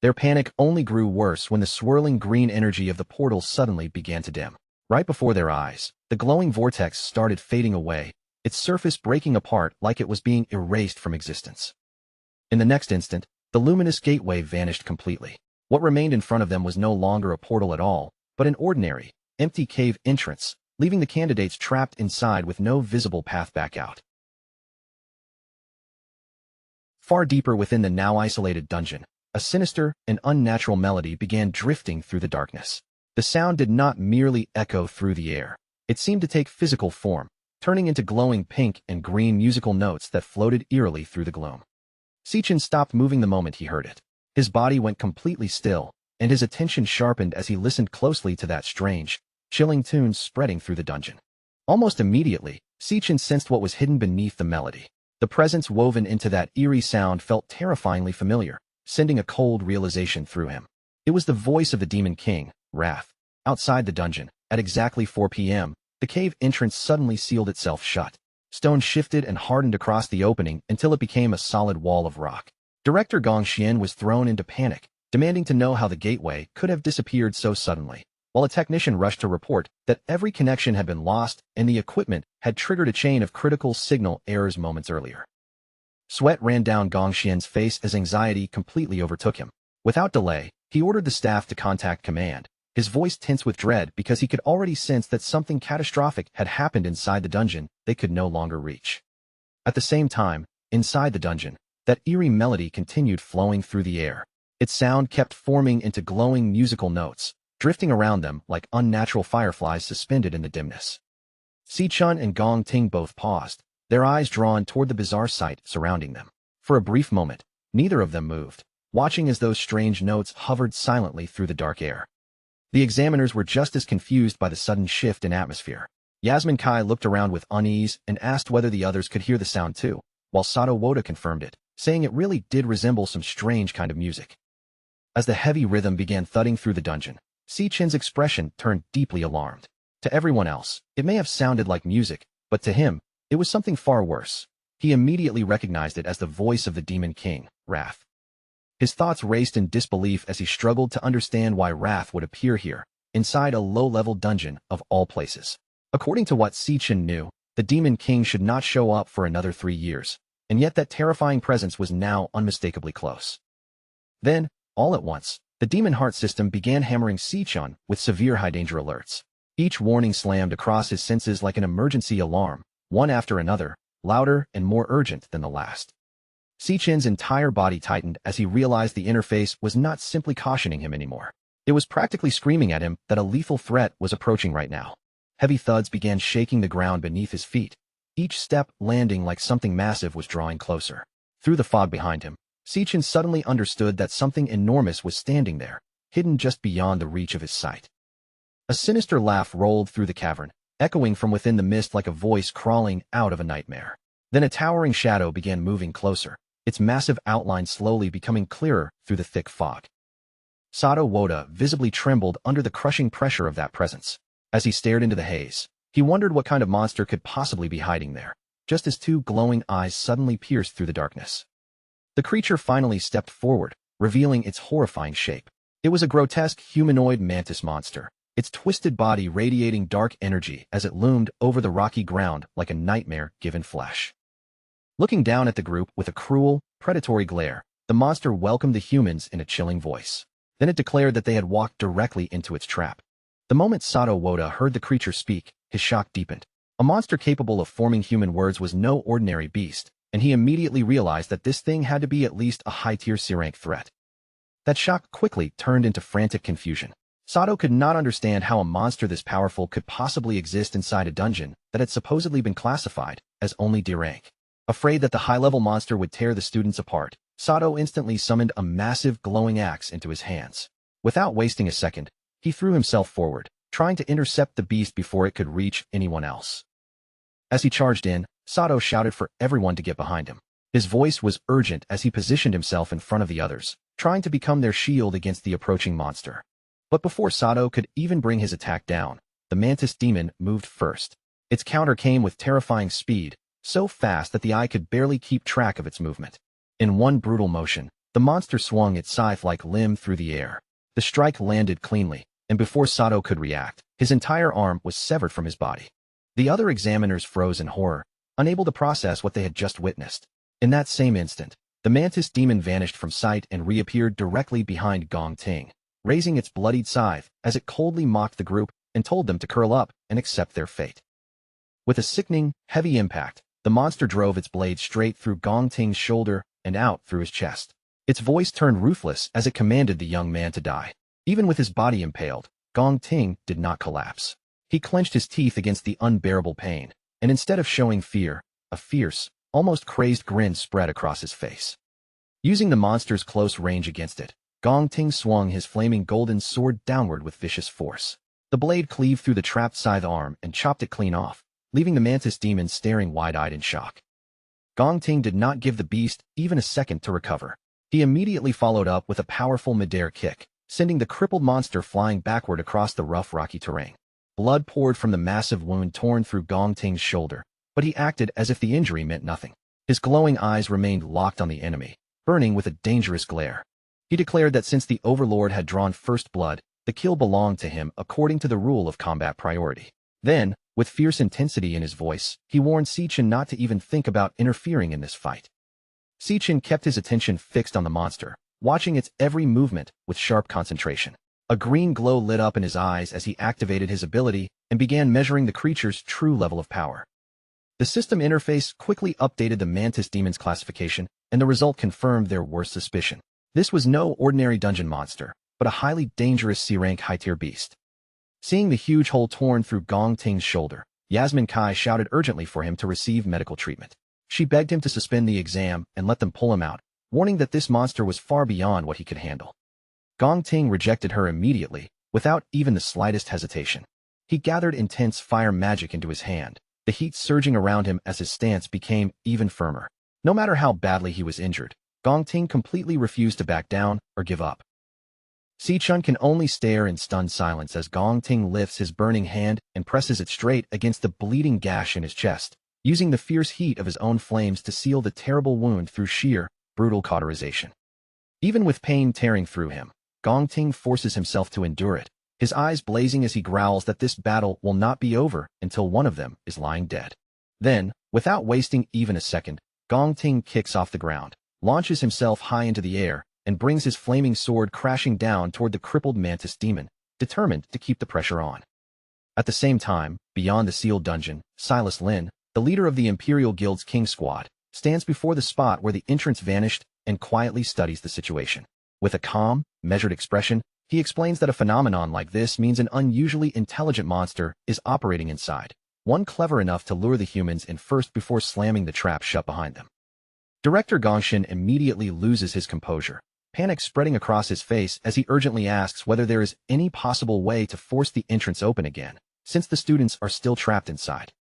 Their panic only grew worse when the swirling green energy of the portal suddenly began to dim. Right before their eyes, the glowing vortex started fading away, its surface breaking apart like it was being erased from existence. In the next instant, the luminous gateway vanished completely. What remained in front of them was no longer a portal at all, but an ordinary, empty cave entrance, leaving the candidates trapped inside with no visible path back out. Far deeper within the now isolated dungeon, a sinister and unnatural melody began drifting through the darkness. The sound did not merely echo through the air. It seemed to take physical form, turning into glowing pink and green musical notes that floated eerily through the gloom. Sichin stopped moving the moment he heard it. His body went completely still, and his attention sharpened as he listened closely to that strange, chilling tune spreading through the dungeon. Almost immediately, Sichin sensed what was hidden beneath the melody. The presence woven into that eerie sound felt terrifyingly familiar, sending a cold realization through him. It was the voice of the Demon King, Wrath. Outside the dungeon, at exactly 4 p.m., the cave entrance suddenly sealed itself shut. Stone shifted and hardened across the opening until it became a solid wall of rock. Director Gong Xian was thrown into panic, demanding to know how the gateway could have disappeared so suddenly, while a technician rushed to report that every connection had been lost and the equipment had triggered a chain of critical signal errors moments earlier. Sweat ran down Gong Xian's face as anxiety completely overtook him. Without delay, he ordered the staff to contact command, his voice tense with dread because he could already sense that something catastrophic had happened inside the dungeon they could no longer reach. At the same time, inside the dungeon, that eerie melody continued flowing through the air. Its sound kept forming into glowing musical notes, drifting around them like unnatural fireflies suspended in the dimness. Si-chun and Gong Ting both paused, their eyes drawn toward the bizarre sight surrounding them. For a brief moment, neither of them moved, watching as those strange notes hovered silently through the dark air. The examiners were just as confused by the sudden shift in atmosphere. Yasmin Kai looked around with unease and asked whether the others could hear the sound too, while Sato Woda confirmed it, saying it really did resemble some strange kind of music. As the heavy rhythm began thudding through the dungeon, Si-chin's expression turned deeply alarmed. To everyone else, it may have sounded like music, but to him, it was something far worse. He immediately recognized it as the voice of the Demon King, Wrath. His thoughts raced in disbelief as he struggled to understand why Wrath would appear here, inside a low-level dungeon of all places. According to what Si-chin knew, the Demon King should not show up for another 3 years, and yet that terrifying presence was now unmistakably close. Then, all at once, the Demon Heart system began hammering Si-chun with severe high-danger alerts. Each warning slammed across his senses like an emergency alarm, one after another, louder and more urgent than the last. Si-chin's entire body tightened as he realized the interface was not simply cautioning him anymore. It was practically screaming at him that a lethal threat was approaching right now. Heavy thuds began shaking the ground beneath his feet, each step landing like something massive was drawing closer. Through the fog behind him, Sichin suddenly understood that something enormous was standing there, hidden just beyond the reach of his sight. A sinister laugh rolled through the cavern, echoing from within the mist like a voice crawling out of a nightmare. Then a towering shadow began moving closer, its massive outline slowly becoming clearer through the thick fog. Sato Woda visibly trembled under the crushing pressure of that presence. As he stared into the haze, he wondered what kind of monster could possibly be hiding there, just as two glowing eyes suddenly pierced through the darkness. The creature finally stepped forward, revealing its horrifying shape. It was a grotesque humanoid mantis monster, its twisted body radiating dark energy as it loomed over the rocky ground like a nightmare given flesh. Looking down at the group with a cruel, predatory glare, the monster welcomed the humans in a chilling voice. Then it declared that they had walked directly into its trap. The moment Sato Woda heard the creature speak, his shock deepened. A monster capable of forming human words was no ordinary beast, and he immediately realized that this thing had to be at least a high-tier C-rank threat. That shock quickly turned into frantic confusion. Sato could not understand how a monster this powerful could possibly exist inside a dungeon that had supposedly been classified as only D-rank. Afraid that the high-level monster would tear the students apart, Sato instantly summoned a massive glowing axe into his hands. Without wasting a second, he threw himself forward, trying to intercept the beast before it could reach anyone else. As he charged in, Sato shouted for everyone to get behind him. His voice was urgent as he positioned himself in front of the others, trying to become their shield against the approaching monster. But before Sato could even bring his attack down, the mantis demon moved first. Its counter came with terrifying speed, so fast that the eye could barely keep track of its movement. In one brutal motion, the monster swung its scythe-like limb through the air. The strike landed cleanly, and before Sato could react, his entire arm was severed from his body. The other examiners froze in horror, unable to process what they had just witnessed. In that same instant, the mantis demon vanished from sight and reappeared directly behind Gong Ting, raising its bloodied scythe as it coldly mocked the group and told them to curl up and accept their fate. With a sickening, heavy impact, the monster drove its blade straight through Gong Ting's shoulder and out through his chest. Its voice turned ruthless as it commanded the young man to die. Even with his body impaled, Gong Ting did not collapse. He clenched his teeth against the unbearable pain, and instead of showing fear, a fierce, almost crazed grin spread across his face. Using the monster's close range against it, Gong Ting swung his flaming golden sword downward with vicious force. The blade cleaved through the trapped scythe arm and chopped it clean off, leaving the mantis demon staring wide-eyed in shock. Gong Ting did not give the beast even a second to recover. He immediately followed up with a powerful mid-air kick, sending the crippled monster flying backward across the rough rocky terrain. Blood poured from the massive wound torn through Gong Ting's shoulder, but he acted as if the injury meant nothing. His glowing eyes remained locked on the enemy, burning with a dangerous glare. He declared that since the Overlord had drawn first blood, the kill belonged to him according to the rule of combat priority. Then, with fierce intensity in his voice, he warned Sichin not to even think about interfering in this fight. Sichin kept his attention fixed on the monster, watching its every movement with sharp concentration. A green glow lit up in his eyes as he activated his ability and began measuring the creature's true level of power. The system interface quickly updated the mantis demon's classification, and the result confirmed their worst suspicion. This was no ordinary dungeon monster, but a highly dangerous C-rank high-tier beast. Seeing the huge hole torn through Gong Ting's shoulder, Yasmin Kai shouted urgently for him to receive medical treatment. She begged him to suspend the exam and let them pull him out, warning that this monster was far beyond what he could handle. Gong Ting rejected her immediately, without even the slightest hesitation. He gathered intense fire magic into his hand, the heat surging around him as his stance became even firmer. No matter how badly he was injured, Gong Ting completely refused to back down or give up. Si-chun can only stare in stunned silence as Gong Ting lifts his burning hand and presses it straight against the bleeding gash in his chest, using the fierce heat of his own flames to seal the terrible wound through sheer, brutal cauterization. Even with pain tearing through him, Gong Ting forces himself to endure it, his eyes blazing as he growls that this battle will not be over until one of them is lying dead. Then, without wasting even a second, Gong Ting kicks off the ground, launches himself high into the air, and brings his flaming sword crashing down toward the crippled mantis demon, determined to keep the pressure on. At the same time, beyond the sealed dungeon, Silas Lin, the leader of the Imperial Guild's King Squad, stands before the spot where the entrance vanished and quietly studies the situation. With a calm, measured expression, He explains that a phenomenon like this means an unusually intelligent monster is operating inside, one clever enough to lure the humans in first before slamming the trap shut behind them. Director Gongshin immediately loses his composure, panic spreading across his face as he urgently asks whether there is any possible way to force the entrance open again, since the students are still trapped inside.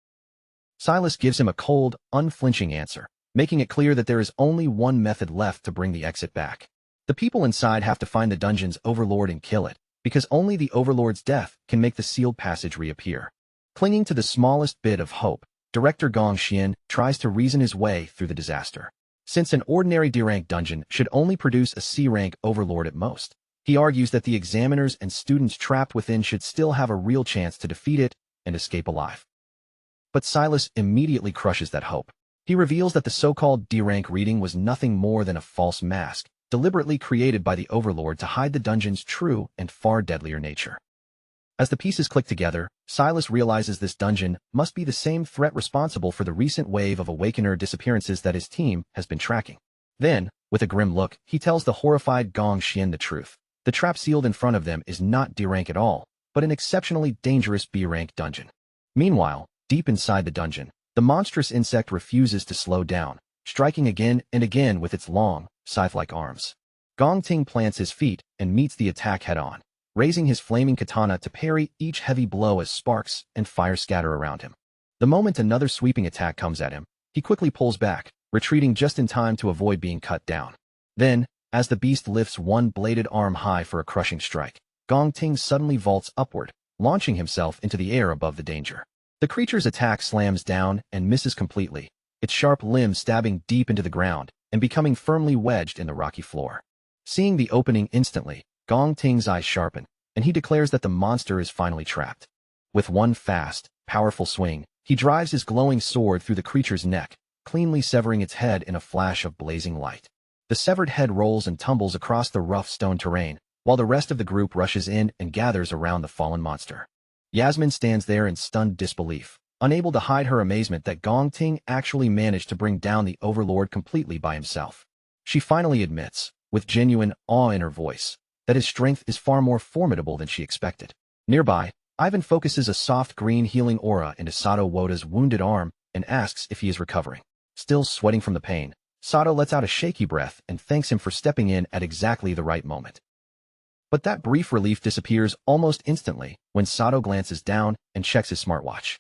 Silas gives him a cold, unflinching answer, making it clear that there is only one method left to bring the exit back. The people inside have to find the dungeon's overlord and kill it, because only the overlord's death can make the sealed passage reappear. Clinging to the smallest bit of hope, Director Gongshin tries to reason his way through the disaster. Since an ordinary D-rank dungeon should only produce a C-rank overlord at most, he argues that the examiners and students trapped within should still have a real chance to defeat it and escape alive. But Silas immediately crushes that hope. He reveals that the so-called D-rank reading was nothing more than a false mask, deliberately created by the overlord to hide the dungeon's true and far deadlier nature. As the pieces click together, Silas realizes this dungeon must be the same threat responsible for the recent wave of Awakener disappearances that his team has been tracking. Then, with a grim look, he tells the horrified Gongshin the truth. The trap sealed in front of them is not D-rank at all, but an exceptionally dangerous B-rank dungeon. Meanwhile, deep inside the dungeon, the monstrous insect refuses to slow down, striking again and again with its long, scythe-like arms. Gong Ting plants his feet and meets the attack head-on, raising his flaming katana to parry each heavy blow as sparks and fire scatter around him. The moment another sweeping attack comes at him, he quickly pulls back, retreating just in time to avoid being cut down. Then, as the beast lifts one bladed arm high for a crushing strike, Gong Ting suddenly vaults upward, launching himself into the air above the danger. The creature's attack slams down and misses completely, its sharp limb stabbing deep into the ground and becoming firmly wedged in the rocky floor. Seeing the opening instantly, Gong Ting's eyes sharpen, and he declares that the monster is finally trapped. With one fast, powerful swing, he drives his glowing sword through the creature's neck, cleanly severing its head in a flash of blazing light. The severed head rolls and tumbles across the rough stone terrain, while the rest of the group rushes in and gathers around the fallen monster. Yasmin stands there in stunned disbelief, unable to hide her amazement that Gong Ting actually managed to bring down the overlord completely by himself. She finally admits, with genuine awe in her voice, that his strength is far more formidable than she expected. Nearby, Ivan focuses a soft green healing aura into Sato Woda's wounded arm and asks if he is recovering. Still sweating from the pain, Sato lets out a shaky breath and thanks him for stepping in at exactly the right moment. But that brief relief disappears almost instantly when Sato glances down and checks his smartwatch.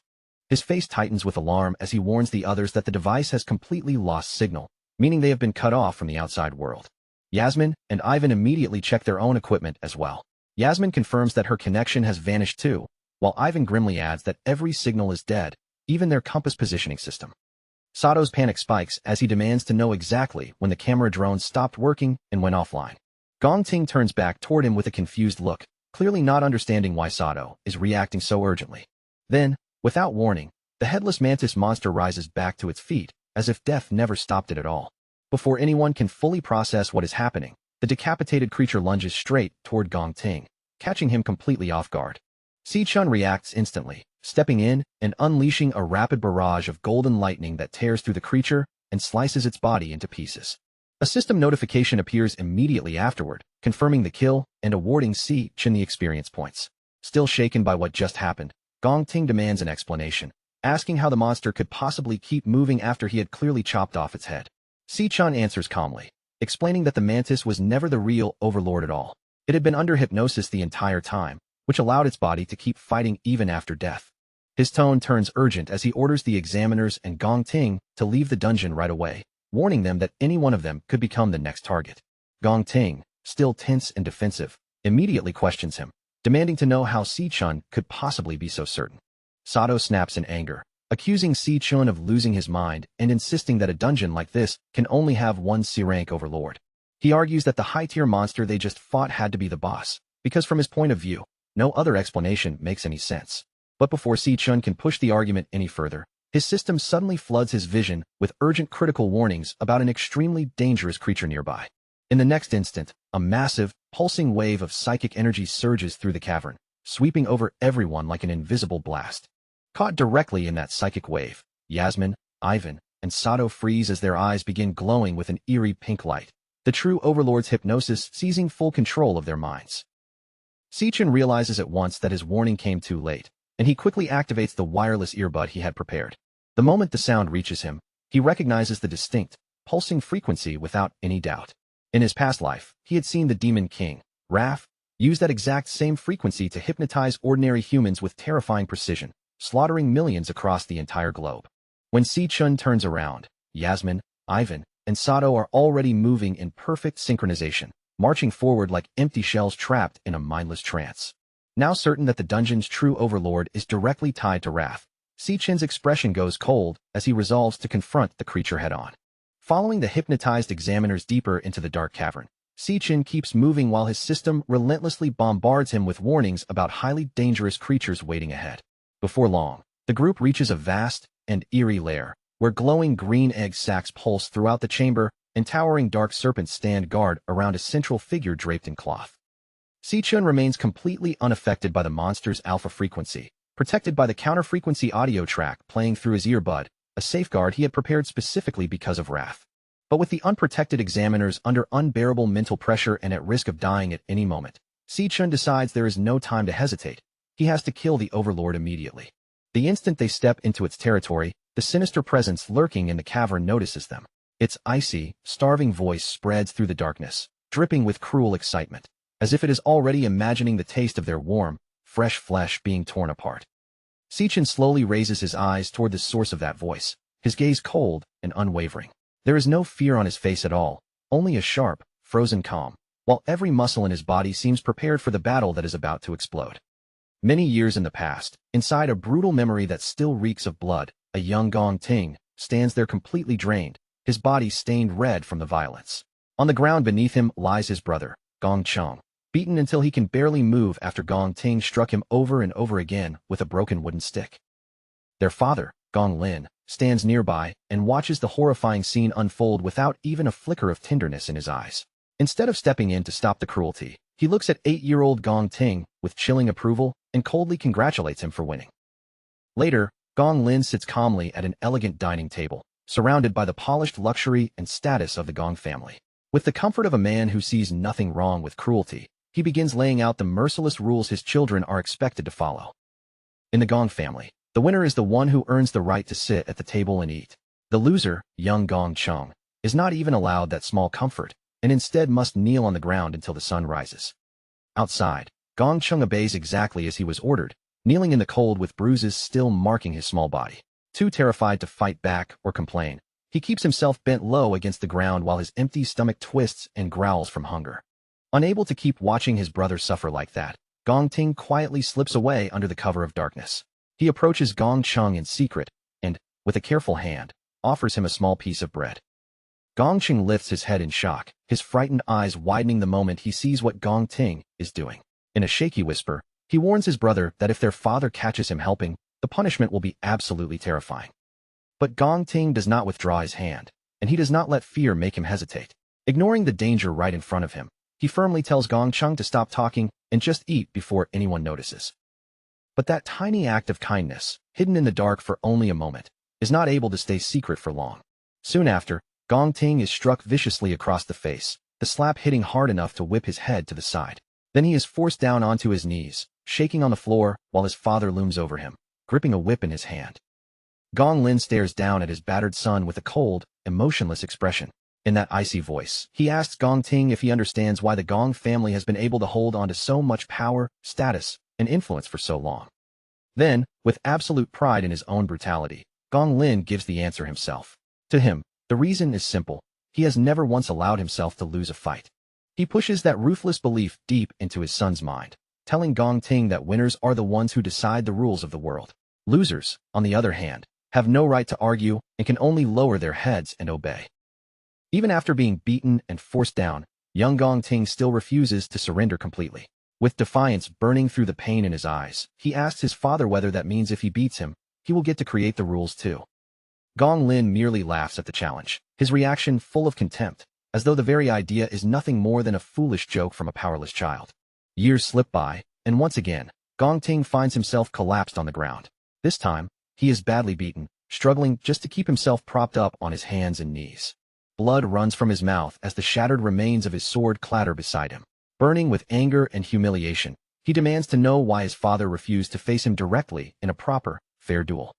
His face tightens with alarm as he warns the others that the device has completely lost signal, meaning they have been cut off from the outside world. Yasmin and Ivan immediately check their own equipment as well. Yasmin confirms that her connection has vanished too, while Ivan grimly adds that every signal is dead, even their compass positioning system. Sato's panic spikes as he demands to know exactly when the camera drone stopped working and went offline. Gong Ting turns back toward him with a confused look, clearly not understanding why Sato is reacting so urgently. Then, without warning, the headless mantis monster rises back to its feet, as if death never stopped it at all. Before anyone can fully process what is happening, the decapitated creature lunges straight toward Gong Ting, catching him completely off guard. Si-chun reacts instantly, stepping in and unleashing a rapid barrage of golden lightning that tears through the creature and slices its body into pieces. A system notification appears immediately afterward, confirming the kill and awarding Si-chun the experience points. Still shaken by what just happened, Gong Ting demands an explanation, asking how the monster could possibly keep moving after he had clearly chopped off its head. Si-chun answers calmly, explaining that the mantis was never the real overlord at all. It had been under hypnosis the entire time, which allowed its body to keep fighting even after death. His tone turns urgent as he orders the examiners and Gong Ting to leave the dungeon right away, warning them that any one of them could become the next target. Gong Ting, still tense and defensive, immediately questions him, demanding to know how Si-chun could possibly be so certain. Sato snaps in anger, accusing Si-chun of losing his mind and insisting that a dungeon like this can only have one C-rank overlord. He argues that the high-tier monster they just fought had to be the boss, because from his point of view, no other explanation makes any sense. But before Si-chun can push the argument any further, his system suddenly floods his vision with urgent critical warnings about an extremely dangerous creature nearby. In the next instant, a massive, pulsing wave of psychic energy surges through the cavern, sweeping over everyone like an invisible blast. Caught directly in that psychic wave, Yasmin, Ivan, and Sato freeze as their eyes begin glowing with an eerie pink light, the true overlord's hypnosis seizing full control of their minds. Si-chan realizes at once that his warning came too late, and he quickly activates the wireless earbud he had prepared. The moment the sound reaches him, he recognizes the distinct, pulsing frequency without any doubt. In his past life, he had seen the Demon King, Raph, use that exact same frequency to hypnotize ordinary humans with terrifying precision, slaughtering millions across the entire globe. When Si-chun turns around, Yasmin, Ivan, and Sato are already moving in perfect synchronization, marching forward like empty shells trapped in a mindless trance. Now certain that the dungeon's true overlord is directly tied to Wrath, Si-chin's expression goes cold as he resolves to confront the creature head-on. Following the hypnotized examiners deeper into the dark cavern, Si-chin keeps moving while his system relentlessly bombards him with warnings about highly dangerous creatures waiting ahead. Before long, the group reaches a vast and eerie lair, where glowing green egg sacs pulse throughout the chamber and towering dark serpents stand guard around a central figure draped in cloth. Si-chun remains completely unaffected by the monster's alpha frequency, protected by the counter-frequency audio track playing through his earbud, a safeguard he had prepared specifically because of Wrath. But with the unprotected examiners under unbearable mental pressure and at risk of dying at any moment, Si-chun decides there is no time to hesitate. He has to kill the overlord immediately. The instant they step into its territory, the sinister presence lurking in the cavern notices them. Its icy, starving voice spreads through the darkness, dripping with cruel excitement, as if it is already imagining the taste of their warm, fresh flesh being torn apart. Si-chan slowly raises his eyes toward the source of that voice, his gaze cold and unwavering. There is no fear on his face at all, only a sharp, frozen calm, while every muscle in his body seems prepared for the battle that is about to explode. Many years in the past, inside a brutal memory that still reeks of blood, a young Gong Ting stands there completely drained, his body stained red from the violence. On the ground beneath him lies his brother, Gong Cheng, beaten until he can barely move after Gong Ting struck him over and over again with a broken wooden stick. Their father, Gong Lin, stands nearby and watches the horrifying scene unfold without even a flicker of tenderness in his eyes. Instead of stepping in to stop the cruelty, he looks at 8-year-old Gong Ting with chilling approval and coldly congratulates him for winning. Later, Gong Lin sits calmly at an elegant dining table, surrounded by the polished luxury and status of the Gong family. With the comfort of a man who sees nothing wrong with cruelty, he begins laying out the merciless rules his children are expected to follow. In the Gong family, the winner is the one who earns the right to sit at the table and eat. The loser, young Gong Cheng, is not even allowed that small comfort, and instead must kneel on the ground until the sun rises. Outside, Gong Cheng obeys exactly as he was ordered, kneeling in the cold with bruises still marking his small body. Too terrified to fight back or complain, he keeps himself bent low against the ground while his empty stomach twists and growls from hunger. Unable to keep watching his brother suffer like that, Gong Ting quietly slips away under the cover of darkness. He approaches Gong Cheng in secret and, with a careful hand, offers him a small piece of bread. Gong Cheng lifts his head in shock, his frightened eyes widening the moment he sees what Gong Ting is doing. In a shaky whisper, he warns his brother that if their father catches him helping, the punishment will be absolutely terrifying. But Gong Ting does not withdraw his hand, and he does not let fear make him hesitate. Ignoring the danger right in front of him, he firmly tells Gong Cheng to stop talking and just eat before anyone notices. But that tiny act of kindness, hidden in the dark for only a moment, is not able to stay secret for long. Soon after, Gong Ting is struck viciously across the face, the slap hitting hard enough to whip his head to the side. Then he is forced down onto his knees, shaking on the floor while his father looms over him, gripping a whip in his hand. Gong Lin stares down at his battered son with a cold, emotionless expression. In that icy voice, he asks Gong Ting if he understands why the Gong family has been able to hold on to so much power, status, and influence for so long. Then, with absolute pride in his own brutality, Gong Lin gives the answer himself. To him, the reason is simple. He has never once allowed himself to lose a fight. He pushes that ruthless belief deep into his son's mind, telling Gong Ting that winners are the ones who decide the rules of the world. Losers, on the other hand, have no right to argue and can only lower their heads and obey. Even after being beaten and forced down, young Gong Ting still refuses to surrender completely. With defiance burning through the pain in his eyes, he asks his father whether that means if he beats him, he will get to create the rules too. Gong Lin merely laughs at the challenge, his reaction full of contempt, as though the very idea is nothing more than a foolish joke from a powerless child. Years slip by, and once again, Gong Ting finds himself collapsed on the ground. This time, he is badly beaten, struggling just to keep himself propped up on his hands and knees. Blood runs from his mouth as the shattered remains of his sword clatter beside him. Burning with anger and humiliation, He demands to know why his father refused to face him directly in a proper, fair duel.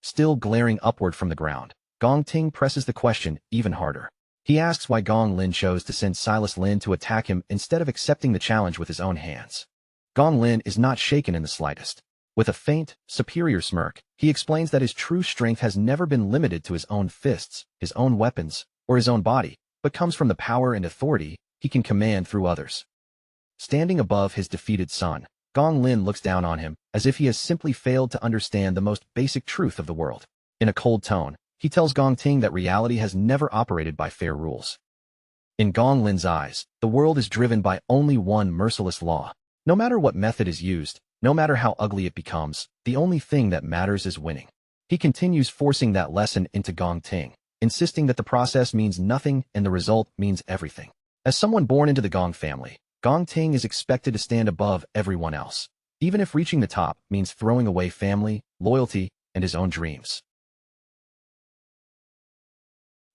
Still glaring upward from the ground, Gong Ting presses the question even harder. He asks why Gong Lin chose to send Silas Lin to attack him instead of accepting the challenge with his own hands. Gong Lin is not shaken in the slightest. With a faint, superior smirk, he explains that his true strength has never been limited to his own fists, his own weapons, or his own body, but comes from the power and authority he can command through others. Standing above his defeated son, Gong Lin looks down on him as if he has simply failed to understand the most basic truth of the world. In a cold tone, he tells Gong Ting that reality has never operated by fair rules. In Gong Lin's eyes, the world is driven by only one merciless law. No matter what method is used, no matter how ugly it becomes, the only thing that matters is winning. He continues forcing that lesson into Gong Ting, insisting that the process means nothing and the result means everything. As someone born into the Gong family, Gong Ting is expected to stand above everyone else, even if reaching the top means throwing away family, loyalty, and his own dreams.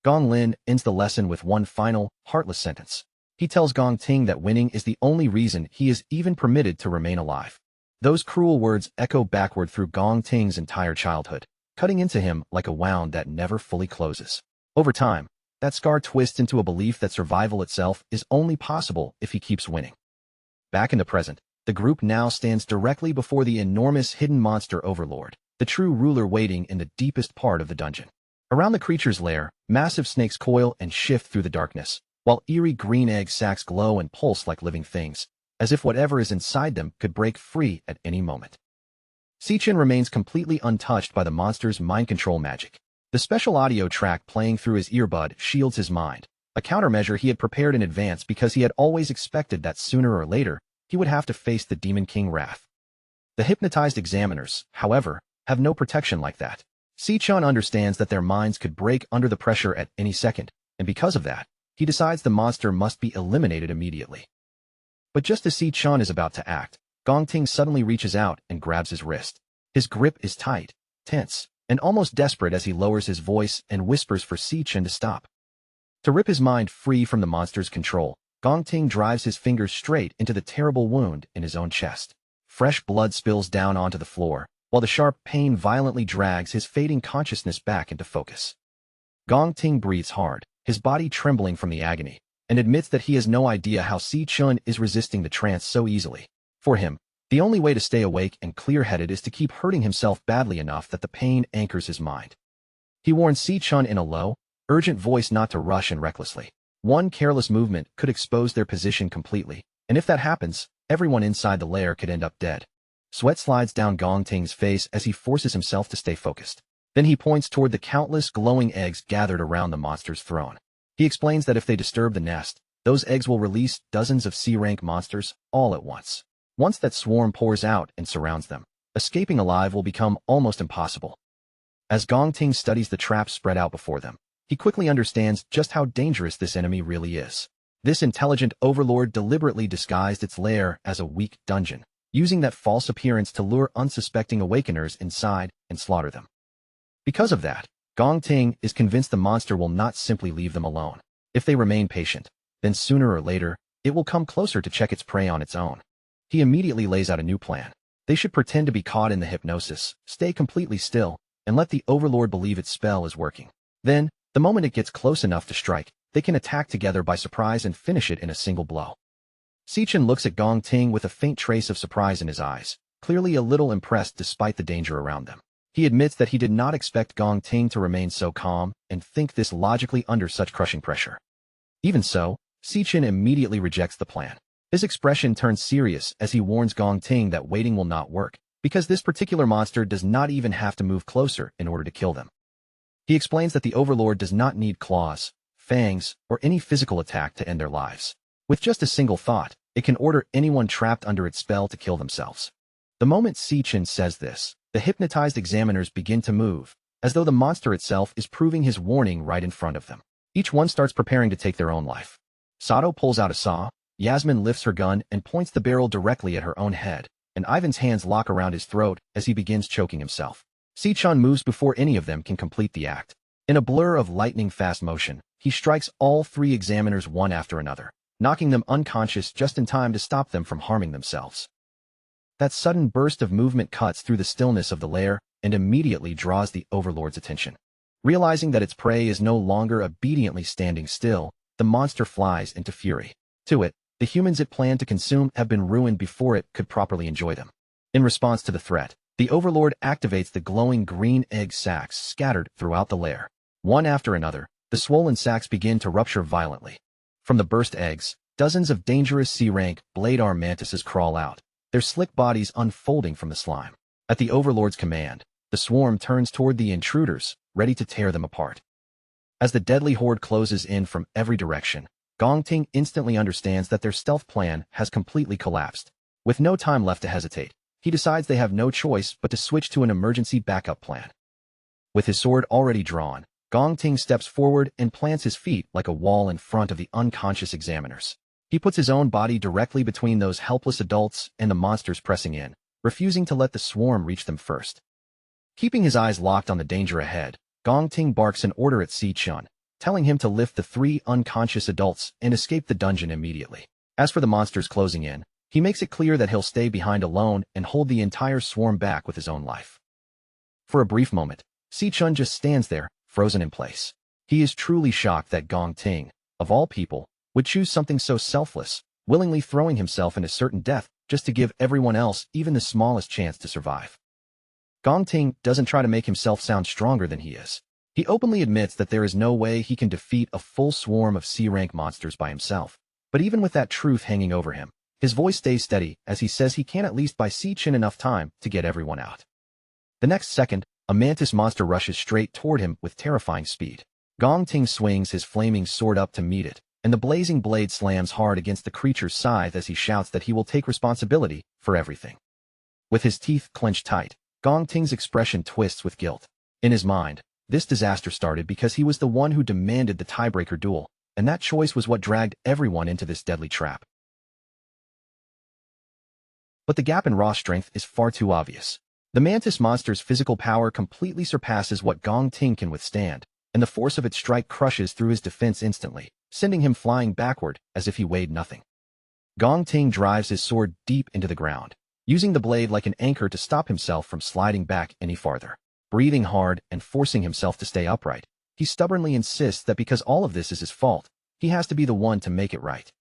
Gong Lin ends the lesson with one final, heartless sentence. He tells Gong Ting that winning is the only reason he is even permitted to remain alive. Those cruel words echo backward through Gong Ting's entire childhood, cutting into him like a wound that never fully closes. Over time, that scar twists into a belief that survival itself is only possible if he keeps winning. Back in the present, the group now stands directly before the enormous hidden monster overlord, the true ruler waiting in the deepest part of the dungeon. Around the creature's lair, massive snakes coil and shift through the darkness, while eerie green egg sacs glow and pulse like living things, as if whatever is inside them could break free at any moment. Sichin remains completely untouched by the monster's mind control magic. The special audio track playing through his earbud shields his mind, a countermeasure he had prepared in advance because he had always expected that sooner or later he would have to face the Demon King wrath. The hypnotized examiners, however, have no protection like that. Sichin understands that their minds could break under the pressure at any second, and because of that, he decides the monster must be eliminated immediately. But just as Sichin is about to act, Gong Ting suddenly reaches out and grabs his wrist. His grip is tight, tense, and almost desperate as he lowers his voice and whispers for Sichin to stop. To rip his mind free from the monster's control, Gong Ting drives his fingers straight into the terrible wound in his own chest. Fresh blood spills down onto the floor, while the sharp pain violently drags his fading consciousness back into focus. Gong Ting breathes hard, his body trembling from the agony, and admits that he has no idea how Sichin is resisting the trance so easily. For him, the only way to stay awake and clear-headed is to keep hurting himself badly enough that the pain anchors his mind. He warns Sichin in a low, urgent voice not to rush in recklessly. One careless movement could expose their position completely, and if that happens, everyone inside the lair could end up dead. Sweat slides down Gong Ting's face as he forces himself to stay focused. Then he points toward the countless glowing eggs gathered around the monster's throne. He explains that if they disturb the nest, those eggs will release dozens of C-rank monsters all at once. Once that swarm pours out and surrounds them, escaping alive will become almost impossible. As Gong Ting studies the traps spread out before them, he quickly understands just how dangerous this enemy really is. This intelligent overlord deliberately disguised its lair as a weak dungeon, using that false appearance to lure unsuspecting awakeners inside and slaughter them. Because of that, Gong Ting is convinced the monster will not simply leave them alone. If they remain patient, then sooner or later, it will come closer to check its prey on its own. He immediately lays out a new plan. They should pretend to be caught in the hypnosis, stay completely still, and let the overlord believe its spell is working. Then, the moment it gets close enough to strike, they can attack together by surprise and finish it in a single blow. Sichin looks at Gong Ting with a faint trace of surprise in his eyes, clearly a little impressed despite the danger around them. He admits that he did not expect Gong Ting to remain so calm and think this logically under such crushing pressure. Even so, Sichin immediately rejects the plan. His expression turns serious as he warns Gong Ting that waiting will not work, because this particular monster does not even have to move closer in order to kill them. He explains that the overlord does not need claws, fangs, or any physical attack to end their lives. With just a single thought, it can order anyone trapped under its spell to kill themselves. The moment Sichin says this, the hypnotized examiners begin to move, as though the monster itself is proving his warning right in front of them. Each one starts preparing to take their own life. Sato pulls out a saw, Yasmin lifts her gun and points the barrel directly at her own head, and Ivan's hands lock around his throat as he begins choking himself. Sichin moves before any of them can complete the act. In a blur of lightning-fast motion, he strikes all three examiners one after another, knocking them unconscious just in time to stop them from harming themselves. That sudden burst of movement cuts through the stillness of the lair and immediately draws the Overlord's attention. Realizing that its prey is no longer obediently standing still, the monster flies into fury. To it, the humans it planned to consume have been ruined before it could properly enjoy them. In response to the threat, the Overlord activates the glowing green egg sacs scattered throughout the lair. One after another, the swollen sacs begin to rupture violently. From the burst eggs, dozens of dangerous C-rank blade arm mantises crawl out, their slick bodies unfolding from the slime. At the Overlord's command, the swarm turns toward the intruders, ready to tear them apart. As the deadly horde closes in from every direction, Gong Ting instantly understands that their stealth plan has completely collapsed. With no time left to hesitate, he decides they have no choice but to switch to an emergency backup plan. With his sword already drawn, Gong Ting steps forward and plants his feet like a wall in front of the unconscious examiners. He puts his own body directly between those helpless adults and the monsters pressing in, refusing to let the swarm reach them first. Keeping his eyes locked on the danger ahead, Gong Ting barks an order at Si Chun, telling him to lift the 3 unconscious adults and escape the dungeon immediately. As for the monsters closing in, he makes it clear that he'll stay behind alone and hold the entire swarm back with his own life. For a brief moment, Si Chun just stands there, frozen in place. He is truly shocked that Gong Ting, of all people, would choose something so selfless, willingly throwing himself into certain death just to give everyone else even the smallest chance to survive. Gong Ting doesn't try to make himself sound stronger than he is. He openly admits that there is no way he can defeat a full swarm of C-rank monsters by himself. But even with that truth hanging over him, his voice stays steady as he says he can at least buy Si Chun enough time to get everyone out. The next second, a mantis monster rushes straight toward him with terrifying speed. Gong Ting swings his flaming sword up to meet it, and the blazing blade slams hard against the creature's scythe as he shouts that he will take responsibility for everything. With his teeth clenched tight, Gong Ting's expression twists with guilt. In his mind, this disaster started because he was the one who demanded the tiebreaker duel, and that choice was what dragged everyone into this deadly trap. But the gap in raw strength is far too obvious. The mantis monster's physical power completely surpasses what Gong Ting can withstand, and the force of its strike crushes through his defense instantly, sending him flying backward as if he weighed nothing. Gong Ting drives his sword deep into the ground, using the blade like an anchor to stop himself from sliding back any farther. Breathing hard and forcing himself to stay upright, he stubbornly insists that because all of this is his fault, he has to be the one to make it right.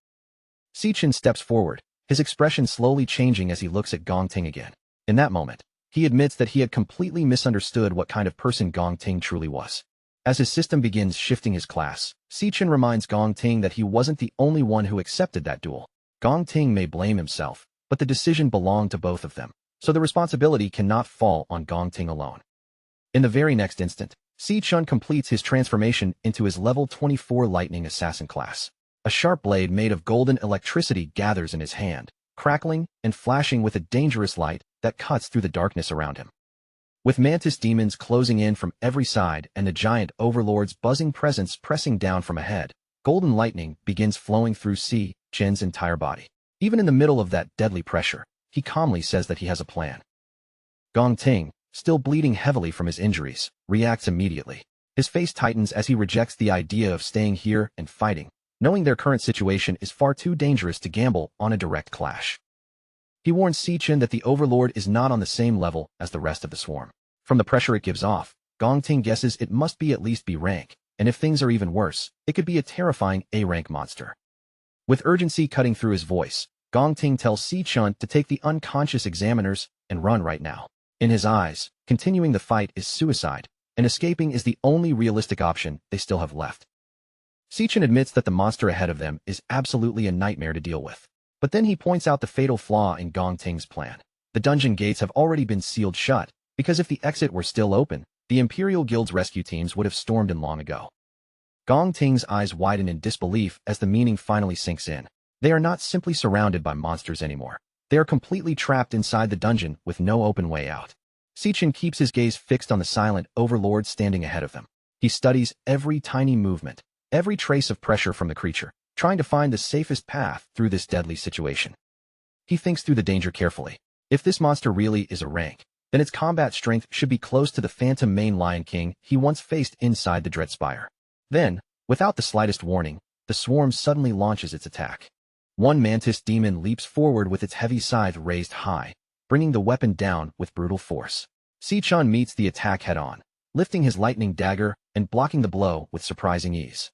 Si Chun steps forward, his expression slowly changing as he looks at Gong Ting again. In that moment, he admits that he had completely misunderstood what kind of person Gong Ting truly was. As his system begins shifting his class, Si Chun reminds Gong Ting that he wasn't the only one who accepted that duel. Gong Ting may blame himself, but the decision belonged to both of them, so the responsibility cannot fall on Gong Ting alone. In the very next instant, Si Chun completes his transformation into his level 24 lightning assassin class. A sharp blade made of golden electricity gathers in his hand, crackling and flashing with a dangerous light that cuts through the darkness around him. With mantis demons closing in from every side and the giant overlord's buzzing presence pressing down from ahead, golden lightning begins flowing through Si Chun's entire body. Even in the middle of that deadly pressure, he calmly says that he has a plan. Gong Ting, still bleeding heavily from his injuries, reacts immediately. His face tightens as he rejects the idea of staying here and fighting, knowing their current situation is far too dangerous to gamble on a direct clash. He warns Si Chun that the Overlord is not on the same level as the rest of the swarm. From the pressure it gives off, Gong Ting guesses it must be at least B rank, and if things are even worse, it could be a terrifying A rank monster. With urgency cutting through his voice, Gong Ting tells Si Chun to take the unconscious examiners and run right now. In his eyes, continuing the fight is suicide, and escaping is the only realistic option they still have left. Si Chun admits that the monster ahead of them is absolutely a nightmare to deal with. But then he points out the fatal flaw in Gong Ting's plan. The dungeon gates have already been sealed shut, because if the exit were still open, the Imperial Guild's rescue teams would have stormed in long ago. Gong Ting's eyes widen in disbelief as the meaning finally sinks in. They are not simply surrounded by monsters anymore. They are completely trapped inside the dungeon with no open way out. Si Chun keeps his gaze fixed on the silent overlord standing ahead of them. He studies every tiny movement, every trace of pressure from the creature, trying to find the safest path through this deadly situation. He thinks through the danger carefully. If this monster really is a rank, then its combat strength should be close to the phantom main Lion King he once faced inside the Dreadspire. Then, without the slightest warning, the swarm suddenly launches its attack. One mantis demon leaps forward with its heavy scythe raised high, bringing the weapon down with brutal force. Si-chan meets the attack head-on, lifting his lightning dagger and blocking the blow with surprising ease.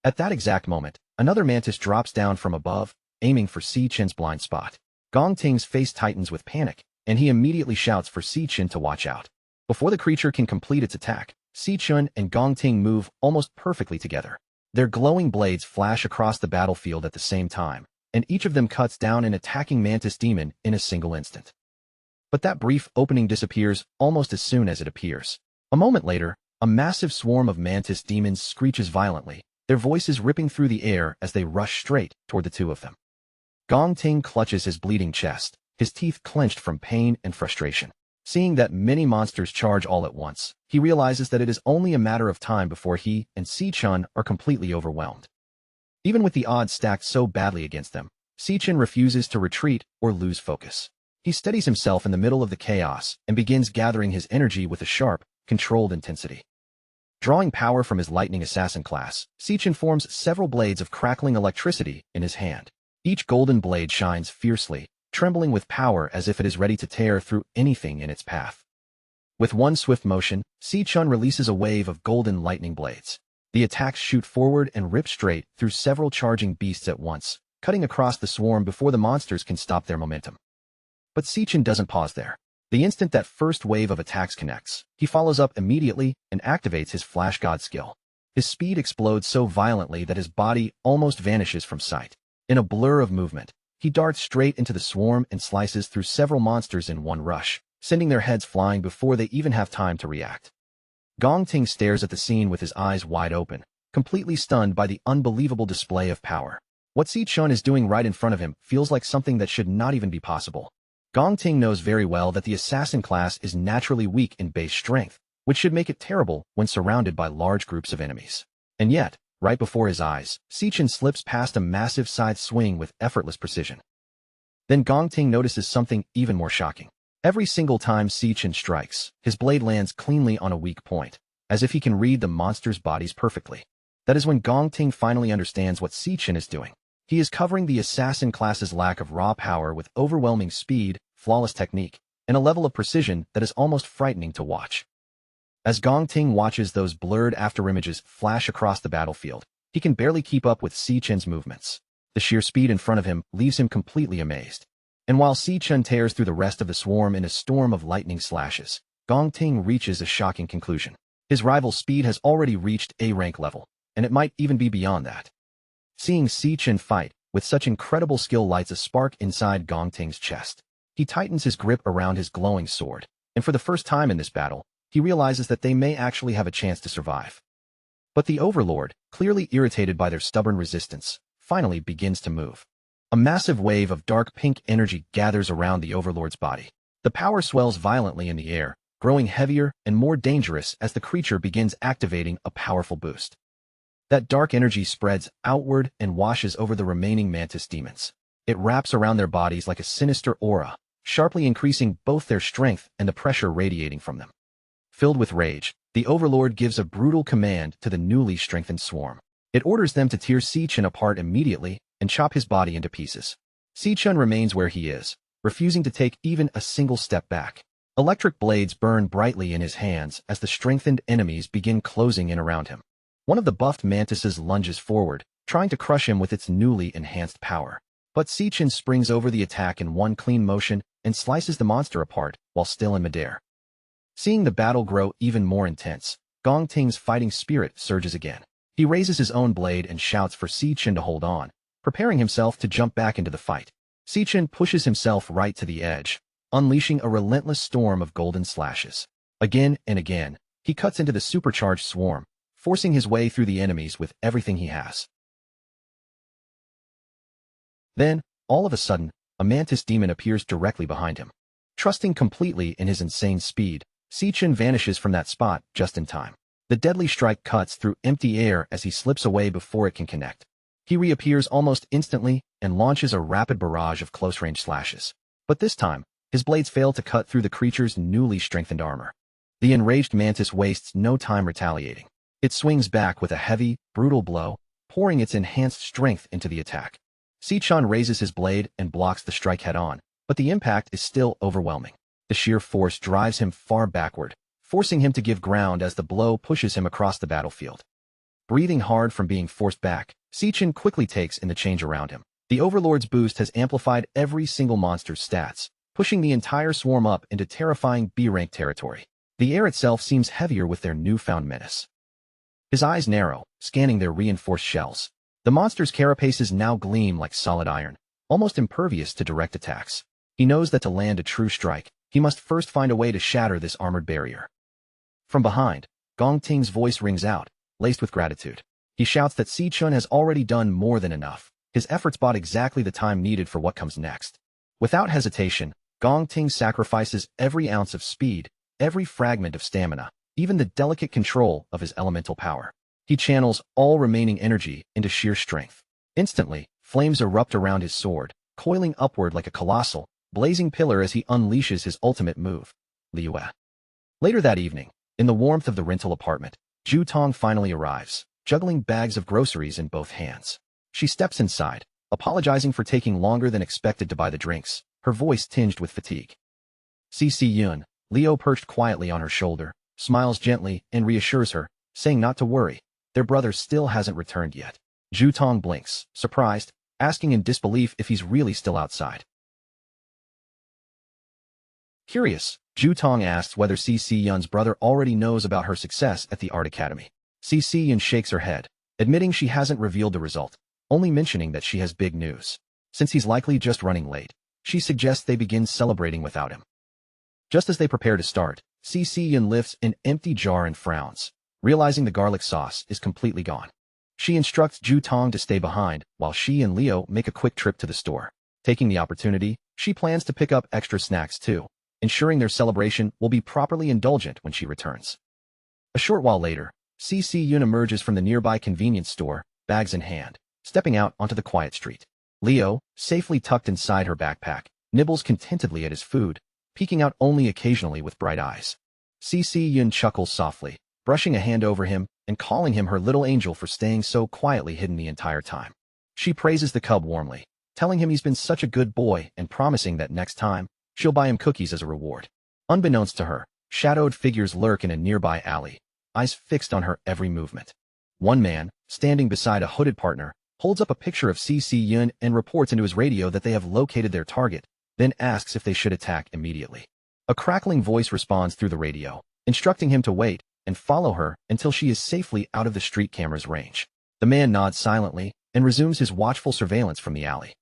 At that exact moment, another mantis drops down from above, aiming for Si-chan's blind spot. Gong Ting's face tightens with panic, and he immediately shouts for Si-chan to watch out. Before the creature can complete its attack, Si-chan and Gong Ting move almost perfectly together. Their glowing blades flash across the battlefield at the same time, and each of them cuts down an attacking mantis demon in a single instant. But that brief opening disappears almost as soon as it appears. A moment later, a massive swarm of mantis demons screeches violently, their voices ripping through the air as they rush straight toward the two of them. Gong Ting clutches his bleeding chest, his teeth clenched from pain and frustration. Seeing that many monsters charge all at once, he realizes that it is only a matter of time before he and Si-chan are completely overwhelmed. Even with the odds stacked so badly against them, Si-chan refuses to retreat or lose focus. He steadies himself in the middle of the chaos and begins gathering his energy with a sharp, controlled intensity. Drawing power from his lightning assassin class, Si-chan forms several blades of crackling electricity in his hand. Each golden blade shines fiercely, trembling with power as if it is ready to tear through anything in its path. With one swift motion, Si-chan releases a wave of golden lightning blades. The attacks shoot forward and rip straight through several charging beasts at once, cutting across the swarm before the monsters can stop their momentum. But Si-chan doesn't pause there. The instant that first wave of attacks connects, he follows up immediately and activates his Flash God skill. His speed explodes so violently that his body almost vanishes from sight. In a blur of movement, he darts straight into the swarm and slices through several monsters in one rush, sending their heads flying before they even have time to react. Gong Ting stares at the scene with his eyes wide open, completely stunned by the unbelievable display of power. What Si-chan is doing right in front of him feels like something that should not even be possible. Gong Ting knows very well that the assassin class is naturally weak in base strength, which should make it terrible when surrounded by large groups of enemies. And yet, right before his eyes, Si-chan slips past a massive side swing with effortless precision. Then Gong Ting notices something even more shocking. Every single time Si-chan strikes, his blade lands cleanly on a weak point, as if he can read the monster's bodies perfectly. That is when Gong Ting finally understands what Si-chan is doing. He is covering the assassin class's lack of raw power with overwhelming speed, flawless technique, and a level of precision that is almost frightening to watch. As Gong Ting watches those blurred afterimages flash across the battlefield, he can barely keep up with Si-chan's movements. The sheer speed in front of him leaves him completely amazed. And while Si-chan tears through the rest of the swarm in a storm of lightning slashes, Gong Ting reaches a shocking conclusion. His rival's speed has already reached A-rank level, and it might even be beyond that. Seeing Si-chan fight with such incredible skill lights a spark inside Gong Ting's chest. He tightens his grip around his glowing sword, and for the first time in this battle, he realizes that they may actually have a chance to survive. But the Overlord, clearly irritated by their stubborn resistance, finally begins to move. A massive wave of dark pink energy gathers around the Overlord's body. The power swells violently in the air, growing heavier and more dangerous as the creature begins activating a powerful boost. That dark energy spreads outward and washes over the remaining mantis demons. It wraps around their bodies like a sinister aura, sharply increasing both their strength and the pressure radiating from them. Filled with rage, the Overlord gives a brutal command to the newly strengthened swarm. It orders them to tear Si-chan apart immediately and chop his body into pieces. Si-chan remains where he is, refusing to take even a single step back. Electric blades burn brightly in his hands as the strengthened enemies begin closing in around him. One of the buffed mantises lunges forward, trying to crush him with its newly enhanced power. But Si-chan springs over the attack in one clean motion and slices the monster apart while still in midair. Seeing the battle grow even more intense, Gong Ting's fighting spirit surges again. He raises his own blade and shouts for Si-chan to hold on, preparing himself to jump back into the fight. Si-chan pushes himself right to the edge, unleashing a relentless storm of golden slashes. Again and again, he cuts into the supercharged swarm, forcing his way through the enemies with everything he has. Then, all of a sudden, a mantis demon appears directly behind him. Trusting completely in his insane speed, Si-chan vanishes from that spot just in time. The deadly strike cuts through empty air as he slips away before it can connect. He reappears almost instantly and launches a rapid barrage of close-range slashes. But this time, his blades fail to cut through the creature's newly strengthened armor. The enraged mantis wastes no time retaliating. It swings back with a heavy, brutal blow, pouring its enhanced strength into the attack. Si-chan raises his blade and blocks the strike head-on, but the impact is still overwhelming. The sheer force drives him far backward, forcing him to give ground as the blow pushes him across the battlefield. Breathing hard from being forced back, Sichin quickly takes in the change around him. The Overlord's boost has amplified every single monster's stats, pushing the entire swarm up into terrifying B-rank territory. The air itself seems heavier with their newfound menace. His eyes narrow, scanning their reinforced shells. The monster's carapaces now gleam like solid iron, almost impervious to direct attacks. He knows that to land a true strike, he must first find a way to shatter this armored barrier. From behind, Gong Ting's voice rings out, laced with gratitude. He shouts that Sichun has already done more than enough. His efforts bought exactly the time needed for what comes next. Without hesitation, Gong Ting sacrifices every ounce of speed, every fragment of stamina, even the delicate control of his elemental power. He channels all remaining energy into sheer strength. Instantly, flames erupt around his sword, coiling upward like a colossal, blazing pillar as he unleashes his ultimate move, Liue. Later that evening, in the warmth of the rental apartment, Ju Tong finally arrives, juggling bags of groceries in both hands. She steps inside, apologizing for taking longer than expected to buy the drinks, her voice tinged with fatigue. CC Yun, Leo perched quietly on her shoulder, smiles gently and reassures her, saying not to worry, their brother still hasn't returned yet. Ju Tong blinks, surprised, asking in disbelief if he's really still outside. Curious, Ju Tong asks whether CC Yun's brother already knows about her success at the art academy. CC Yun shakes her head, admitting she hasn't revealed the result, only mentioning that she has big news. Since he's likely just running late, she suggests they begin celebrating without him. Just as they prepare to start, CC Yun lifts an empty jar and frowns, realizing the garlic sauce is completely gone. She instructs Ju Tong to stay behind while she and Leo make a quick trip to the store. Taking the opportunity, she plans to pick up extra snacks too, ensuring their celebration will be properly indulgent when she returns. A short while later, CC Yun emerges from the nearby convenience store, bags in hand, stepping out onto the quiet street. Leo, safely tucked inside her backpack, nibbles contentedly at his food, peeking out only occasionally with bright eyes. CC Yun chuckles softly, brushing a hand over him and calling him her little angel for staying so quietly hidden the entire time. She praises the cub warmly, telling him he's been such a good boy and promising that next time, she'll buy him cookies as a reward. Unbeknownst to her, shadowed figures lurk in a nearby alley, eyes fixed on her every movement. One man, standing beside a hooded partner, holds up a picture of CC Yun and reports into his radio that they have located their target, then asks if they should attack immediately. A crackling voice responds through the radio, instructing him to wait and follow her until she is safely out of the street camera's range. The man nods silently and resumes his watchful surveillance from the alley.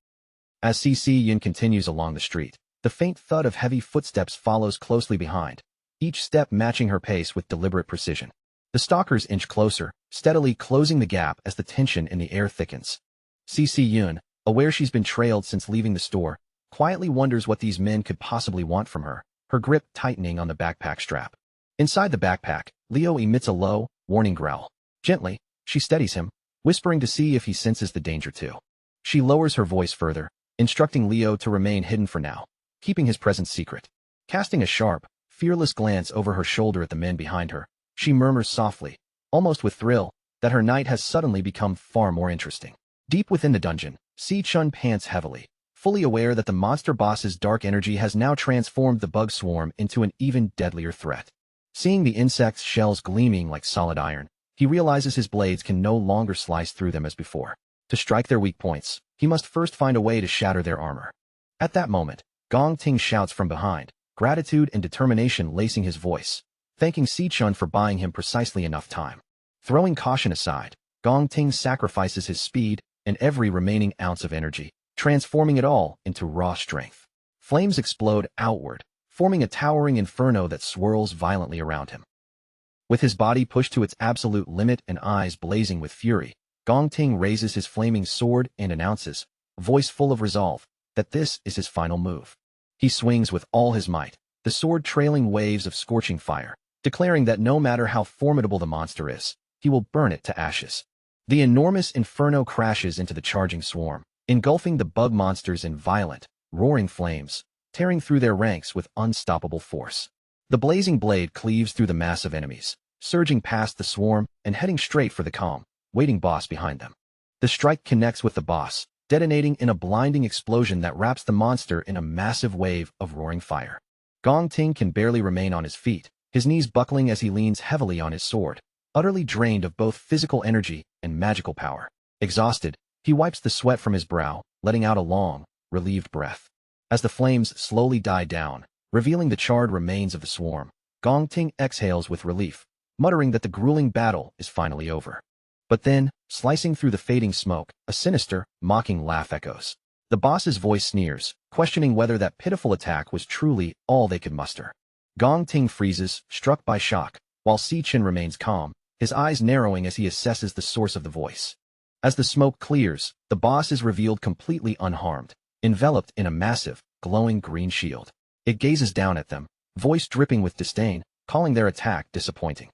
As CC Yun continues along the street, the faint thud of heavy footsteps follows closely behind, each step matching her pace with deliberate precision. The stalkers inch closer, steadily closing the gap as the tension in the air thickens. CC Yun, aware she's been trailed since leaving the store, quietly wonders what these men could possibly want from her, her grip tightening on the backpack strap. Inside the backpack, Leo emits a low, warning growl. Gently, she steadies him, whispering to see if he senses the danger too. She lowers her voice further, instructing Leo to remain hidden for now, keeping his presence secret. Casting a sharp, fearless glance over her shoulder at the men behind her, she murmurs softly, almost with thrill, that her night has suddenly become far more interesting. Deep within the dungeon, Si-chun pants heavily, fully aware that the monster boss's dark energy has now transformed the bug swarm into an even deadlier threat. Seeing the insect's shells gleaming like solid iron, he realizes his blades can no longer slice through them as before. To strike their weak points, he must first find a way to shatter their armor. At that moment, Gong Ting shouts from behind, gratitude and determination lacing his voice, thanking Si-chun for buying him precisely enough time. Throwing caution aside, Gong Ting sacrifices his speed and every remaining ounce of energy, transforming it all into raw strength. Flames explode outward, forming a towering inferno that swirls violently around him. With his body pushed to its absolute limit and eyes blazing with fury, Gong Ting raises his flaming sword and announces, a voice full of resolve, that this is his final move. He swings with all his might, the sword trailing waves of scorching fire, declaring that no matter how formidable the monster is, he will burn it to ashes. The enormous inferno crashes into the charging swarm, engulfing the bug monsters in violent, roaring flames, tearing through their ranks with unstoppable force. The blazing blade cleaves through the mass of enemies, surging past the swarm and heading straight for the calm, waiting boss behind them. The strike connects with the boss, detonating in a blinding explosion that wraps the monster in a massive wave of roaring fire. Gong Ting can barely remain on his feet, his knees buckling as he leans heavily on his sword, utterly drained of both physical energy and magical power. Exhausted, he wipes the sweat from his brow, letting out a long, relieved breath. As the flames slowly die down, revealing the charred remains of the swarm, Gong Ting exhales with relief, muttering that the grueling battle is finally over. But then, slicing through the fading smoke, a sinister, mocking laugh echoes. The boss's voice sneers, questioning whether that pitiful attack was truly all they could muster. Gong Ting freezes, struck by shock, while Si-Chin remains calm, his eyes narrowing as he assesses the source of the voice. As the smoke clears, the boss is revealed completely unharmed, enveloped in a massive, glowing green shield. It gazes down at them, voice dripping with disdain, calling their attack disappointing.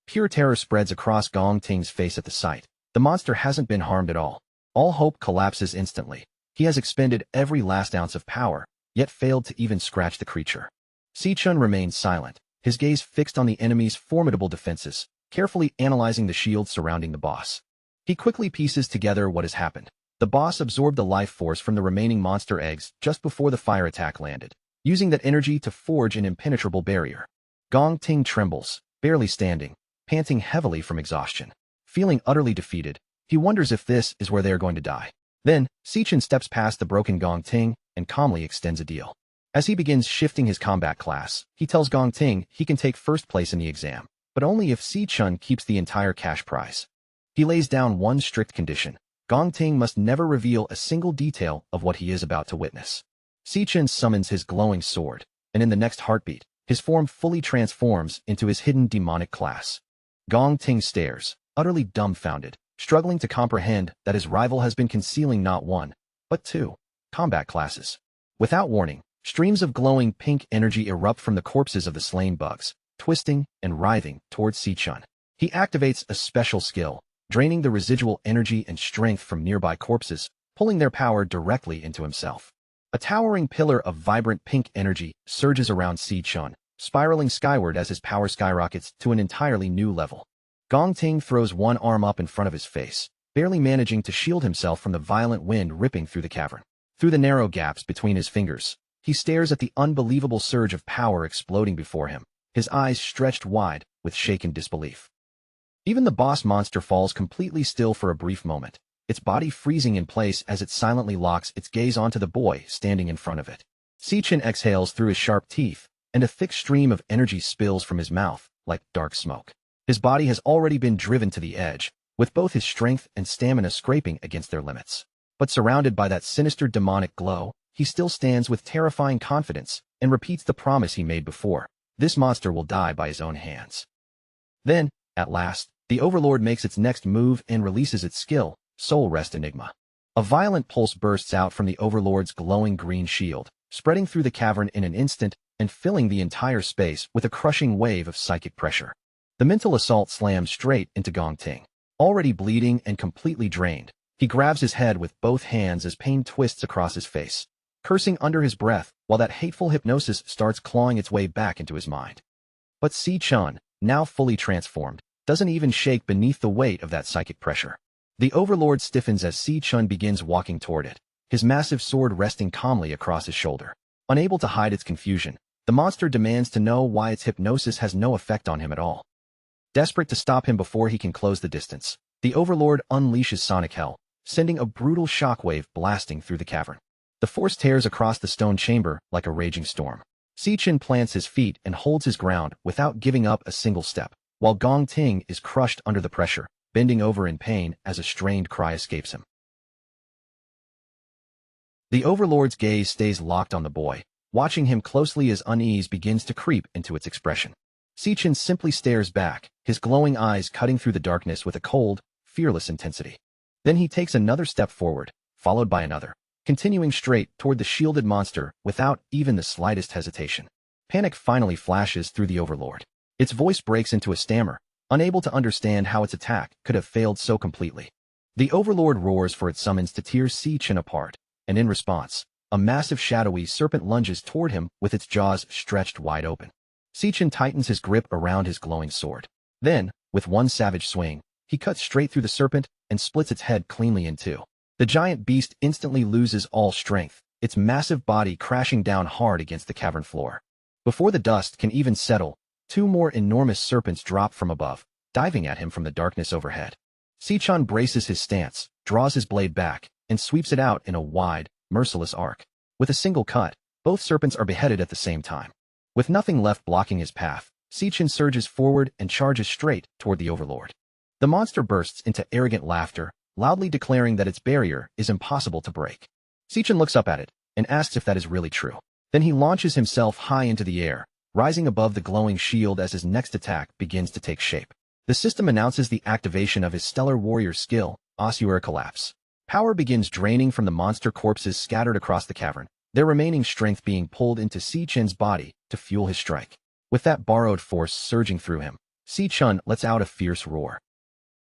Pure terror spreads across Gong Ting's face at the sight. The monster hasn't been harmed at all. All hope collapses instantly. He has expended every last ounce of power, yet failed to even scratch the creature. Si-Chun remains silent, his gaze fixed on the enemy's formidable defenses, carefully analyzing the shield surrounding the boss. He quickly pieces together what has happened. The boss absorbed the life force from the remaining monster eggs just before the fire attack landed, using that energy to forge an impenetrable barrier. Gong Ting trembles, barely standing, panting heavily from exhaustion. Feeling utterly defeated, he wonders if this is where they are going to die. Then, Si-Chin steps past the broken Gong Ting and calmly extends a deal. As he begins shifting his combat class, he tells Gong Ting he can take first place in the exam, but only if Si-Chun keeps the entire cash prize. He lays down one strict condition. Gong Ting must never reveal a single detail of what he is about to witness. Si-Chin summons his glowing sword, and in the next heartbeat, his form fully transforms into his hidden demonic class. Gong Ting stares, utterly dumbfounded, struggling to comprehend that his rival has been concealing not one, but two combat classes. Without warning, streams of glowing pink energy erupt from the corpses of the slain bugs, twisting and writhing towards Si-Chun. He activates a special skill, draining the residual energy and strength from nearby corpses, pulling their power directly into himself. A towering pillar of vibrant pink energy surges around Si-Chun, spiraling skyward as his power skyrockets to an entirely new level. Gong Ting throws one arm up in front of his face, barely managing to shield himself from the violent wind ripping through the cavern. Through the narrow gaps between his fingers, he stares at the unbelievable surge of power exploding before him, his eyes stretched wide with shaken disbelief. Even the boss monster falls completely still for a brief moment, its body freezing in place as it silently locks its gaze onto the boy standing in front of it. Si-Chin exhales through his sharp teeth, and a thick stream of energy spills from his mouth, like dark smoke. His body has already been driven to the edge, with both his strength and stamina scraping against their limits. But surrounded by that sinister demonic glow, he still stands with terrifying confidence and repeats the promise he made before. This monster will die by his own hands. Then, at last, the Overlord makes its next move and releases its skill, Soul Rest Enigma. A violent pulse bursts out from the Overlord's glowing green shield, spreading through the cavern in an instant and filling the entire space with a crushing wave of psychic pressure. The mental assault slams straight into Gong Ting. Already bleeding and completely drained, he grabs his head with both hands as pain twists across his face, cursing under his breath while that hateful hypnosis starts clawing its way back into his mind. But Si-Chun, now fully transformed, doesn't even shake beneath the weight of that psychic pressure. The Overlord stiffens as Si-Chun begins walking toward it, his massive sword resting calmly across his shoulder. Unable to hide its confusion, the monster demands to know why its hypnosis has no effect on him at all. Desperate to stop him before he can close the distance, the Overlord unleashes Sonic Hell, sending a brutal shockwave blasting through the cavern. The force tears across the stone chamber like a raging storm. Si-Chin plants his feet and holds his ground without giving up a single step, while Gong Ting is crushed under the pressure, bending over in pain as a strained cry escapes him. The Overlord's gaze stays locked on the boy, watching him closely as unease begins to creep into its expression. Si-Chin simply stares back, his glowing eyes cutting through the darkness with a cold, fearless intensity. Then he takes another step forward, followed by another, continuing straight toward the shielded monster without even the slightest hesitation. Panic finally flashes through the Overlord. Its voice breaks into a stammer, unable to understand how its attack could have failed so completely. The Overlord roars for its summons to tear Si-Chin apart, and in response, a massive shadowy serpent lunges toward him with its jaws stretched wide open. Si-Chin tightens his grip around his glowing sword. Then, with one savage swing, he cuts straight through the serpent and splits its head cleanly in two. The giant beast instantly loses all strength, its massive body crashing down hard against the cavern floor. Before the dust can even settle, two more enormous serpents drop from above, diving at him from the darkness overhead. Si-chan braces his stance, draws his blade back, and sweeps it out in a wide, merciless arc. With a single cut, both serpents are beheaded at the same time. With nothing left blocking his path, Si-chan surges forward and charges straight toward the Overlord. The monster bursts into arrogant laughter, loudly declaring that its barrier is impossible to break. Si-chan looks up at it and asks if that is really true. Then he launches himself high into the air, rising above the glowing shield as his next attack begins to take shape. The system announces the activation of his Stellar Warrior skill, Ossuary Collapse. Power begins draining from the monster corpses scattered across the cavern, their remaining strength being pulled into Si-chan's body to fuel his strike. With that borrowed force surging through him, Si-chan lets out a fierce roar.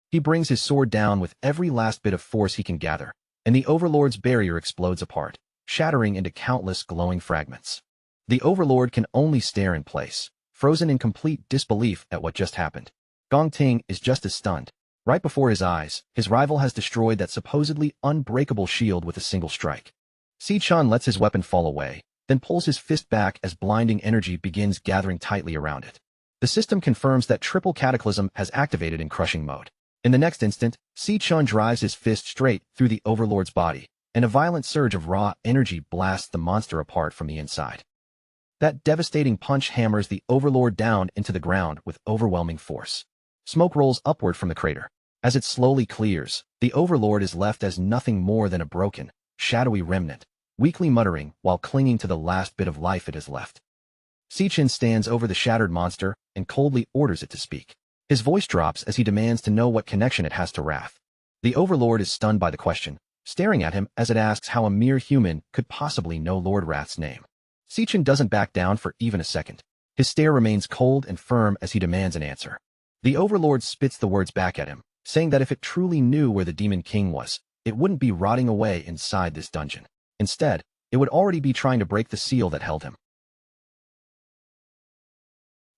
He brings his sword down with every last bit of force he can gather, and the Overlord's barrier explodes apart, shattering into countless glowing fragments. The Overlord can only stare in place, frozen in complete disbelief at what just happened. Gong Ting is just as stunned. Right before his eyes, his rival has destroyed that supposedly unbreakable shield with a single strike. Si-chan lets his weapon fall away, then pulls his fist back as blinding energy begins gathering tightly around it. The system confirms that Triple Cataclysm has activated in crushing mode. In the next instant, Si-chan drives his fist straight through the Overlord's body, and a violent surge of raw energy blasts the monster apart from the inside. That devastating punch hammers the Overlord down into the ground with overwhelming force. Smoke rolls upward from the crater. As it slowly clears, the Overlord is left as nothing more than a broken, shadowy remnant, weakly muttering while clinging to the last bit of life it has left. Si-chan stands over the shattered monster and coldly orders it to speak. His voice drops as he demands to know what connection it has to Wrath. The Overlord is stunned by the question, staring at him as it asks how a mere human could possibly know Lord Wrath's name. Si-chan doesn't back down for even a second. His stare remains cold and firm as he demands an answer. The Overlord spits the words back at him, saying that if it truly knew where the Demon King was, it wouldn't be rotting away inside this dungeon. Instead, it would already be trying to break the seal that held him.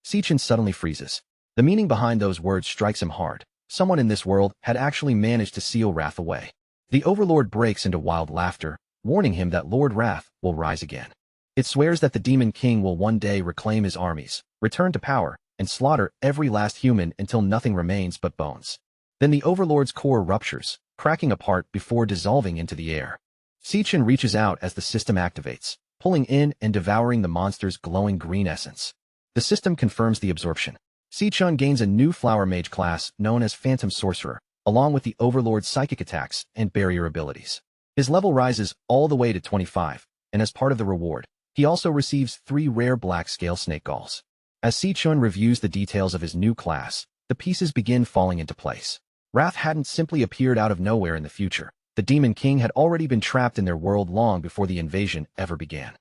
Si-chan suddenly freezes. The meaning behind those words strikes him hard. Someone in this world had actually managed to seal Wrath away. The Overlord breaks into wild laughter, warning him that Lord Wrath will rise again. It swears that the Demon King will one day reclaim his armies, return to power, and slaughter every last human until nothing remains but bones. Then the Overlord's core ruptures, cracking apart before dissolving into the air. Si-chan reaches out as the system activates, pulling in and devouring the monster's glowing green essence. The system confirms the absorption. Si-chan gains a new Flower Mage class known as Phantom Sorcerer, along with the Overlord's psychic attacks and barrier abilities. His level rises all the way to 25, and as part of the reward, he also receives 3 rare black scale snake galls. As Si-chan reviews the details of his new class, the pieces begin falling into place. Wrath hadn't simply appeared out of nowhere in the future. The Demon King had already been trapped in their world long before the invasion ever began.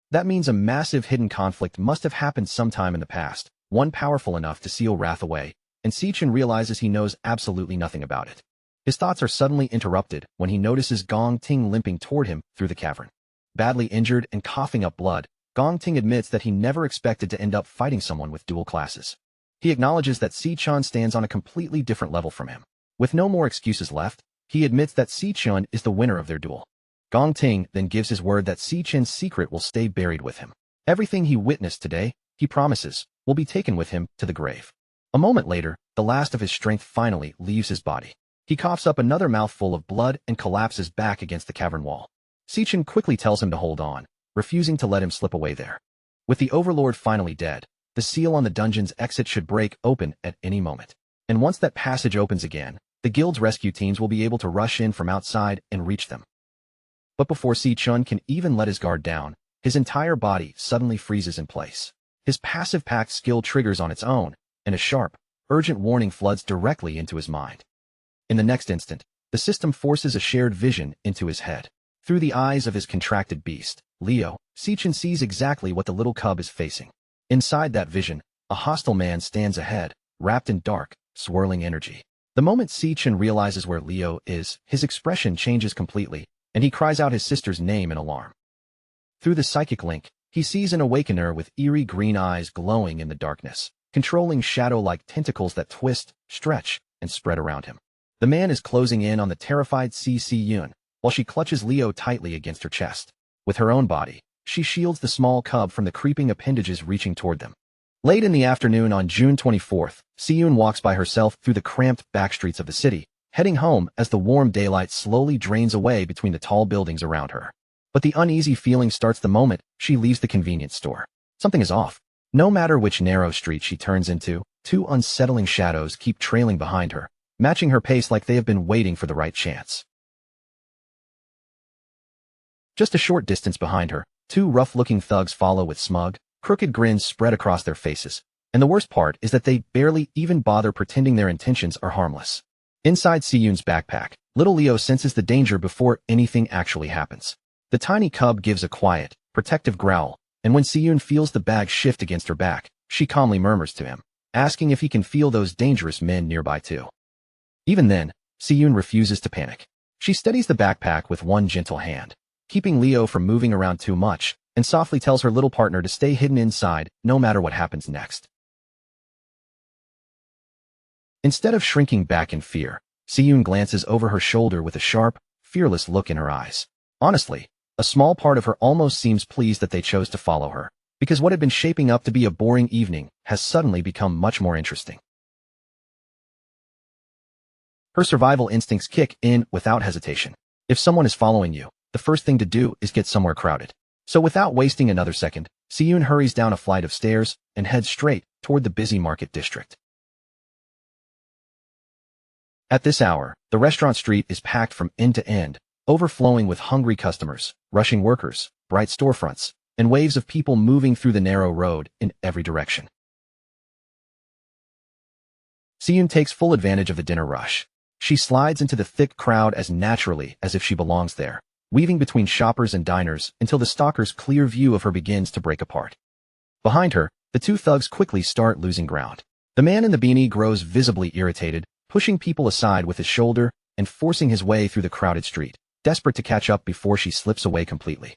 That means a massive hidden conflict must have happened sometime in the past, one powerful enough to seal Wrath away, and Si-chan realizes he knows absolutely nothing about it. His thoughts are suddenly interrupted when he notices Gong Ting limping toward him through the cavern. Badly injured and coughing up blood, Gong Ting admits that he never expected to end up fighting someone with dual classes. He acknowledges that Si-chan stands on a completely different level from him. With no more excuses left, he admits that Si-chan is the winner of their duel. Gong Ting then gives his word that Si-chan's secret will stay buried with him. Everything he witnessed today, he promises, will be taken with him to the grave. A moment later, the last of his strength finally leaves his body. He coughs up another mouthful of blood and collapses back against the cavern wall. Si-chan quickly tells him to hold on, refusing to let him slip away there. With the Overlord finally dead, the seal on the dungeon's exit should break open at any moment. And once that passage opens again, the guild's rescue teams will be able to rush in from outside and reach them. But before Si-chan can even let his guard down, his entire body suddenly freezes in place. His passive pact skill triggers on its own, and a sharp, urgent warning floods directly into his mind. In the next instant, the system forces a shared vision into his head. Through the eyes of his contracted beast, Leo, Si-chan sees exactly what the little cub is facing. Inside that vision, a hostile man stands ahead, wrapped in dark, swirling energy. The moment Si-chan realizes where Leo is, his expression changes completely, and he cries out his sister's name in alarm. Through the psychic link, he sees an awakener with eerie green eyes glowing in the darkness, controlling shadow-like tentacles that twist, stretch, and spread around him. The man is closing in on the terrified Si-Yun, while she clutches Leo tightly against her chest. With her own body, she shields the small cub from the creeping appendages reaching toward them. Late in the afternoon on June 24th, Siyun walks by herself through the cramped backstreets of the city, heading home as the warm daylight slowly drains away between the tall buildings around her. But the uneasy feeling starts the moment she leaves the convenience store. Something is off. No matter which narrow street she turns into, two unsettling shadows keep trailing behind her, matching her pace like they have been waiting for the right chance. Just a short distance behind her, two rough-looking thugs follow with smug, crooked grins spread across their faces, and the worst part is that they barely even bother pretending their intentions are harmless. Inside Siyun's backpack, little Leo senses the danger before anything actually happens. The tiny cub gives a quiet, protective growl, and when Siyun feels the bag shift against her back, she calmly murmurs to him, asking if he can feel those dangerous men nearby too. Even then, Siyun refuses to panic. She steadies the backpack with one gentle hand, keeping Leo from moving around too much, and softly tells her little partner to stay hidden inside no matter what happens next. Instead of shrinking back in fear, Siyun glances over her shoulder with a sharp, fearless look in her eyes. Honestly, a small part of her almost seems pleased that they chose to follow her, because what had been shaping up to be a boring evening has suddenly become much more interesting. Her survival instincts kick in without hesitation. If someone is following you, the first thing to do is get somewhere crowded. So without wasting another second, Siyun hurries down a flight of stairs and heads straight toward the busy market district. At this hour, the restaurant street is packed from end to end, overflowing with hungry customers, rushing workers, bright storefronts, and waves of people moving through the narrow road in every direction. Siyun takes full advantage of the dinner rush. She slides into the thick crowd as naturally as if she belongs there, weaving between shoppers and diners until the stalker's clear view of her begins to break apart. Behind her, the two thugs quickly start losing ground. The man in the beanie grows visibly irritated, pushing people aside with his shoulder and forcing his way through the crowded street, desperate to catch up before she slips away completely.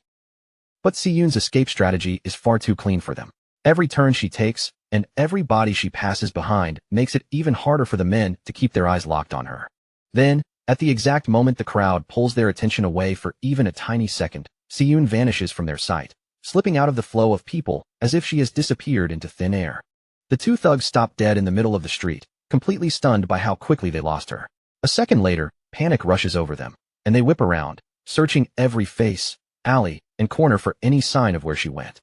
But Siyun's escape strategy is far too clean for them. Every turn she takes, and every body she passes behind makes it even harder for the men to keep their eyes locked on her. Then, at the exact moment the crowd pulls their attention away for even a tiny second, Siyun vanishes from their sight, slipping out of the flow of people as if she has disappeared into thin air. The two thugs stop dead in the middle of the street, completely stunned by how quickly they lost her. A second later, panic rushes over them, and they whip around, searching every face, alley, and corner for any sign of where she went.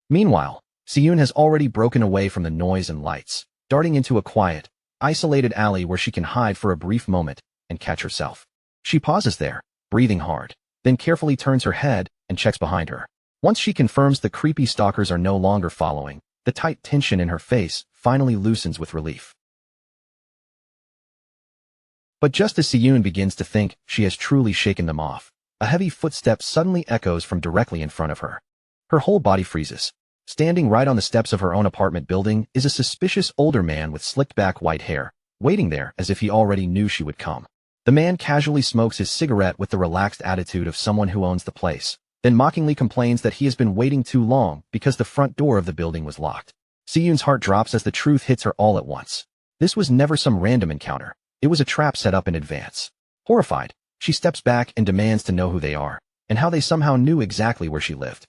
Meanwhile, Siyun has already broken away from the noise and lights, darting into a quiet, isolated alley where she can hide for a brief moment and catch herself. She pauses there, breathing hard, then carefully turns her head and checks behind her. Once she confirms the creepy stalkers are no longer following, the tight tension in her face finally loosens with relief. But just as Siyun begins to think she has truly shaken them off, a heavy footstep suddenly echoes from directly in front of her. Her whole body freezes. Standing right on the steps of her own apartment building is a suspicious older man with slicked-back white hair, waiting there as if he already knew she would come. The man casually smokes his cigarette with the relaxed attitude of someone who owns the place, then mockingly complains that he has been waiting too long because the front door of the building was locked. Siyun's heart drops as the truth hits her all at once. This was never some random encounter. It was a trap set up in advance. Horrified, she steps back and demands to know who they are, and how they somehow knew exactly where she lived.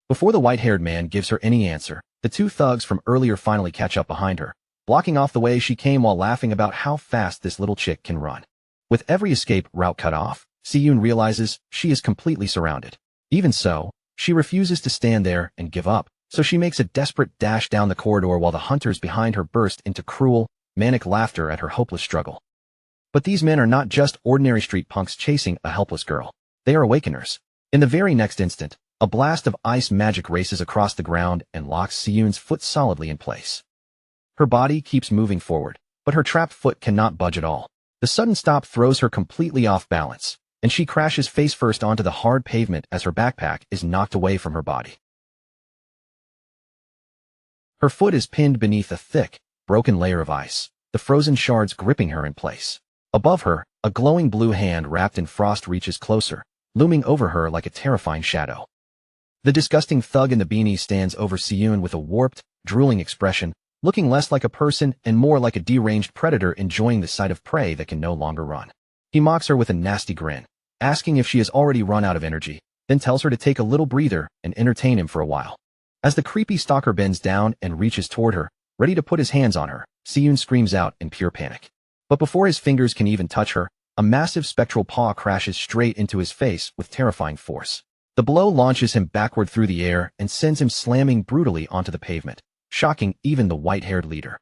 Before the white-haired man gives her any answer, the two thugs from earlier finally catch up behind her, blocking off the way she came while laughing about how fast this little chick can run. With every escape route cut off, Siyun realizes she is completely surrounded. Even so, she refuses to stand there and give up, so she makes a desperate dash down the corridor while the hunters behind her burst into cruel, manic laughter at her hopeless struggle. But these men are not just ordinary street punks chasing a helpless girl. They are awakeners. In the very next instant, a blast of ice magic races across the ground and locks Siyun's foot solidly in place. Her body keeps moving forward, but her trapped foot cannot budge at all. The sudden stop throws her completely off balance, and she crashes face first onto the hard pavement as her backpack is knocked away from her body. Her foot is pinned beneath a thick, broken layer of ice, the frozen shards gripping her in place. Above her, a glowing blue hand wrapped in frost reaches closer, looming over her like a terrifying shadow. The disgusting thug in the beanie stands over Siyun with a warped, drooling expression, looking less like a person and more like a deranged predator enjoying the sight of prey that can no longer run. He mocks her with a nasty grin, asking if she has already run out of energy, then tells her to take a little breather and entertain him for a while. As the creepy stalker bends down and reaches toward her, ready to put his hands on her, Siyun screams out in pure panic. But before his fingers can even touch her, a massive spectral paw crashes straight into his face with terrifying force. The blow launches him backward through the air and sends him slamming brutally onto the pavement, shocking even the white-haired leader.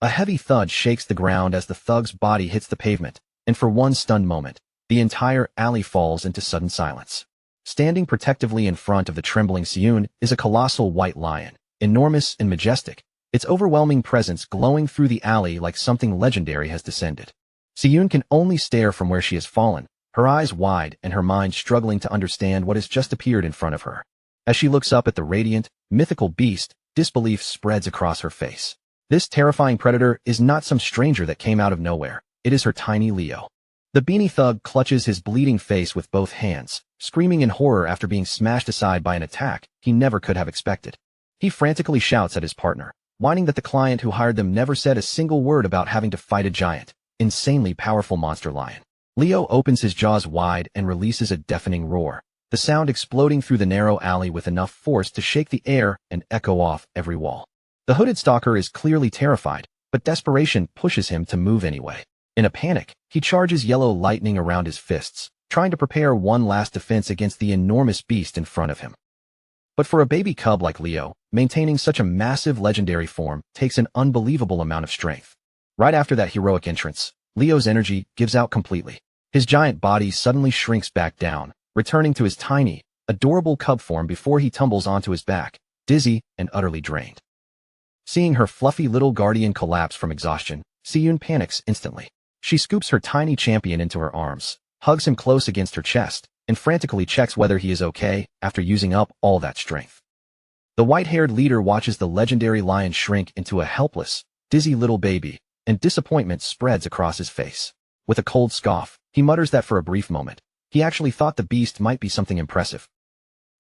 A heavy thud shakes the ground as the thug's body hits the pavement, and for one stunned moment, the entire alley falls into sudden silence. Standing protectively in front of the trembling Siyun is a colossal white lion, enormous and majestic, its overwhelming presence glowing through the alley like something legendary has descended. Siyun can only stare from where she has fallen, her eyes wide and her mind struggling to understand what has just appeared in front of her. As she looks up at the radiant, mythical beast, disbelief spreads across her face. This terrifying predator is not some stranger that came out of nowhere. It is her tiny Leo. The beanie thug clutches his bleeding face with both hands, screaming in horror after being smashed aside by an attack he never could have expected. He frantically shouts at his partner, whining that the client who hired them never said a single word about having to fight a giant, insanely powerful monster lion. Leo opens his jaws wide and releases a deafening roar, the sound exploding through the narrow alley with enough force to shake the air and echo off every wall. The hooded stalker is clearly terrified, but desperation pushes him to move anyway. In a panic, he charges yellow lightning around his fists, trying to prepare one last defense against the enormous beast in front of him. But for a baby cub like Leo, maintaining such a massive legendary form takes an unbelievable amount of strength. Right after that heroic entrance, Leo's energy gives out completely. His giant body suddenly shrinks back down, returning to his tiny, adorable cub form before he tumbles onto his back, dizzy and utterly drained. Seeing her fluffy little guardian collapse from exhaustion, Siyun panics instantly. She scoops her tiny champion into her arms, hugs him close against her chest, and frantically checks whether he is okay after using up all that strength. The white-haired leader watches the legendary lion shrink into a helpless, dizzy little baby, and disappointment spreads across his face. With a cold scoff, he mutters that for a brief moment, he actually thought the beast might be something impressive.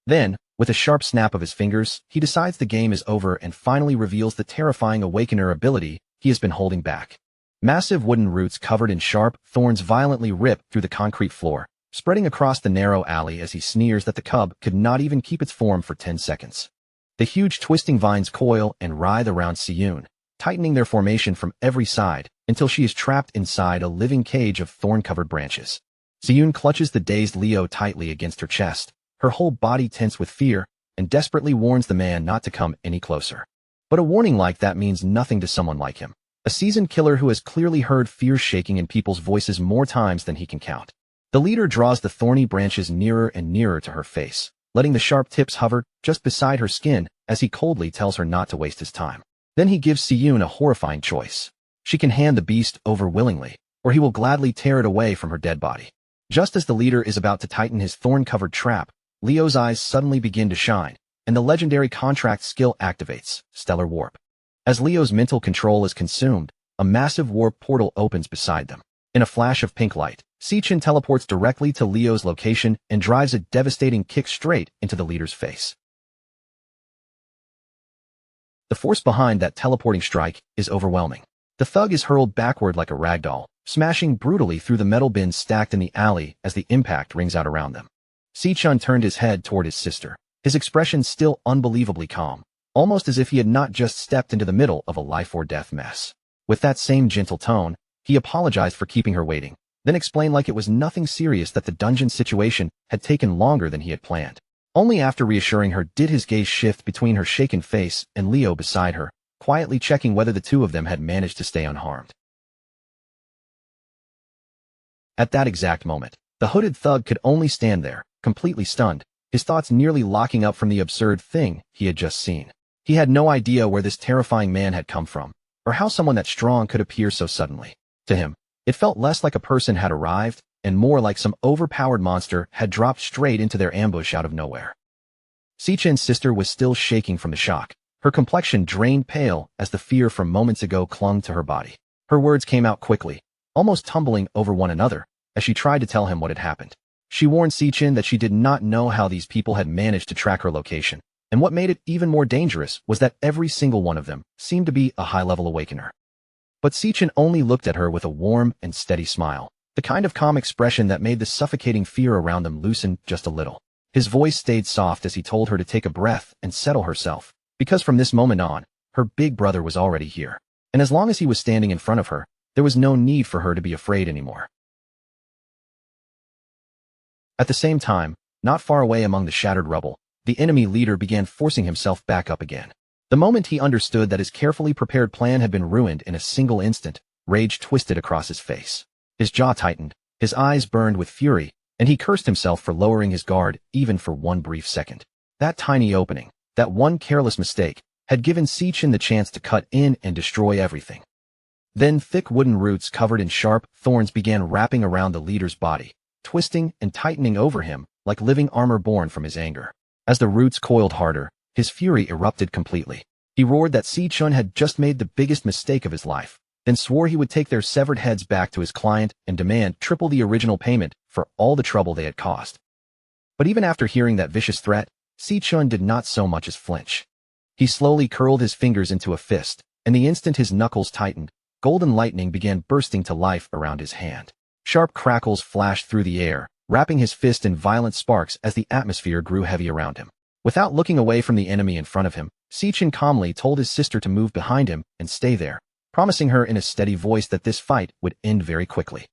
Then, with a sharp snap of his fingers, he decides the game is over and finally reveals the terrifying Awakener ability he has been holding back. Massive wooden roots covered in sharp thorns violently rip through the concrete floor, spreading across the narrow alley as he sneers that the cub could not even keep its form for 10 seconds. The huge twisting vines coil and writhe around Siyun, tightening their formation from every side until she is trapped inside a living cage of thorn-covered branches. Siyun clutches the dazed Leo tightly against her chest, her whole body tense with fear, and desperately warns the man not to come any closer. But a warning like that means nothing to someone like him, a seasoned killer who has clearly heard fear shaking in people's voices more times than he can count. The leader draws the thorny branches nearer and nearer to her face, letting the sharp tips hover just beside her skin as he coldly tells her not to waste his time. Then he gives Siyun a horrifying choice. She can hand the beast over willingly, or he will gladly tear it away from her dead body. Just as the leader is about to tighten his thorn-covered trap, Leo's eyes suddenly begin to shine, and the legendary contract skill activates, Stellar Warp. As Leo's mental control is consumed, a massive warp portal opens beside them. In a flash of pink light, Sichin teleports directly to Leo's location and drives a devastating kick straight into the leader's face. The force behind that teleporting strike is overwhelming. The thug is hurled backward like a ragdoll, smashing brutally through the metal bins stacked in the alley as the impact rings out around them. Sichin turned his head toward his sister, his expression still unbelievably calm, almost as if he had not just stepped into the middle of a life-or-death mess. With that same gentle tone, he apologized for keeping her waiting, then explained like it was nothing serious that the dungeon situation had taken longer than he had planned. Only after reassuring her did his gaze shift between her shaken face and Leo beside her, quietly checking whether the two of them had managed to stay unharmed. At that exact moment, the hooded thug could only stand there, completely stunned, his thoughts nearly locking up from the absurd thing he had just seen. He had no idea where this terrifying man had come from, or how someone that strong could appear so suddenly. To him, it felt less like a person had arrived, and more like some overpowered monster had dropped straight into their ambush out of nowhere. Sichin's sister was still shaking from the shock, her complexion drained pale as the fear from moments ago clung to her body. Her words came out quickly, almost tumbling over one another, as she tried to tell him what had happened. She warned Sichin that she did not know how these people had managed to track her location, and what made it even more dangerous was that every single one of them seemed to be a high-level awakener. But Sichin only looked at her with a warm and steady smile, the kind of calm expression that made the suffocating fear around them loosen just a little. His voice stayed soft as he told her to take a breath and settle herself, because from this moment on, her big brother was already here. And as long as he was standing in front of her, there was no need for her to be afraid anymore. At the same time, not far away among the shattered rubble, the enemy leader began forcing himself back up again. The moment he understood that his carefully prepared plan had been ruined in a single instant, rage twisted across his face. His jaw tightened, his eyes burned with fury, and he cursed himself for lowering his guard even for one brief second. That tiny opening, that one careless mistake, had given Sichin the chance to cut in and destroy everything. Then thick wooden roots covered in sharp thorns began wrapping around the leader's body, twisting and tightening over him like living armor born from his anger. As the roots coiled harder, his fury erupted completely. He roared that Sichin had just made the biggest mistake of his life, then swore he would take their severed heads back to his client and demand triple the original payment for all the trouble they had caused. But even after hearing that vicious threat, Sichin did not so much as flinch. He slowly curled his fingers into a fist, and the instant his knuckles tightened, golden lightning began bursting to life around his hand. Sharp crackles flashed through the air, wrapping his fist in violent sparks as the atmosphere grew heavy around him. Without looking away from the enemy in front of him, Sichin calmly told his sister to move behind him and stay there, promising her in a steady voice that this fight would end very quickly.